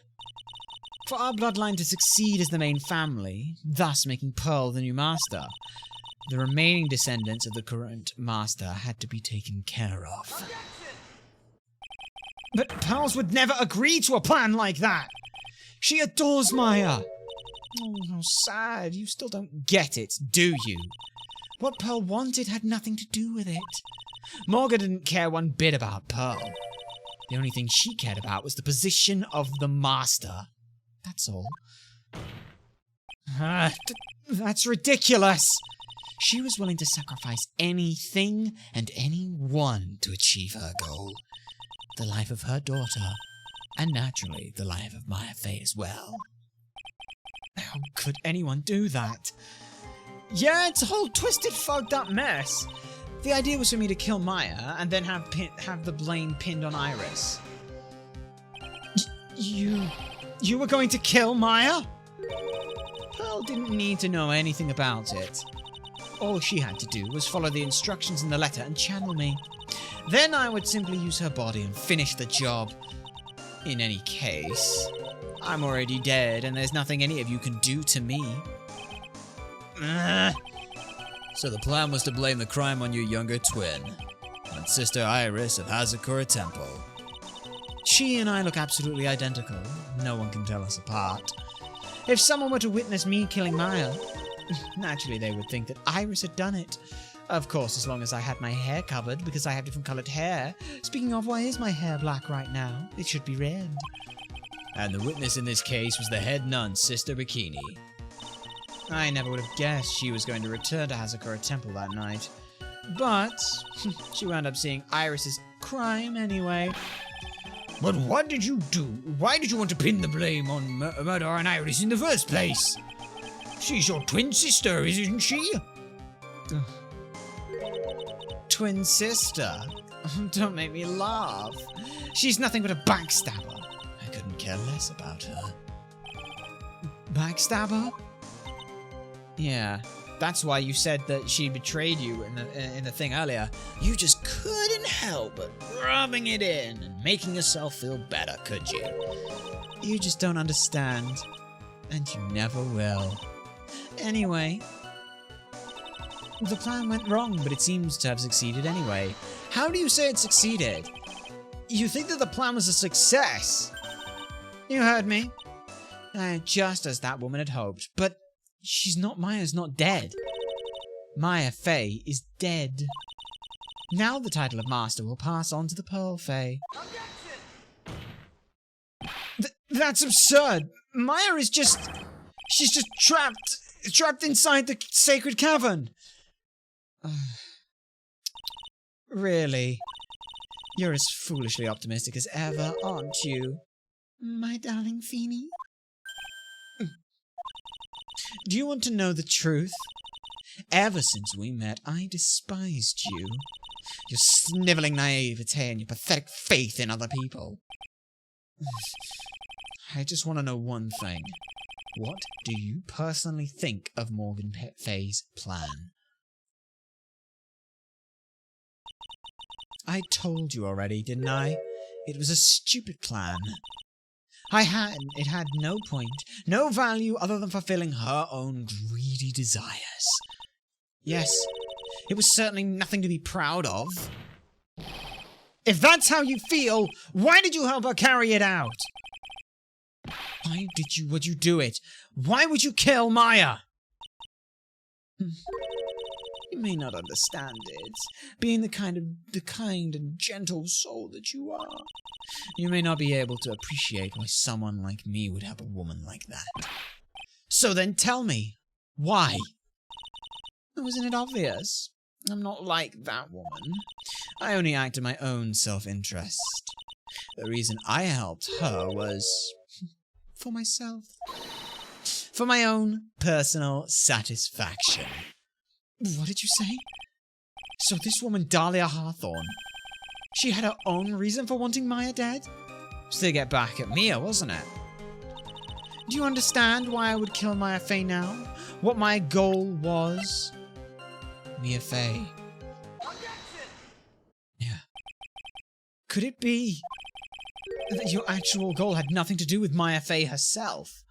For our bloodline to succeed as the main family, thus making Pearl the new master, the remaining descendants of the current master had to be taken care of. But Pearls would never agree to a plan like that! She adores Maya! Oh, how sad. You still don't get it, do you? What Pearl wanted had nothing to do with it. Morgan didn't care one bit about Pearl. The only thing she cared about was the position of the master. That's all. That's ridiculous. She was willing to sacrifice anything and anyone to achieve her goal. The life of her daughter, and naturally, the life of Maya Fey as well. How could anyone do that? Yeah, it's a whole twisted, fucked up mess. The idea was for me to kill Maya, and then have the blame pinned on Iris. You were going to kill Maya? Pearl didn't need to know anything about it. All she had to do was follow the instructions in the letter and channel me. Then I would simply use her body and finish the job. In any case, I'm already dead and there's nothing any of you can do to me. So the plan was to blame the crime on your younger twin, on Sister Iris of Hazakura Temple. She and I look absolutely identical. No one can tell us apart. If someone were to witness me killing Maya, naturally they would think that Iris had done it. Of course, as long as I had my hair covered, because I have different coloured hair. Speaking of, why is my hair black right now? It should be red. And the witness in this case was the head nun, Sister Bikini. I never would have guessed she was going to return to Hazakura Temple that night. But she wound up seeing Iris's crime anyway. But what did you do? Why did you want to pin the blame on murder on Iris in the first place? She's your twin sister, isn't she? Twin sister? Don't make me laugh. She's nothing but a backstabber. I couldn't care less about her. Backstabber? Yeah, that's why you said that she betrayed you in the thing earlier. You just couldn't help but rubbing it in and making yourself feel better, could you? You just don't understand. And you never will. Anyway, the plan went wrong, but it seems to have succeeded anyway. How do you say it succeeded? You think that the plan was a success? You heard me. Just as that woman had hoped, but Maya's not dead. Maya Fey is dead. Now the title of Master will pass on to the Pearl Fey. That's absurd. Maya is she's just trapped inside the sacred cavern. Really? You're as foolishly optimistic as ever, aren't you? My darling Feeny? Do you want to know the truth? Ever since we met, I despised you. Your snivelling naivete and your pathetic faith in other people. I just want to know one thing. What do you personally think of Morgan Fey's plan? I told you already, didn't I? It was a stupid plan. It had no point, no value other than fulfilling her own greedy desires. Yes, it was certainly nothing to be proud of. If that's how you feel, why did you help her carry it out? Why would you do it? Why would you kill Maya? You may not understand it, being the kind and gentle soul that you are. You may not be able to appreciate why someone like me would help a woman like that. So then tell me, why? Wasn't it obvious? I'm not like that woman. I only act in my own self-interest. The reason I helped her was for myself. For my own personal satisfaction. What did you say? So this woman, Dahlia Hawthorne, she had her own reason for wanting Maya dead? It was to get back at Mia, wasn't it? Do you understand why I would kill Maya Fey now? What my goal was? Mia Fey. Yeah. Could it be that your actual goal had nothing to do with Maya Fey herself?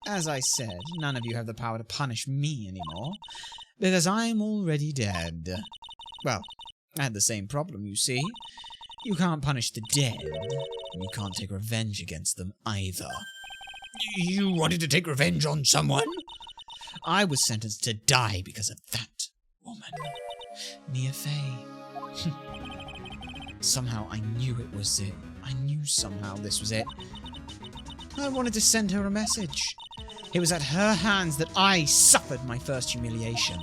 As I said, none of you have the power to punish me anymore, because I'm already dead. Well, I had the same problem, you see. You can't punish the dead, and you can't take revenge against them either. You wanted to take revenge on someone? I was sentenced to die because of that woman, Mia Fey. Somehow I knew it was it. I knew somehow this was it. I wanted to send her a message. It was at her hands that I suffered my first humiliation.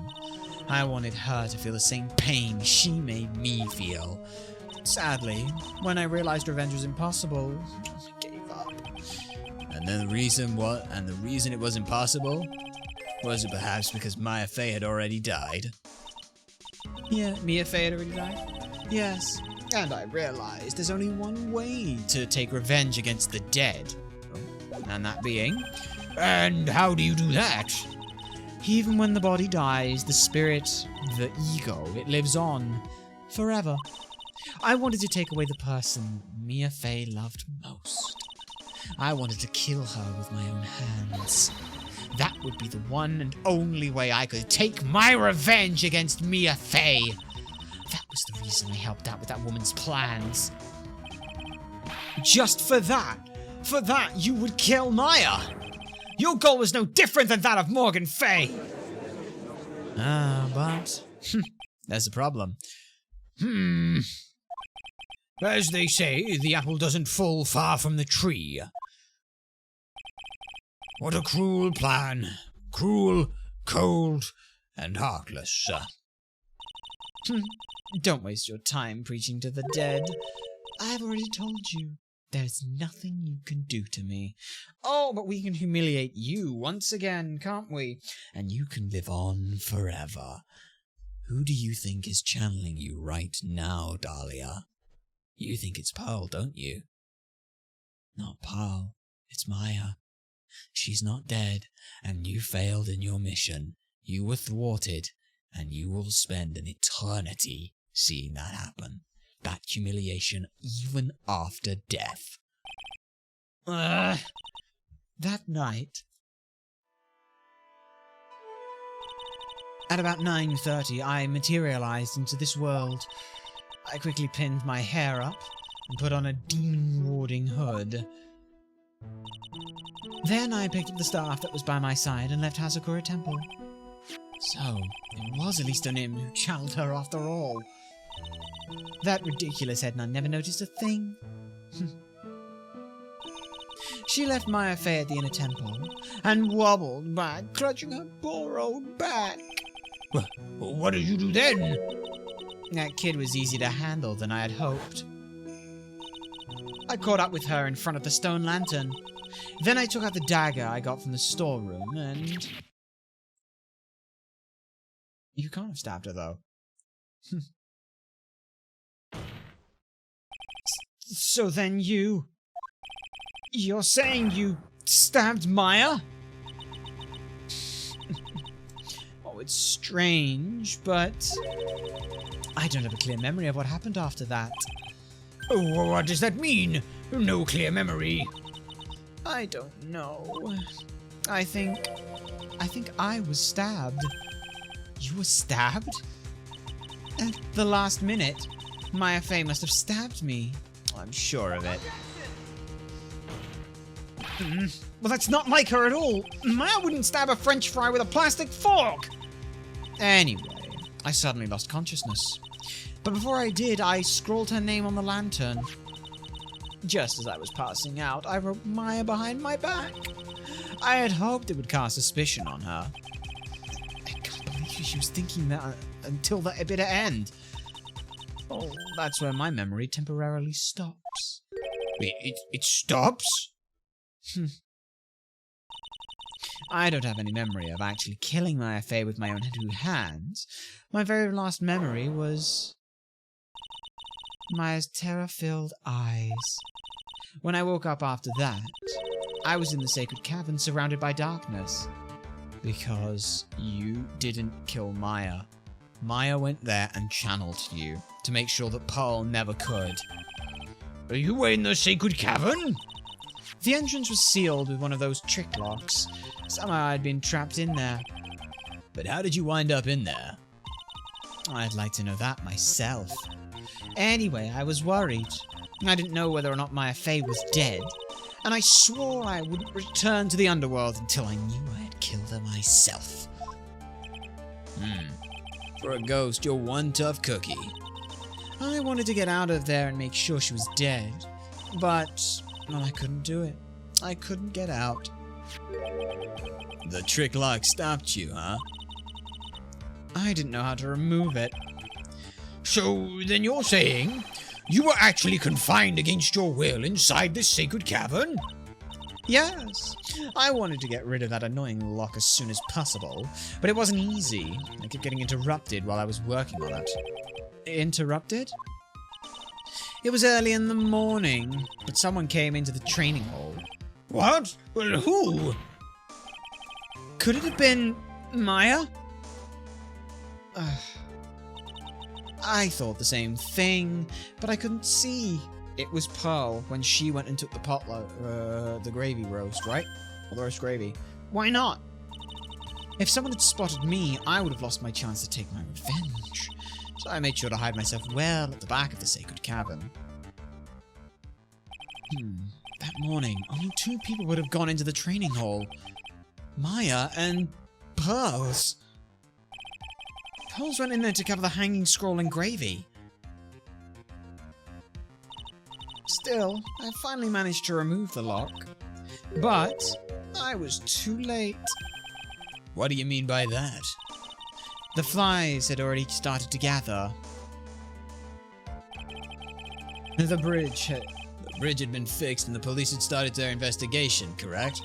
I wanted her to feel the same pain she made me feel. Sadly, when I realized revenge was impossible, I gave up. And then the reason it was impossible? Was it perhaps because Maya Fey had already died? Yeah, Mia Fey had already died? Yes. And I realized there's only one way to take revenge against the dead. And that being... And how do you do that? Even when the body dies, the spirit, the ego, it lives on forever. I wanted to take away the person Mia Fey loved most. I wanted to kill her with my own hands. That would be the one and only way I could take my revenge against Mia Fey. That was the reason I helped out with that woman's plans. Just for that you would kill Maya. Your goal was no different than that of Morgan Fey. But there's a problem. As they say, the apple doesn't fall far from the tree. What a cruel plan. Cruel, cold, and heartless. Don't waste your time preaching to the dead. I've already told you. There's nothing you can do to me. Oh, but we can humiliate you once again, can't we? And you can live on forever. Who do you think is channeling you right now, Dahlia? You think it's Pearl, don't you? Not Pearl. It's Maya. She's not dead, and you failed in your mission. You were thwarted, and you will spend an eternity seeing that happen. That humiliation even after death. That night, at about 9:30, I materialized into this world. I quickly pinned my hair up and put on a demon-warding hood. Then I picked up the staff that was by my side and left Hazakura Temple. So, it was at least an imp who channeled her after all. That ridiculous Edna never noticed a thing. She left Maya Fey at the inner temple and wobbled back, clutching her poor old back. Well, what did you do then? That kid was easier to handle than I had hoped. I caught up with her in front of the stone lantern. Then I took out the dagger I got from the storeroom and... You can't have stabbed her, though. So then You're saying you stabbed Maya? Oh, it's strange, but... I don't have a clear memory of what happened after that. Oh, what does that mean? No clear memory. I don't know. I think I was stabbed. You were stabbed? At the last minute, Maya Fey must have stabbed me. I'm sure of it. Well, that's not like her at all. Maya wouldn't stab a French fry with a plastic fork. Anyway, I suddenly lost consciousness. But before I did, I scrawled her name on the lantern. Just as I was passing out, I wrote Maya behind my back. I had hoped it would cast suspicion on her. I can't believe she was thinking that until the bitter end. Oh, that's where my memory temporarily stops. It stops? I don't have any memory of actually killing Maya Fey with my own two hands. My very last memory was Maya's terror-filled eyes. When I woke up after that, I was in the sacred cavern surrounded by darkness. Because you didn't kill Maya. Maya went there and channeled you to make sure that Pearl never could. Are you in the sacred cavern? The entrance was sealed with one of those trick locks. Somehow I'd been trapped in there. But how did you wind up in there? I'd like to know that myself. Anyway, I was worried. I didn't know whether or not Maya Fey was dead, and I swore I wouldn't return to the underworld until I knew I had killed her myself. For a ghost, you're one tough cookie. I wanted to get out of there and make sure she was dead, but well, I couldn't do it. I couldn't get out. The trick lock stopped you, huh? I didn't know how to remove it. So then you're saying you were actually confined against your will inside this sacred cavern? Yes, I wanted to get rid of that annoying lock as soon as possible, but it wasn't easy. I kept getting interrupted while I was working on it. Interrupted? It was early in the morning, but someone came into the training hall. What? Well, who? Could it have been Maya? I thought the same thing, but I couldn't see. It was Pearl when she went and took the potluck, the gravy roast, right? Or the roast gravy. Why not? If someone had spotted me, I would have lost my chance to take my revenge. So I made sure to hide myself well at the back of the sacred cavern. That morning, only 2 people would have gone into the training hall. Maya and Pearls. Pearls went in there to cover the hanging scroll and gravy. Still, I finally managed to remove the lock. But I was too late. What do you mean by that? The flies had already started to gather. The bridge had been fixed and the police had started their investigation, correct?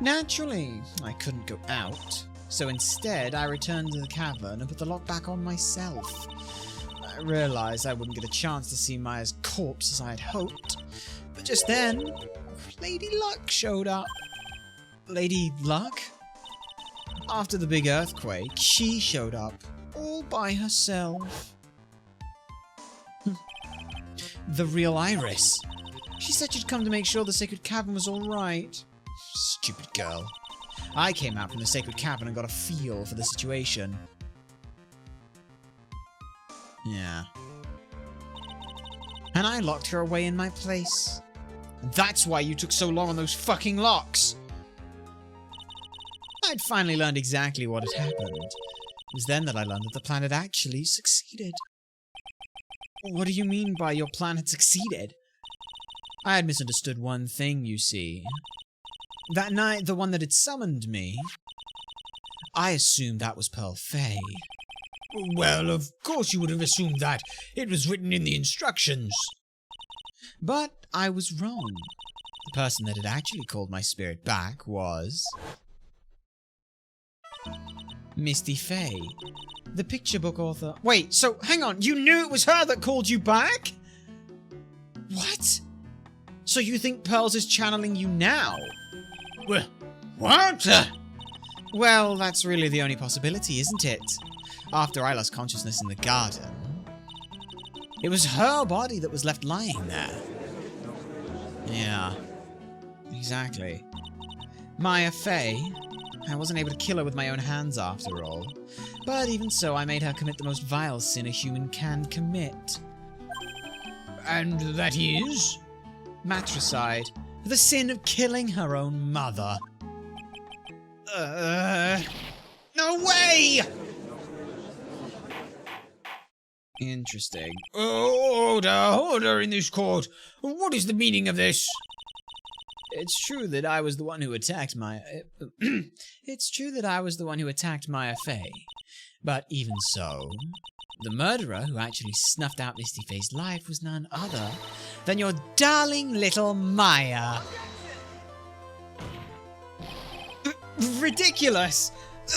Naturally, I couldn't go out. So instead, I returned to the cavern and put the lock back on myself. I realized I wouldn't get a chance to see Maya's corpse as I had hoped. But just then, Lady Luck showed up. Lady Luck? After the big earthquake, she showed up, all by herself. The real Iris. She said she'd come to make sure the sacred cavern was alright. Stupid girl. I came out from the sacred cavern and got a feel for the situation. Yeah. And I locked her away in my place. And that's why you took so long on those fucking locks. I'd finally learned exactly what had happened. It was then that I learned that the plan had actually succeeded. What do you mean by your plan had succeeded? I had misunderstood one thing, you see. That night, the one that had summoned me, I assumed that was Pearl Fay. Well, of course you would have assumed that. It was written in the instructions. But I was wrong. The person that had actually called my spirit back was Misty Fay, the picture book author. Wait, so hang on, you knew it was her that called you back? What? So you think Pearls is channeling you now? What? Well, that's really the only possibility, isn't it? After I lost consciousness in the garden, it was her body that was left lying there. Yeah, exactly. Maya Fay. I wasn't able to kill her with my own hands after all. But even so, I made her commit the most vile sin a human can commit. And that is? Matricide. The sin of killing her own mother. No way! Interesting. Order in this court. What is the meaning of this? It's true that I was the one who attacked Maya. It's true that I was the one who attacked Maya Fay. But even so, the murderer who actually snuffed out Misty Fay's life was none other than your darling little Maya. Ridiculous!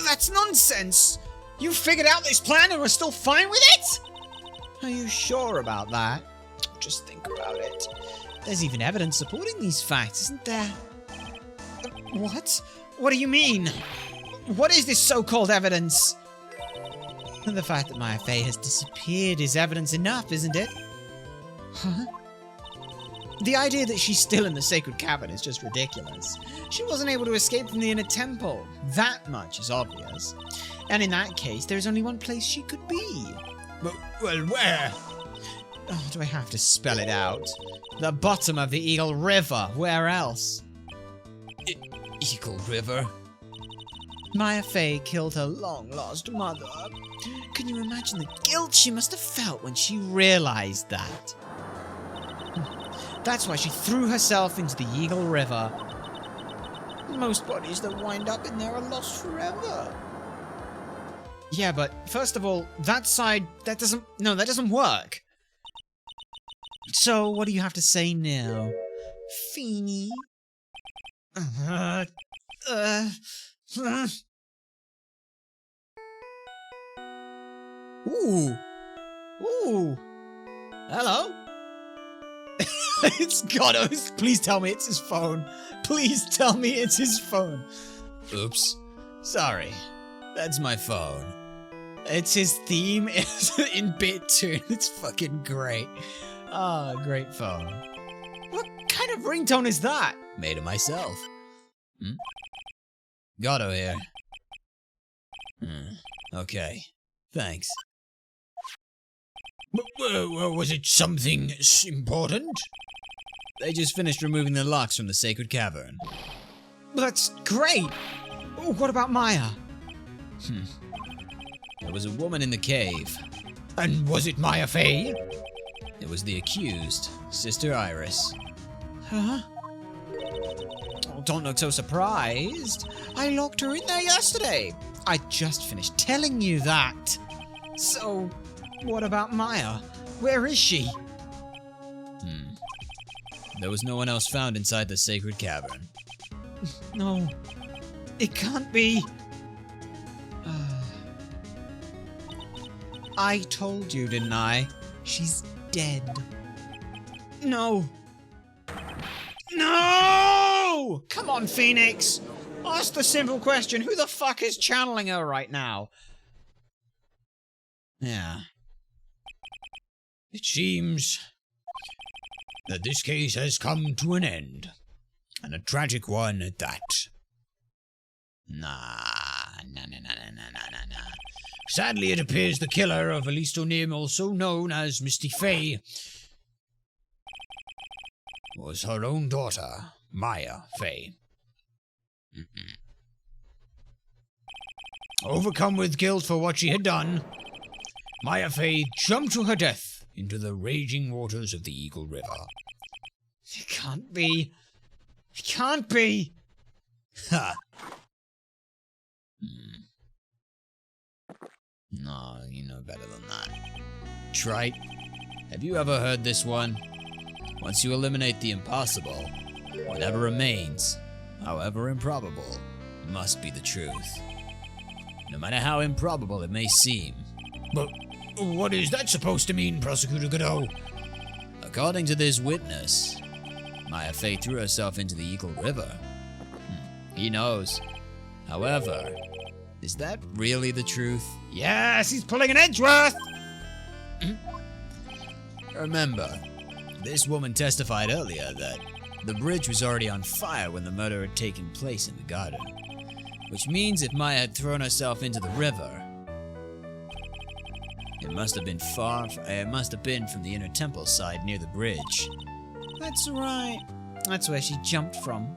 That's nonsense! You figured out this plan and were still fine with it? Are you sure about that? Just think about it. There's even evidence supporting these facts, isn't there? What? What do you mean? What is this so-called evidence? The fact that Maya Fay has disappeared is evidence enough, isn't it? Huh? The idea that she's still in the sacred cavern is just ridiculous. She wasn't able to escape from the inner temple. That much is obvious. And in that case, there's only one place she could be. Well, where? Oh, do I have to spell it out? The bottom of the Eagle River. Where else? Eagle River? Maya Fay killed her long-lost mother. Can you imagine the guilt she must have felt when she realized that? That's why she threw herself into the Eagle River. Most bodies that wind up in there are lost forever. Yeah, but first of all, that side, that doesn't work. So, what do you have to say now, Feeny? Ooh. Ooh. Hello? It's Godos. Please tell me it's his phone. Please tell me it's his phone. Oops. Sorry. That's my phone. It's his theme in bit tune. It's fucking great. Ah, great phone. What kind of ringtone is that? Made it myself. Gotto here. Okay. Thanks. Was it something important? They just finished removing the locks from the sacred cavern. Well, that's great! Oh, what about Maya? There was a woman in the cave. And was it Maya Fey? It was the accused, Sister Iris. Huh? Oh, don't look so surprised. I locked her in there yesterday. I just finished telling you that. So, what about Maya? Where is she? There was no one else found inside the sacred cavern. No, it can't be. I told you, didn't I? She's dead. No. No! Come on, Phoenix. Ask the simple question. Who the fuck is channeling her right now? Yeah. It seems that this case has come to an end. And a tragic one at that. Nah. Sadly, it appears the killer of Alistonim, also known as Misty Fey, was her own daughter, Maya Fey. Overcome with guilt for what she had done, Maya Fey jumped to her death into the raging waters of the Eagle River. It can't be. It can't be. Ha! No, you know better than that. Trite, have you ever heard this one? Once you eliminate the impossible, whatever remains, however improbable, must be the truth. No matter how improbable it may seem. But what is that supposed to mean, Prosecutor Godot? According to this witness, Maya Fey threw herself into the Eagle River. He knows. However, is that really the truth? Yes, he's pulling an Edgeworth! Remember, this woman testified earlier that the bridge was already on fire when the murder had taken place in the garden. Which means if Maya had thrown herself into the river, it must have been from the inner temple side near the bridge. That's right. That's where she jumped from.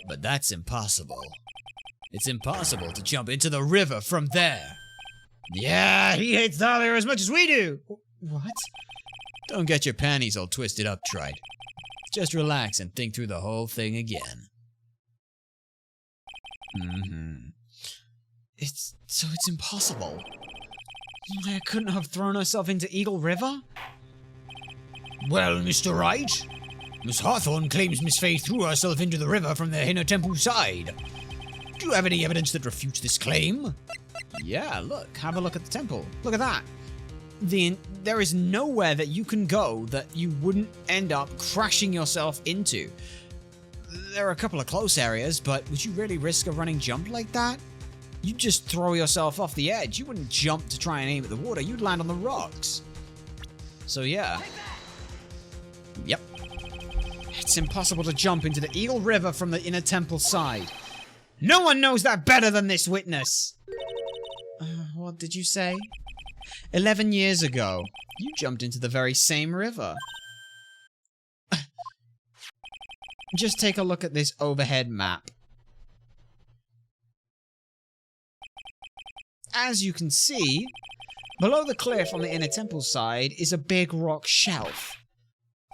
But that's impossible. It's impossible to jump into the river from there. Yeah, he hates Thalia as much as we do! What? Don't get your panties all twisted up, Trite. Just relax and think through the whole thing again. It's impossible. Maya couldn't have thrown herself into Eagle River? Well, Mr. Wright, Miss Hawthorne claims Miss Fey threw herself into the river from the inner temple side. Do you have any evidence that refutes this claim? Yeah, look. Have a look at the temple. Look at that. There is nowhere that you can go that you wouldn't end up crashing yourself into. There are a couple of close areas, but would you really risk a running jump like that? You'd just throw yourself off the edge. You wouldn't jump to try and aim at the water. You'd land on the rocks. So yeah. Yep. It's impossible to jump into the Eagle River from the inner temple side. No one knows that better than this witness. What did you say? 11 years ago, you jumped into the very same river. Just take a look at this overhead map. As you can see, below the cliff on the inner temple side is a big rock shelf.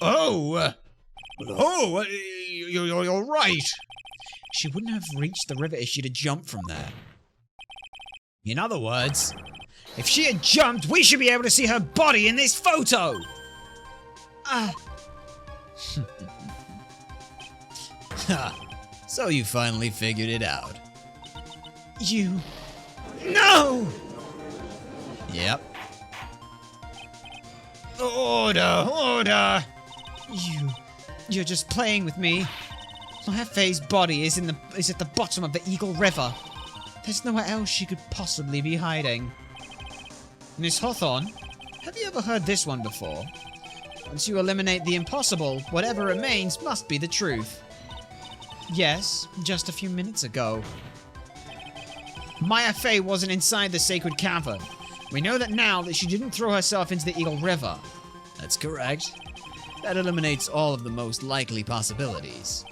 Oh! Oh, you're right. She wouldn't have reached the river if she'd have jumped from there. In other words, if she had jumped, we should be able to see her body in this photo! So you finally figured it out. You... No! Yep. Order! You're just playing with me. Maya Fey's body is at the bottom of the Eagle River. There's nowhere else she could possibly be hiding. Miss Hawthorne, have you ever heard this one before? Once you eliminate the impossible, whatever remains must be the truth. Yes, just a few minutes ago. Maya Fey wasn't inside the sacred cavern. We know that now that she didn't throw herself into the Eagle River. That's correct. That eliminates all of the most likely possibilities.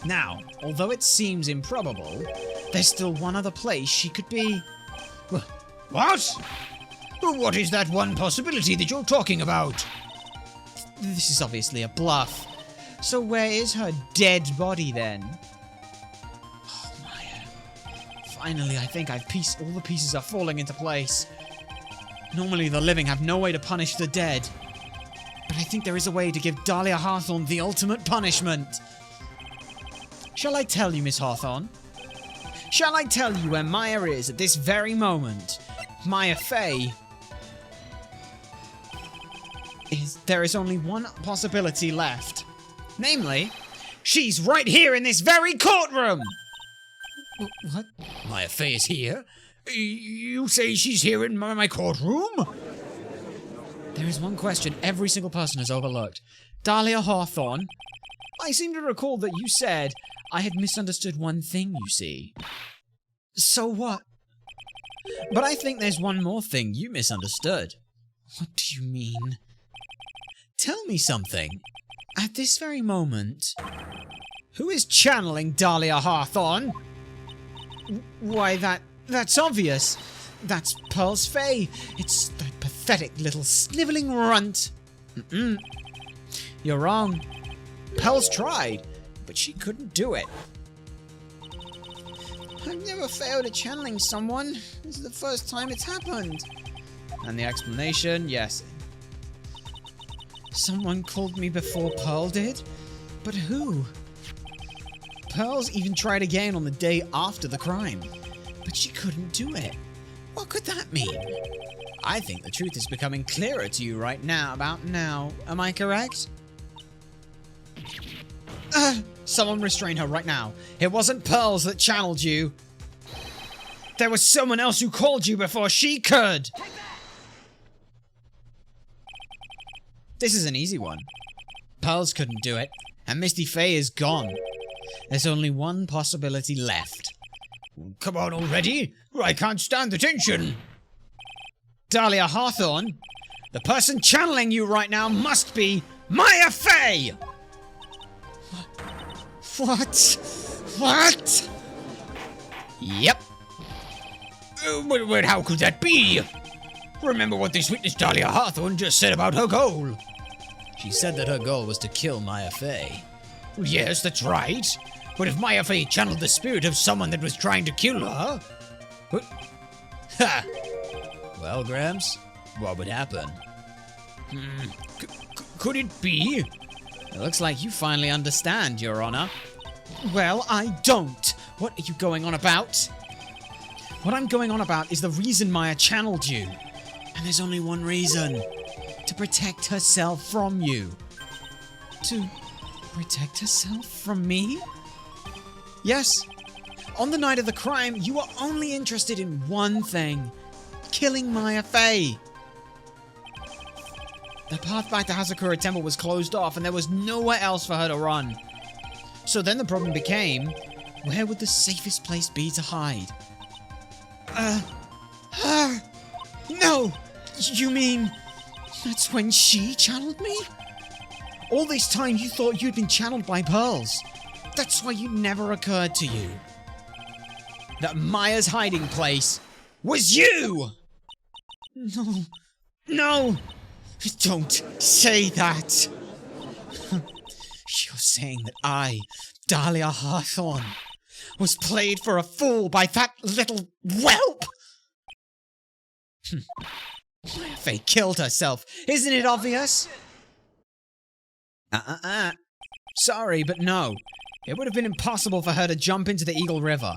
Now, although it seems improbable, there's still one other place she could be. What? What is that one possibility that you're talking about? This is obviously a bluff. So where is her dead body then? Oh, Maya. Finally, I think all the pieces are falling into place. Normally the living have no way to punish the dead. But I think there is a way to give Dahlia Hawthorne the ultimate punishment. Shall I tell you, Miss Hawthorne? Shall I tell you where Maya is at this very moment? Maya Fey. There is only one possibility left. Namely, she's right here in this very courtroom! What? Maya Fey is here? You say she's here in my courtroom? There is one question every single person has overlooked. Dahlia Hawthorne, I seem to recall that you said I had misunderstood one thing, you see. So what? But I think there's one more thing you misunderstood. What do you mean? Tell me something. At this very moment, who is channeling Dahlia Hawthorne? Why, that's obvious. That's Pearl's Fae. It's that pathetic little sniveling runt. You're wrong. Pearl's tried, but she couldn't do it. I've never failed at channeling someone. This is the first time it's happened. And the explanation, yes. Someone called me before Pearl did? But who? Pearl's even tried again on the day after the crime. But she couldn't do it. What could that mean? I think the truth is becoming clearer to you right now about now. Am I correct? Someone restrain her right now. It wasn't Pearls that channeled you. There was someone else who called you before she could. This is an easy one. Pearls couldn't do it, and Misty Fae is gone. There's only one possibility left. Come on already, or I can't stand the tension. Dahlia Hawthorne, the person channeling you right now must be Maya Fey! What? Yep. But how could that be? Remember what this witness Dahlia Hawthorne just said about her goal. She said that her goal was to kill Maya Fey. Yes, that's right. But if Maya Fey channeled the spirit of someone that was trying to kill her... Ha! Well, Gramps, what would happen? Could it be? It looks like you finally understand, Your Honor. Well, I don't. What are you going on about? What I'm going on about is the reason Maya channeled you. And there's only one reason. To protect herself from you. To protect herself from me? Yes. On the night of the crime, you were only interested in one thing. Killing Maya Fey. The path back to Hazakura Temple was closed off and there was nowhere else for her to run. So then the problem became, where would the safest place be to hide? No! You mean, that's when she channeled me? All this time you thought you'd been channeled by Pearls. That's why it never occurred to you that Maya's hiding place was you! No! Don't say that! You're saying that I, Dahlia Hawthorne, was played for a fool by that little whelp? Maya Fey killed herself. Isn't it obvious? Sorry, but no. It would have been impossible for her to jump into the Eagle River.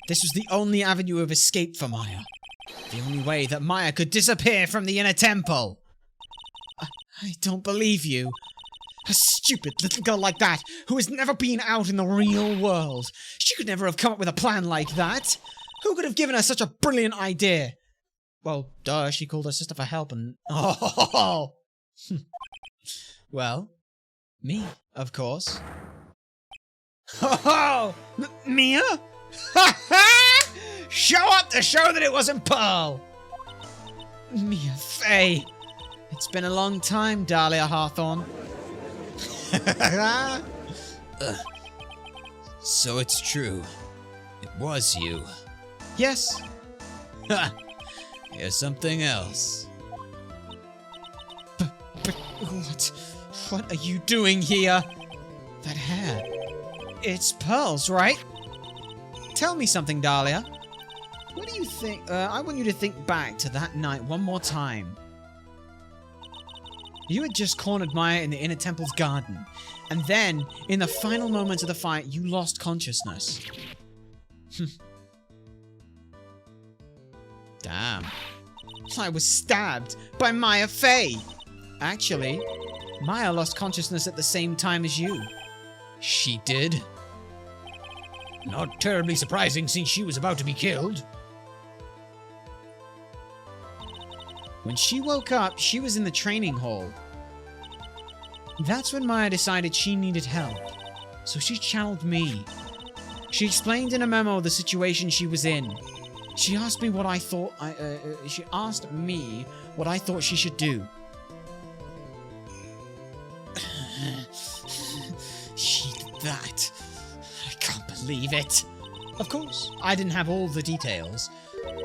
This was the only avenue of escape for Maya. The only way that Maya could disappear from the inner temple. I don't believe you. A stupid little girl like that, who has never been out in the real world. She could never have come up with a plan like that. Who could have given her such a brilliant idea? Well, duh, she called her sister for help and... Oh! Well, me, of course. Oh! Mia? Show up to show that it wasn't Pearl! Mia Fey. It's been a long time, Dahlia Hawthorne. So it's true. It was you. Yes. Here's something else. But what are you doing here? That hair. It's Pearl's, right? Tell me something, Dahlia. What do you think? I want you to think back to that night one more time. You had just cornered Maya in the inner temple's garden, and then, in the final moments of the fight, you lost consciousness. Damn. I was stabbed by Maya Fey. Actually, Maya lost consciousness at the same time as you. She did? Not terribly surprising since she was about to be killed. When she woke up, she was in the training hall. That's when Maya decided she needed help, so she channeled me. She explained in a memo the situation she was in. She asked me what I thought. She asked me what I thought she should do. She did that. I can't believe it. Of course, I didn't have all the details,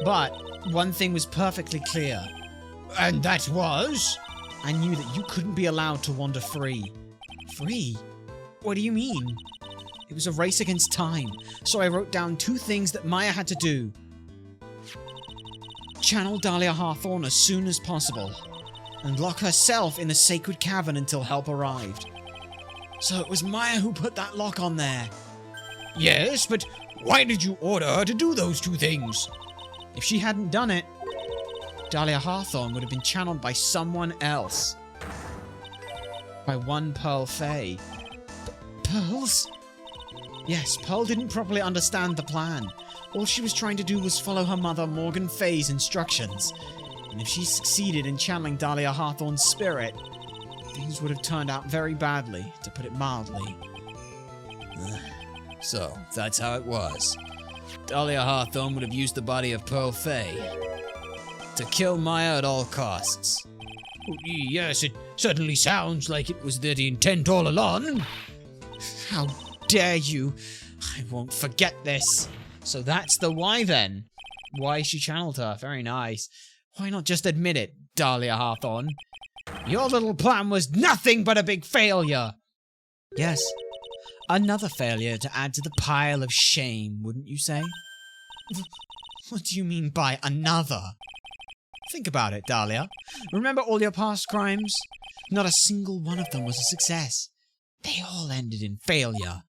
but one thing was perfectly clear. And that was? I knew that you couldn't be allowed to wander free. Free? What do you mean? It was a race against time, so I wrote down 2 things that Maya had to do. Channel Dahlia Hawthorne as soon as possible, and lock herself in the sacred cavern until help arrived. So it was Maya who put that lock on there. Yes, but why did you order her to do those 2 things? If she hadn't done it, Dahlia Hawthorne would have been channeled by someone else. By one Pearl Fey. Pearls? Yes, Pearl didn't properly understand the plan. All she was trying to do was follow her mother Morgan Fey's instructions. And if she succeeded in channeling Dahlia Hawthorne's spirit, things would have turned out very badly, to put it mildly. So, that's how it was. Dahlia Hawthorne would have used the body of Pearl Fey to kill Maya at all costs. Yes, it certainly sounds like it was the intent all along. How dare you? I won't forget this. So that's the why then. Why she channeled her. Very nice. Why not just admit it, Dahlia Hawthorne? Your little plan was nothing but a big failure. Yes. Another failure to add to the pile of shame, wouldn't you say? What do you mean by another? Think about it, Dahlia. Remember all your past crimes? Not a single one of them was a success. They all ended in failure.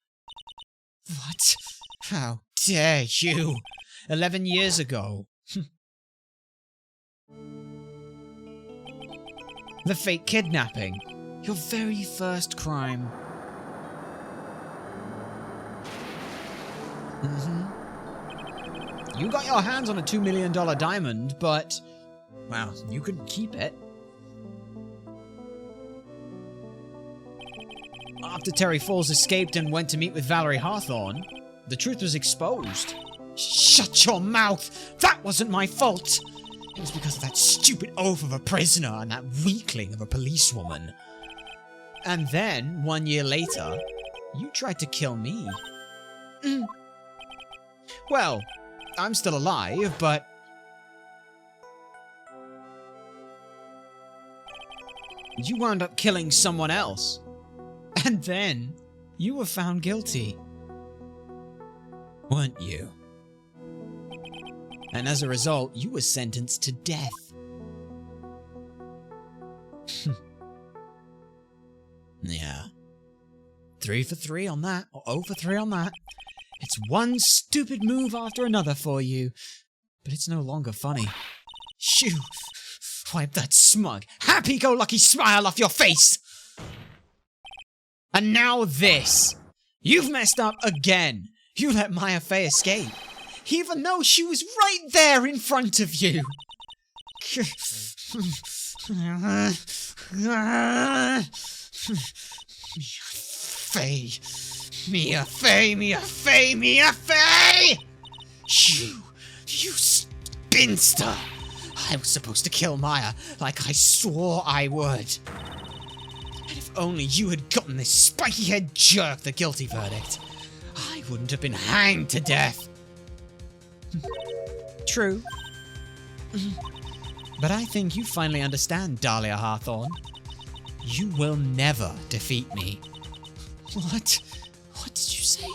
What? How dare you? 11 years ago. The fake kidnapping. Your very first crime. You got your hands on a $2 million diamond, but... well, you couldn't keep it. After Terry Falls escaped and went to meet with Valerie Hawthorne, the truth was exposed. Shut your mouth! That wasn't my fault! It was because of that stupid oaf of a prisoner and that weakling of a policewoman. And then, 1 year later, you tried to kill me. Well, I'm still alive, but... you wound up killing someone else. And then, You were found guilty, weren't you? And as a result, you were sentenced to death. Yeah. 3 for 3 on that, or 0 for 3 on that. It's one stupid move after another for you, but it's no longer funny. Shoo! Wipe that smug, happy-go-lucky smile off your face! And now this! You've messed up again! You let Maya Fey escape, even though she was right there in front of you! Fey! Mia Fey! Mia Fey! Mia Fey! You spinster! I was supposed to kill Maya like I swore I would. And if only you had gotten this spiky-head jerk the guilty verdict, I wouldn't have been hanged to death. True. But I think you finally understand, Dahlia Hawthorne. You will never defeat me. What? What did you say?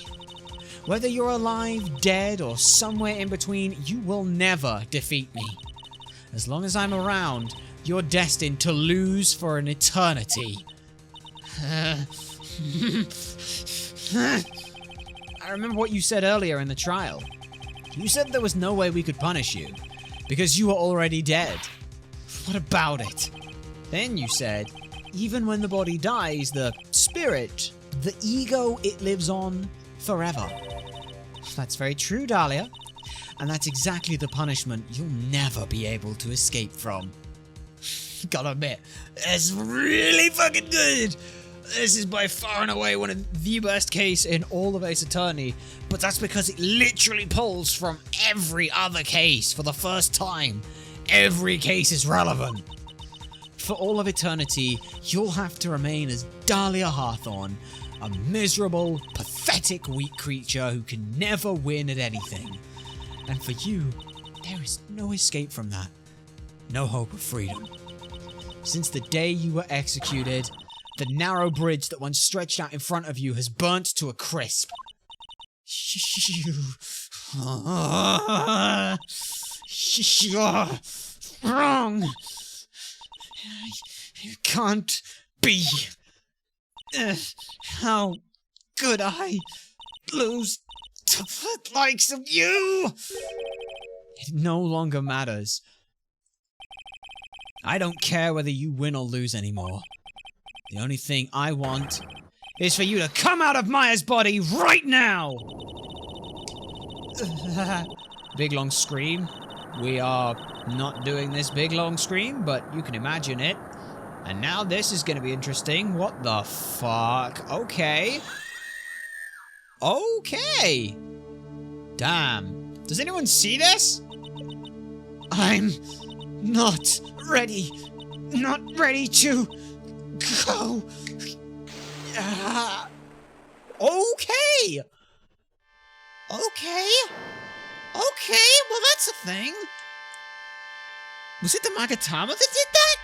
Whether you're alive, dead, or somewhere in between, you will never defeat me. As long as I'm around, you're destined to lose for an eternity. I remember what you said earlier in the trial. You said there was no way we could punish you, because you were already dead. What about it? Then you said, even when the body dies, the spirit, the ego, it lives on forever. That's very true, Dahlia. And that's exactly the punishment you'll never be able to escape from. Gotta admit, it's really fucking good. This is by far and away one of the best case in all of Ace Attorney, but that's because it literally pulls from every other case for the first time. Every case is relevant. For all of eternity, you'll have to remain as Dahlia Hawthorne, a miserable, pathetic, weak creature who can never win at anything. And for you, there is no escape from that. No hope of freedom. Since the day you were executed, the narrow bridge that once stretched out in front of you has burnt to a crisp. You're wrong. You can't be. How could I lose to the likes of you? It no longer matters. I don't care whether you win or lose anymore. The only thing I want is for you to come out of Maya's body right now! Big long scream. We are not doing this big long scream, but you can imagine it. And now this is going to be interesting. What the fuck? Okay. Okay. Damn. Does anyone see this? I'm not ready. Not ready to go. Okay. Okay. Okay, well that's a thing. Was it the Magatama that did that?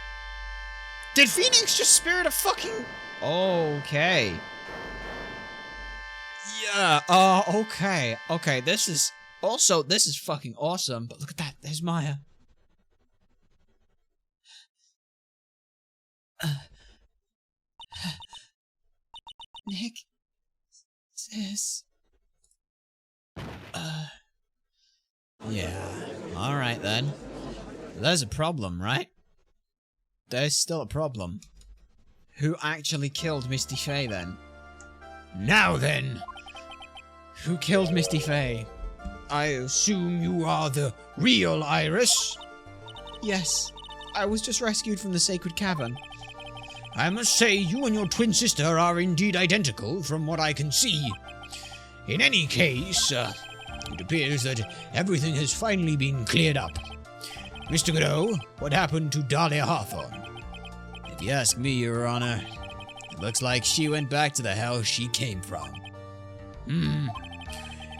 Did Phoenix just spirit a fucking... Okay. Yeah, okay. Okay, this is... Also, this is fucking awesome, but look at that, there's Maya. Nick... Sis... Yeah, alright then. There's a problem, right? There's still a problem. Who actually killed Misty Fey then? Now then! Who killed Misty Fey? I assume you are the real Iris? Yes, I was just rescued from the Sacred Cavern. I must say you and your twin sister are indeed identical from what I can see. In any case, it appears that everything has finally been cleared up. Mr. Godot, what happened to Dahlia Hawthorne? If you ask me, Your Honor, it looks like she went back to the hell she came from. It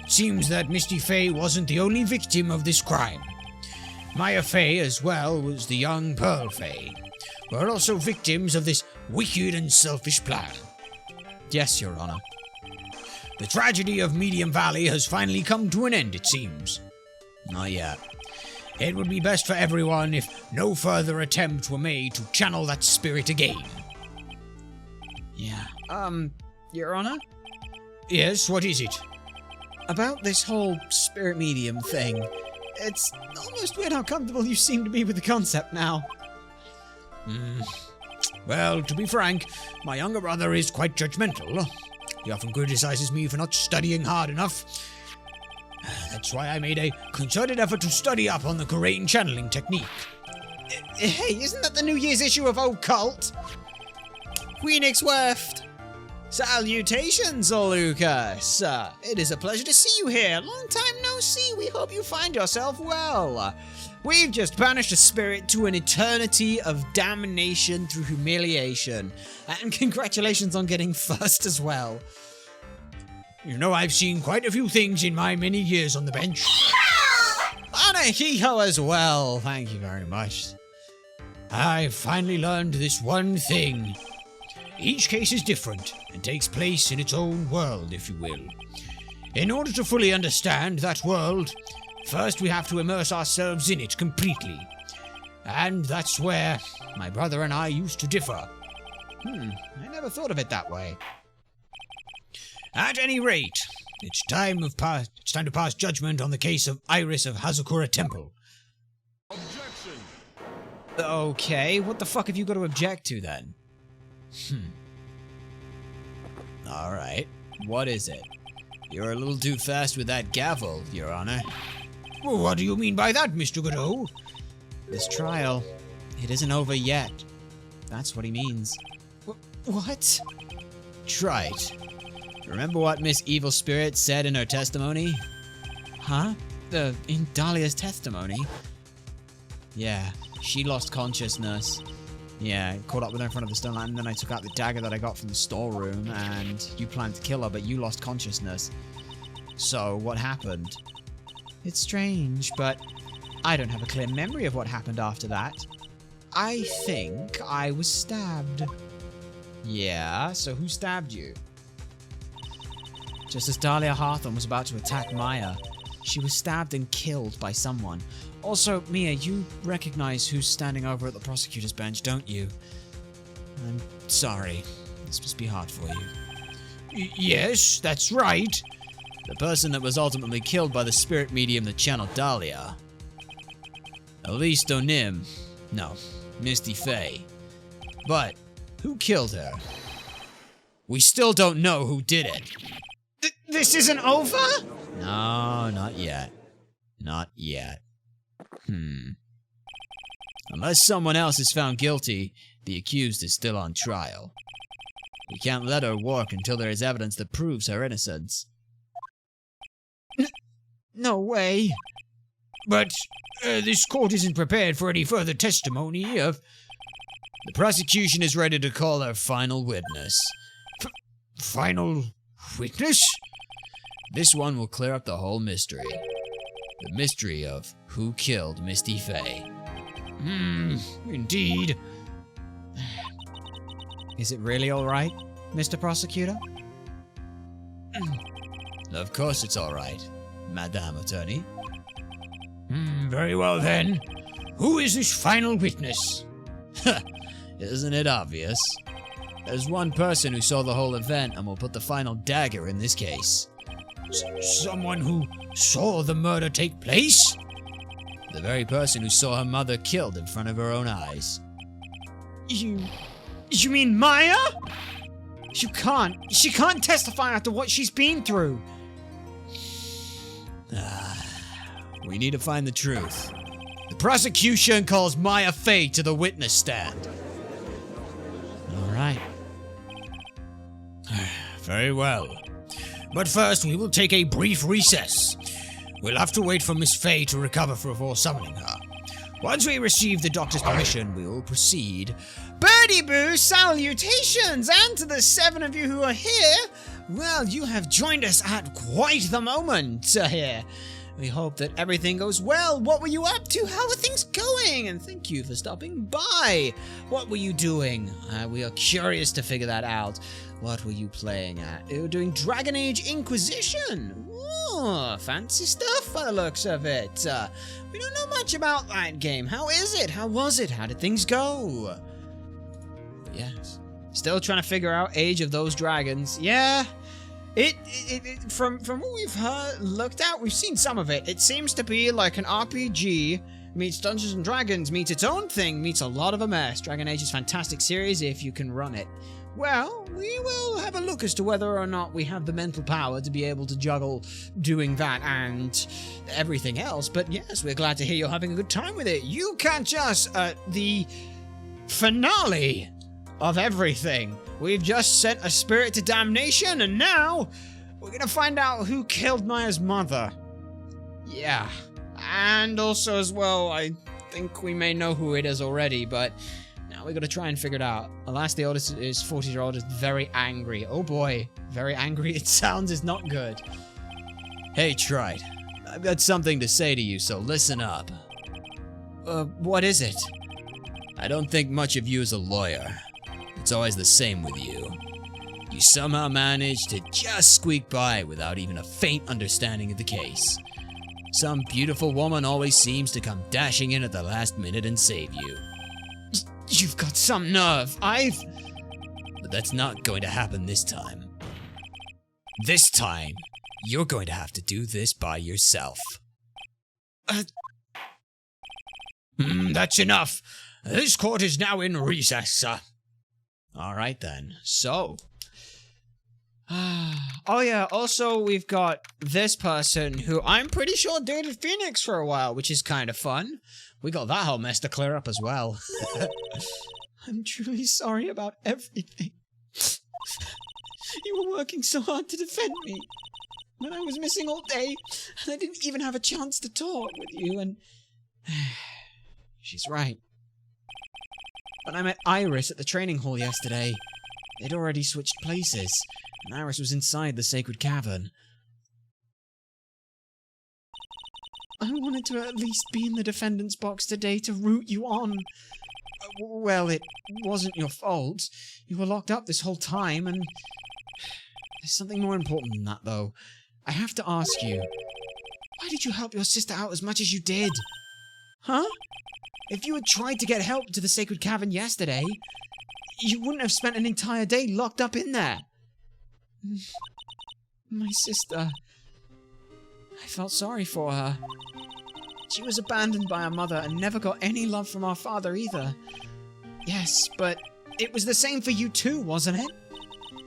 seems that Misty Fey wasn't the only victim of this crime. Maya Fey, as well, was the young Pearl Fey, who are also victims of this wicked and selfish plan. Yes, Your Honor. The tragedy of Medium Valley has finally come to an end, it seems. Not yet. It would be best for everyone if no further attempt were made to channel that spirit again. Yeah. Your Honor? Yes, what is it? About this whole spirit medium thing. It's almost weird how comfortable you seem to be with the concept now. Well, to be frank, my younger brother is quite judgmental. He often criticizes me for not studying hard enough. That's why I made a concerted effort to study up on the Korean channeling technique. Hey, isn't that the New Year's issue of Occult? Phoenix Weft! Salutations, Lucas! It is a pleasure to see you here. Long time no see. We hope you find yourself well. We've just banished a spirit to an eternity of damnation through humiliation. And congratulations on getting first as well. You know, I've seen quite a few things in my many years on the bench. And a hee-ho as well. Thank you very much. I've finally learned this one thing. Each case is different and takes place in its own world, if you will. In order to fully understand that world, first we have to immerse ourselves in it completely. And that's where my brother and I used to differ. I never thought of it that way. At any rate, it's time to pass judgment on the case of Iris of Hazakura Temple. Okay, what the fuck have you got to object to then? Alright, what is it? You're a little too fast with that gavel, Your Honor. Well, what do you mean by that, Mr. Godot? This trial, it isn't over yet. That's what he means. What? Trite. Remember what Miss Evil Spirit said in her testimony? Huh? In Dahlia's testimony? Yeah, she lost consciousness. Yeah, I caught up with her in front of the stone line, and then I took out the dagger that I got from the storeroom, and you planned to kill her, but you lost consciousness. So, what happened? It's strange, but I don't have a clear memory of what happened after that. I think I was stabbed. Yeah, so who stabbed you? Just as Dahlia Hawthorne was about to attack Maya, she was stabbed and killed by someone. Also, Mia, you recognize who's standing over at the prosecutor's bench, don't you? I'm sorry. This must be hard for you. Yes, that's right. The person that was ultimately killed by the spirit medium that channeled Dahlia. Elise Donim. No, Misty Faye. But who killed her? We still don't know who did it. This isn't over? No, not yet. Not yet. Unless someone else is found guilty, the accused is still on trial. We can't let her work until there is evidence that proves her innocence. No way. But this court isn't prepared for any further testimony. The prosecution is ready to call her final witness. Final witness? This one will clear up the whole mystery. The mystery of who killed Misty Faye. Indeed. Is it really all right, Mr. Prosecutor? Of course it's all right, Madame Attorney. Very well then. Who is this final witness? Isn't it obvious? There's one person who saw the whole event and will put the final dagger in this case. Someone who saw the murder take place? The very person who saw her mother killed in front of her own eyes. You mean Maya? She can't testify after what she's been through. We need to find the truth. The prosecution calls Maya Faye to the witness stand. All right. Very well. But first, we will take a brief recess. We'll have to wait for Miss Faye to recover before summoning her. Once we receive the doctor's permission, we will proceed. Birdie Boo, salutations! And to the 7 of you who are here, well, you have joined us at quite the moment here. We hope that everything goes well. What were you up to? How are things going? And thank you for stopping by. What were you doing? We are curious to figure that out. What were you playing at? You were doing Dragon Age Inquisition. Oh, fancy stuff by the looks of it. We don't know much about that game. How is it? How was it? How did things go? Yes. Still trying to figure out Age of those Dragons. Yeah. From what we've looked at, we've seen some of it. It seems to be like an RPG meets Dungeons and Dragons, meets its own thing, meets a lot of a mess. Dragon Age is a fantastic series if you can run it. Well, we will have a look as to whether or not we have the mental power to be able to juggle doing that and everything else. But yes, we're glad to hear you're having a good time with it. You catch us at the finale of everything. We've just sent a spirit to damnation, and now we're gonna find out who killed Maya's mother. Yeah. And also as well, I think we may know who it is already, but now we gotta try and figure it out. Alas, the oldest is 40-year-old is very angry. Oh boy, very angry. It sounds is not good. Hey, Wright. I've got something to say to you, so listen up. What is it? I don't think much of you as a lawyer. It's always the same with you. You somehow manage to just squeak by without even a faint understanding of the case. Some beautiful woman always seems to come dashing in at the last minute and save you. You've got some nerve. But that's not going to happen this time. This time, you're going to have to do this by yourself. That's enough. This court is now in recess, sir. Alright then, so... Oh yeah, also we've got this person who I'm pretty sure dated Phoenix for a while, which is kind of fun. We got that whole mess to clear up as well. I'm truly sorry about everything. You were working so hard to defend me when I was missing all day, and I didn't even have a chance to talk with you, and... She's right. When I met Iris at the training hall yesterday, they'd already switched places, and Iris was inside the sacred cavern. I wanted to at least be in the defendant's box today to root you on. Well, it wasn't your fault. You were locked up this whole time, and... There's something more important than that, though. I have to ask you, why did you help your sister out as much as you did? Huh? If you had tried to get help to the sacred cavern yesterday, you wouldn't have spent an entire day locked up in there. My sister... I felt sorry for her. She was abandoned by her mother and never got any love from our father either. Yes, but it was the same for you too, wasn't it?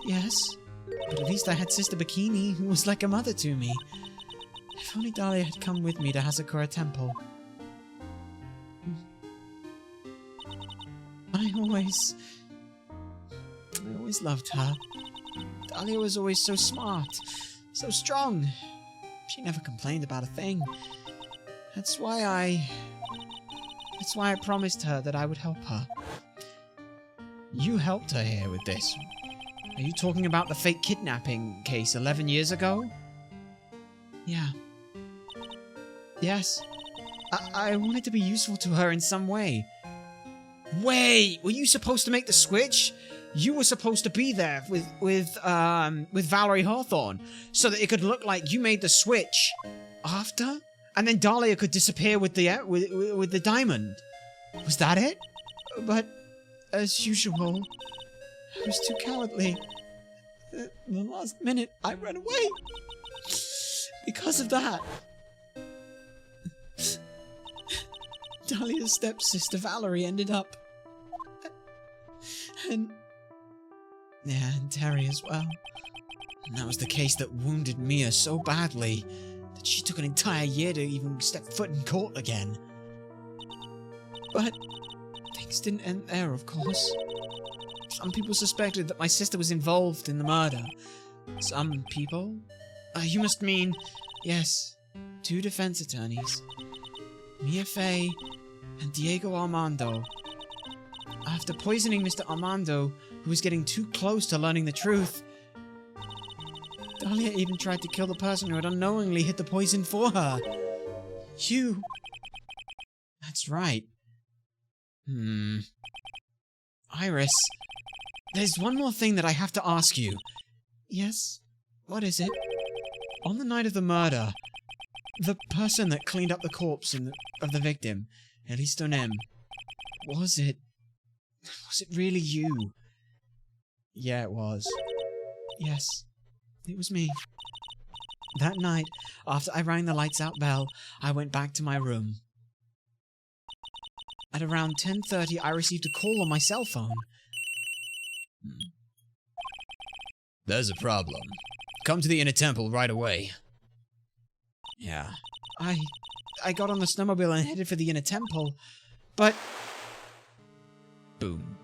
Yes, but at least I had Sister Bikini, who was like a mother to me. If only Dahlia had come with me to Hazakura Temple. I always loved her. Dahlia was always so smart, so strong. She never complained about a thing. That's why I promised her that I would help her. You helped her here with this. Are you talking about the fake kidnapping case 11 years ago? Yeah. Yes. I wanted to be useful to her in some way. Wait, were you supposed to make the switch? You were supposed to be there with Valerie Hawthorne, so that it could look like you made the switch after, and then Dahlia could disappear with the diamond. Was that it? But as usual, I was too cowardly. The last minute, I ran away. Because of that. Dahlia's stepsister Valerie ended up... And Terry as well. And that was the case that wounded Mia so badly that she took an entire year to even step foot in court again. But things didn't end there, of course. Some people suspected that my sister was involved in the murder. Some people? You must mean... Yes, 2 defense attorneys. Mia Fey and Diego Armando. After poisoning Mr. Armando, who was getting too close to learning the truth, Dahlia even tried to kill the person who had unknowingly hit the poison for her. You. That's right. Iris. there's one more thing that I have to ask you. Yes? What is it? On the night of the murder, the person that cleaned up the corpse of the victim, Ellie Stonem, was it really you? Yeah, it was. Yes, it was me. That night, after I rang the lights out bell, I went back to my room. At around 10:30, I received a call on my cell phone. There's a problem. Come to the inner temple right away. Yeah. I got on the snowmobile and headed for the inner temple, but... Boom.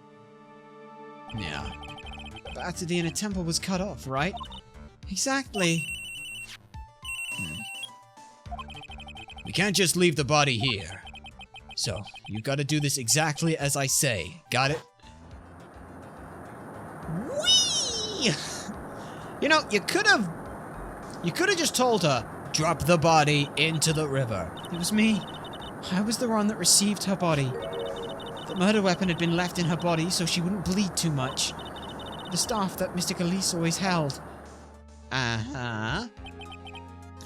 Yeah. Path to the inner temple was cut off, right? Exactly. We can't just leave the body here. So, you've got to do this exactly as I say. Got it? Whee! You know, you could have just told her, drop the body into the river. It was me. I was the one that received her body. The murder weapon had been left in her body so she wouldn't bleed too much. The staff that Mr. Galeese always held. Uh-huh.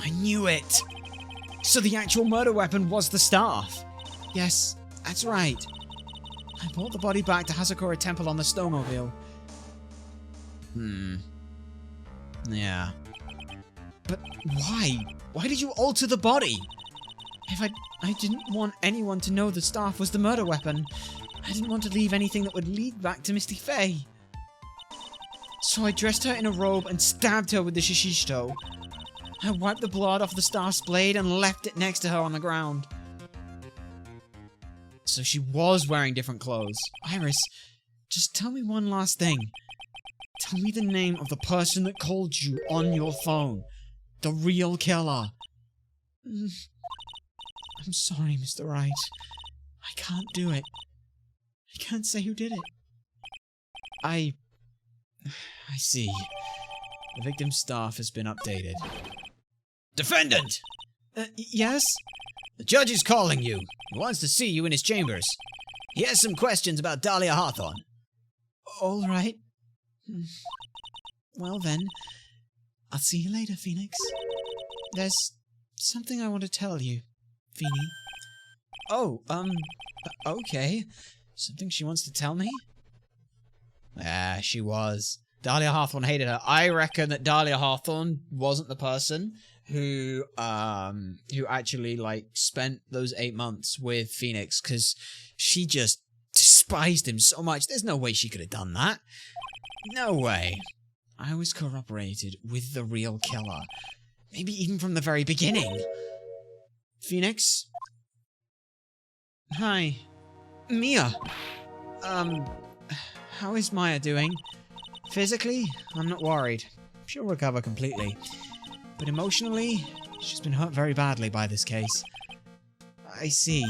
I knew it. So the actual murder weapon was the staff. Yes, that's right. I brought the body back to Hazakura Temple on the snowmobile. Yeah. But why? Why did you alter the body? If I didn't want anyone to know the staff was the murder weapon. I didn't want to leave anything that would lead back to Misty Faye. So I dressed her in a robe and stabbed her with the shishito. I wiped the blood off the staff's blade and left it next to her on the ground. So she was wearing different clothes. Iris, just tell me one last thing. Tell me the name of the person that called you on your phone. The real killer. I'm sorry, Mr. Wright. I can't do it. I can't say who did it. I see. The victim's staff has been updated. Defendant! Yes? The judge is calling you. He wants to see you in his chambers. He has some questions about Dahlia Hawthorne. All right. Well then, I'll see you later, Phoenix. There's something I want to tell you, Feeny. Oh, okay. Something she wants to tell me? She was. Dahlia Hawthorne hated her. I reckon that Dahlia Hawthorne wasn't the person who actually, like, spent those 8 months with Phoenix, because she just despised him so much. There's no way she could have done that. No way. I was corroborated with the real killer. Maybe even from the very beginning. Phoenix? Hi. Mia. How is Maya doing? Physically, I'm not worried. She'll recover completely. But emotionally, she's been hurt very badly by this case. I see.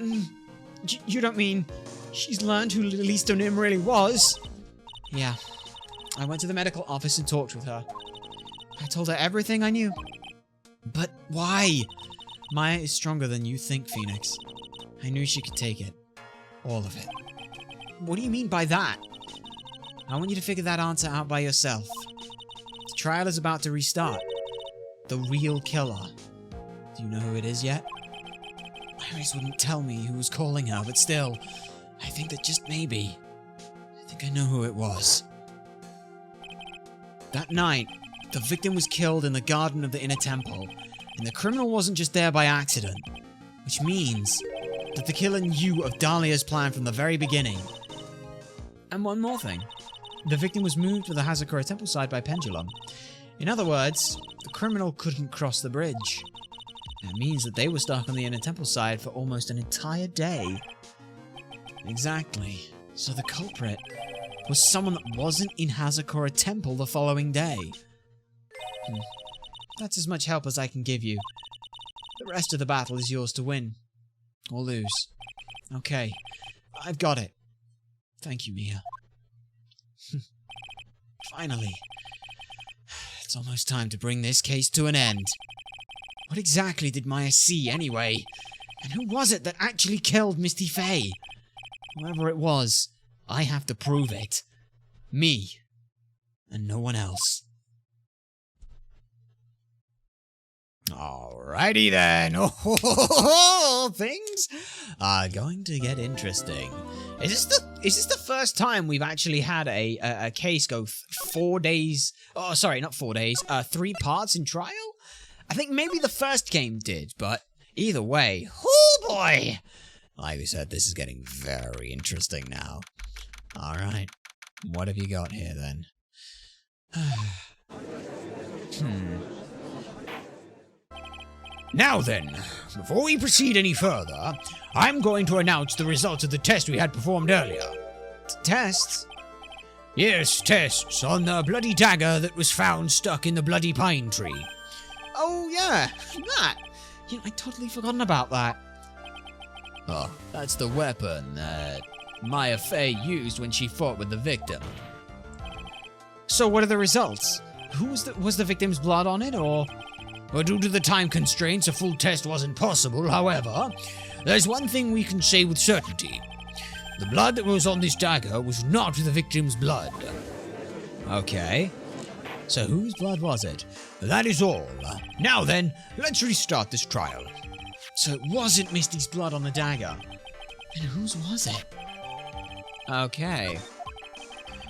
You don't mean she's learned who Lilisto Nim really was? Yeah. I went to the medical office and talked with her. I told her everything I knew. But why? Maya is stronger than you think, Phoenix. I knew she could take it. All of it. What do you mean by that? I want you to figure that answer out by yourself. The trial is about to restart. The real killer. Do you know who it is yet? Iris wouldn't tell me who was calling her, but still, I think that just maybe, I think I know who it was. That night, the victim was killed in the garden of the inner temple, and the criminal wasn't just there by accident, which means that the killer knew of Dahlia's plan from the very beginning. And one more thing. The victim was moved to the Hazakura temple side by pendulum. In other words, the criminal couldn't cross the bridge. That means that they were stuck on the inner temple side for almost an entire day. Exactly. So the culprit was someone that wasn't in Hazakura temple the following day. That's as much help as I can give you. The rest of the battle is yours to win. Or lose. Okay. I've got it. Thank you, Mia. Finally. It's almost time to bring this case to an end. What exactly did Maya see, anyway? And who was it that actually killed Misty Faye? Whoever it was, I have to prove it. Me. And no one else. Alrighty then. Oh, things are going to get interesting. Is this the first time we've actually had a case go 4 days? Oh, sorry, not 4 days. 3 parts in trial? I think maybe the first game did, but either way, oh boy! Like we said, this is getting very interesting now. Alright, what have you got here then? Now then, before we proceed any further, I'm going to announce the results of the test we had performed earlier. Tests? Yes, tests on the bloody dagger that was found stuck in the bloody pine tree. Oh yeah, that. You know, I totally forgotten about that. Oh, that's the weapon that Maya Fey used when she fought with the victim. So what are the results? Was the victim's blood on it, or... Well, due to the time constraints, a full test wasn't possible. However, there's one thing we can say with certainty. The blood that was on this dagger was not the victim's blood. Okay. So whose blood was it? That is all. Now then, let's restart this trial. So it wasn't Misty's blood on the dagger. Then whose was it? Okay.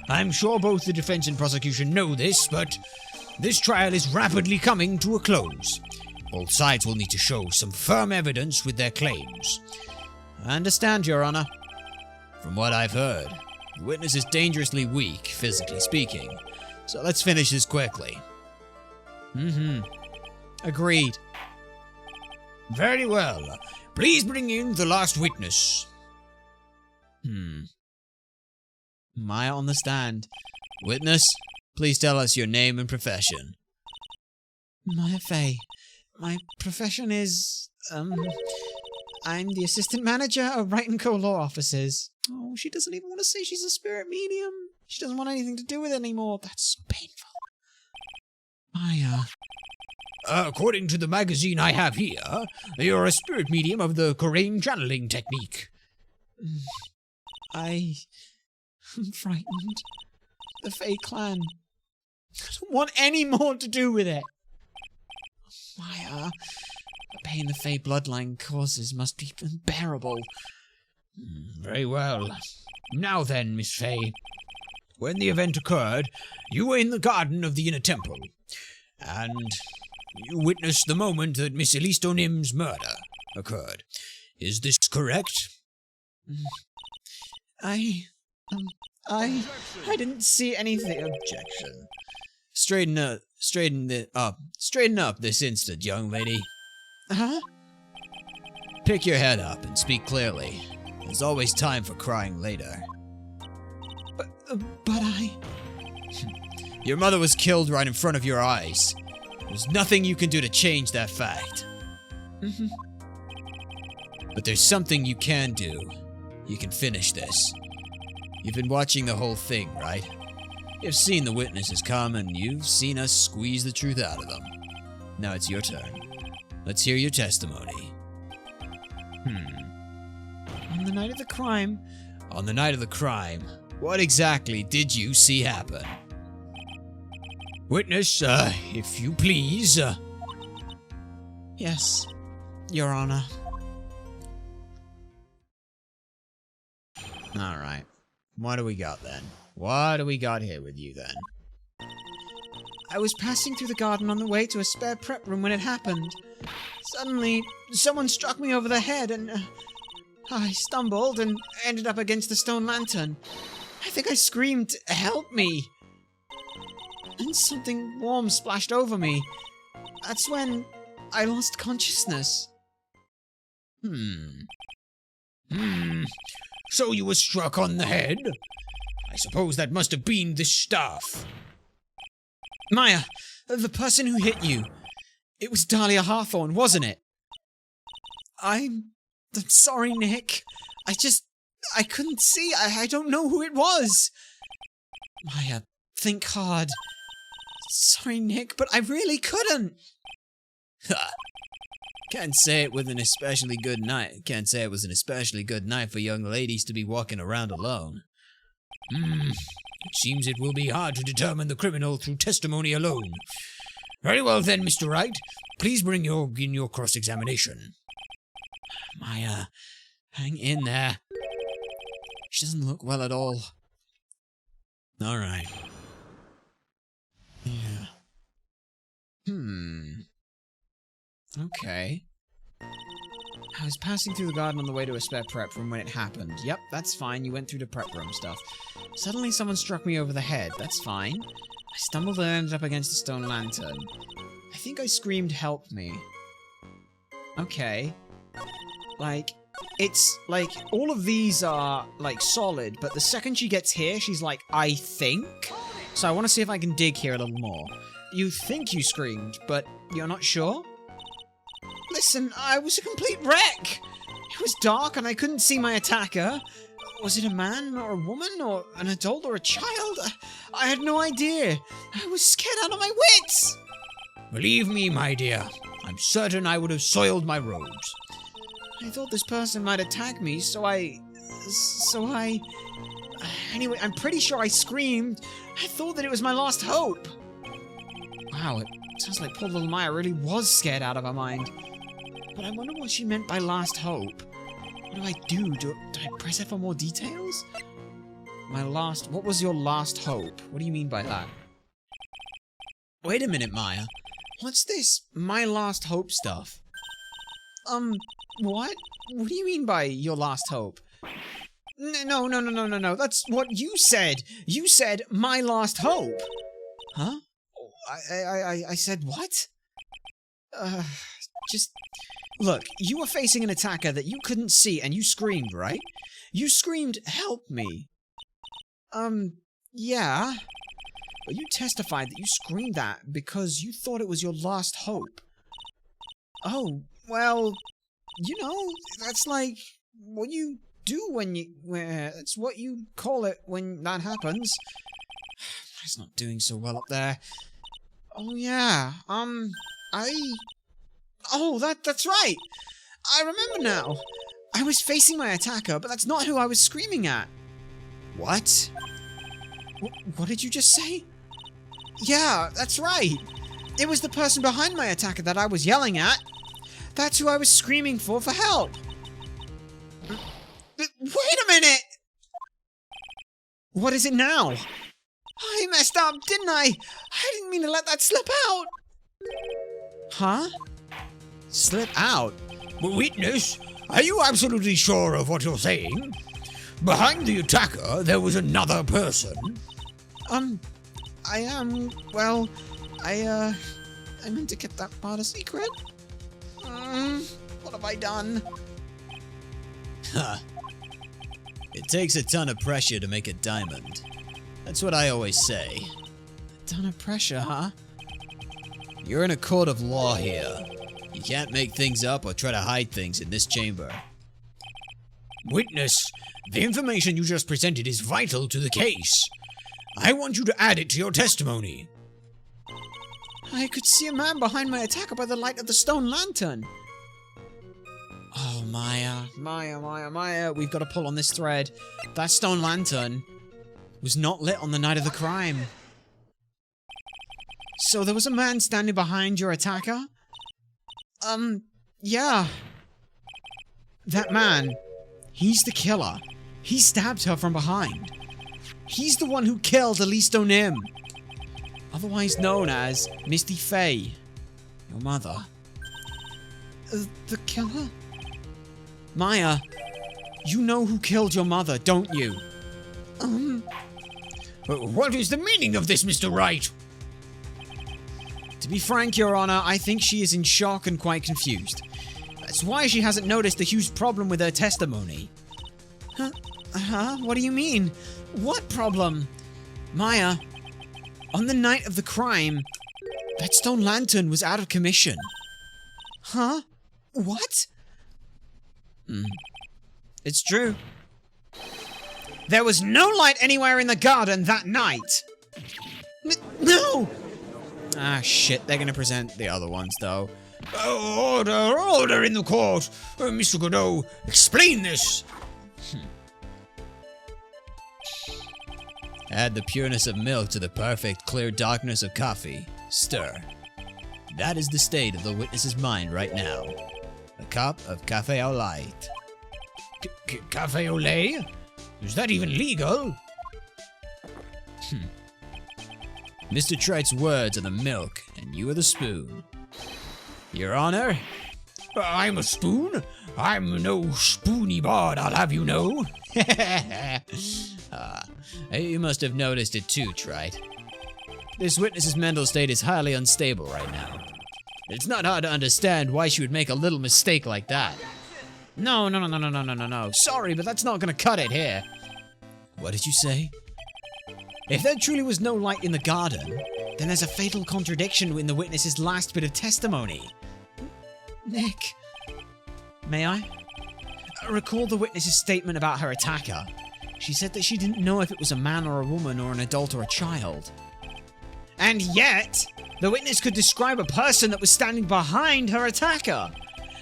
I'm sure both the defense and prosecution know this, but this trial is rapidly coming to a close. Both sides will need to show some firm evidence with their claims. I understand, Your Honor. From what I've heard, the witness is dangerously weak, physically speaking. So let's finish this quickly. Agreed. Very well. Please bring in the last witness. Maya on the stand. Witness, please tell us your name and profession. Maya Fey. My profession is, I'm the assistant manager of Wright & Co. law offices. Oh, she doesn't even want to say she's a spirit medium. She doesn't want anything to do with it anymore. That's painful. Maya. According to the magazine I have here, you're a spirit medium of the Korean channeling technique. I'm frightened. The Fey clan. I don't want any more to do with it. Maya, the pain the Fey bloodline causes must be unbearable. Very well. Now then, Miss Fey. When the event occurred, you were in the garden of the inner temple, and you witnessed the moment that Miss Elise O'Nim's murder occurred. Is this correct? I didn't see anything. Objection. Straighten up this instant, young lady. Huh? Pick your head up and speak clearly. There's always time for crying later. But I... Your mother was killed right in front of your eyes. There's nothing you can do to change that fact. But there's something you can do. You can finish this. You've been watching the whole thing, right? You've seen the witnesses come and you've seen us squeeze the truth out of them. Now it's your turn. Let's hear your testimony. On the night of the crime... On the night of the crime, what exactly did you see happen? Witness, if you please. Yes, Your Honor. Alright. What do we got then? What do we got here with you then? I was passing through the garden on the way to a spare prep room when it happened. Suddenly, someone struck me over the head and... I stumbled and ended up against the stone lantern. I think I screamed, "Help me!" And something warm splashed over me. That's when I lost consciousness. So you were struck on the head? I suppose that must have been this staff. Maya, the person who hit you. It was Dahlia Hawthorne, wasn't it? I'm sorry, Nick. I couldn't see. I don't know who it was. Maya, think hard. Sorry, Nick, but I really couldn't. Can't say it was an especially good night. Can't say it was an especially good night for young ladies to be walking around alone. It seems it will be hard to determine the criminal through testimony alone. Very well then, Mr. Wright. Please begin your cross-examination. Maya, hang in there. She doesn't look well at all. Alright. Yeah. Okay. I was passing through the garden on the way to a spare prep room when it happened. Yep, that's fine. You went through the prep room stuff. Suddenly someone struck me over the head. That's fine. I stumbled and ended up against a stone lantern. I think I screamed, "Help me." Okay. Like, it's like, all of these are, like, solid, but the second she gets here, she's like, "I think?" So I want to see if I can dig here a little more. You think you screamed, but you're not sure? Listen, I was a complete wreck! It was dark and I couldn't see my attacker. Was it a man or a woman or an adult or a child? I had no idea. I was scared out of my wits! Believe me, my dear, I'm certain I would have soiled my robes. I thought this person might attack me, so I... Anyway, I'm pretty sure I screamed. I thought that it was my last hope. Wow, it sounds like poor little Maya really was scared out of her mind. But I wonder what she meant by last hope. What do I do? Do I press it for more details? What was your last hope? What do you mean by that? Wait a minute, Maya. What's this my last hope stuff? What? What do you mean by your last hope? No. That's what you said. You said my last hope. Huh? I said what? Just... Look, you were facing an attacker that you couldn't see and you screamed, right? You screamed, "Help me." Yeah. But you testified that you screamed that because you thought it was your last hope. Oh, well, you know, that's like what you do when it's what you call it when that happens. It's not doing so well up there. Oh, yeah, Oh, that's right! I remember now! I was facing my attacker, but that's not who I was screaming at. What? What did you just say? Yeah, that's right! It was the person behind my attacker that I was yelling at. That's who I was screaming for help! Wait a minute! What is it now? I messed up, didn't I? I didn't mean to let that slip out! Huh? Slip out? Witness, are you absolutely sure of what you're saying? Behind the attacker, there was another person. I am, well, I meant to keep that part a secret. What have I done? Huh. It takes a ton of pressure to make a diamond. That's what I always say. A ton of pressure, huh? You're in a court of law here. You can't make things up or try to hide things in this chamber. Witness, the information you just presented is vital to the case. I want you to add it to your testimony. I could see a man behind my attacker by the light of the stone lantern. Oh, Maya, we've got to pull on this thread. That stone lantern was not lit on the night of the crime. So there was a man standing behind your attacker? Yeah. That man, he's the killer. He stabbed her from behind. He's the one who killed Elise O'Nim, otherwise known as Misty Faye, your mother. The killer? Maya, you know who killed your mother, don't you? What is the meaning of this, Mr. Wright? To be frank, Your Honor, I think she is in shock and quite confused. That's why she hasn't noticed the huge problem with her testimony. Huh? What do you mean? What problem? Maya, on the night of the crime, that stone lantern was out of commission. Huh? What? It's true. There was no light anywhere in the garden that night. No! Ah, shit. They're gonna present the other ones, though. Order in the court. Mr. Godot, explain this. Add the pureness of milk to the perfect, clear darkness of coffee. Stir. That is the state of the witness's mind right now. A cup of cafe au lait. Cafe au lait? Is that even legal? Mr. Tright's words are the milk, and you are the spoon. Your Honor? I'm a spoon? I'm no spoony bard, I'll have you know. You must have noticed it too, Trite. This witness's mental state is highly unstable right now. It's not hard to understand why she would make a little mistake like that. No. Sorry, but that's not gonna cut it here. What did you say? If there truly was no light in the garden, then there's a fatal contradiction in the witness's last bit of testimony. Nick, may I? Recall the witness's statement about her attacker. She said that she didn't know if it was a man or a woman or an adult or a child. And yet, the witness could describe a person that was standing behind her attacker.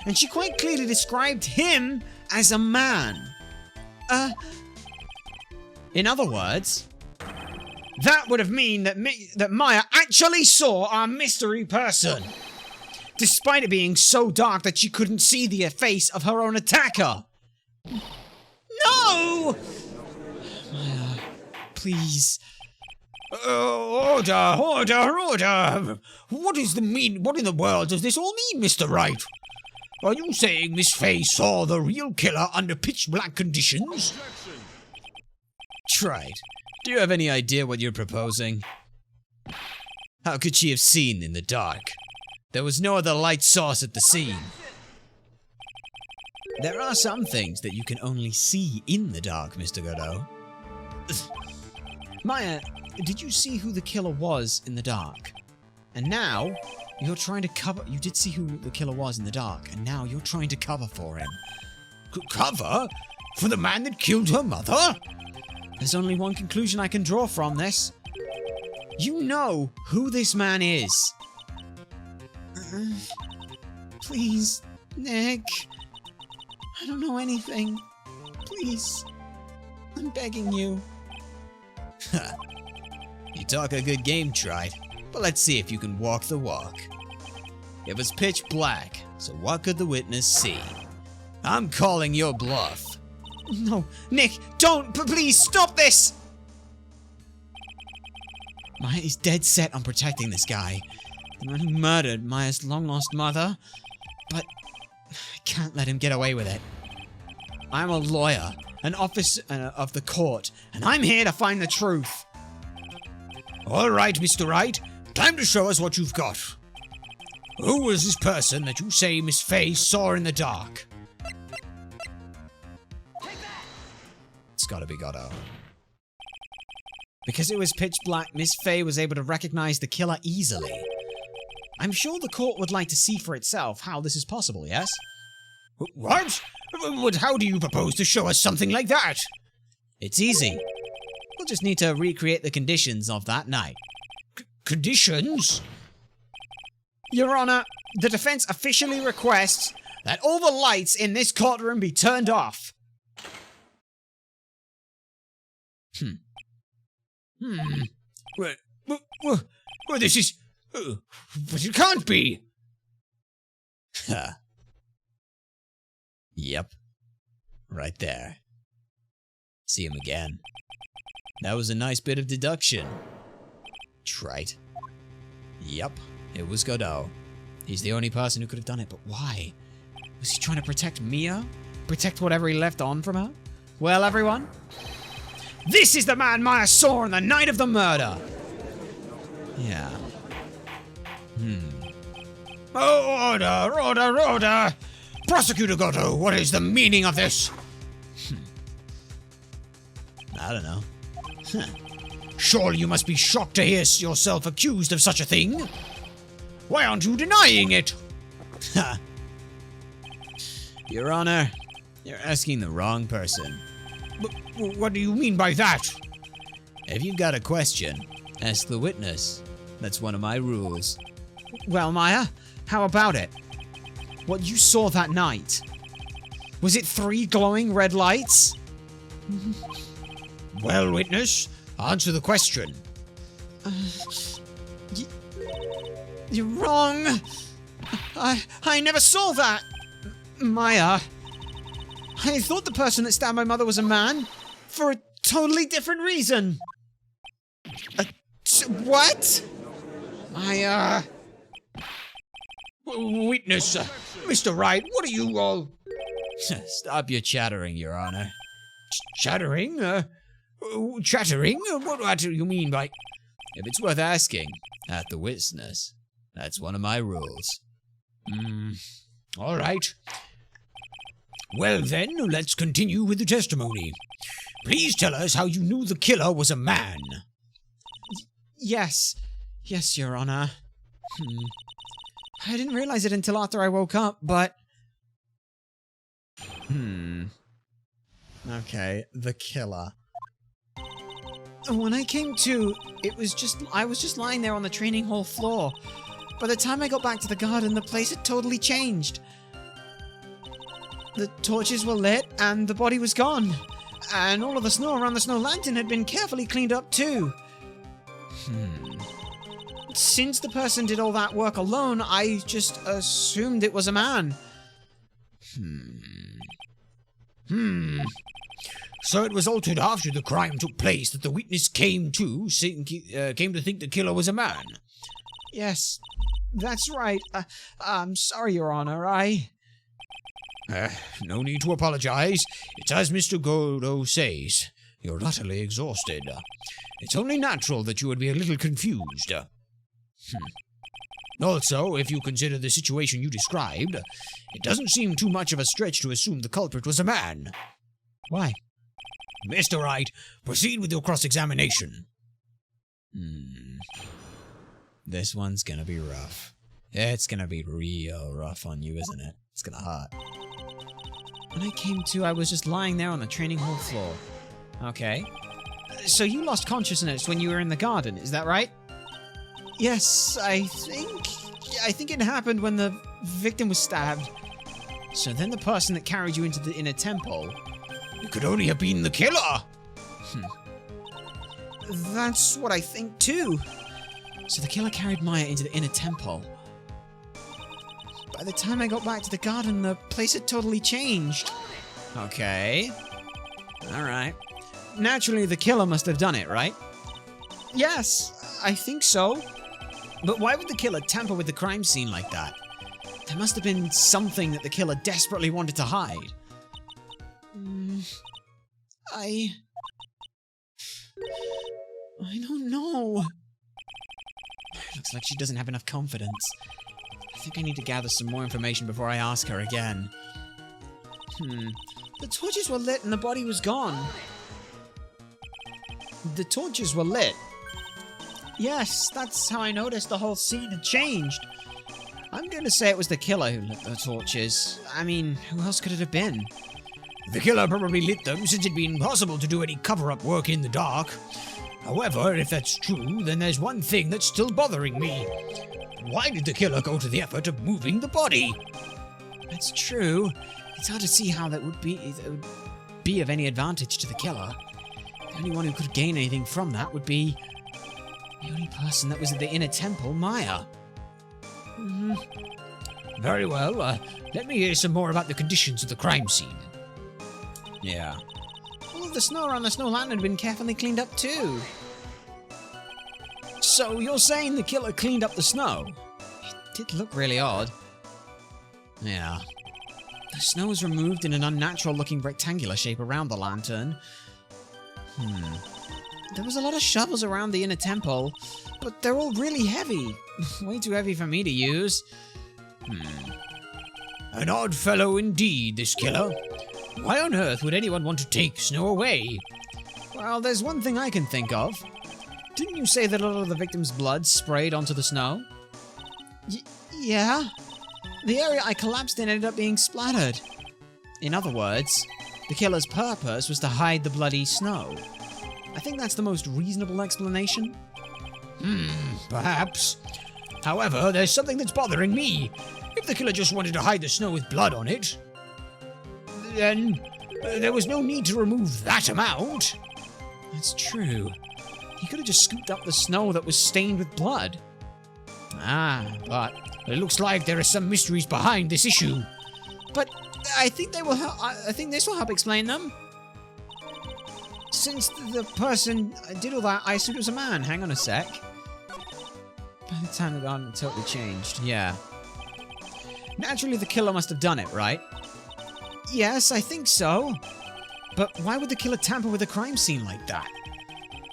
And she quite clearly described him as a man. In other words, that would have mean that Maya actually saw our mystery person, despite it being so dark that she couldn't see the face of her own attacker. No! Maya, please. Order! What in the world does this all mean, Mr. Wright? Are you saying Miss Fay saw the real killer under pitch-black conditions? Trite, do you have any idea what you're proposing? How could she have seen in the dark? There was no other light source at the scene. There are some things that you can only see in the dark, Mr. Godot. Maya, did you see who the killer was in the dark? And now, you're trying to cover... You did see who the killer was in the dark, and now you're trying to cover for him. Cover? For the man that killed her mother? There's only one conclusion I can draw from this. You know who this man is. Please, Nick. I don't know anything. Please. I'm begging you. You talk a good game, Trite, but let's see if you can walk the walk. It was pitch black, so what could the witness see? I'm calling your bluff. No, Nick, don't! Please, stop this! Maya is dead set on protecting this guy. The man who murdered Maya's long-lost mother. But I can't let him get away with it. I'm a lawyer, an officer of the court, and I'm here to find the truth. All right, Mr. Wright. Time to show us what you've got. Who was this person that you say Miss Fay saw in the dark? It's gotta be Godot. Because it was pitch black, Miss Fay was able to recognize the killer easily. I'm sure the court would like to see for itself how this is possible, yes? What? But how do you propose to show us something like that? It's easy. We'll just need to recreate the conditions of that night. Conditions? Your Honor, the defense officially requests that all the lights in this courtroom be turned off. Well, this is... but it can't be. Yep. Right there. See him again. That was a nice bit of deduction. Trite. Yep, it was Godot. He's the only person who could have done it, but why? Was he trying to protect Mia? Protect whatever he left on from her? Well, everyone, this is the man Maya saw on the night of the murder! Yeah. Order! Prosecutor Godot, what is the meaning of this? I don't know. Surely you must be shocked to hear yourself accused of such a thing. Why aren't you denying it? Your Honor, you're asking the wrong person. What do you mean by that? If you've got a question, ask the witness. That's one of my rules. Well, Maya, how about it? What you saw that night? Was it 3 glowing red lights? Well, witness, Answer the question. You're wrong. I never saw that. Maya, I thought the person that stabbed my mother was a man for a totally different reason. What? Witness, Mr. Wright, what are you all... Stop your chattering, Your Honor. Chattering? Chattering? What do you mean by... If it's worth asking, at the witness. That's one of my rules. All right. Well then, let's continue with the testimony. Please tell us how you knew the killer was a man. Yes, Your Honor. I didn't realize it until after I woke up, but... Okay, the killer. When I came to, I was just lying there on the training hall floor. By the time I got back to the garden, the place had totally changed. The torches were lit, and the body was gone. And all of the snow around the snow lantern had been carefully cleaned up too. Since the person did all that work alone, I just assumed it was a man. So it was altered after the crime took place that the witness came to think the killer was a man. Yes, that's right. I'm sorry, Your Honor, No need to apologize. It's as Mr. Gordo says. You're utterly exhausted. It's only natural that you would be a little confused. Also, if you consider the situation you described, it doesn't seem too much of a stretch to assume the culprit was a man. Why? Mr. Wright, proceed with your cross-examination. This one's gonna be rough. It's gonna be real rough on you, isn't it? It's gonna hurt. When I came to, I was just lying there on the training hall floor. Okay. So you lost consciousness when you were in the garden, is that right? Yes, I think it happened when the victim was stabbed. So then the person that carried you into the inner temple... It could only have been the killer! That's what I think too. So the killer carried Maya into the inner temple. By the time I got back to the garden, the place had totally changed. Okay. Alright. Naturally, the killer must have done it, right? Yes, I think so. But why would the killer tamper with the crime scene like that? There must have been something that the killer desperately wanted to hide. I don't know. Looks like she doesn't have enough confidence. I think I need to gather some more information before I ask her again. The torches were lit and the body was gone. The torches were lit. Yes, that's how I noticed the whole scene had changed. I'm going to say it was the killer who lit the torches. I mean, who else could it have been? The killer probably lit them since it'd be impossible to do any cover-up work in the dark. However, if that's true, then there's one thing that's still bothering me. Why did the killer go to the effort of moving the body? That's true. It's hard to see how that would be of any advantage to the killer. The only one who could gain anything from that would be the only person that was at the inner temple, Maya. Very well. Let me hear some more about the conditions of the crime scene. Yeah. All of the snow around the snow lantern had been carefully cleaned up too. So you're saying the killer cleaned up the snow? It did look really odd. Yeah. The snow was removed in an unnatural-looking rectangular shape around the lantern. There was a lot of shovels around the inner temple, but they're all really heavy. Way too heavy for me to use. An odd fellow indeed, this killer. Why on earth would anyone want to take snow away? Well, there's one thing I can think of. Didn't you say that a lot of the victim's blood sprayed onto the snow? Yeah. The area I collapsed in ended up being splattered. In other words, the killer's purpose was to hide the bloody snow. I think that's the most reasonable explanation. Perhaps. However, there's something that's bothering me. If the killer just wanted to hide the snow with blood on it, then there was no need to remove that amount. That's true. He could have just scooped up the snow that was stained with blood. But it looks like there are some mysteries behind this issue. But I think they will. I think this will help explain them. Since the person did all that, I assumed it was a man. Hang on a sec. By the time the garden totally changed. Yeah. Naturally, the killer must have done it, right? Yes, I think so. But why would the killer tamper with a crime scene like that?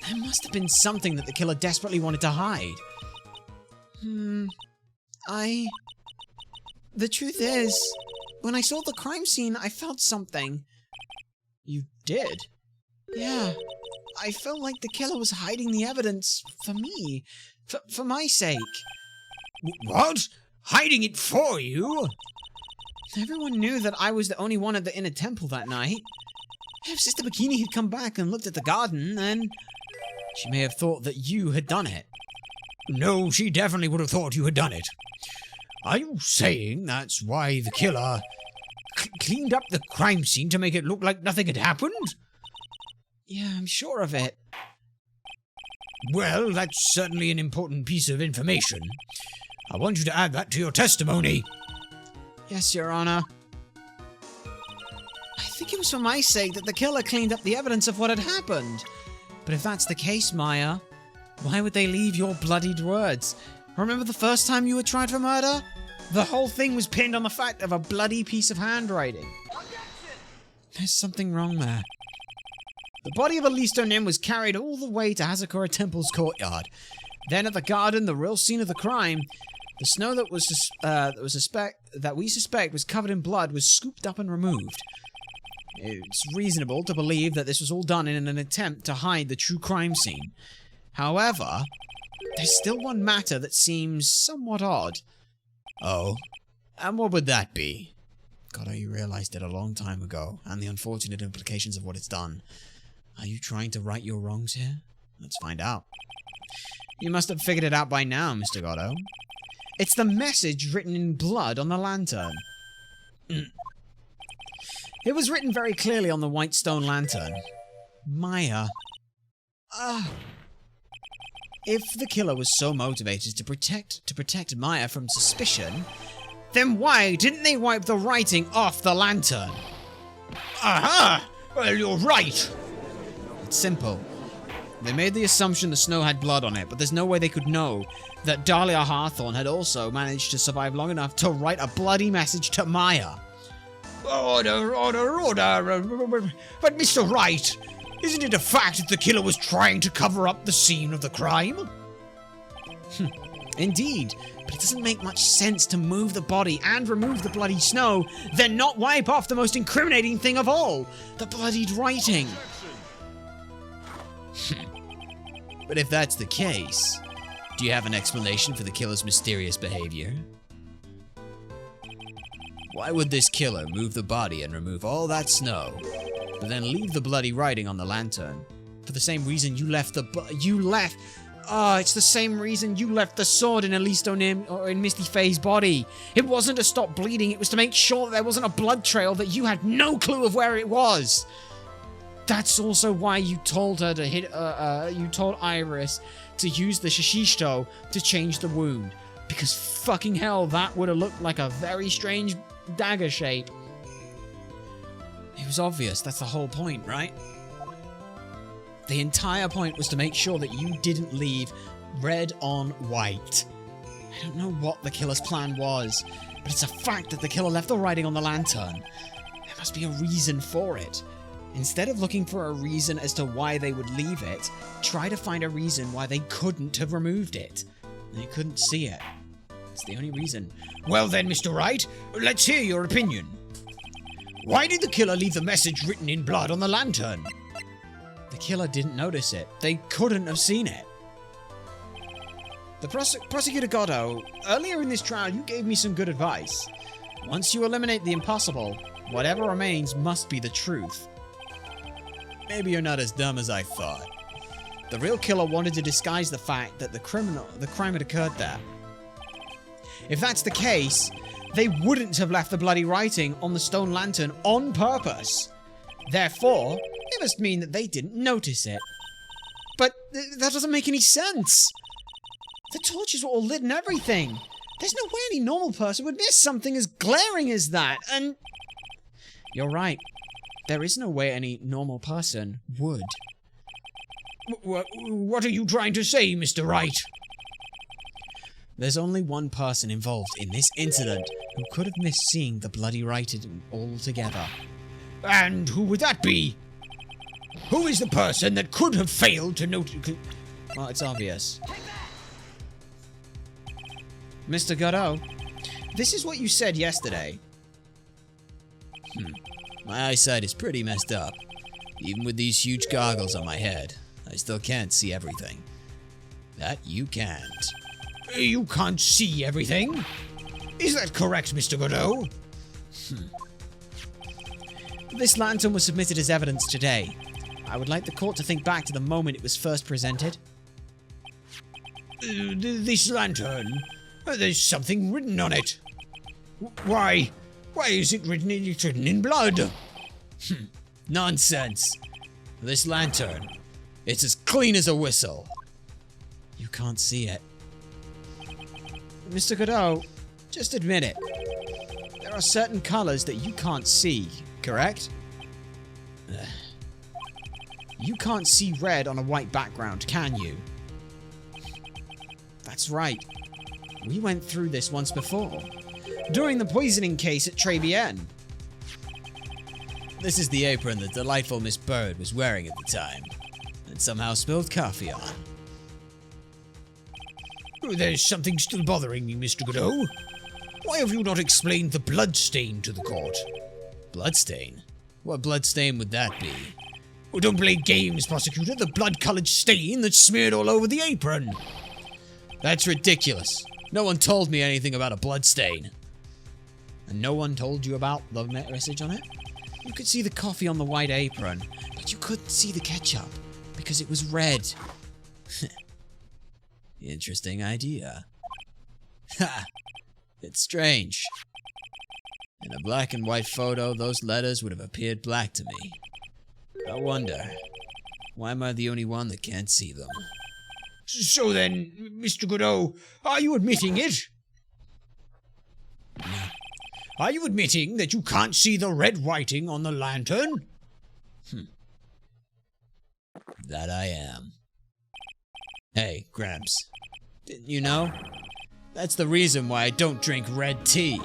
There must have been something that the killer desperately wanted to hide. The truth is, when I saw the crime scene, I felt something. You did? Yeah. I felt like the killer was hiding the evidence for me. For my sake. What? Hiding it for you? Everyone knew that I was the only one at the inner temple that night. If Sister Bikini had come back and looked at the garden, then she may have thought that you had done it. No, she definitely would have thought you had done it. Are you saying that's why the killer cleaned up the crime scene to make it look like nothing had happened? Yeah, I'm sure of it. Well, that's certainly an important piece of information. I want you to add that to your testimony. Yes, Your Honor. I think it was for my sake that the killer cleaned up the evidence of what had happened. But if that's the case, Maya, why would they leave your bloodied words? Remember the first time you were tried for murder? The whole thing was pinned on the fact of a bloody piece of handwriting. There's something wrong there. The body of Alisto Nim was carried all the way to Hazakura Temple's courtyard. Then at the garden, the real scene of the crime, the snow that we suspect was covered in blood was scooped up and removed. It's reasonable to believe that this was all done in an attempt to hide the true crime scene. However, there's still one matter that seems somewhat odd. Oh? And what would that be? God, you realized it a long time ago, and the unfortunate implications of what it's done. Are you trying to right your wrongs here? Let's find out. You must have figured it out by now, Mr. Goddo. It's the message written in blood on the lantern. It was written very clearly on the white stone lantern. Maya. If the killer was so motivated to protect Maya from suspicion, then why didn't they wipe the writing off the lantern? Aha! Well, you're right. It's simple. They made the assumption the snow had blood on it, but there's no way they could know that Dahlia Hawthorne had also managed to survive long enough to write a bloody message to Maya. Order. But Mr. Wright, isn't it a fact that the killer was trying to cover up the scene of the crime? Indeed, but it doesn't make much sense to move the body and remove the bloody snow, then not wipe off the most incriminating thing of all, the bloodied writing. But if that's the case, do you have an explanation for the killer's mysterious behavior? Why would this killer move the body and remove all that snow, but then leave the bloody writing on the lantern? For the same reason you left it's the same reason you left the sword in Alisto Nim or in Misty Faye's body. It wasn't to stop bleeding, it was to make sure that there wasn't a blood trail that you had no clue of where it was. That's also why you told her to you told Iris to use the Shishito to change the wound. Because fucking hell, that would have looked like a very strange dagger shape. It was obvious, that's the whole point, right? The entire point was to make sure that you didn't leave red on white. I don't know what the killer's plan was, but it's a fact that the killer left the writing on the lantern. There must be a reason for it. Instead of looking for a reason as to why they would leave it, try to find a reason why they couldn't have removed it. They couldn't see it. It's the only reason. Well then, Mr. Wright, let's hear your opinion. Why did the killer leave the message written in blood on the lantern? The killer didn't notice it. They couldn't have seen it. The Prosecutor Goddo, earlier in this trial you gave me some good advice. Once you eliminate the impossible, whatever remains must be the truth. Maybe you're not as dumb as I thought. The real killer wanted to disguise the fact that the crime had occurred there. If that's the case, they wouldn't have left the bloody writing on the stone lantern on purpose. Therefore, it must mean that they didn't notice it. But that doesn't make any sense. The torches were all lit and everything. There's no way any normal person would miss something as glaring as that, and... You're right. There is no way any normal person would. What are you trying to say, Mr. Wright? There's only one person involved in this incident who could have missed seeing the bloody writing altogether. And who would that be? Who is the person that could have failed to notice? Well, it's obvious. Mr. Godot, this is what you said yesterday. My eyesight is pretty messed up. Even with these huge goggles on my head, I still can't see everything. That you can't. You can't see everything? Is that correct, Mr. Godot? This lantern was submitted as evidence today. I would like the court to think back to the moment it was first presented. This lantern? There's something written on it. Why? Why is it written? It's written in blood. Nonsense. This lantern, it's as clean as a whistle. You can't see it. Mr. Godot, just admit it. There are certain colors that you can't see, correct? You can't see red on a white background, can you? That's right. We went through this once before. During the poisoning case at Tribulations. This is the apron the delightful Miss Bird was wearing at the time, and somehow spilled coffee on. There's something still bothering me, Mr. Godot. Why have you not explained the blood stain to the court? Bloodstain? What bloodstain would that be? Oh, don't play games, prosecutor. The blood-colored stain that's smeared all over the apron. That's ridiculous. No one told me anything about a bloodstain. And no one told you about the message on it? You could see the coffee on the white apron, but you couldn't see the ketchup because it was red. Interesting idea. Ha! It's strange. In a black and white photo, those letters would have appeared black to me. I wonder, why am I the only one that can't see them? So then, Mr. Godot, are you admitting it? Are you admitting that you can't see the red writing on the lantern? That I am. Hey, Gramps. Didn't you know? That's the reason why I don't drink red tea.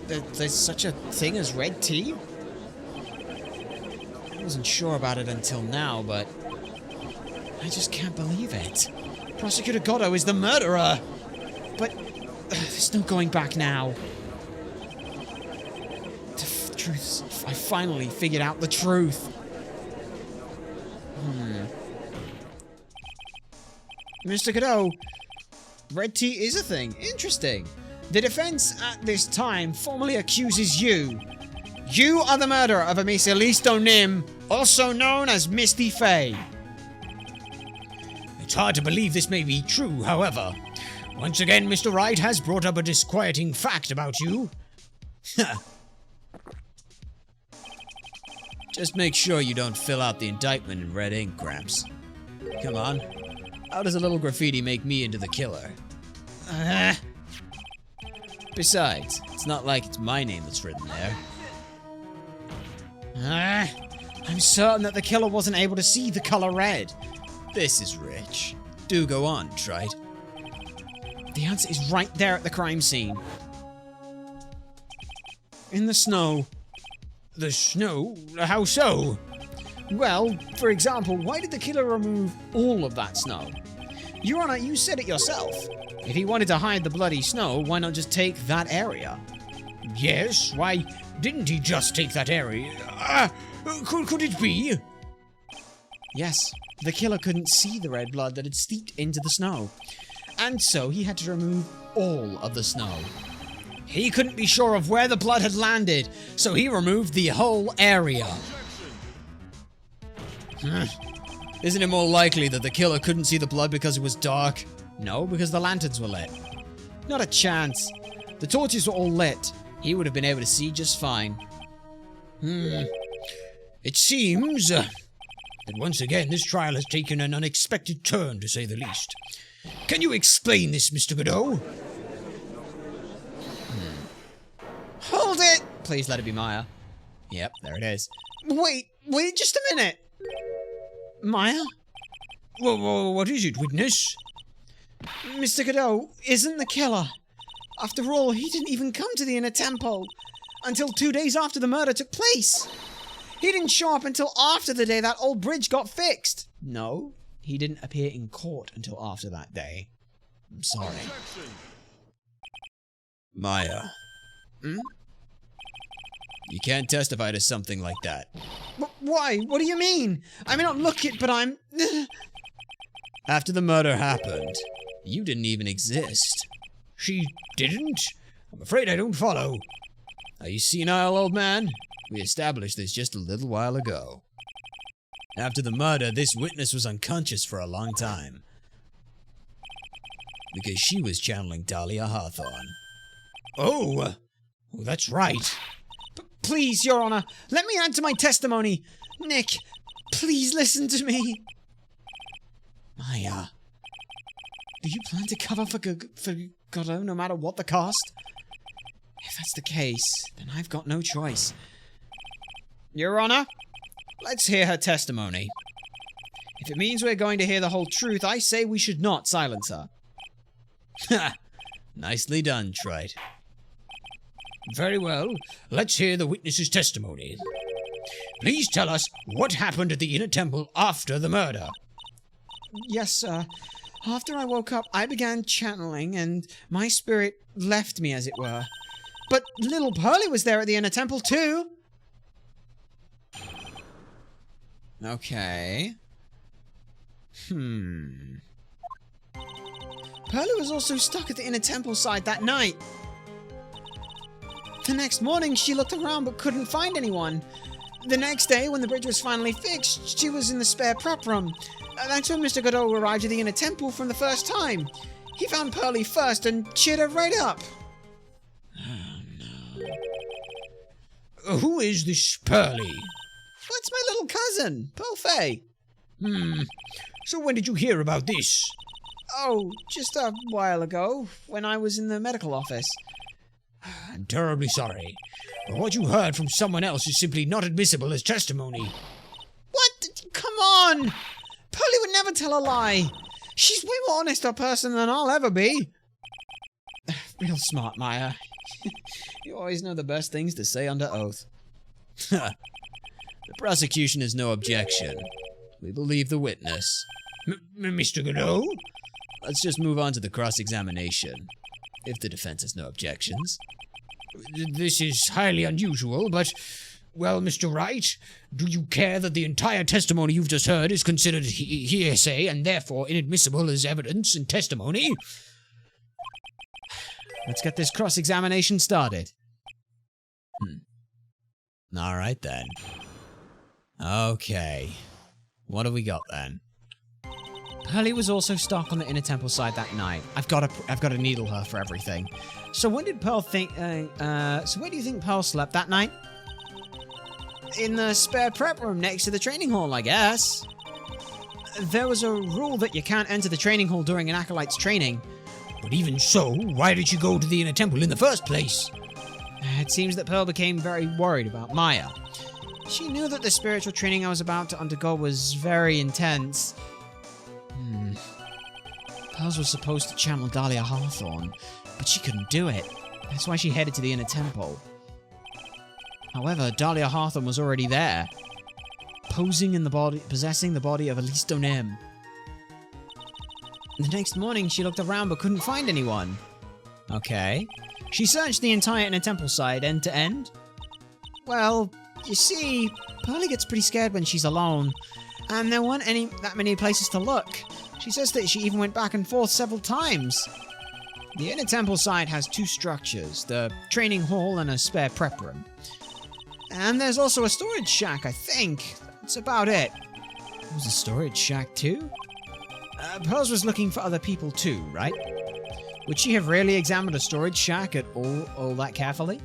There's such a thing as red tea? I wasn't sure about it until now, but I just can't believe it. Prosecutor Godot is the murderer! But there's no going back now. The truth, I finally figured out the truth. Mr. Godot, red tea is a thing. Interesting. The defense at this time formally accuses you. You are the murderer of Miss Elise Nim, also known as Misty Faye. It's hard to believe this may be true, however. Once again, Mr. Wright has brought up a disquieting fact about you. Just make sure you don't fill out the indictment in red ink, Gramps. Come on. How does a little graffiti make me into the killer? Besides, it's not like it's my name that's written there. I'm certain that the killer wasn't able to see the color red. This is rich. Do go on, Trite. The answer is right there at the crime scene. In the snow. The snow? How so? Well, for example, why did the killer remove all of that snow? Your Honor, you said it yourself. If he wanted to hide the bloody snow, why not just take that area? Yes, why didn't he just take that area? Could it be? Yes, the killer couldn't see the red blood that had seeped into the snow. And so he had to remove all of the snow. He couldn't be sure of where the blood had landed, so he removed the whole area. Isn't it more likely that the killer couldn't see the blood because it was dark? No, because the lanterns were lit. Not a chance. The torches were all lit. He would have been able to see just fine. It seems But once again, this trial has taken an unexpected turn, to say the least. Can you explain this, Mr. Godot? Hold it! Please let it be Maya. Yep, there it is. Wait just a minute! Maya? Whoa, what is it, witness? Mr. Godot isn't the killer. After all, he didn't even come to the inner temple until 2 days after the murder took place. He didn't show up until after the day that old bridge got fixed. No, he didn't appear in court until after that day. I'm sorry. Maya. Hmm? You can't testify to something like that. Why? What do you mean? I may not look it, but I'm... After the murder happened, you didn't even exist. She didn't? I'm afraid I don't follow. Are you senile, old man? We established this just a little while ago. After the murder, this witness was unconscious for a long time. Because she was channeling Dahlia Hawthorne. Oh, that's right. Please, Your Honor, let me add to my testimony. Nick, please listen to me. Maya. Do you plan to cover for Godot no matter what the cost? If that's the case, then I've got no choice. Your Honor, let's hear her testimony. If it means we're going to hear the whole truth, I say we should not silence her. Ha! Nicely done, Wright. Very well, let's hear the witness's testimony. Please tell us what happened at the inner temple after the murder. Yes, sir. After I woke up, I began channeling, and my spirit left me, as it were. But little Pearlie was there at the inner temple, too. Okay. Pearlie was also stuck at the inner temple side that night. The next morning, she looked around but couldn't find anyone. The next day, when the bridge was finally fixed, she was in the spare prep room. That's when Mr. Godot arrived at the inner temple from the first time. He found Pearlie first and cheered her right up. Who is this Pearlie? That's my little cousin, Pearl Fay. So when did you hear about this? Oh, just a while ago, when I was in the medical office. I'm terribly sorry, but what you heard from someone else is simply not admissible as testimony. What? Come on! Pearlie would never tell a lie. She's way more honest a person than I'll ever be. Real smart, Maya. You always know the best things to say under oath. The prosecution has no objection. We believe the witness. Mr. Godot? Let's just move on to the cross-examination, if the defense has no objections. This is highly unusual, but, well, Mr. Wright, do you care that the entire testimony you've just heard is considered hearsay and therefore inadmissible as evidence and testimony? Let's get this cross-examination started. All right, then. Okay. What have we got, then? Pearlie was also stuck on the inner temple side that night. I've got to needle her for everything. So when did Pearl think? So where do you think Pearl slept that night? In the spare prep room next to the training hall, I guess. There was a rule that you can't enter the training hall during an acolyte's training. But even so, why did she go to the inner temple in the first place? It seems that Pearl became very worried about Maya. She knew that the spiritual training I was about to undergo was very intense. Pearl was supposed to channel Dahlia Hawthorne, but she couldn't do it. That's why she headed to the inner temple. However, Dahlia Hawthorne was already there, possessing the body of Elise Donem. The next morning, she looked around but couldn't find anyone. Okay. She searched the entire inner temple side, end to end. Well, you see, Pearlie gets pretty scared when she's alone, and there weren't that many places to look. She says that she even went back and forth several times. The inner temple side has two structures, the training hall and a spare prep room. And there's also a storage shack, I think. That's about it. There was a storage shack too? Pearls was looking for other people too, right? Would she have really examined a storage shack at all that carefully?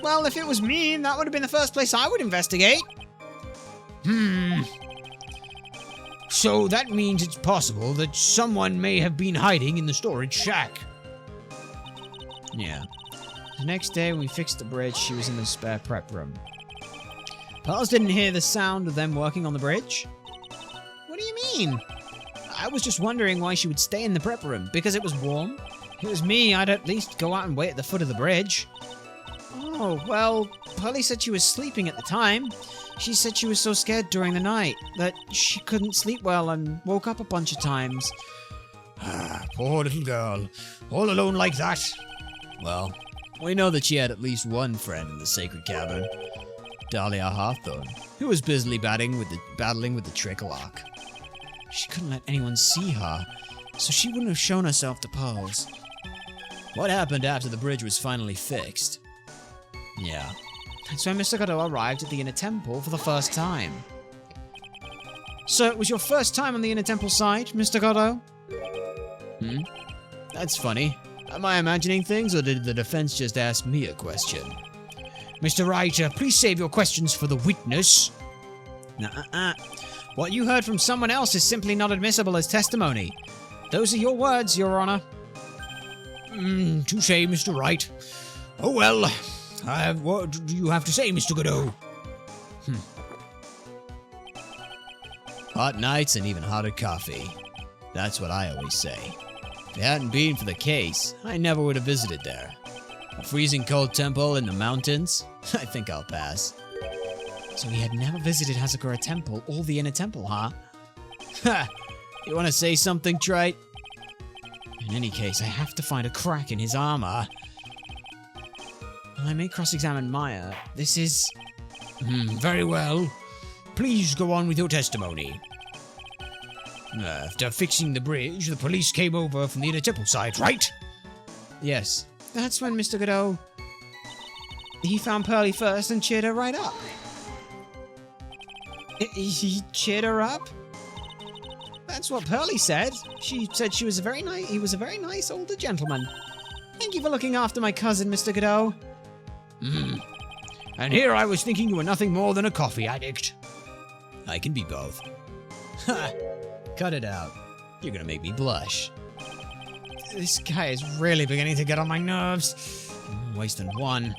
Well, if it was me, that would have been the first place I would investigate. So that means it's possible that someone may have been hiding in the storage shack. Yeah. The next day, when we fixed the bridge, she was in the spare prep room. Pearls didn't hear the sound of them working on the bridge? What do you mean? I was just wondering why she would stay in the prep room. Because it was warm? If it was me, I'd at least go out and wait at the foot of the bridge. Oh, well, Pearlie said she was sleeping at the time. She said she was so scared during the night that she couldn't sleep well and woke up a bunch of times. Poor little girl. All alone like that. Well, we know that she had at least one friend in the sacred cavern. Dahlia Hawthorne, who was busily battling with the Tricklelock. She couldn't let anyone see her, so she wouldn't have shown herself to Pearls. What happened after the bridge was finally fixed? Yeah. That's when Mr. Godot arrived at the Inner Temple for the first time. So it was your first time on the Inner Temple side, Mr. Godot? That's funny. Am I imagining things, or did the defense just ask me a question? Mr. Wright, please save your questions for the witness. What you heard from someone else is simply not admissible as testimony. Those are your words, Your Honor. Touché, Mr. Wright. Oh well, what do you have to say, Mr. Godot? Hot nights and even hotter coffee. That's what I always say. If it hadn't been for the case, I never would have visited there. A freezing cold temple in the mountains? I think I'll pass. So he had never visited Hazakura Temple or the Inner Temple, huh? Ha! You want to say something, Trite? In any case, I have to find a crack in his armor. Well, I may cross-examine Maya. This is... Very well. Please go on with your testimony. After fixing the bridge, the police came over from the Inner Temple side, right? Yes. That's when Mr. Godot... He found Pearlie first and cheered her right up. He cheered her up? That's what Pearlie said. She said he was a very nice older gentleman. Thank you for looking after my cousin, Mr. Godot. And here I was thinking you were nothing more than a coffee addict. I can be both. Ha! Cut it out. You're gonna make me blush. This guy is really beginning to get on my nerves. Wasting one.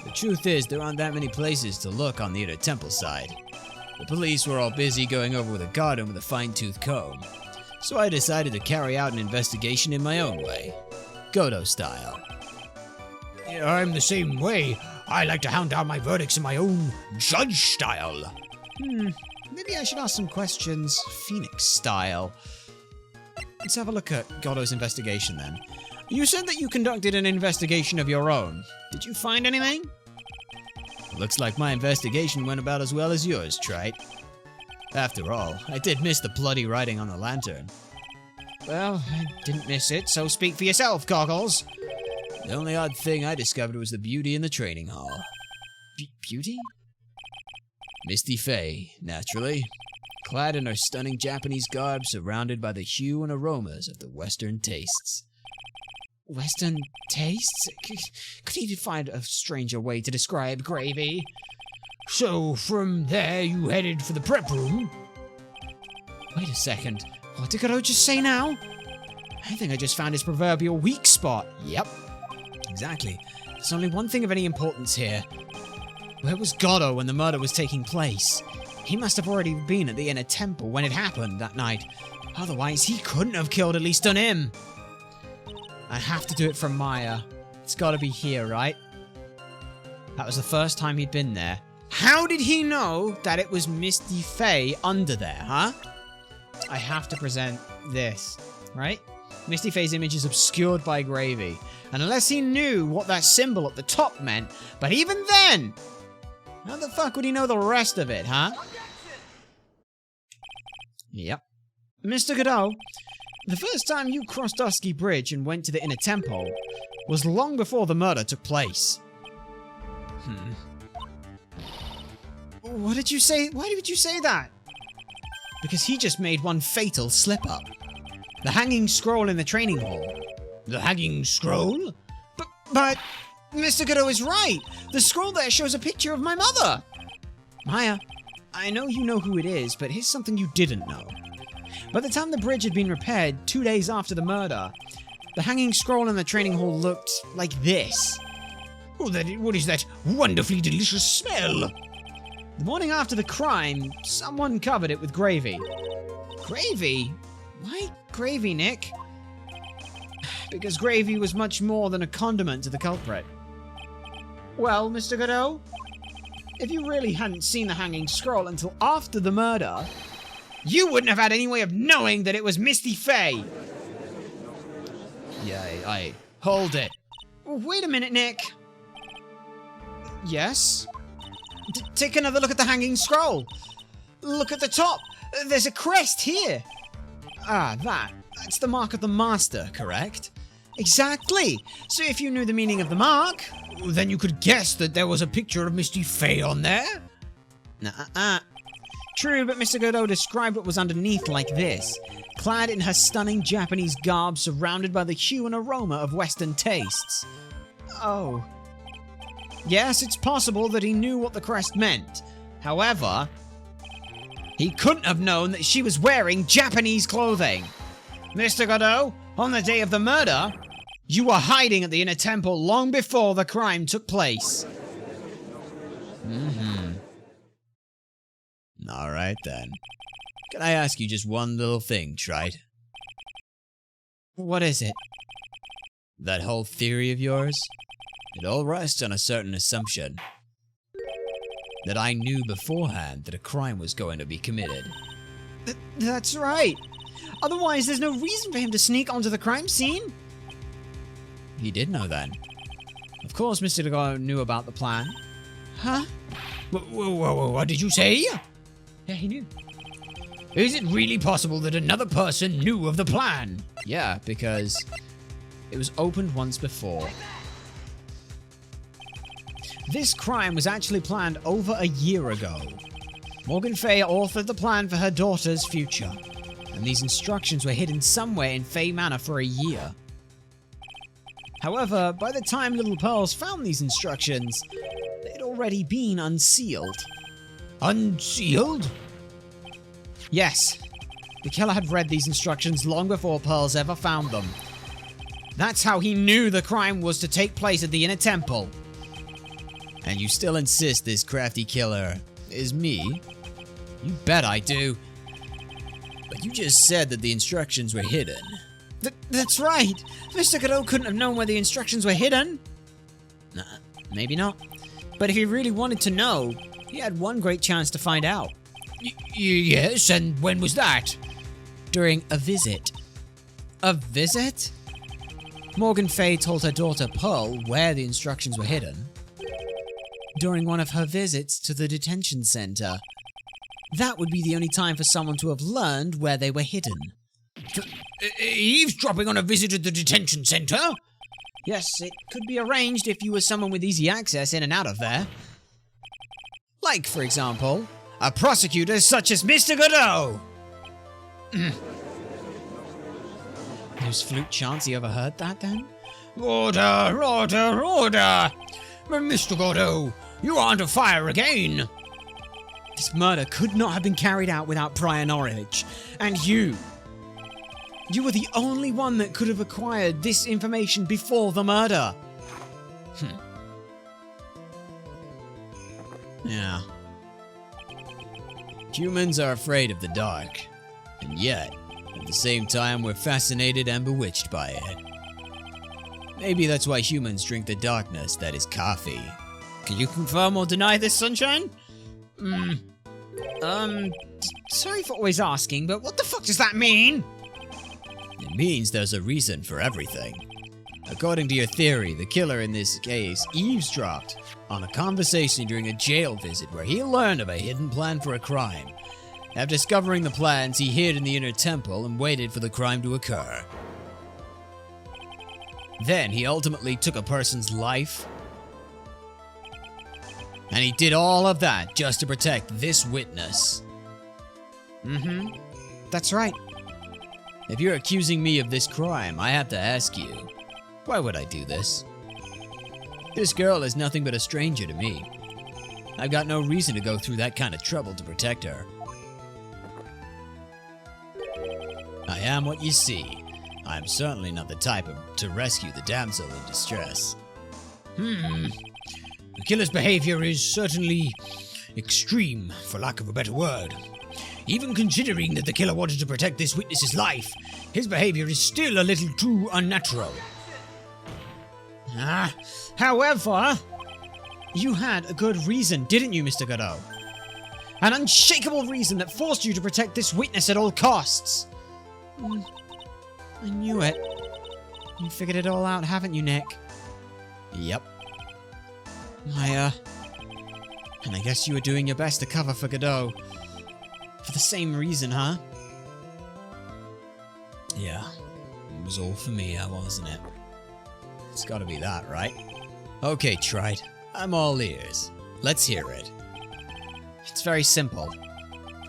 The truth is, there aren't that many places to look on the Inner Temple side. The police were all busy going over with a garden with a fine-tooth comb. So I decided to carry out an investigation in my own way. Godot style. Yeah, I'm the same way. I like to hound down my verdicts in my own judge style. Maybe I should ask some questions Phoenix style. Let's have a look at Godot's investigation then. You said that you conducted an investigation of your own. Did you find anything? Looks like my investigation went about as well as yours, Trite. After all, I did miss the bloody writing on the lantern. Well, I didn't miss it, so speak for yourself, Goggles. The only odd thing I discovered was the beauty in the training hall. Beauty? Misty Faye, naturally. Clad in her stunning Japanese garb, surrounded by the hue and aromas of the Western tastes. Western tastes? Could he find a stranger way to describe gravy? So, from there you headed for the prep room? Wait a second. What did Godot just say now? I think I just found his proverbial weak spot. Yep. Exactly. There's only one thing of any importance here. Where was Godot when the murder was taking place? He must have already been at the Inner Temple when it happened that night. Otherwise, he couldn't have killed at least on him. I have to do it from Maya. It's gotta be here, right? That was the first time he'd been there. How did he know that it was Misty Faye under there, huh? I have to present this, right? Misty Faye's image is obscured by gravy. And unless he knew what that symbol at the top meant, but even then, how the fuck would he know the rest of it, huh? Yep. Mr. Godot, the first time you crossed Dusky Bridge and went to the Inner Temple was long before the murder took place. What did you say? Why did you say that? Because he just made one fatal slip-up. The hanging scroll in the training hall. The hanging scroll? But Mr. Godot is right. The scroll there shows a picture of my mother. Maya, I know you know who it is, but here's something you didn't know. By the time the bridge had been repaired 2 days after the murder, the hanging scroll in the training hall looked like this. Oh, what is that wonderfully delicious smell? The morning after the crime, someone covered it with gravy. Gravy? Why gravy, Nick? Because gravy was much more than a condiment to the culprit. Well, Mr. Godot, if you really hadn't seen the hanging scroll until after the murder, you wouldn't have had any way of knowing that it was Misty Fey. Yeah, I hold it. Wait a minute, Nick. Yes? Take another look at the hanging scroll. Look at the top. There's a crest here. Ah, that's the mark of the master, correct? Exactly. So if you knew the meaning of the mark, then you could guess that there was a picture of Misty Fey on there? True, but Mr. Godot described what was underneath like this. Clad in her stunning Japanese garb, surrounded by the hue and aroma of Western tastes. Oh. Yes, it's possible that he knew what the crest meant. However, he couldn't have known that she was wearing Japanese clothing. Mr. Godot, on the day of the murder, you were hiding at the inner temple long before the crime took place. Alright then. Can I ask you just one little thing, Wright? What is it? That whole theory of yours? It all rests on a certain assumption. That I knew beforehand that a crime was going to be committed. That's right. Otherwise, there's no reason for him to sneak onto the crime scene. He did know then. Of course, Mr. Godot knew about the plan. Huh? What did you say? Yeah, he knew. Is it really possible that another person knew of the plan? Yeah, because it was opened once before. This crime was actually planned over a year ago. Morgan Fey authored the plan for her daughter's future, and these instructions were hidden somewhere in Fey Manor for a year. However, by the time Little Pearls found these instructions, they'd already been unsealed. Unsealed? Yes. The killer had read these instructions long before Pearls ever found them. That's how he knew the crime was to take place at the Inner Temple. And you still insist this crafty killer is me? You bet I do. But you just said that the instructions were hidden. That's right. Mr. Godot couldn't have known where the instructions were hidden. Nah, maybe not. But if he really wanted to know, he had one great chance to find out. Yes, and when was that? During a visit. A visit? Morgan Fey told her daughter Pearl where the instructions were hidden. During one of her visits to the detention center. That would be the only time for someone to have learned where they were hidden. Eavesdropping on a visit at the detention center? Yes, it could be arranged if you were someone with easy access in and out of there. Like, for example, a prosecutor such as Mr. Godot. There's flute chance he overheard that then? Order! Mr. Godot, you are under fire again! This murder could not have been carried out without prior knowledge. And you were the only one that could have acquired this information before the murder. Yeah. Humans are afraid of the dark. And yet, at the same time, we're fascinated and bewitched by it. Maybe that's why humans drink the darkness that is coffee. Can you confirm or deny this, Sunshine? Sorry for always asking, but what the fuck does that mean? It means there's a reason for everything. According to your theory, the killer in this case eavesdropped on a conversation during a jail visit where he learned of a hidden plan for a crime. After discovering the plans, he hid in the inner temple and waited for the crime to occur. Then he ultimately took a person's life. And he did all of that just to protect this witness. That's right. If you're accusing me of this crime, I have to ask you, why would I do this? This girl is nothing but a stranger to me. I've got no reason to go through that kind of trouble to protect her. I am what you see. I am certainly not the type to rescue the damsel in distress. The killer's behavior is certainly extreme, for lack of a better word. Even considering that the killer wanted to protect this witness's life, his behavior is still a little too unnatural. However, you had a good reason, didn't you, Mr. Godot? An unshakable reason that forced you to protect this witness at all costs. I knew it. You figured it all out, haven't you, Nick? Yep. And I guess you were doing your best to cover for Godot. For the same reason, huh? Yeah. It was all for me, wasn't it? It's gotta be that, right? Okay, Wright. I'm all ears. Let's hear it. It's very simple.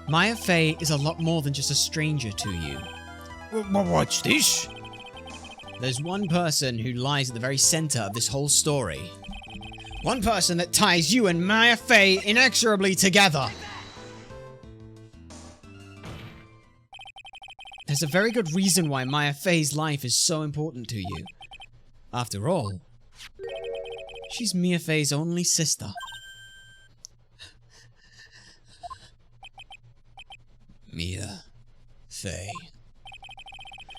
Maya Fey is a lot more than just a stranger to you. What's this? There's one person who lies at the very center of this whole story. One person that ties you and Maya Fey inexorably together. There's a very good reason why Maya Fey's life is so important to you. After all, she's Mia Fey's only sister. Mia Fey.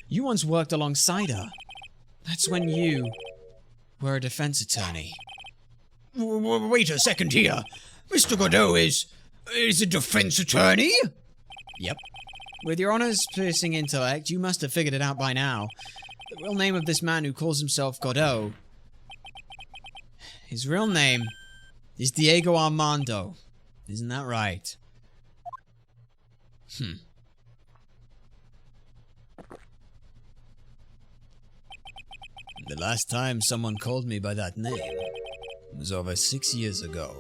You once worked alongside her. That's when you were a defense attorney. Wait a second here. Mr. Godot is a defense attorney? Yep. With your honors-piercing intellect, you must have figured it out by now. The real name of this man who calls himself Godot. His real name is Diego Armando. Isn't that right? The last time someone called me by that name was over 6 years ago.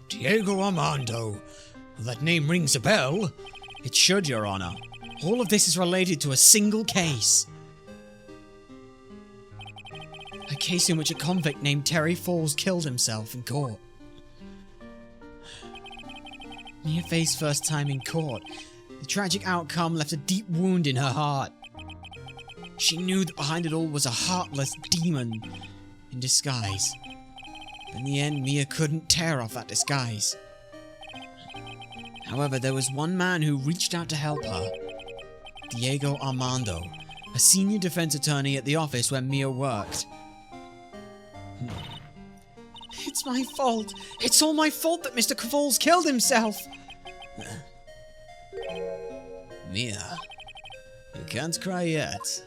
Diego Armando. That name rings a bell. It should, Your Honor. All of this is related to a single case. A case in which a convict named Terry Falls killed himself in court. Mia Fey's first time in court, the tragic outcome left a deep wound in her heart. She knew that behind it all was a heartless demon in disguise. But in the end, Mia couldn't tear off that disguise. However, there was one man who reached out to help her. Diego Armando, a senior defense attorney at the office where Mia worked. It's my fault. It's all my fault that Mr. Falls killed himself. Mia, you can't cry yet.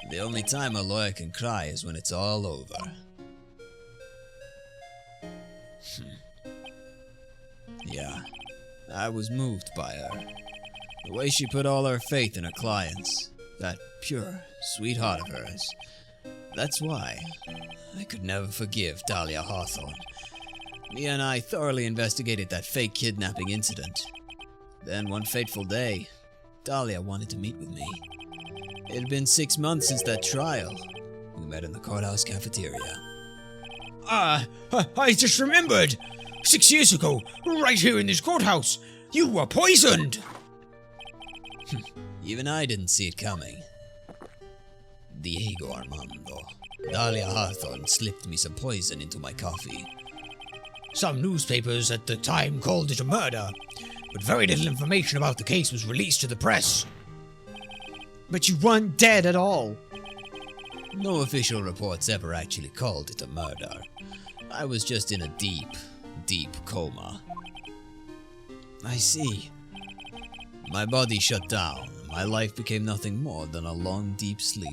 The only time a lawyer can cry is when it's all over. Yeah, I was moved by her. The way she put all her faith in her clients. That pure, sweet heart of hers. That's why I could never forgive Dahlia Hawthorne. Mia and I thoroughly investigated that fake kidnapping incident. Then one fateful day, Dahlia wanted to meet with me. It had been 6 months since that trial. We met in the courthouse cafeteria. I just remembered. 6 years ago, right here in this courthouse, you were poisoned. Even I didn't see it coming. Diego Armando. Dahlia Hawthorne slipped me some poison into my coffee. Some newspapers at the time called it a murder, but very little information about the case was released to the press. But you weren't dead at all. No official reports ever actually called it a murder. I was just in a deep, deep coma. I see. My body shut down. My life became nothing more than a long, deep sleep.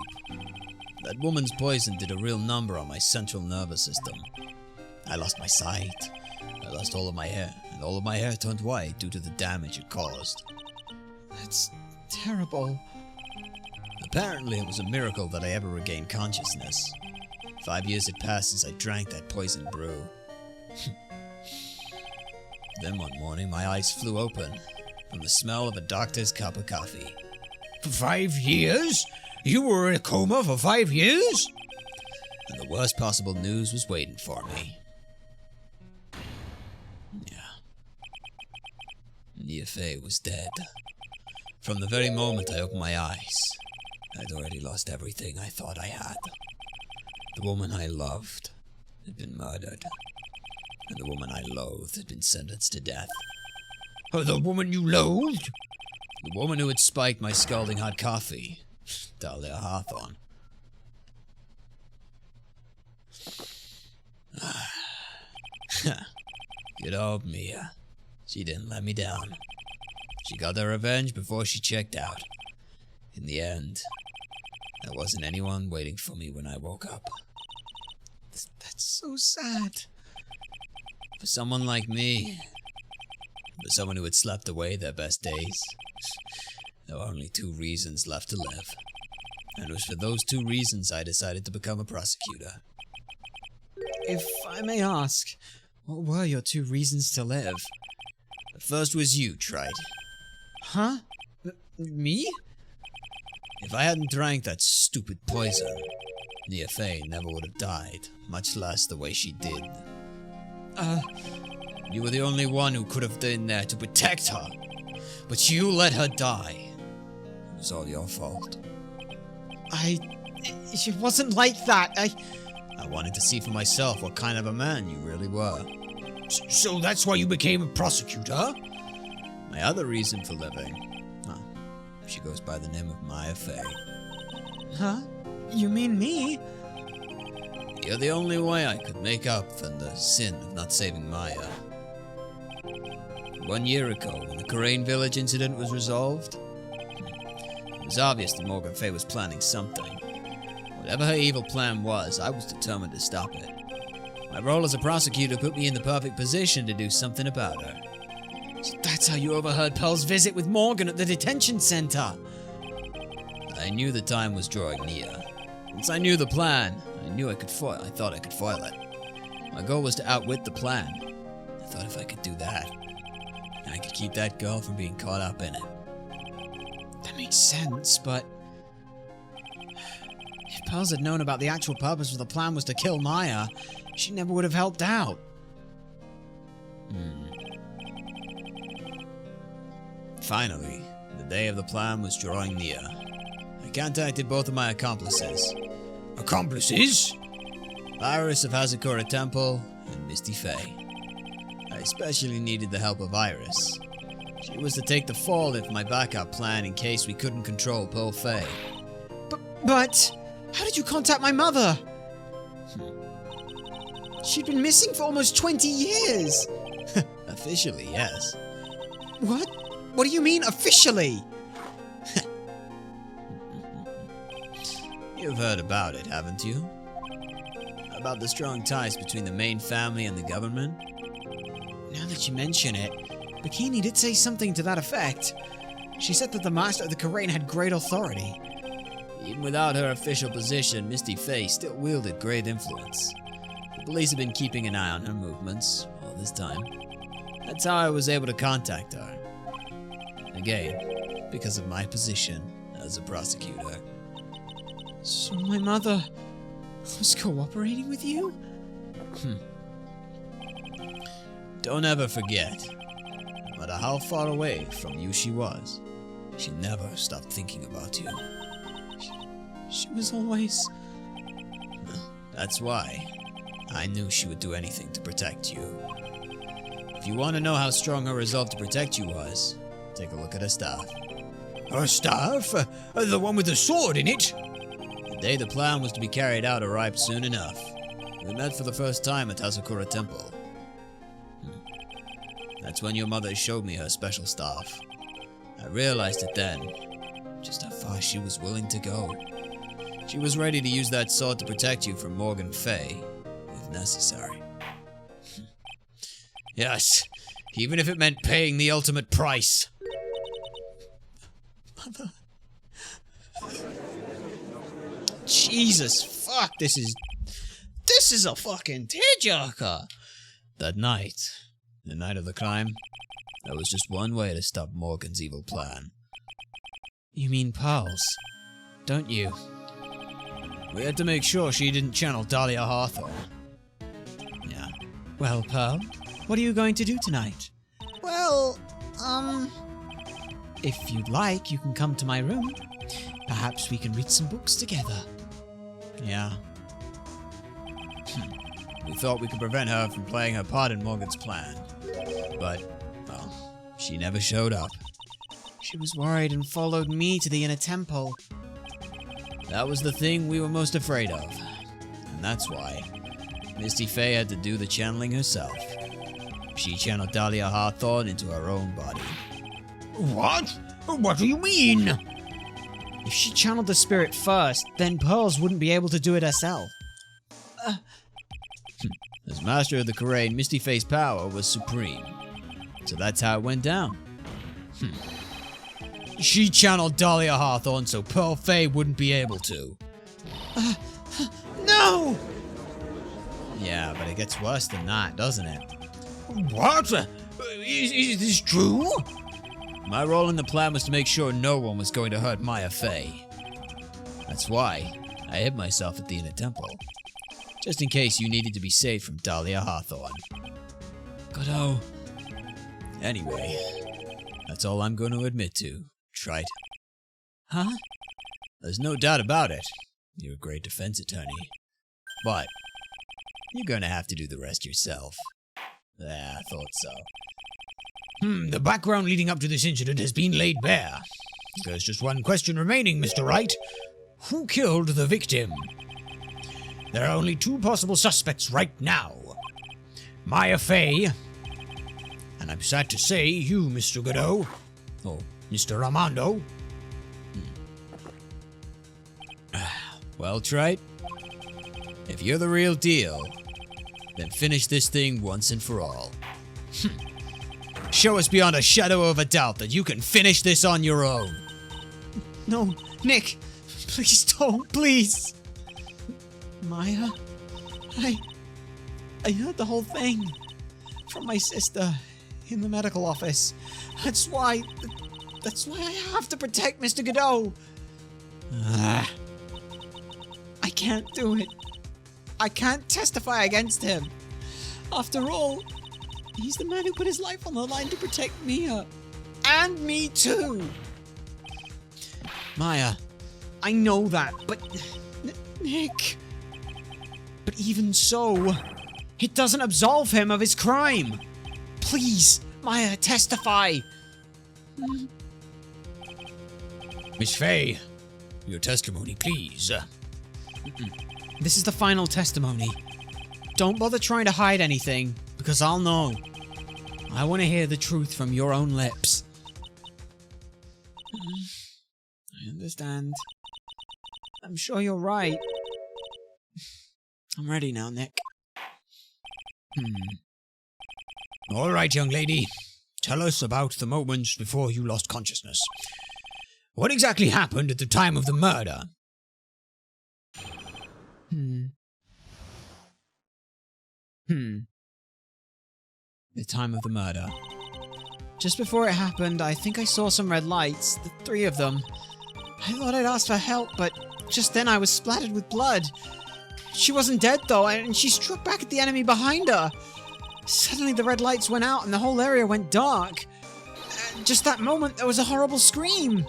That woman's poison did a real number on my central nervous system. I lost my sight. I lost all of my hair, and all of my hair turned white due to the damage it caused. That's terrible. Apparently, it was a miracle that I ever regained consciousness. 5 years had passed since I drank that poisoned brew. Then one morning, my eyes flew open from the smell of a doctor's cup of coffee. For 5 years? You were in a coma for 5 years? the worst possible news was waiting for me. Yeah. Nia Fey was dead. From the very moment I opened my eyes, I'd already lost everything I thought I had. The woman I loved had been murdered, and the woman I loathed had been sentenced to death. Oh, the woman you loathed? The woman who had spiked my scalding hot coffee, Dahlia Hawthorne. Good old Mia. She didn't let me down. She got her revenge before she checked out. In the end, there wasn't anyone waiting for me when I woke up. That's so sad. For someone like me, for someone who had slept away their best days, there were only 2 reasons left to live. And it was for those 2 reasons I decided to become a prosecutor. If I may ask, what were your 2 reasons to live? The first was you, Wright. Huh? Me? If I hadn't drank that stupid poison, Nia Fey never would have died, much less the way she did. You were the only one who could have been there to protect her, but you let her die. It was all your fault. It wasn't like that. I wanted to see for myself what kind of a man you really were. So that's why you became a prosecutor? My other reason for living, she goes by the name of Maya Fey. Huh? You mean me? You're the only way I could make up for the sin of not saving Maya. 1 year ago, when the Karain village incident was resolved, it was obvious that Morgan Fey was planning something. Whatever her evil plan was, I was determined to stop it. My role as a prosecutor put me in the perfect position to do something about her. So that's how you overheard Pearl's visit with Morgan at the detention center. I knew the time was drawing near. Once I knew the plan, I thought I could foil it. My goal was to outwit the plan. I thought if I could do that, I could keep that girl from being caught up in it. That makes sense, but if Pearls had known about the actual purpose of the plan was to kill Maya, she never would have helped out. Finally, the day of the plan was drawing near. I contacted both of my accomplices. Accomplices? Iris of Hazakura Temple and Misty Fey. I especially needed the help of Iris. She was to take the fall if my backup plan in case we couldn't control Pearl Fey. But how did you contact my mother? She'd been missing for almost 20 years. Officially, yes. What? What do you mean, officially? You've heard about it, haven't you? About the strong ties between the main family and the government? Now that you mention it, Bikini did say something to that effect. She said that the master of the Karain had great authority. Even without her official position, Misty Fey still wielded great influence. The police have been keeping an eye on her movements all this time. That's how I was able to contact her. Again, because of my position as a prosecutor. So my mother was cooperating with you? Don't ever forget, no matter how far away from you she was, she never stopped thinking about you. She was always... That's why I knew she would do anything to protect you. If you want to know how strong her resolve to protect you was, take a look at her staff. Her staff? The one with the sword in it? The day the plan was to be carried out arrived soon enough. We met for the first time at Hazakura Temple. That's when your mother showed me her special staff. I realized it then, just how far she was willing to go. She was ready to use that sword to protect you from Morgan Fey, if necessary. Yes, even if it meant paying the ultimate price. Mother... Jesus, fuck, this is a fucking tearjerker. That night, the night of the crime, there was just one way to stop Morgan's evil plan. You mean Pearls, don't you? We had to make sure she didn't channel Dahlia Hawthorne. Yeah. Well, Pearl, what are you going to do tonight? Well, If you'd like, you can come to my room. Perhaps we can read some books together. yeah. We thought we could prevent her from playing her part in Morgan's plan. But, well, she never showed up. She was worried and followed me to the inner temple. That was the thing we were most afraid of. And that's why Misty Faye had to do the channeling herself. She channeled Dahlia Hawthorne into her own body. What? What do you mean? If she channeled the spirit first, then Pearls wouldn't be able to do it herself. As Master of the Karain, Misty Faye's power was supreme. So that's how it went down. She channeled Dahlia Hawthorne so Pearl Faye wouldn't be able to. No! Yeah, but it gets worse than that, doesn't it? What? Is this true? My role in the plan was to make sure no one was going to hurt Maya Faye. That's why I hid myself at the inner temple. Just in case you needed to be saved from Dahlia Hawthorne. Godot. Anyway, that's all I'm going to admit to, Trite. Huh? There's no doubt about it. You're a great defense attorney. But you're going to have to do the rest yourself. Yeah, I thought so. The background leading up to this incident has been laid bare. There's just one question remaining, Mr. Wright. Who killed the victim? There are only two possible suspects right now. Maya Faye, and I'm sad to say you, Mr. Godot, or Mr. Armando. Well, Trite, if you're the real deal, then finish this thing once and for all. Show us beyond a shadow of a doubt that you can finish this on your own. No, Nick! Please don't, please! Maya, I heard the whole thing from my sister in the medical office. That's why I have to protect Mr. Godot. I can't do it. I can't testify against him. After all, he's the man who put his life on the line to protect Mia. And me too. Maya, I know that, but... Nick... But even so, it doesn't absolve him of his crime. Please, Maya, testify. Miss Faye, your testimony, please. This is the final testimony. Don't bother trying to hide anything, because I'll know. I want to hear the truth from your own lips. I understand. I'm sure you're right. I'm ready now, Nick. All right, young lady. Tell us about the moments before you lost consciousness. What exactly happened at the time of the murder? The time of the murder. Just before it happened, I think I saw some red lights, the three of them. I thought I'd asked for help, but just then I was splattered with blood. She wasn't dead though, and she struck back at the enemy behind her. Suddenly the red lights went out and the whole area went dark. Just that moment, there was a horrible scream.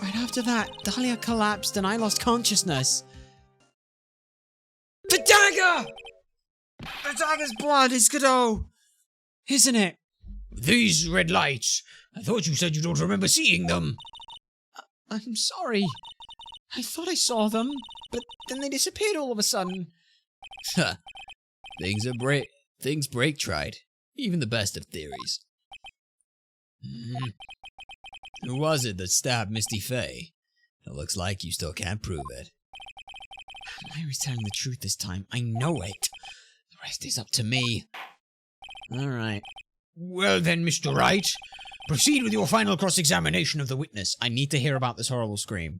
Right after that, Dahlia collapsed and I lost consciousness. The dagger! The dagger's blood is Godot, isn't it? These red lights. I thought you said you don't remember seeing them. I'm sorry. I thought I saw them, but then they disappeared all of a sudden. Things break, Trite. Even the best of theories. Who was it that stabbed Misty Faye? It looks like you still can't prove it. I was telling the truth this time. I know it. The rest is up to me. Alright. Well then, Mr. Wright, proceed with your final cross-examination of the witness. I need to hear about this horrible scream.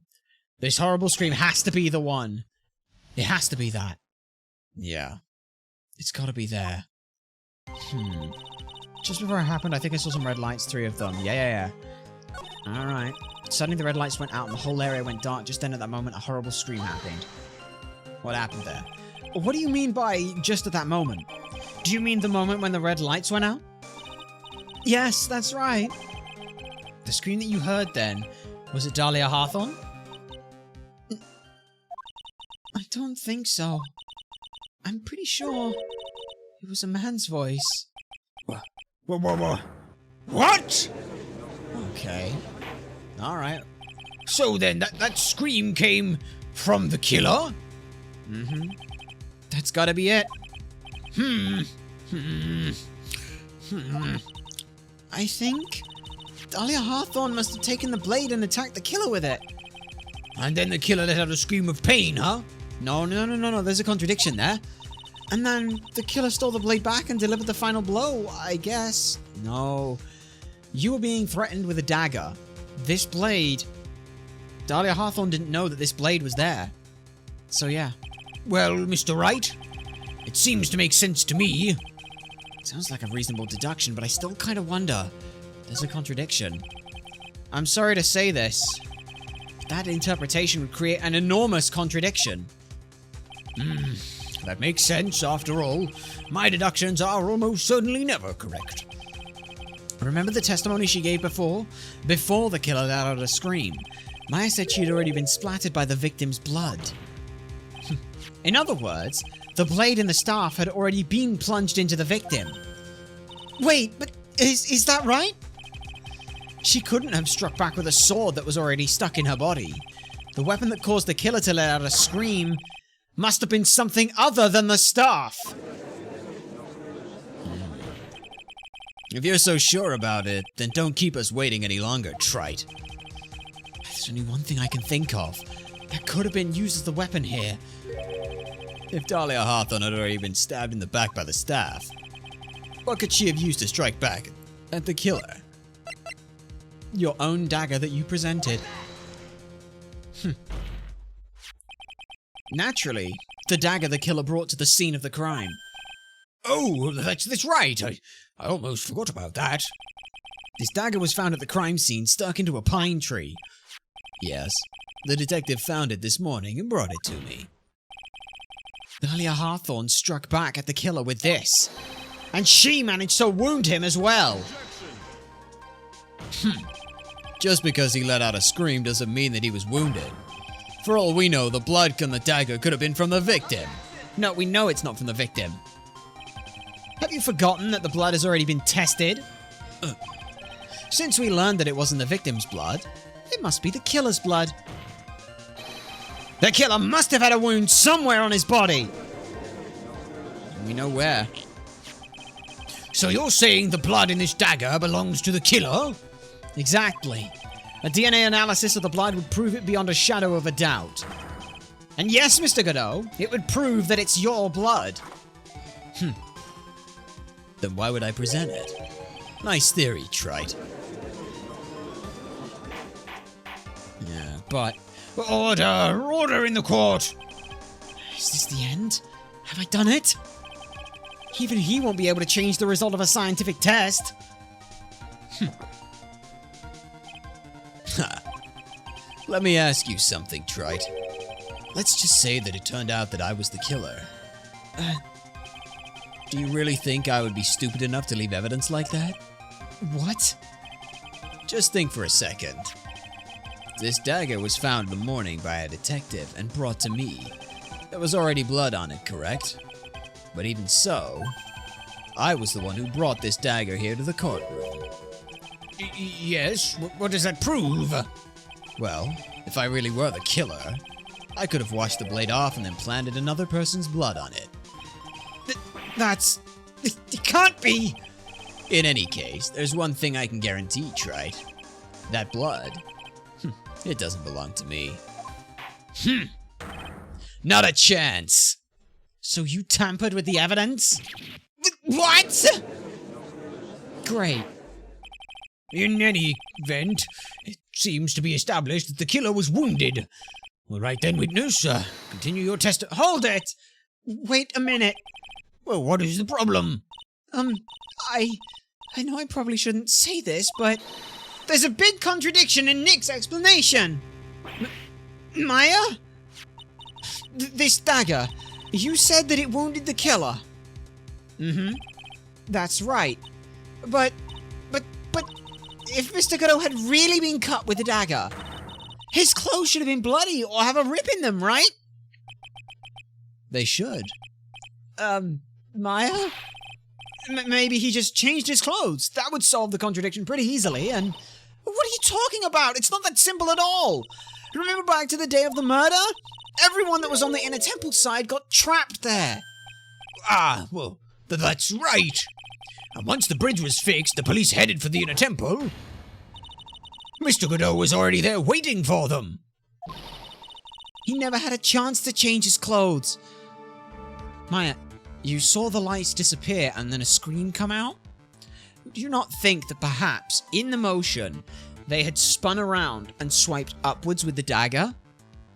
This horrible scream has to be the one. It has to be that. Yeah. It's gotta be there. Just before it happened, I think I saw some red lights, three of them. Yeah. Alright. Suddenly the red lights went out and the whole area went dark. Just then at that moment, a horrible scream happened. What happened there? What do you mean by just at that moment? Do you mean the moment when the red lights went out? Yes, that's right. The scream that you heard then, was it Dahlia Hawthorne? I don't think so. I'm pretty sure it was a man's voice. What? Okay. Alright. So then, that scream came from the killer? Mm-hmm. That's gotta be it. I think Dahlia Hawthorne must have taken the blade and attacked the killer with it. And then the killer let out a scream of pain, huh? No, there's a contradiction there. And then the killer stole the blade back and delivered the final blow, I guess. No. You were being threatened with a dagger. This blade... Dahlia Hawthorne didn't know that this blade was there. So yeah. Well, Mr. Wright, it seems to make sense to me. Sounds like a reasonable deduction, but I still kind of wonder. There's a contradiction. I'm sorry to say this. That interpretation would create an enormous contradiction. That makes sense, after all. My deductions are almost certainly never correct. Remember the testimony she gave before? Before the killer let out a scream. Maya said she'd already been splattered by the victim's blood. In other words, the blade and the staff had already been plunged into the victim. Wait, but is that right? She couldn't have struck back with a sword that was already stuck in her body. The weapon that caused the killer to let out a scream must have been something other than the staff. If you're so sure about it, then don't keep us waiting any longer, Trite. There's only one thing I can think of that could have been used as the weapon here. If Dahlia Hawthorne had already been stabbed in the back by the staff, what could she have used to strike back at the killer? Your own dagger that you presented. Naturally, the dagger the killer brought to the scene of the crime. Oh, that's right. I almost forgot about that. This dagger was found at the crime scene stuck into a pine tree. Yes, the detective found it this morning and brought it to me. Dahlia Hawthorne struck back at the killer with this. And she managed to wound him as well. Just because he let out a scream doesn't mean that he was wounded. For all we know, the blood on the dagger could have been from the victim. No, we know it's not from the victim. Have you forgotten that the blood has already been tested? Since we learned that it wasn't the victim's blood, it must be the killer's blood. The killer must have had a wound somewhere on his body. We know where. So you're saying the blood in this dagger belongs to the killer? Exactly. A DNA analysis of the blood would prove it beyond a shadow of a doubt. And yes, Mr. Godot, it would prove that it's your blood. Then why would I present it? Nice theory, Trite. Yeah, but... Order in the court! Is this the end? Have I done it? Even he won't be able to change the result of a scientific test. Let me ask you something, Trite. Let's just say that it turned out that I was the killer. Do you really think I would be stupid enough to leave evidence like that? What? Just think for a second. This dagger was found in the morning by a detective and brought to me. There was already blood on it, correct? But even so, I was the one who brought this dagger here to the courtroom. Yes? What does that prove? Well, if I really were the killer, I could have washed the blade off and then planted another person's blood on it. It can't be! In any case, there's one thing I can guarantee, Trite. That blood, it doesn't belong to me. Not a chance! So you tampered with the evidence? What? Great. In any event, it seems to be established that the killer was wounded. All right then, witness, continue your test. Hold it! Wait a minute. Well, what is the problem? I know I probably shouldn't say this, but there's a big contradiction in Nick's explanation. Maya? This dagger, you said that it wounded the killer. Mm-hmm. That's right. But, if Mr. Godot had really been cut with the dagger, his clothes should have been bloody or have a rip in them, right? They should. Maya? Maybe he just changed his clothes. That would solve the contradiction pretty easily, and... What are you talking about? It's not that simple at all. Remember back to the day of the murder? Everyone that was on the inner temple side got trapped there. Ah, well, that's right. And once the bridge was fixed, the police headed for the inner temple. Mr. Godot was already there waiting for them. He never had a chance to change his clothes. Maya, you saw the lights disappear and then a scream come out? Do you not think that perhaps, in the motion, they had spun around and swiped upwards with the dagger?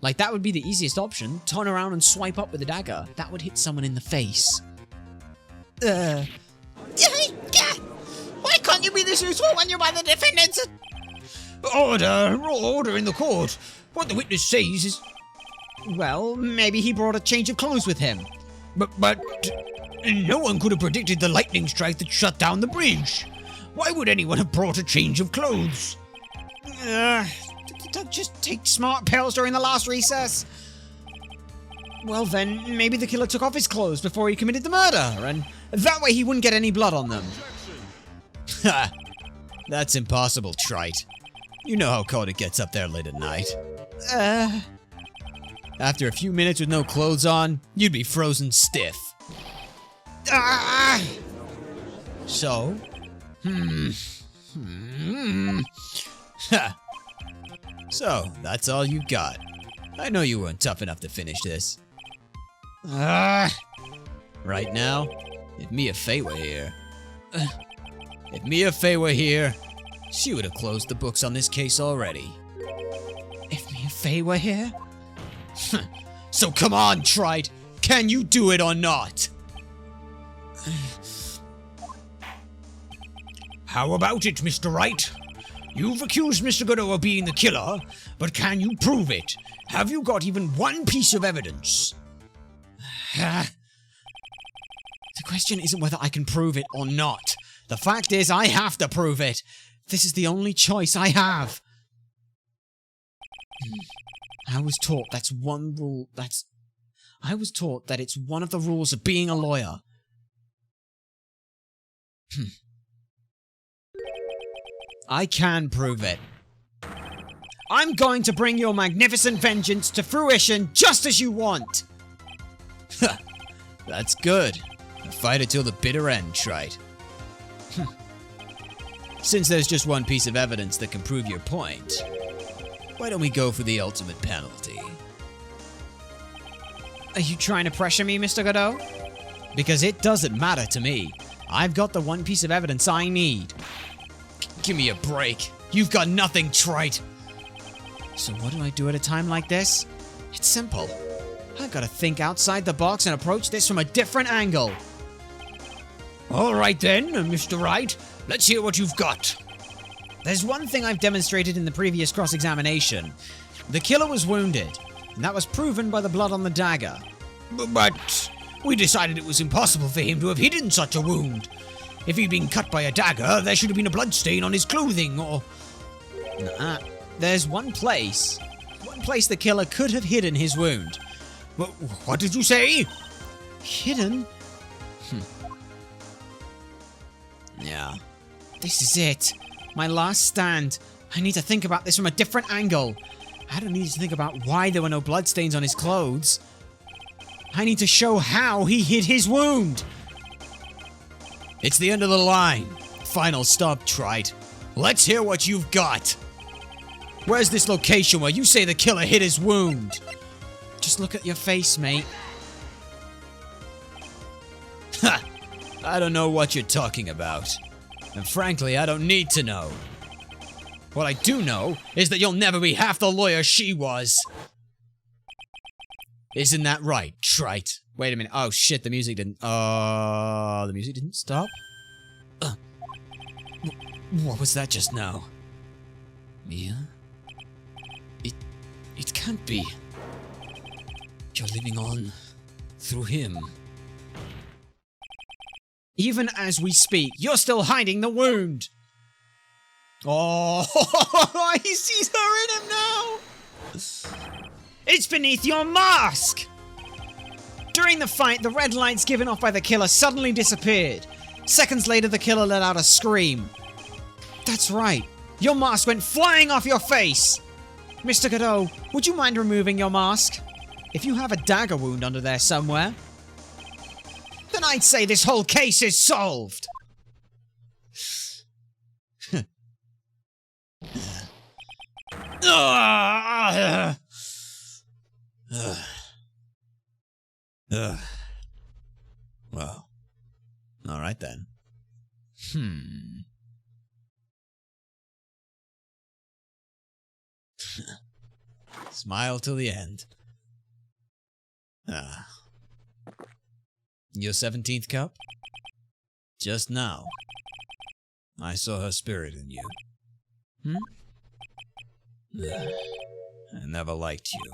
Like, that would be the easiest option. Turn around and swipe up with the dagger. That would hit someone in the face. Why can't you be this useful when you're by the defendants? Order in the court. What the witness says is... Well, maybe he brought a change of clothes with him. But no one could have predicted the lightning strike that shut down the bridge. Why would anyone have brought a change of clothes? Just take smart pills during the last recess. Well then, maybe the killer took off his clothes before he committed the murder, and that way he wouldn't get any blood on them. Ha! That's impossible, Trite. You know how cold it gets up there late at night. After a few minutes with no clothes on, you'd be frozen stiff. So? Ha! So, that's all you got. I know you weren't tough enough to finish this. Right now, if Mia Fey were here... If Mia Fey were here, she would have closed the books on this case already. If Mia Fey were here? So come on, Trite! Can you do it or not? How about it, Mr. Wright? You've accused Mr. Godot of being the killer, but can you prove it? Have you got even one piece of evidence? The question isn't whether I can prove it or not. The fact is, I have to prove it. This is the only choice I have. I was taught that's one rule, I was taught that it's one of the rules of being a lawyer. I can prove it. I'm going to bring your magnificent vengeance to fruition just as you want. That's good. Fight it till the bitter end, Trite. Since there's just one piece of evidence that can prove your point, why don't we go for the ultimate penalty? Are you trying to pressure me, Mr. Godot? Because it doesn't matter to me. I've got the one piece of evidence I need. Give me a break. You've got nothing, Trite. So what do I do at a time like this? It's simple. I've got to think outside the box and approach this from a different angle. All right then, Mr. Wright. Let's hear what you've got. There's one thing I've demonstrated in the previous cross-examination. The killer was wounded, and that was proven by the blood on the dagger. But we decided it was impossible for him to have hidden such a wound. If he'd been cut by a dagger, there should have been a bloodstain on his clothing, or... Nah, there's one place the killer could have hidden his wound. What did you say? Hidden? Yeah. This is it. My last stand. I need to think about this from a different angle. I don't need to think about why there were no bloodstains on his clothes. I need to show how he hid his wound. It's the end of the line. Final stop, Trite. Let's hear what you've got. Where's this location where you say the killer hid his wound? Just look at your face, mate. Ha! I don't know what you're talking about. And frankly, I don't need to know. What I do know is that you'll never be half the lawyer she was. Isn't that right, Trite? Wait a minute. Oh shit, the music didn't... the music didn't stop? What was that just now? Mia? It can't be. you're living on through him. Even as we speak, you're still hiding the wound! Oh, he sees her in him now! It's beneath your mask! During the fight, the red lights given off by the killer suddenly disappeared. Seconds later, the killer let out a scream. That's right. Your mask went flying off your face! Mr. Godot, would you mind removing your mask? If you have a dagger wound under there somewhere, then I'd say this whole case is solved! Well, alright then. Smile till the end. Your 17th cup? Just now, I saw her spirit in you. I never liked you.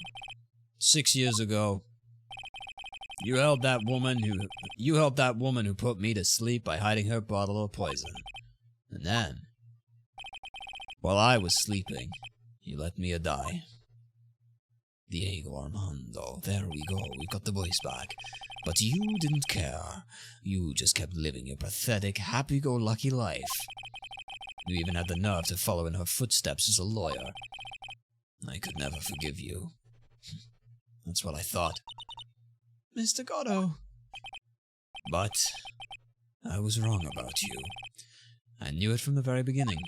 6 years ago, you helped that woman who put me to sleep by hiding her bottle of poison. And then, while I was sleeping, you let Mia die. Diego Armando, there we go, we got the voice back. But you didn't care. You just kept living your pathetic, happy-go-lucky life. You even had the nerve to follow in her footsteps as a lawyer. I could never forgive you. That's what I thought. Mr. Godot. But I was wrong about you. I knew it from the very beginning.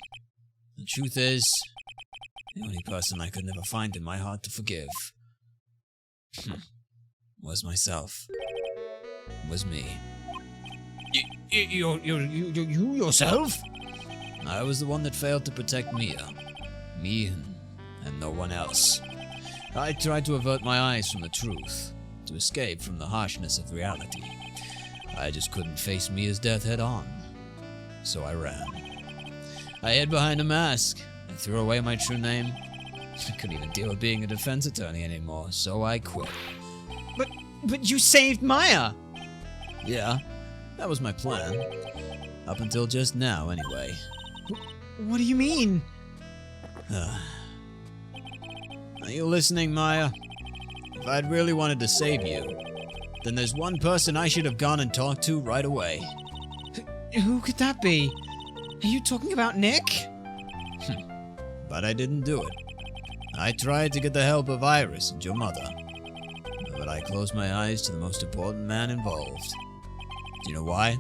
The truth is, the only person I could never find in my heart to forgive was myself. Was me. You yourself? I was the one that failed to protect Mia. Me and no one else. I tried to avert my eyes from the truth, to escape from the harshness of reality. I just couldn't face Mia's death head on. So I ran. I hid behind a mask. I threw away my true name. I couldn't even deal with being a defense attorney anymore, so I quit. But you saved Maya! Yeah, that was my plan. Up until just now, anyway. What do you mean? Are you listening, Maya? If I'd really wanted to save you, then there's one person I should have gone and talked to right away. Who could that be? Are you talking about Nick? But I didn't do it. I tried to get the help of Iris and your mother. But I closed my eyes to the most important man involved. Do you know why?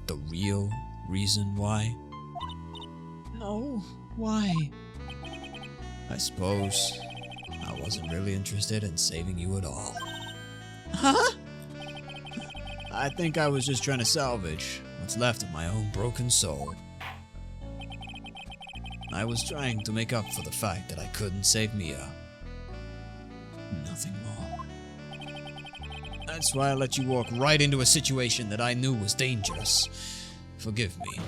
The real reason why? No, why? I suppose I wasn't really interested in saving you at all. Huh? I think I was just trying to salvage what's left of my own broken soul. I was trying to make up for the fact that I couldn't save Mia. Nothing more. That's why I let you walk right into a situation that I knew was dangerous. Forgive me.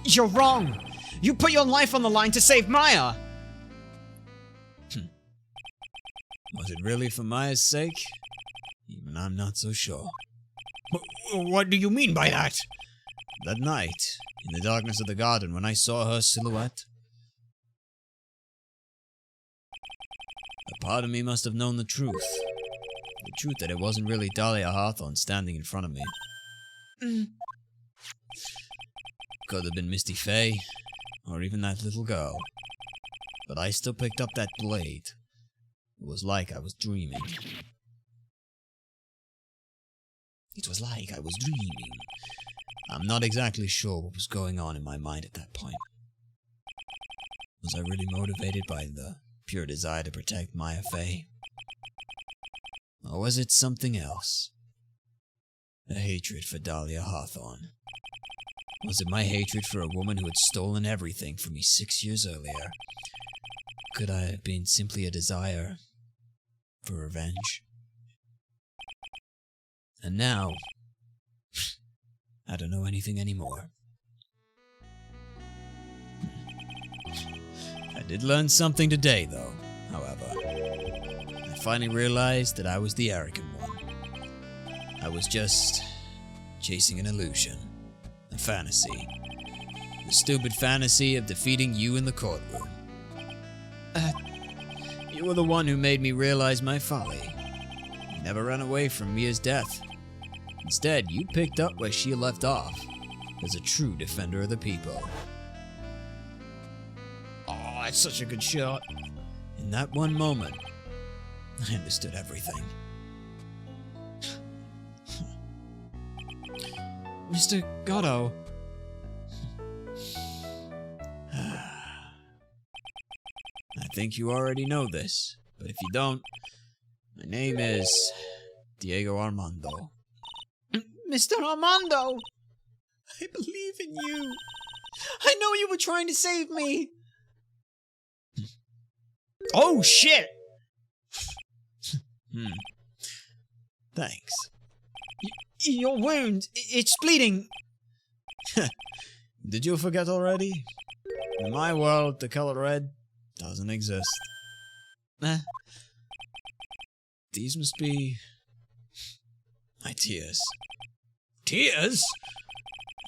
You're wrong! You put your life on the line to save Maya! Was it really for Maya's sake? Even I'm not so sure. What do you mean by that? That night, in the darkness of the garden, when I saw her silhouette, a part of me must have known the truth. The truth that it wasn't really Dahlia Hawthorne standing in front of me. Could have been Misty Faye, or even that little girl. But I still picked up that blade. It was like I was dreaming. It was like I was dreaming. I'm not exactly sure what was going on in my mind at that point. Was I really motivated by the pure desire to protect Maya Faye? Or was it something else? A hatred for Dahlia Hawthorne? Was it my hatred for a woman who had stolen everything from me 6 years earlier? Could I have been simply a desire for revenge? And now, I don't know anything anymore. I did learn something today, though, however. I finally realized that I was the arrogant one. I was just chasing an illusion, a fantasy. The stupid fantasy of defeating you in the courtroom. You were the one who made me realize my folly. You never ran away from Mia's death. Instead, you picked up where she left off, as a true defender of the people. Oh, that's such a good shot. In that one moment, I understood everything. Mr. Gatto. I think you already know this, but if you don't, my name is Diego Armando. Mr. Armando! I believe in you. I know you were trying to save me. Oh, shit! Thanks. Your wound, it's bleeding. Did you forget already? In my world, the color red doesn't exist. These must be my tears. Tears?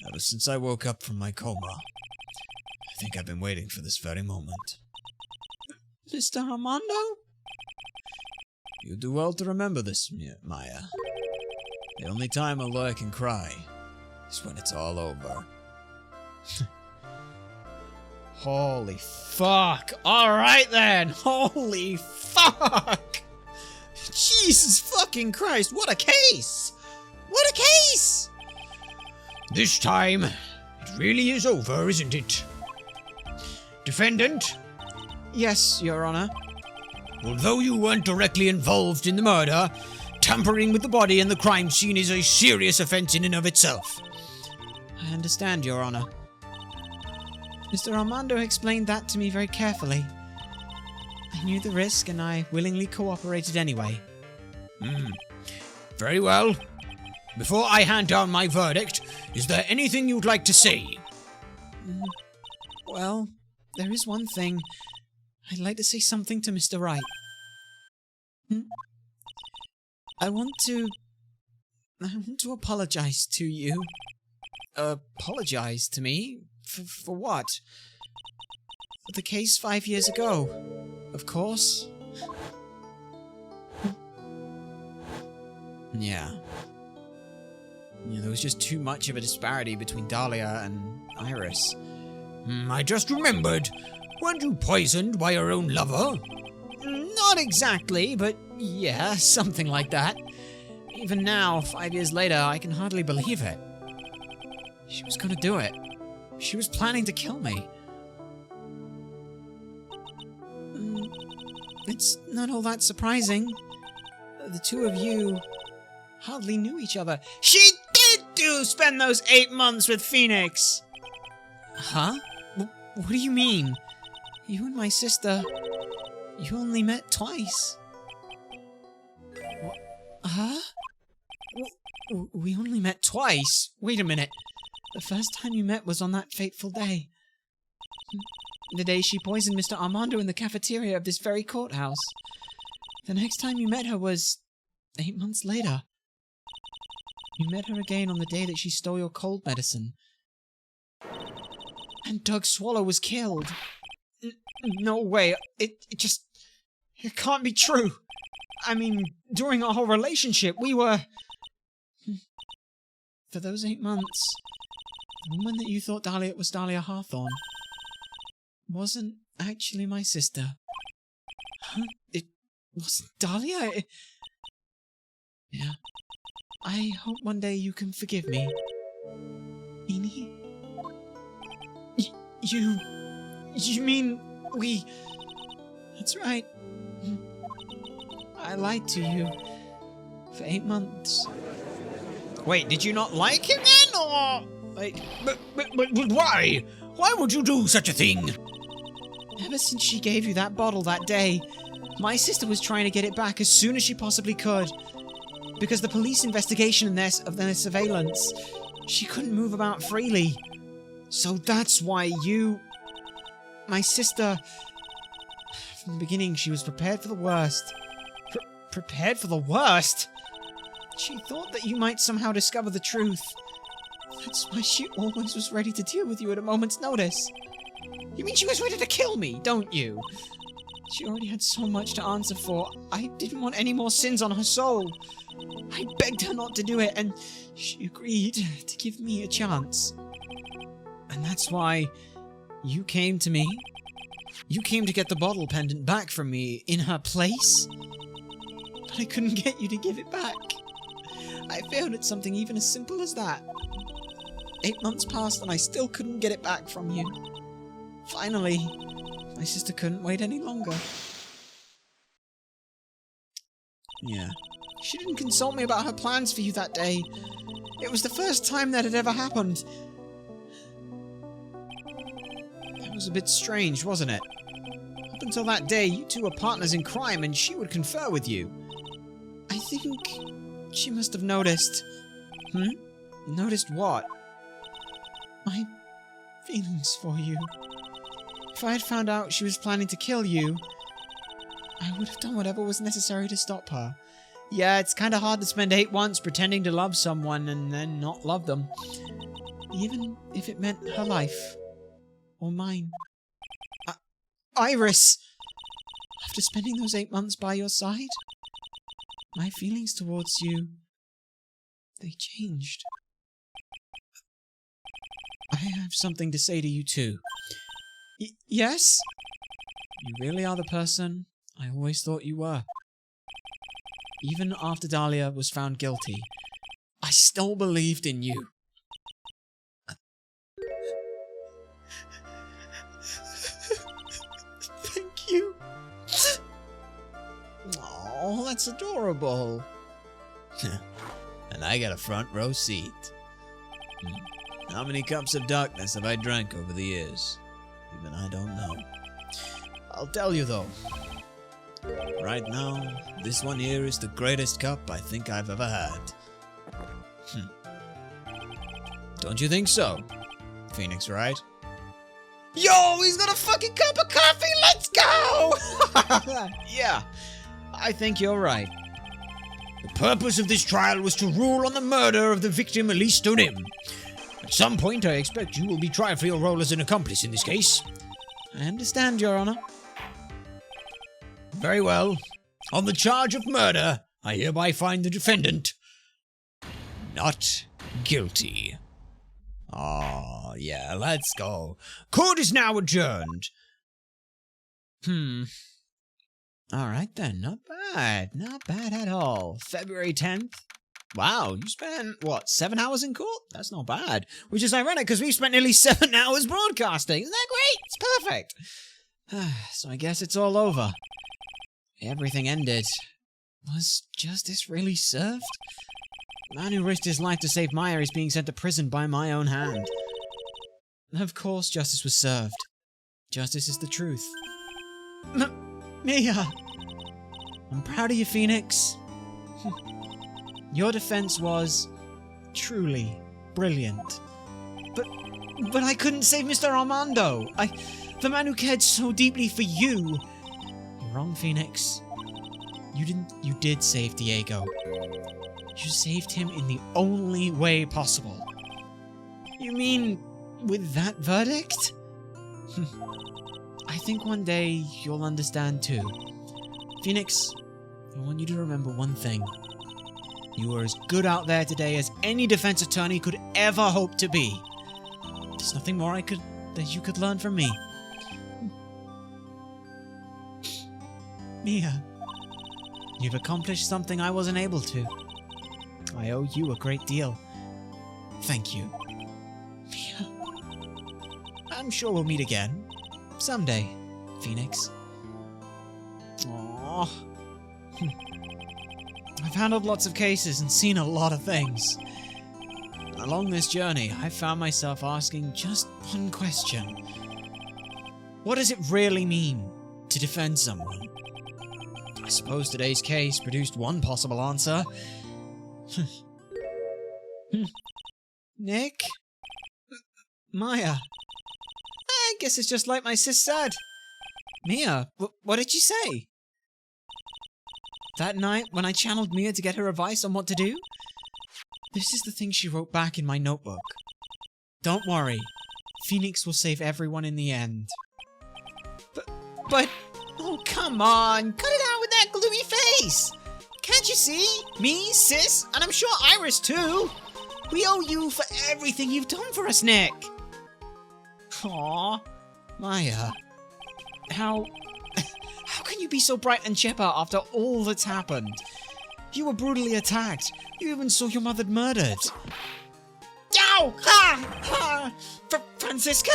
Ever since I woke up from my coma, I think I've been waiting for this very moment. Mr. Armando? You do well to remember this, Maya. The only time a lawyer can cry is when it's all over. Holy fuck. Alright then. Holy fuck. Jesus fucking Christ. What a case. What a case. This time, it really is over, isn't it? Defendant? Yes, Your Honor. Although you weren't directly involved in the murder, tampering with the body and the crime scene is a serious offense in and of itself. I understand, Your Honor. Mr. Armando explained that to me very carefully. I knew the risk and I willingly cooperated anyway. Very well. Before I hand down my verdict, is there anything you'd like to say? Well, there is one thing. I'd like to say something to Mr. Wright. I want to apologize to you. Apologize to me? For what? For the case 5 years ago. Of course. Yeah, there was just too much of a disparity between Dahlia and Iris. I just remembered. Weren't you poisoned by your own lover? Not exactly, but yeah, something like that. Even now, 5 years later, I can hardly believe it. She was gonna do it. She was planning to kill me. It's not all that surprising. The two of you hardly knew each other. She did spend those 8 months with Phoenix! Huh? What do you mean? You and my sister, you only met twice. Huh? We only met twice? Wait a minute. The first time you met was on that fateful day. The day she poisoned Mr. Armando in the cafeteria of this very courthouse. The next time you met her was 8 months later. You met her again on the day that she stole your cold medicine. And Doug Swallow was killed. No way. It can't be true. I mean, during our whole relationship, we were... For those 8 months, the woman that you thought Dahlia was Dahlia Hawthorne wasn't actually my sister. Huh? It wasn't Dahlia? Yeah. I hope one day you can forgive me. Eni? You mean we... That's right. I lied to you for 8 months. Wait, did you not like him then, or... Like... But why? Why would you do such a thing? Ever since she gave you that bottle that day, my sister was trying to get it back as soon as she possibly could. Because the police investigation of their surveillance, she couldn't move about freely. So that's why you... My sister... From the beginning, she was prepared for the worst. prepared for the worst. She thought that you might somehow discover the truth. That's why she always was ready to deal with you at a moment's notice. You mean she was ready to kill me, don't you? She already had so much to answer for. I didn't want any more sins on her soul. I begged her not to do it, and she agreed to give me a chance. And that's why you came to me. You came to get the bottle pendant back from me in her place. But I couldn't get you to give it back. I failed at something even as simple as that. 8 months passed and I still couldn't get it back from you. Finally, my sister couldn't wait any longer. Yeah. She didn't consult me about her plans for you that day. It was the first time that had ever happened. It was a bit strange, wasn't it? Up until that day, you two were partners in crime and she would confer with you. I think she must have noticed. Noticed what? My feelings for you. If I had found out she was planning to kill you, I would have done whatever was necessary to stop her. Yeah, it's kinda hard to spend 8 months pretending to love someone and then not love them. Even if it meant her life. Or mine. Iris! After spending those 8 months by your side, my feelings towards you, they changed. I have something to say to you too. Yes? You really are the person I always thought you were. Even after Dahlia was found guilty, I still believed in you. Thank you. Oh, that's adorable. And I got a front row seat. How many cups of darkness have I drank over the years? Even I don't know. I'll tell you though. Right now, this one here is the greatest cup I think I've ever had. Don't you think so, Phoenix, Wright? Yo, he's got a fucking cup of coffee! Let's go! Yeah, I think you're right. The purpose of this trial was to rule on the murder of the victim Elise Stonim. At some point, I expect you will be tried for your role as an accomplice in this case. I understand, Your Honor. Very well. On the charge of murder, I hereby find the defendant not guilty. Oh, yeah, let's go. Court is now adjourned. Alright then, not bad. Not bad at all. February 10th. Wow, you spent, what, 7 hours in court? That's not bad. Which is ironic, because we've spent nearly 7 hours broadcasting. Isn't that great? It's perfect. So I guess it's all over. Everything ended. Was justice really served? The man who risked his life to save Maya is being sent to prison by my own hand. Of course justice was served. Justice is the truth. Mia! I'm proud of you, Phoenix. Your defense was truly brilliant. But I couldn't save Mr. Armando. The man who cared so deeply for you. You're wrong, Phoenix. You did save Diego. You saved him in the only way possible. You mean with that verdict? I think one day you'll understand too. Phoenix, I want you to remember one thing. You were as good out there today as any defense attorney could ever hope to be. There's nothing more that you could learn from me. Mia, you've accomplished something I wasn't able to. I owe you a great deal. Thank you. Mia, I'm sure we'll meet again. Someday, Phoenix. Aww. I've handled lots of cases and seen a lot of things. Along this journey, I found myself asking just one question. What does it really mean to defend someone? I suppose today's case produced one possible answer. Nick? Maya? I guess it's just like my sis said. Mia, what did you say? That night, when I channeled Mia to get her advice on what to do? This is the thing she wrote back in my notebook. Don't worry. Phoenix will save everyone in the end. But... Oh, come on! Cut it out with that gluey face! Can't you see? Me, Sis, and I'm sure Iris too! We owe you for everything you've done for us, Nick! Aww. Maya. How can you be so bright and chipper after all that's happened? You were brutally attacked. You even saw your mother murdered. Ow! Ha! Francisca?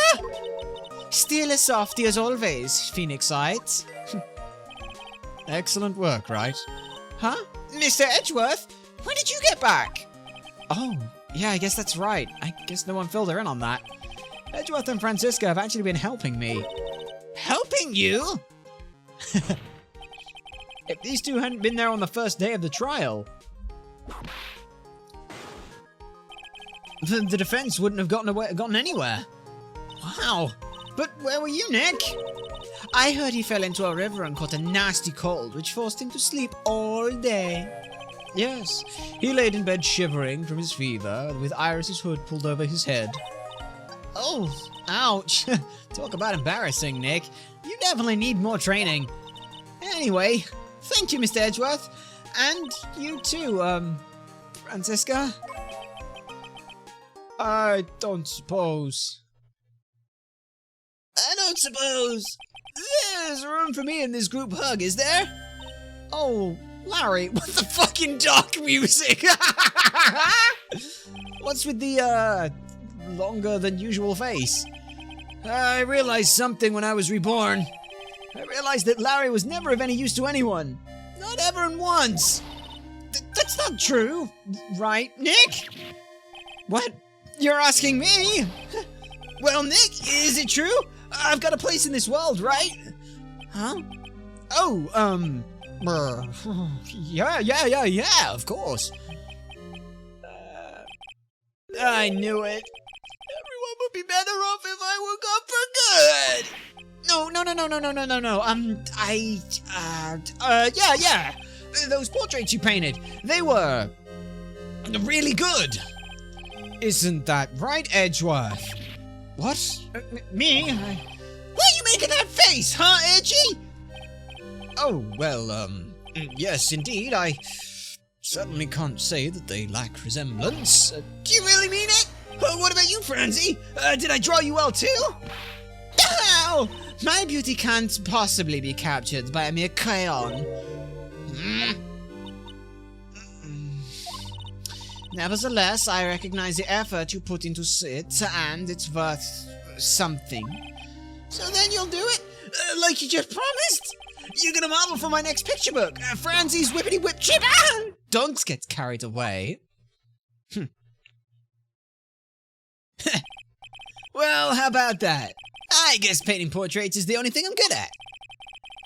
Still as softy as always, Phoenixite. Excellent work, Wright. Huh? Mr. Edgeworth? When did you get back? Oh, yeah, I guess that's right. I guess no one filled her in on that. Edgeworth and Francisca have actually been helping me. Helping you? If these two hadn't been there on the first day of the trial, the defense wouldn't have gotten anywhere. Wow. But where were you, Nick? I heard he fell into a river and caught a nasty cold, which forced him to sleep all day. Yes, he laid in bed shivering from his fever, with Iris's hood pulled over his head. Oh, ouch. Talk about embarrassing, Nick. You definitely need more training. Anyway, thank you, Mr. Edgeworth. And you too, Francisca? I don't suppose. I don't suppose there's room for me in this group hug, is there? Oh, Larry, what the fucking dark music? What's with the, longer than usual face? I realized something when I was reborn. I realized that Larry was never of any use to anyone. Not ever and once. That's not true, right, Nick? What? You're asking me? Well, Nick, is it true? I've got a place in this world, right? Huh? Oh, yeah, of course. I knew it. Everyone would be better off if I were gone for good. No. Yeah. Those portraits you painted, they were really good. Isn't that right, Edgeworth? What? Me? Why are you making that face, huh, Edgy? Oh, well, yes, indeed, I certainly can't say that they lack resemblance. Do you really mean it? What about you, Francie? Did I draw you well, too? No! My beauty can't possibly be captured by a mere crayon. Nevertheless, I recognize the effort you put into it, and it's worth something. So then you'll do it? Like you just promised? You're gonna model for my next picture book, Francie's Whippity Whip Chip. Don't get carried away. Well, how about that? I guess painting portraits is the only thing I'm good at.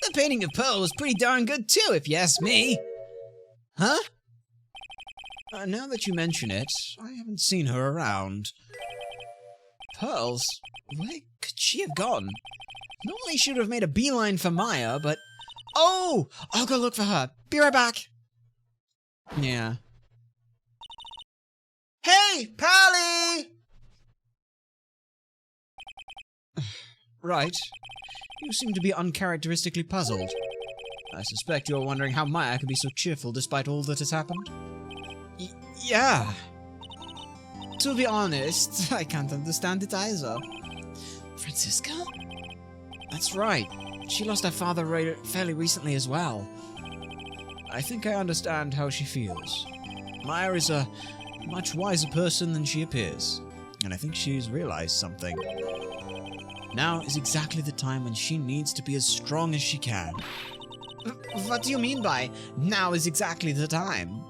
The painting of Pearl was pretty darn good too, if you ask me. Huh? Now that you mention it, I haven't seen her around. Pearls? Where could she have gone? Normally she would have made a beeline for Maya, but... Oh! I'll go look for her. Be right back. Yeah. Hey, Pally! Right. You seem to be uncharacteristically puzzled. I suspect you're wondering how Maya can be so cheerful despite all that has happened. Yeah. To be honest, I can't understand it either. Francisca? That's right. She lost her father fairly recently as well. I think I understand how she feels. Maya is a much wiser person than she appears, and I think she's realized something. Now is exactly the time when she needs to be as strong as she can. What do you mean by, now is exactly the time?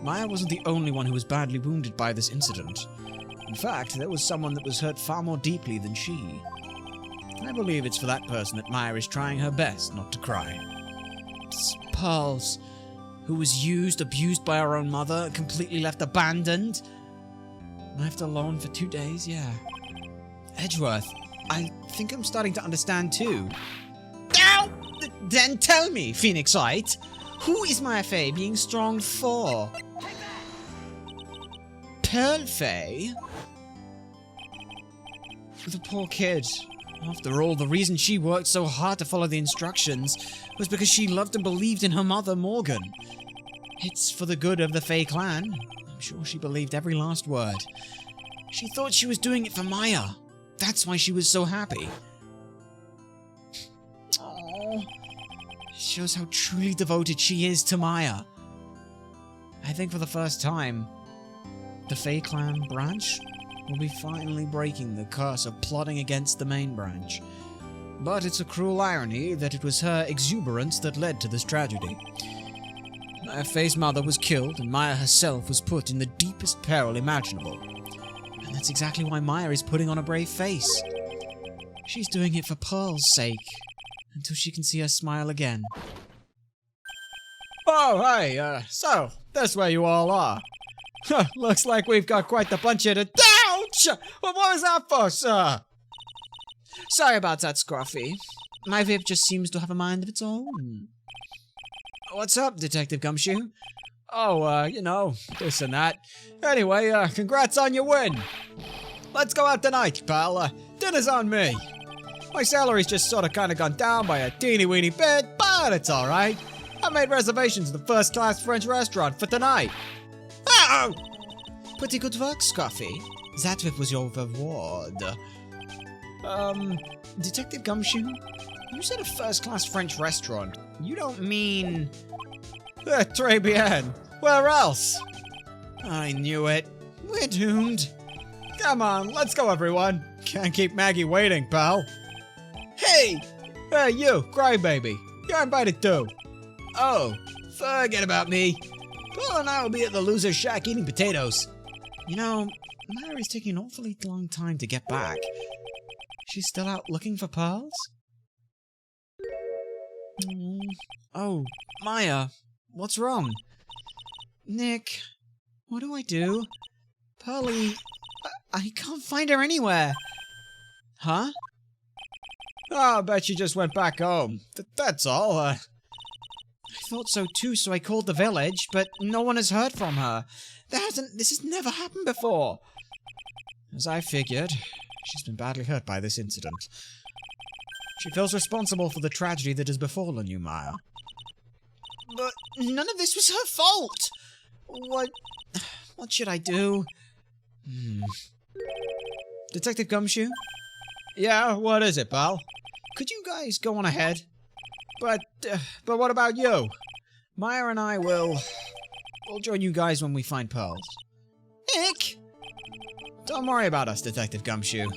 Maya wasn't the only one who was badly wounded by this incident. In fact, there was someone that was hurt far more deeply than she. I believe it's for that person that Maya is trying her best not to cry. It's Pearls, who was used, abused by her own mother, completely left abandoned. Left alone for 2 days, yeah. Edgeworth, I think I'm starting to understand too. Ow! Then tell me, Phoenixite, Who is Maya Fey being strong for? Pearl Fey? The poor kid. After all, the reason she worked so hard to follow the instructions was because she loved and believed in her mother, Morgan. It's for the good of the Fey clan. I'm sure she believed every last word. She thought she was doing it for Maya. That's why she was so happy. Oh, shows how truly devoted she is to Maya. I think for the first time, the Fey clan branch will be finally breaking the curse of plotting against the main branch. But it's a cruel irony that it was her exuberance that led to this tragedy. Maya Fey's mother was killed, and Maya herself was put in the deepest peril imaginable. And that's exactly why Maya is putting on a brave face. She's doing it for Pearl's sake, until she can see her smile again. Oh, hey, so, that's where you all are. Looks like we've got quite the bunch here to— Ouch! Well, what was that for, sir? Sorry about that, Scruffy. My Viv just seems to have a mind of its own. What's up, Detective Gumshoe? Oh, you know, this and that. Anyway, congrats on your win. Let's go out tonight, pal. Dinner's on me. My salary's just sort of kind of gone down by a teeny-weeny bit, but it's alright. I made reservations at the first-class French restaurant for tonight. Oh! Pretty good work, Scruffy. That was your reward. Detective Gumshoe? You said a first-class French restaurant. You don't mean... Très bien. Where else? I knew it. We're doomed. Come on, let's go, everyone. Can't keep Maggie waiting, pal. Hey! Hey, you, crybaby. You're invited too. Oh, forget about me. Paul and I will be at the loser's shack eating potatoes. You know, Maya is taking an awfully long time to get back. She's still out looking for pearls? Oh, Maya, what's wrong? Nick, what do I do? Pearlie, I can't find her anywhere. Huh? Oh, I bet she just went back home. That's all. I thought so too, so I called the village, but no one has heard from her. This has never happened before. As I figured, she's been badly hurt by this incident. She feels responsible for the tragedy that has befallen you, Maya. But none of this was her fault! What should I do? Detective Gumshoe? Yeah, what is it, pal? Could you guys go on ahead? But what about you? Maya and I will join you guys when we find pearls. Nick! Don't worry about us, Detective Gumshoe.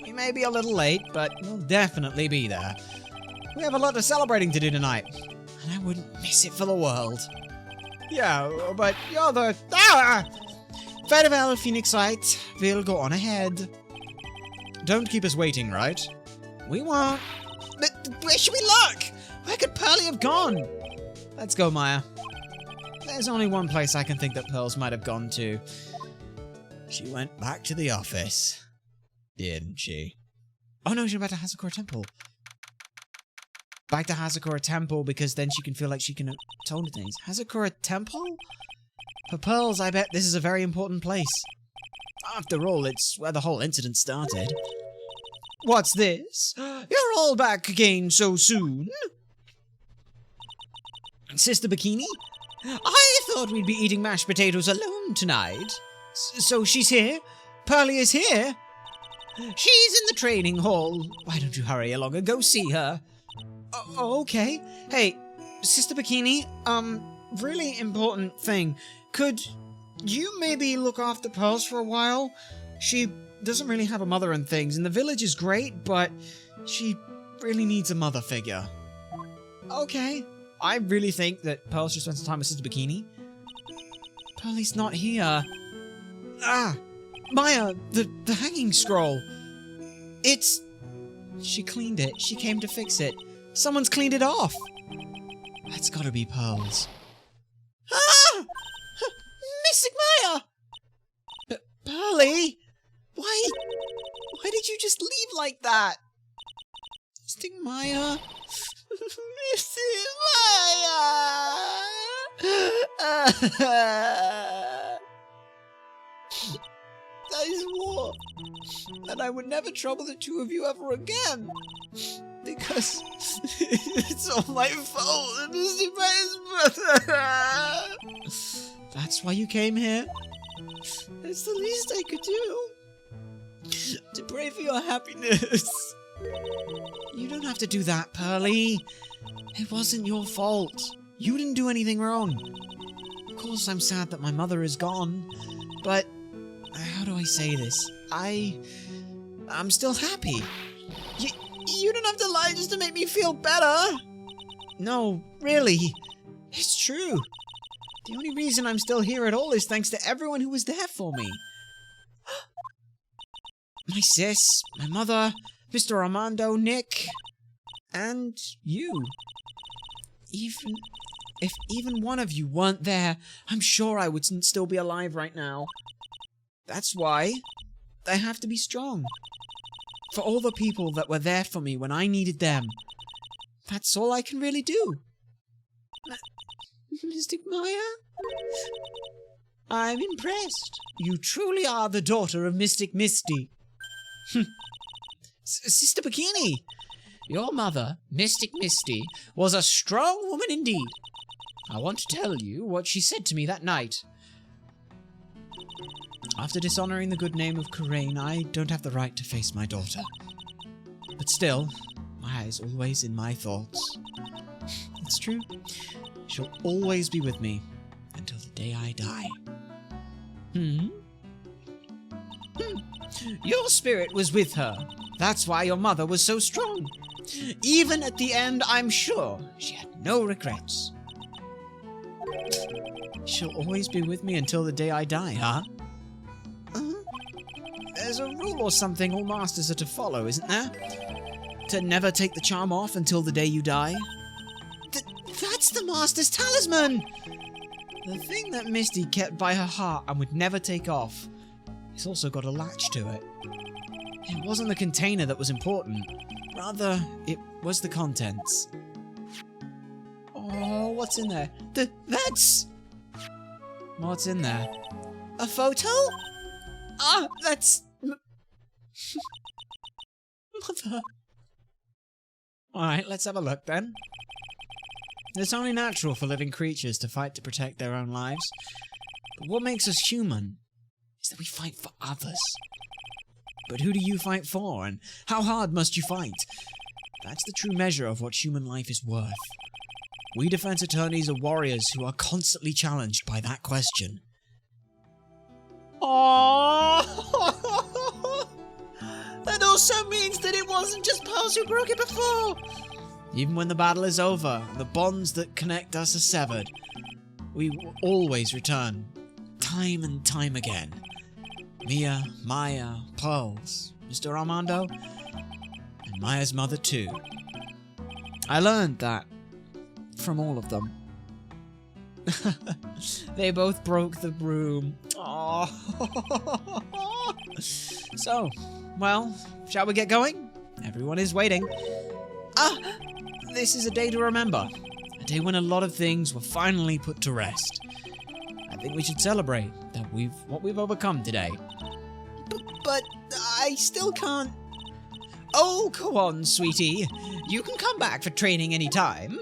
We may be a little late, but we'll definitely be there. We have a lot of celebrating to do tonight. And I wouldn't miss it for the world. Yeah, but you're the... Very well, Phoenix Wright. We'll go on ahead. Don't keep us waiting, right? We won't. But where should we look? Where could Pearlie have gone? Let's go, Maya. There's only one place I can think that Pearls might have gone to. She went back to the office, didn't she? Oh no, she's back to Hazakura Temple. Back to Hazakura Temple because then she can feel like she can atone to things. Hazakura Temple? For Pearls, I bet this is a very important place. After all, it's where the whole incident started. What's this? You're all back again so soon? Sister Bikini? I thought we'd be eating mashed potatoes alone tonight. So she's here? Pearlie is here? She's in the training hall. Why don't you hurry along and go see her? Oh, okay. Hey, Sister Bikini, really important thing. Could you maybe look after Pearls for a while? She doesn't really have a mother and things, and the village is great, but she really needs a mother figure. Okay. I really think that Pearl should spend some time with Sister Bikini. Pearlie's not here. Ah! Maya, the hanging scroll. It's... She cleaned it. She came to fix it. Someone's cleaned it off. That's gotta be Pearl's. Ah! Missing Maya! Pearlie? Why did you just leave like that? Missing Maya? Misty Maya! I swore that I would never trouble the two of you ever again. Because it's all my fault that Misty Maya's brother. That's why you came here? It's the least I could do. To pray for your happiness. You don't have to do that, Pearly. It wasn't your fault. You didn't do anything wrong. Of course I'm sad that my mother is gone, but how do I say this? I'm still happy. You don't have to lie just to make me feel better. No, really. It's true. The only reason I'm still here at all is thanks to everyone who was there for me. My sis, my mother, Mr. Armando, Nick, and you. If even one of you weren't there, I'm sure I would still be alive right now. That's why I have to be strong. For all the people that were there for me when I needed them. That's all I can really do. Mystic Maya? I'm impressed. You truly are the daughter of Mystic Misty. Sister Bikini, your mother, Mystic Misty, was a strong woman indeed. I want to tell you what she said to me that night. After dishonoring the good name of Kurain, I don't have the right to face my daughter. But still, Maya is always in my thoughts. It's true. She'll always be with me until the day I die. Your spirit was with her. That's why your mother was so strong. Even at the end, I'm sure she had no regrets. She'll always be with me until the day I die, huh? There's a rule or something all masters are to follow, isn't there? To never take the charm off until the day you die? That's the master's talisman! The thing that Misty kept by her heart and would never take off. It's also got a latch to it. It wasn't the container that was important. Rather, it was the contents. Oh, what's in there? That's... What's in there? A photo? Ah, that's... Mother. Alright, let's have a look then. It's only natural for living creatures to fight to protect their own lives. But what makes us human is that we fight for others. But who do you fight for, and how hard must you fight? That's the true measure of what human life is worth. We defense attorneys are warriors who are constantly challenged by that question. Aww! That also means that it wasn't just Pearls who broke it before! Even when the battle is over, the bonds that connect us are severed, we will always return, time and time again. Mia, Maya, Pearls, Mr. Armando, and Maya's mother too. I learned that from all of them. They both broke the broom. Aww. So, well, shall we get going? Everyone is waiting. This is a day to remember. A day when a lot of things were finally put to rest. I think we should celebrate that what we've overcome today. But I still can't... Oh, go on, sweetie. You can come back for training anytime.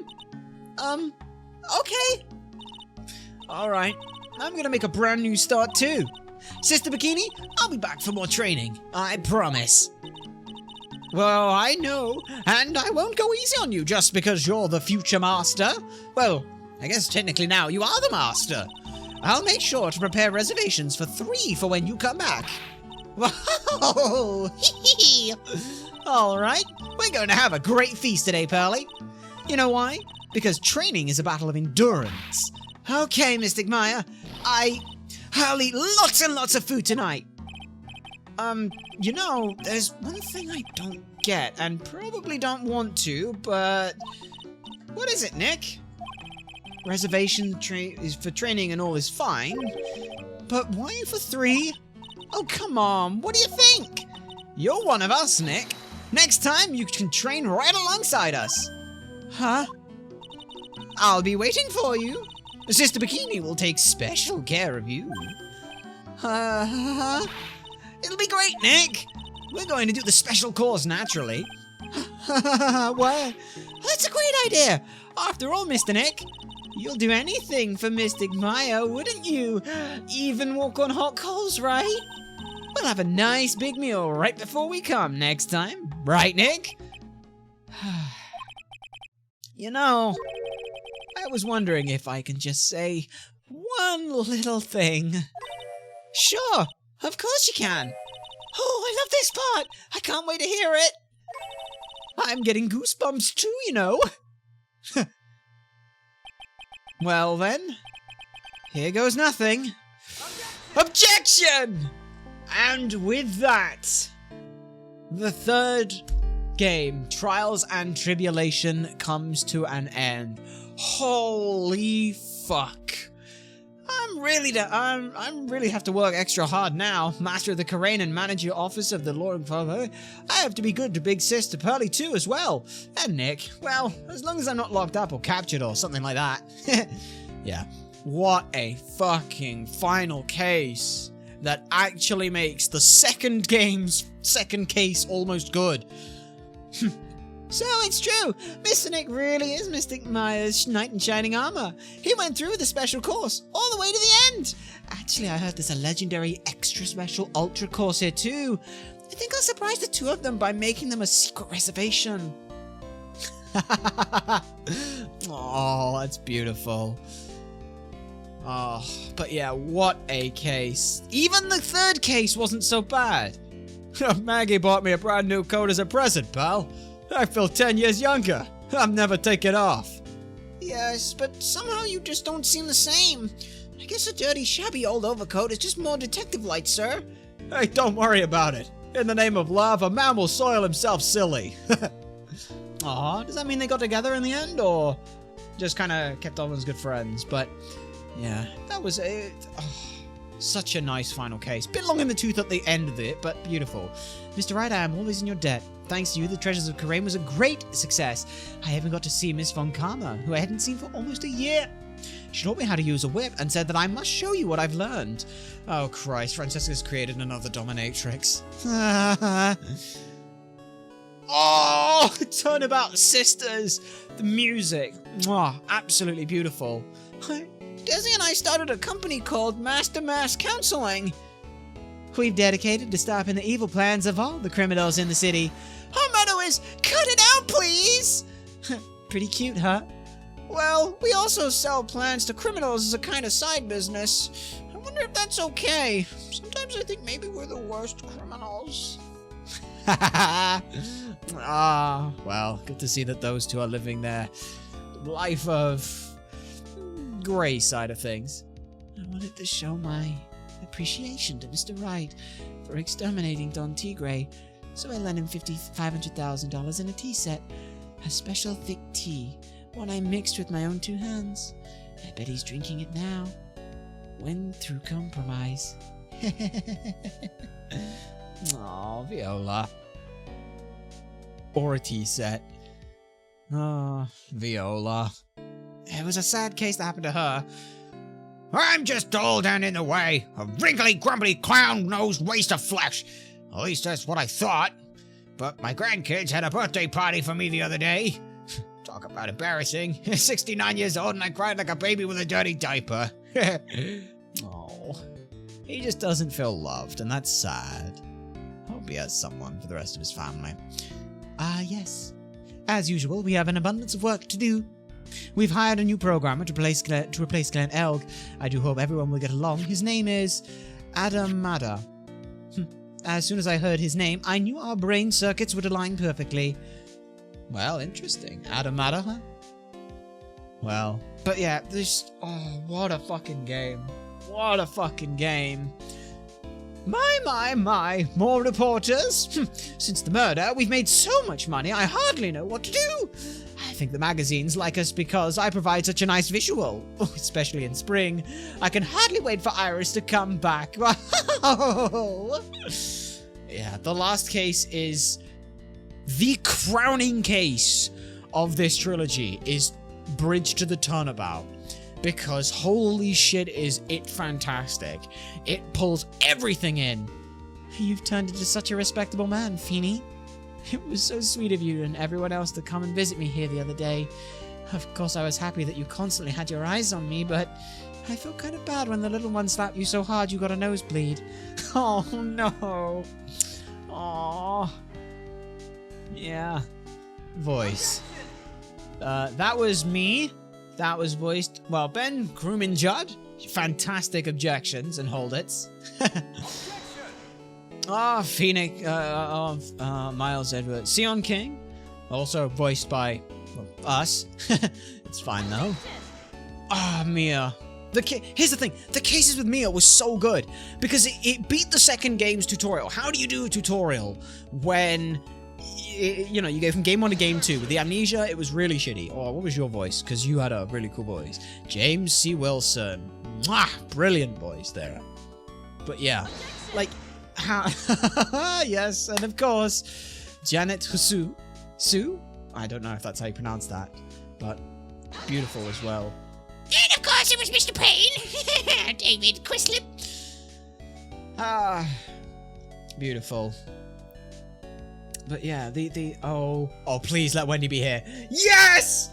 Okay. Alright, I'm gonna make a brand new start too. Sister Bikini, I'll be back for more training. I promise. Well, I know, and I won't go easy on you just because you're the future master. Well, I guess technically now you are the master. I'll make sure to prepare reservations for 3 for when you come back. Whoa! Alright, we're going to have a great feast today, Pearly. You know why? Because training is a battle of endurance. Okay, Mystic Maya, I'll eat lots and lots of food tonight. You know, there's one thing I don't get, and probably don't want to, but... What is it, Nick? Reservation is for training and all is fine, but why for 3? Oh, come on, what do you think? You're one of us, Nick. Next time, you can train right alongside us. Huh? I'll be waiting for you. Sister Bikini will take special care of you. It'll be great, Nick. We're going to do the special course naturally. What? That's a great idea. After all, Mr. Nick, you'll do anything for Mystic Maya, wouldn't you? Even walk on hot coals, right? We'll have a nice big meal right before we come next time. Right, Nick? You know, I was wondering if I can just say one little thing. Sure, of course you can. Oh, I love this part. I can't wait to hear it. I'm getting goosebumps too, you know. Well then, here goes nothing. Objection! And with that, the third game, Trials and Tribulation, comes to an end. Holy fuck. I'm really have to work extra hard now. Master of the Karain and Manager Office of the Lord Father. I have to be good to Big Sister Pearly too as well. And Nick. Well, as long as I'm not locked up or captured or something like that. Yeah. What a fucking final case that actually makes the second case almost good. So it's true, Mr. Nick really is Mystic Maya's knight in shining armor. He went through the special course, all the way to the end. Actually, I heard there's a legendary extra special ultra course here too. I think I'll surprise the two of them by making them a secret reservation. Oh, that's beautiful. Oh, but yeah, what a case. Even the third case wasn't so bad. Maggie bought me a brand new coat as a present, pal. I feel 10 years younger. I'm never taking off. Yes, but somehow you just don't seem the same. I guess a dirty, shabby old overcoat is just more detective-like, sir. Hey, don't worry about it. In the name of love, a man will soil himself silly. Aw, does that mean they got together in the end, or just kind of kept on as good friends? But yeah, that was it. Oh, such a nice final case. Bit long in the tooth at the end of it, but beautiful. Mr. Wright, I am always in your debt. Thanks to you, the Treasures of Karain was a great success. I even got to see Miss Von Karma, who I hadn't seen for almost a year. She taught me how to use a whip and said that I must show you what I've learned. Oh Christ, Francesca's created another dominatrix. Oh, Turnabout Sisters! The music. Mwah, absolutely beautiful. Desi and I started a company called Master Mass Counseling. We've dedicated to stopping the evil plans of all the criminals in the city. Our motto is, cut it out, please! Pretty cute, huh? Well, we also sell plans to criminals as a kind of side business. I wonder if that's okay. Sometimes I think maybe we're the worst criminals. Ah, well, good to see that those two are living their life of grey side of things. I wanted to show my appreciation to Mr. Wright for exterminating Don Tigre, so I lent him $500,000 in a tea set. A special thick tea, one I mixed with my own two hands. I bet he's drinking it now. Win through compromise. Aw, Viola. Or a tea set. Oh, Viola. It was a sad case that happened to her. I'm just old and in the way. A wrinkly, grumbly, clown-nosed waste of flesh. At least that's what I thought. But my grandkids had a birthday party for me the other day. Talk about embarrassing. 69 years old and I cried like a baby with a dirty diaper. Oh, he just doesn't feel loved, and that's sad. Hope he has someone for the rest of his family. Yes. As usual, we have an abundance of work to do. We've hired a new programmer to replace Glenn Elg. I do hope everyone will get along. His name is Adam Madder. As soon as I heard his name, I knew our brain circuits would align perfectly. Well, interesting. Adam Madder, huh? Well, but yeah, this... Oh, what a fucking game. What a fucking game. My, more reporters. Since the murder, we've made so much money, I hardly know what to do. I think the magazines like us because I provide such a nice visual, especially in spring. I can hardly wait for Iris to come back. Yeah, the last case is the crowning case of this trilogy is Bridge to the Turnabout. Because holy shit is it fantastic. It pulls everything in. You've turned into such a respectable man, Feeny. It was so sweet of you and everyone else to come and visit me here the other day. Of course, I was happy that you constantly had your eyes on me, but I felt kind of bad when the little one slapped you so hard you got a nosebleed. Oh, no. Aww. Yeah. Voice. That was me. That was voiced, well, Ben Crewman Judd. Fantastic objections and hold it's. Phoenix, Miles Edwards. Sion King, also voiced by us. It's fine though. Mia. Here's the thing, the cases with Mia was so good because it beat the second game's tutorial. How do you do a tutorial when, you know, you go from game 1 to game 2? With the amnesia, it was really shitty. Oh, what was your voice? Because you had a really cool voice. James C. Wilson. Mwah! Brilliant voice there. But yeah, like, yes, and of course, Janet Husu. Sue? I don't know if that's how you pronounce that, but beautiful as well. And of course it was Mr. Payne. David Quislip. Beautiful. But yeah, oh, please let Wendy be here. Yes!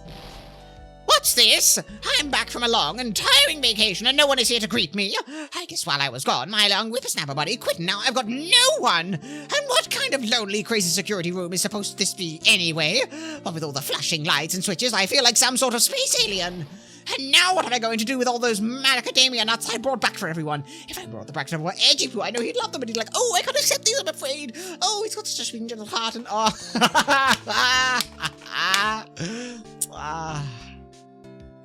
What's this? I'm back from a long and tiring vacation and no one is here to greet me. I guess while I was gone, my long whippersnapper buddy quit and now I've got no one. And what kind of lonely, crazy security room is supposed this be anyway? What with all the flashing lights and switches, I feel like some sort of space alien. And now what am I going to do with all those macadamia nuts I brought back for everyone? If I brought them back to more edgy poo, I know he'd love them, but he'd like, oh, I can't accept these, I'm afraid. Oh, he's got such a sweet and gentle heart and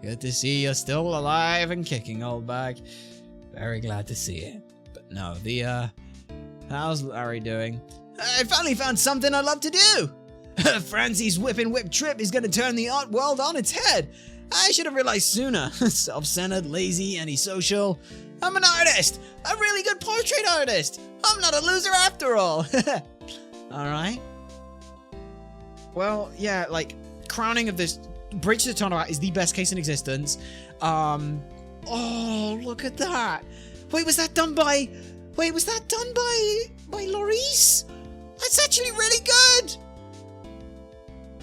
Good to see you're still alive and kicking, old bag. Very glad to see it. But no, how's Larry doing? I finally found something I'd love to do. Francie's whip and whip trip is going to turn the art world on its head. I should have realized sooner. Self-centered, lazy, antisocial. I'm an artist. A really good portrait artist. I'm not a loser after all. Alright. Well, yeah, like, crowning of this Bridge to the Turnabout is the best case in existence. Oh, look at that. Wait, was that done by Laurice? That's actually really good.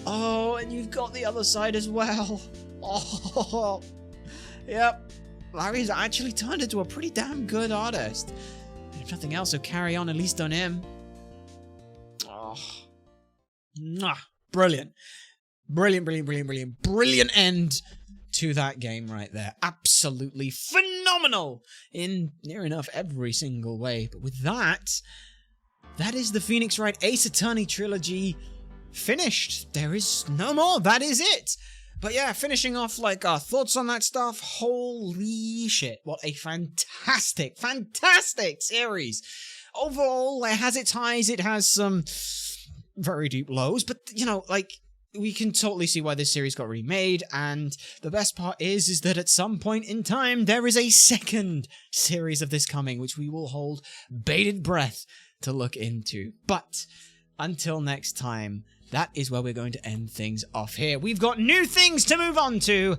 Oh, and you've got the other side as well. Oh, yep. Larry's actually turned into a pretty damn good artist. If nothing else, he'll carry on at least on him. Oh, brilliant. Brilliant end to that game right there. Absolutely phenomenal in near enough every single way. But with that is the Phoenix Wright Ace Attorney trilogy finished. There is no more. That is it. But yeah, finishing off like our thoughts on that stuff. Holy shit. What a fantastic series. Overall, it has its highs. It has some very deep lows. But, you know, like, we can totally see why this series got remade. And the best part is that at some point in time, there is a second series of this coming, which we will hold bated breath to look into. But until next time, that is where we're going to end things off here. We've got new things to move on to,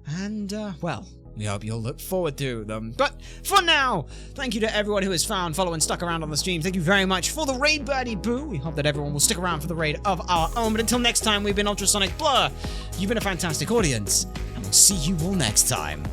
and, well, we hope you'll look forward to them. But for now, thank you to everyone who has found, followed, and stuck around on the stream. Thank you very much for the raid, Birdie Boo. We hope that everyone will stick around for the raid of our own. But until next time, we've been Ultrasonic Blur. You've been a fantastic audience, and we'll see you all next time.